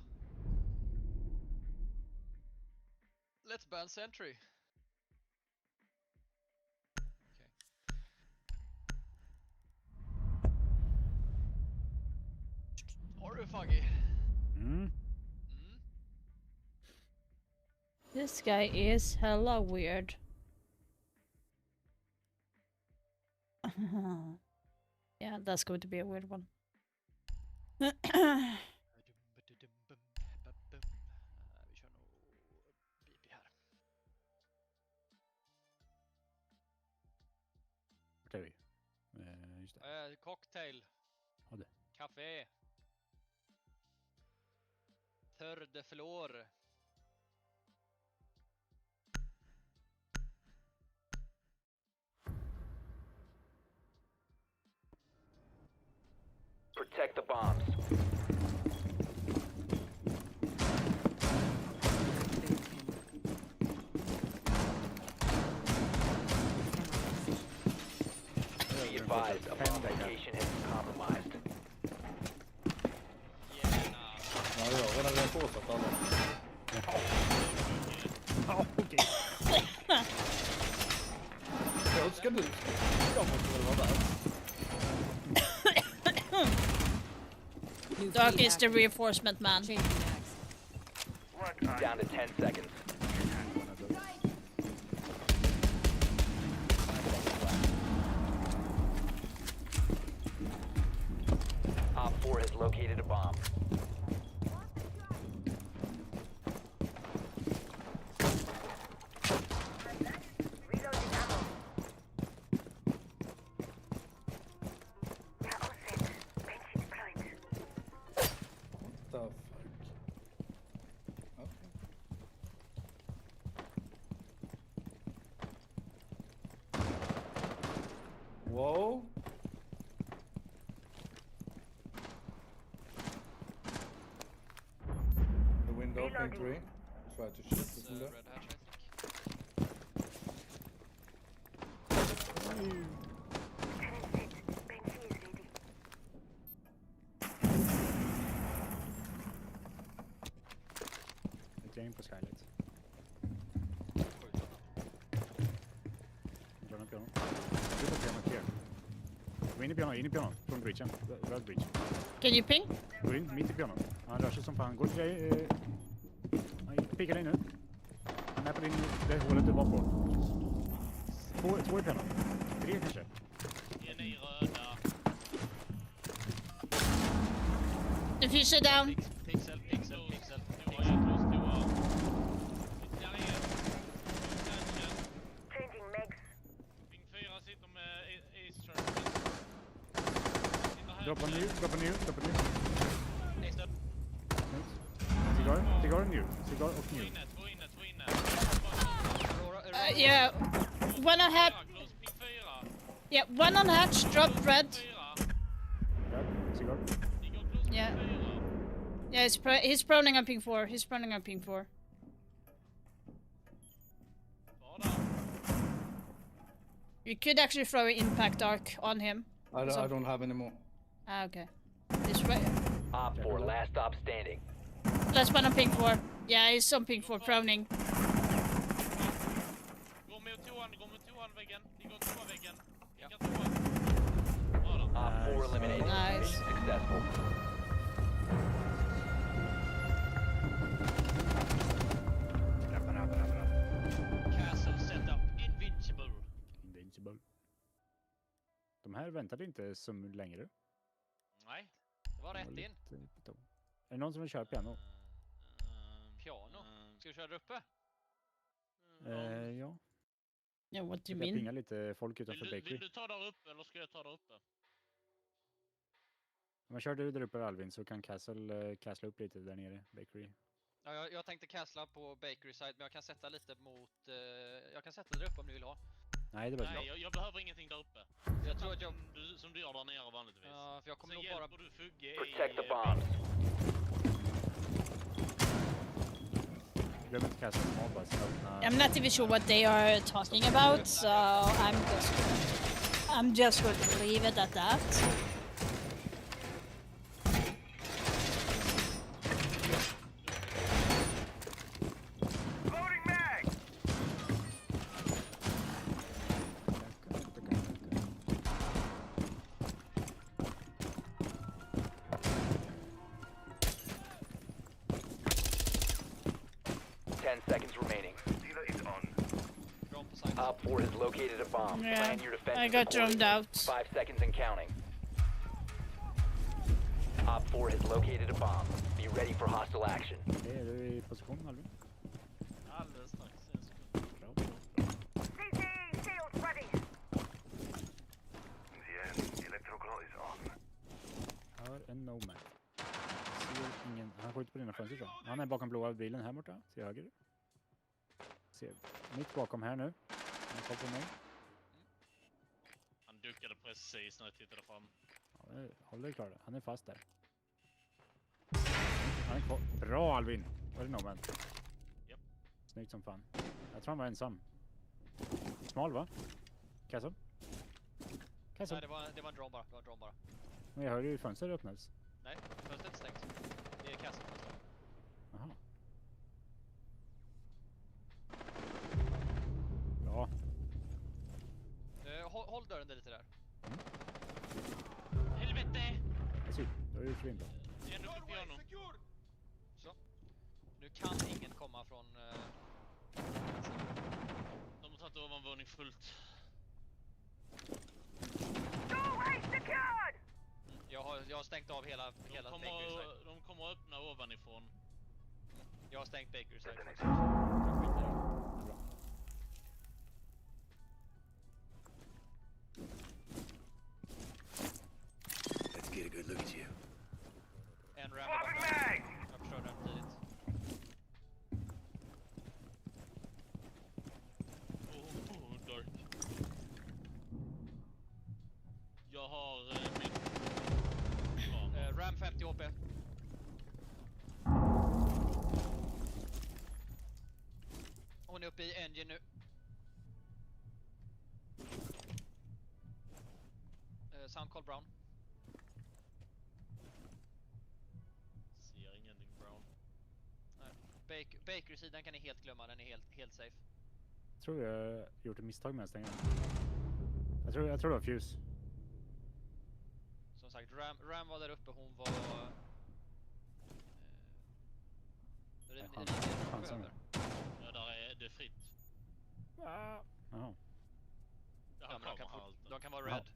Let's ban Sentry. Okay. Are du Faggy? This guy is hella weird. Yeah, that's going to be a weird one. Vi kör nog BB här. Vart är vi? Just det. Cocktail. Ja, det. Café. Third de floor. Protect the bombs. Be advised, a bomb location has been compromised. Ja, jag har redan påsatt alla. Ja, okej. Jag ska du. Jag måste väl vara där. Doc is the reinforcement man. Down to 10 seconds. Op 4 has located a bomb. Whoa. The window, ping 3. Try to shoot it from there. Red hatch, I Ett gäng på Skylight. Piano, piano. Du på piano here. Gå in i piano. Från bridgen. Röd bridge. Can you ping? Gå in mitt i piano. Han rör sig som fan. Gå till dig. Pigga dig nu. Han är på det hålet du var på. Två i piano. 3 kanske. En i röda. Diffuser down. Pixel. Stora ytor, stora. Ytterligare en. Changing megs. Ping 4 sitter med Ace Service. Droppa nu. Ace död. Cigar nu. Cigar och nu. Två inne. Yeah. One on hatch. Yeah, one on hatch. Drop red. Cigar. Yeah. Yeah, he's proning on ping 4. You could actually throw an impact arc on him. I don't have any more. Ah, okay. This way. Op 4, last stop standing. Last one on ping 4. Yeah, he's on ping 4, proning. Gå mot toan väggen. Vi går toa väggen. Op 4 eliminated. Nice. Mission successful. Castle setup invincible. Invincible. De här väntade inte så längre. Nej, det var rätt in. Är det någon som vill köra piano? Piano? Ska vi köra där uppe? Ja. Yeah, what do you Jag mean? pingar lite folk utanför Vill bakery. du ta där uppe eller ska jag ta där uppe? Om man kör du där uppe Alvin så kan Castle castla upp lite där nere, bakery. Ja, jag tänkte castla på bakery side, men jag kan sätta lite mot... jag kan sätta där uppe om ni vill ha. Nej, det behövs Nej, inte. jag behöver ingenting där uppe. Jag tror att jag... Som du gör där nere vanligtvis. Ja, för jag kommer Sen nog bara... hjälper du Fugge Protect the bombs. Glöm inte Castle small bara så öppna. I'm not even sure what they are talking about, so I'm just going to leave it at that. Loading mag! Seconds remaining. Dealer is on. Op 4 has located a bomb. Yeah, Plan your defense. I got droned out. 5 seconds and counting. Op 4 has located a bomb. Be ready for hostile action. Är du i position Alvin? Alldeles strax. CT shield ready. The electrical is on. Hör en nomad. Ser ingen. Han skjuter på dina fönster tror jag. Han är bakom blåa bilen här borta. Till höger. Ser mitt bakom här nu. Han tar på mig. Han duckade precis när jag tittade fram. Ja, håll dig klar. Han är fast där. Han är kvar. Bra Alvin. Var det nomad? Japp. Snyggt som fan. Jag tror han var ensam. Smal va? Castle? Castle? Nej, det var en drone bara. Det var en drone bara. Men jag hörde ju fönstret öppnades. Nej, fönstret är stängt. Det är castle-fönstret. Jaha. Bra. Håll dörren där lite där. Helvete! Precis, då är det svinbra. En uppe på piano. Så. Nu kan ingen komma från... De har tagit ovanvåning fullt. Doorway secured! Jag har stängt av hela bakery side. De kommer att öppna ovanifrån. Jag har stängt bakery side faktiskt. Let's get a good look at you. En ram är borta. Jag förstörde den tidigt. Dark. Jag har min... Ram 50 HP. Hon är uppe i engine nu. Sound call brown. Ser ingenting brown. Nej. Bakery-sidan kan ni helt glömma, den är helt safe. Jag tror jag har gjort ett misstag med att stänga den. Jag tror det var Fuse. Som sagt, Ram var där uppe, hon var... chansen. Ja, där är det fritt. Jaha. Ja, men de kan vara red.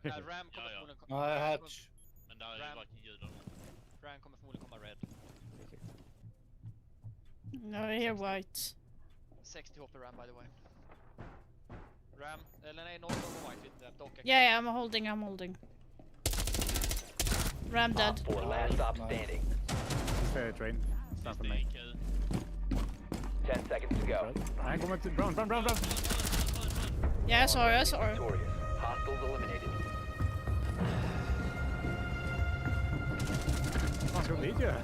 Ram kommer förmodligen komma... Nej, hatch. Men där är ju varken ljud eller något. Ram kommer förmodligen komma red. No, I hear white. 60 HP Ram by the way. Ram, eller nej, någon white vid docka. Yeah, I'm holding. Ram dead. Op 4 last stop standing. Fair train. Framför mig. 10 seconds to go. Han kommer till brown. Yeah, sorry. Victorious. Hostiles eliminated. Vad ska vi göra?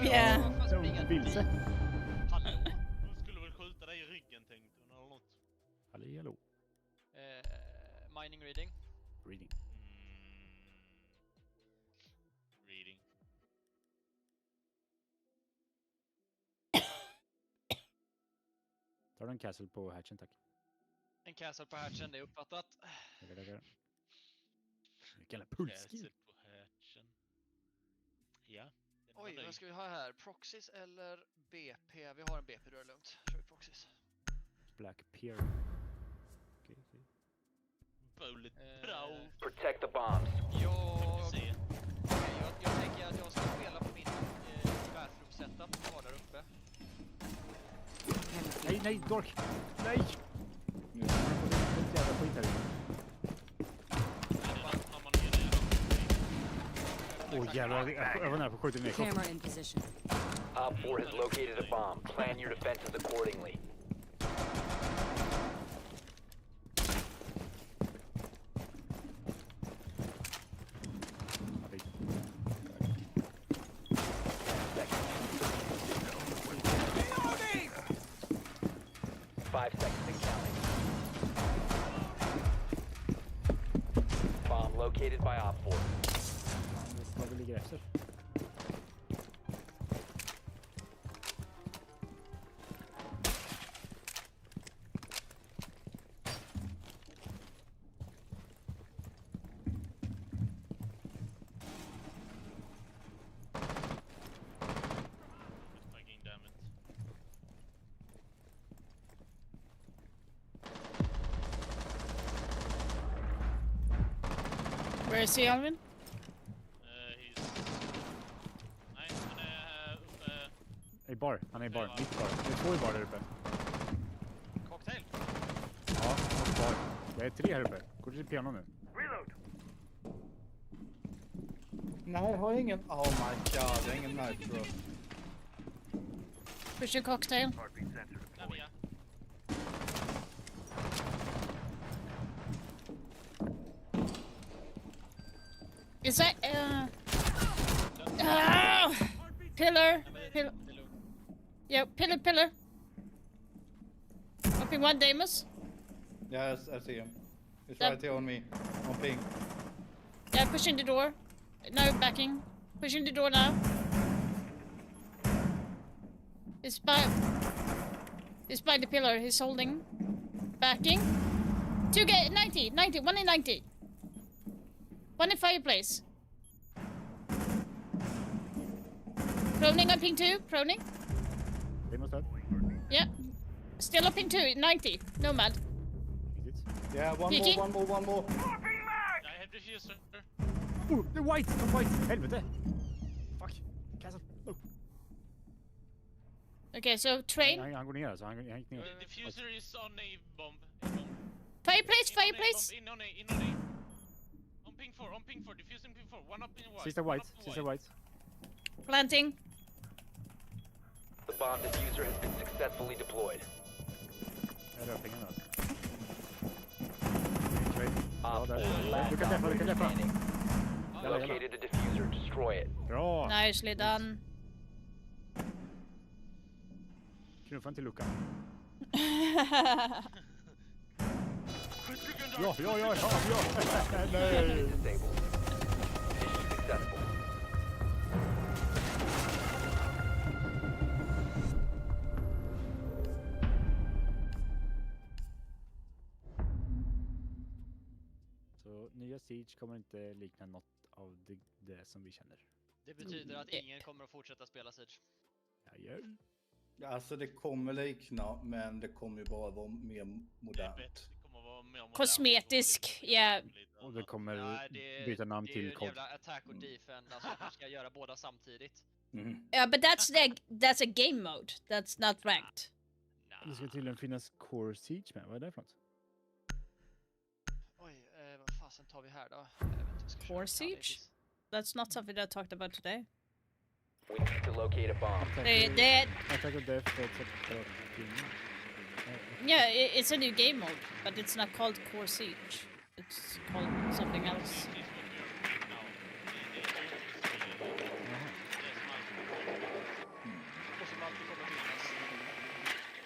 Yeah. Som vilse. Hallå? De skulle väl skjuta dig i ryggen tänkte hon eller något. Hallå. Mining reading. Reading. Reading. Tar du en castle på hatchen tack. En castle på hatchen, det är uppfattat. Tackar. Vilken jävla pulskill. Läser på hatchen. Ja. Oj, vad ska vi ha här? Proxys eller BP? Vi har en BP, då är det lugnt. Kör vi Proxys. Black Peer. Okej. Bullet bra. Protect the bombs. Jag tänker att jag ska spela på min bathroom setup som var där uppe. Nej, Dork! Nej! Nu har jag fått ett jävla skit här inne. Jävlar, jag var nära på att skjuta ner. Camera in position. Op 4 has located a bomb. Plan your defenses accordingly. Located by Op 4. Vad vi ligger efter. Where is he, Alvin? I bar. Han är i bar. Mitt bar. Det är 2 i bar där uppe. Cocktail? Ja, och bar. Det är 3 här uppe. Går till piano nu. Reload! Nej, jag har ingen... Oh my god, jag har ingen nitro. Push your cocktail. Is that pillar? Yeah, pillar. Upping one, Damus. Yes, I see him. He's right here on me. On ping. Yeah, pushing the door. No, backing. Pushing the door now. He's by the pillar. He's holding. Backing. 90. 1 in 90. 1 in fireplace. Proning on ping 2. Proning. Det måste Yeah. Still up ping 2. 90. Nomad. Yeah, one more. I have diffuser. Oh, the white! Helvete! Fuck. Cancel. Oh. Okay, so train. Han går ner alltså. Han gick ner. The diffuser is on a bomb. Fireplace. In on A. On ping 4. Diffusing ping 4. One up in white. Sister white. Planting. The bomb diffuser has been successfully deployed. Jag rör pengarna alltså. Du kan träffa. Located the diffuser. Destroy it. Bra. Nicely done. Knuffa till luckan. Ja. Nej. Så nya Siege kommer inte likna något av det som vi känner. Det betyder att ingen kommer att fortsätta spela Siege. Ja, alltså det kommer likna, men det kommer ju bara vara mer modernt. Kosmetisk, yeah. Och det kommer byta namn till COD. Det är ju jävla attack och defend, alltså att man ska göra båda samtidigt. Yeah, but that's a game mode. That's not ranked. Det ska tydligen finnas Core Siege med. Vad är det för något? Oj, vad fasen tar vi här då? Core Siege? That's not something I talked about today. We need to locate a bomb. Attack of Death. Yeah, it's a new game mode, but it's not called Core Siege. It's called something else.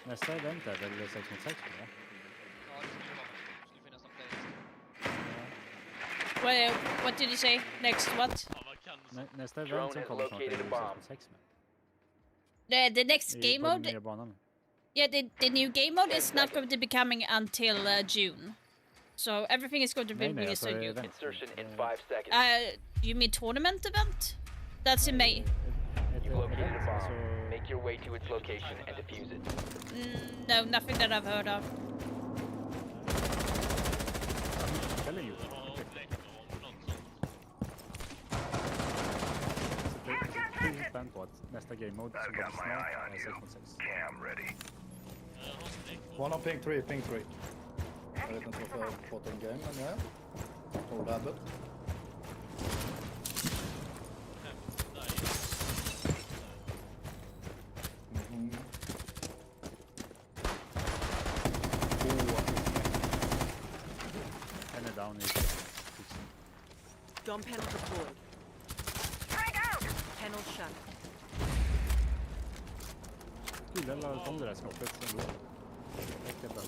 Nästa event är väl 6 mot 6 va? Ja, det skulle finnas någon playlist. What did you say? Next what? Nästa event som kommer snart är 6 mot 6 med. The next game mode? Yeah, the new game mode is not going to be coming until June. So everything is going to be released on YouTube. Insertion in 5 seconds. You mean tournament event? That's in May. You've located a bomb. Make your way to its location and defuse it. No, nothing that I've heard of. På att nästa game mode som går snart är 6 mot 6. Cam ready. One on ping 3, ping 3. Jag vet inte varför jag pratar om game, men ja. Hold habit. En är down i Dom panel deployed. Panel shut. Gillar alla om det där skapet ändå. Det är bra.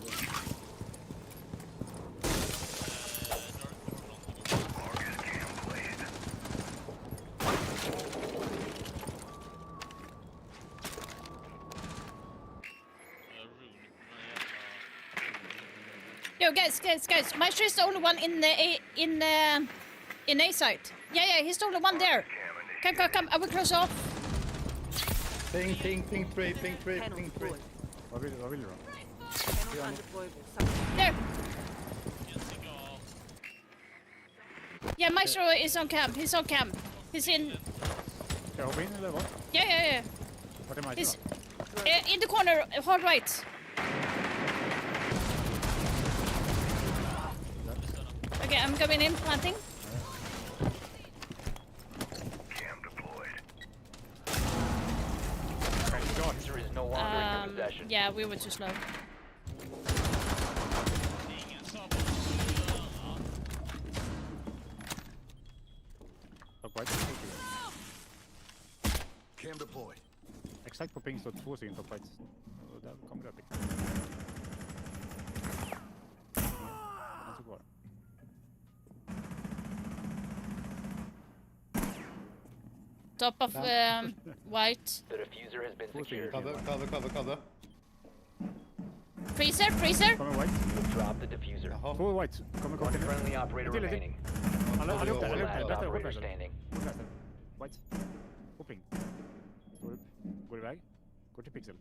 Yo, guys, Maestro is the only one in A site. Yeah, he's the only one there. Come, I will close off. Ping 3, ping 3, ping 3. Vad vill du då? There. Yeah, Maestro is on camp. He's on camp. He's in. Ska jag hoppa in eller vad? Yeah. Vart är Maestro då? In the corner, hard right. Okay, I'm coming in, planting. Cam deployed. User is no longer in your possession. Yeah, we were too slow. Cam deployed. Exakt på ping står 2 stycken top right. Och där kommer det upp. Han tog kvar. Top of white. The diffuser has been secured. Cover. Freezer. Kommer white. Drop the diffuser. Två white. Kommer One friendly operator remaining. Alla upp där. Last Bästa operator upp standing. White. På ping. Står upp. Går iväg. Går till pixel.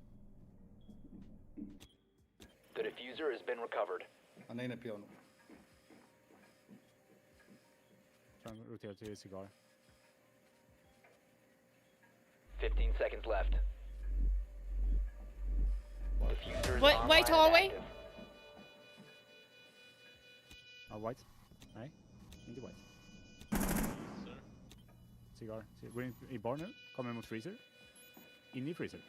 The diffuser has been recovered. Han är inne på piano. Kan rotera till cigar. 15 seconds left. Diffuser is online White and hallway. active. White. Nej, inte white. Cigar. Går in i bar nu. Kommer mot freezer. In i freezer.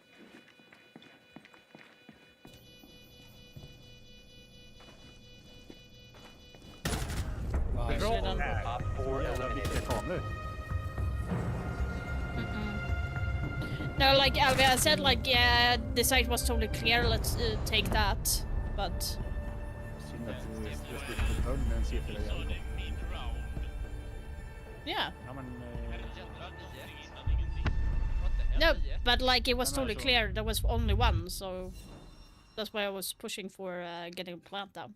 Jävla viktiga kameror. No, like Alvia said, like yeah, the site was totally clear. Let's take that, but. Synd att det sticker på med en siffra igen. Yeah. Ja, men, No, but like it was totally clear. There was only one, so that's why I was pushing for getting a plant down.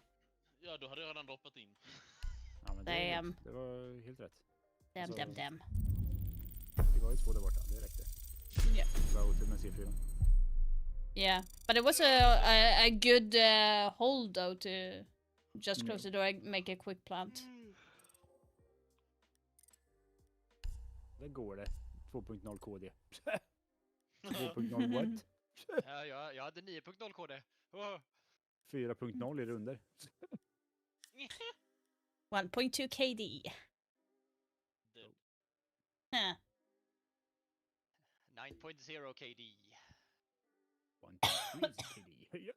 Ja, då hade jag redan droppat in. Ja, men det var helt rätt. Damn. Det var ju 2 där borta, det räckte. Yeah. Bra otur med C4. Yeah, but it was a good hold though to just close the door and make a quick plant. Där går det. 2.0 KD. 2.0 what? Ja, jag hade 9.0 KD. 4.0 är det under. 1.2 KD. Huh. 9.0 KD. 1.3 KD.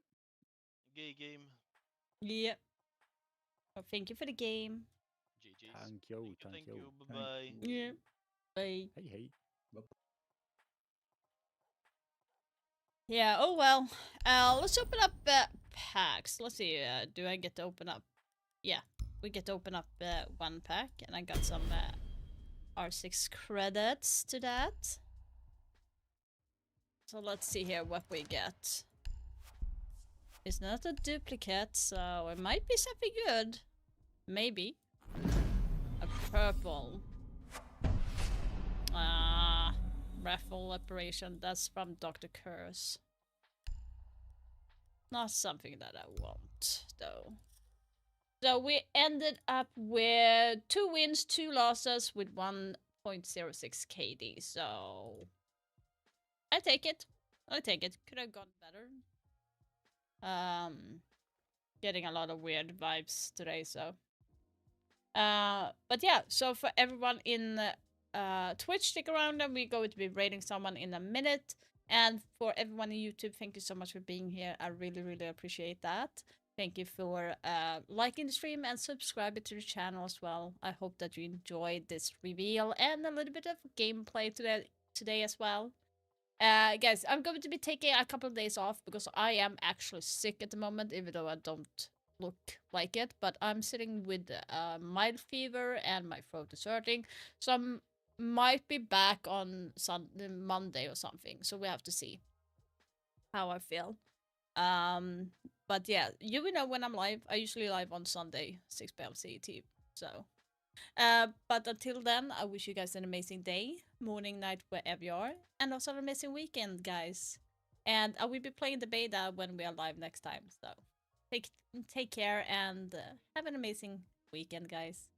Gay game. Yeah. Well, thank you for the game. GG's. Thank you. Bye-bye. Yeah. Bye. Hej. Yeah, oh well. Let's open up packs. Let's see, do I get to open up? Yeah, we get to open up one pack, and I got some R6 credits to that. So let's see here what we get. It's not a duplicate, so it might be something good. Maybe. A purple. Raffle operation. That's from Dr. Curse. Not something that I want, though. So we ended up with 2 wins, 2 losses with 1.06 KD. So I take it. I take it. Could have gone better. Getting a lot of weird vibes today, so. But yeah, so for everyone in Twitch, stick around and we're going to be rating someone in a minute. And for everyone in YouTube, thank you so much for being here. I really, really appreciate that. Thank you for liking the stream and subscribing to the channel as well. I hope that you enjoyed this reveal and a little bit of gameplay today as well. Guys, I'm going to be taking a couple of days off because I am actually sick at the moment, even though I don't look like it. But I'm sitting with mild fever and my throat is hurting. So I might be back on Monday or something. So we have to see how I feel. But yeah, you will know when I'm live. I usually live on Sunday, 6 p.m. CET. So, but until then, I wish you guys an amazing day, morning, night, wherever you are, and also an amazing weekend, guys. And I will be playing the beta when we are live next time. So, take care and have an amazing weekend, guys.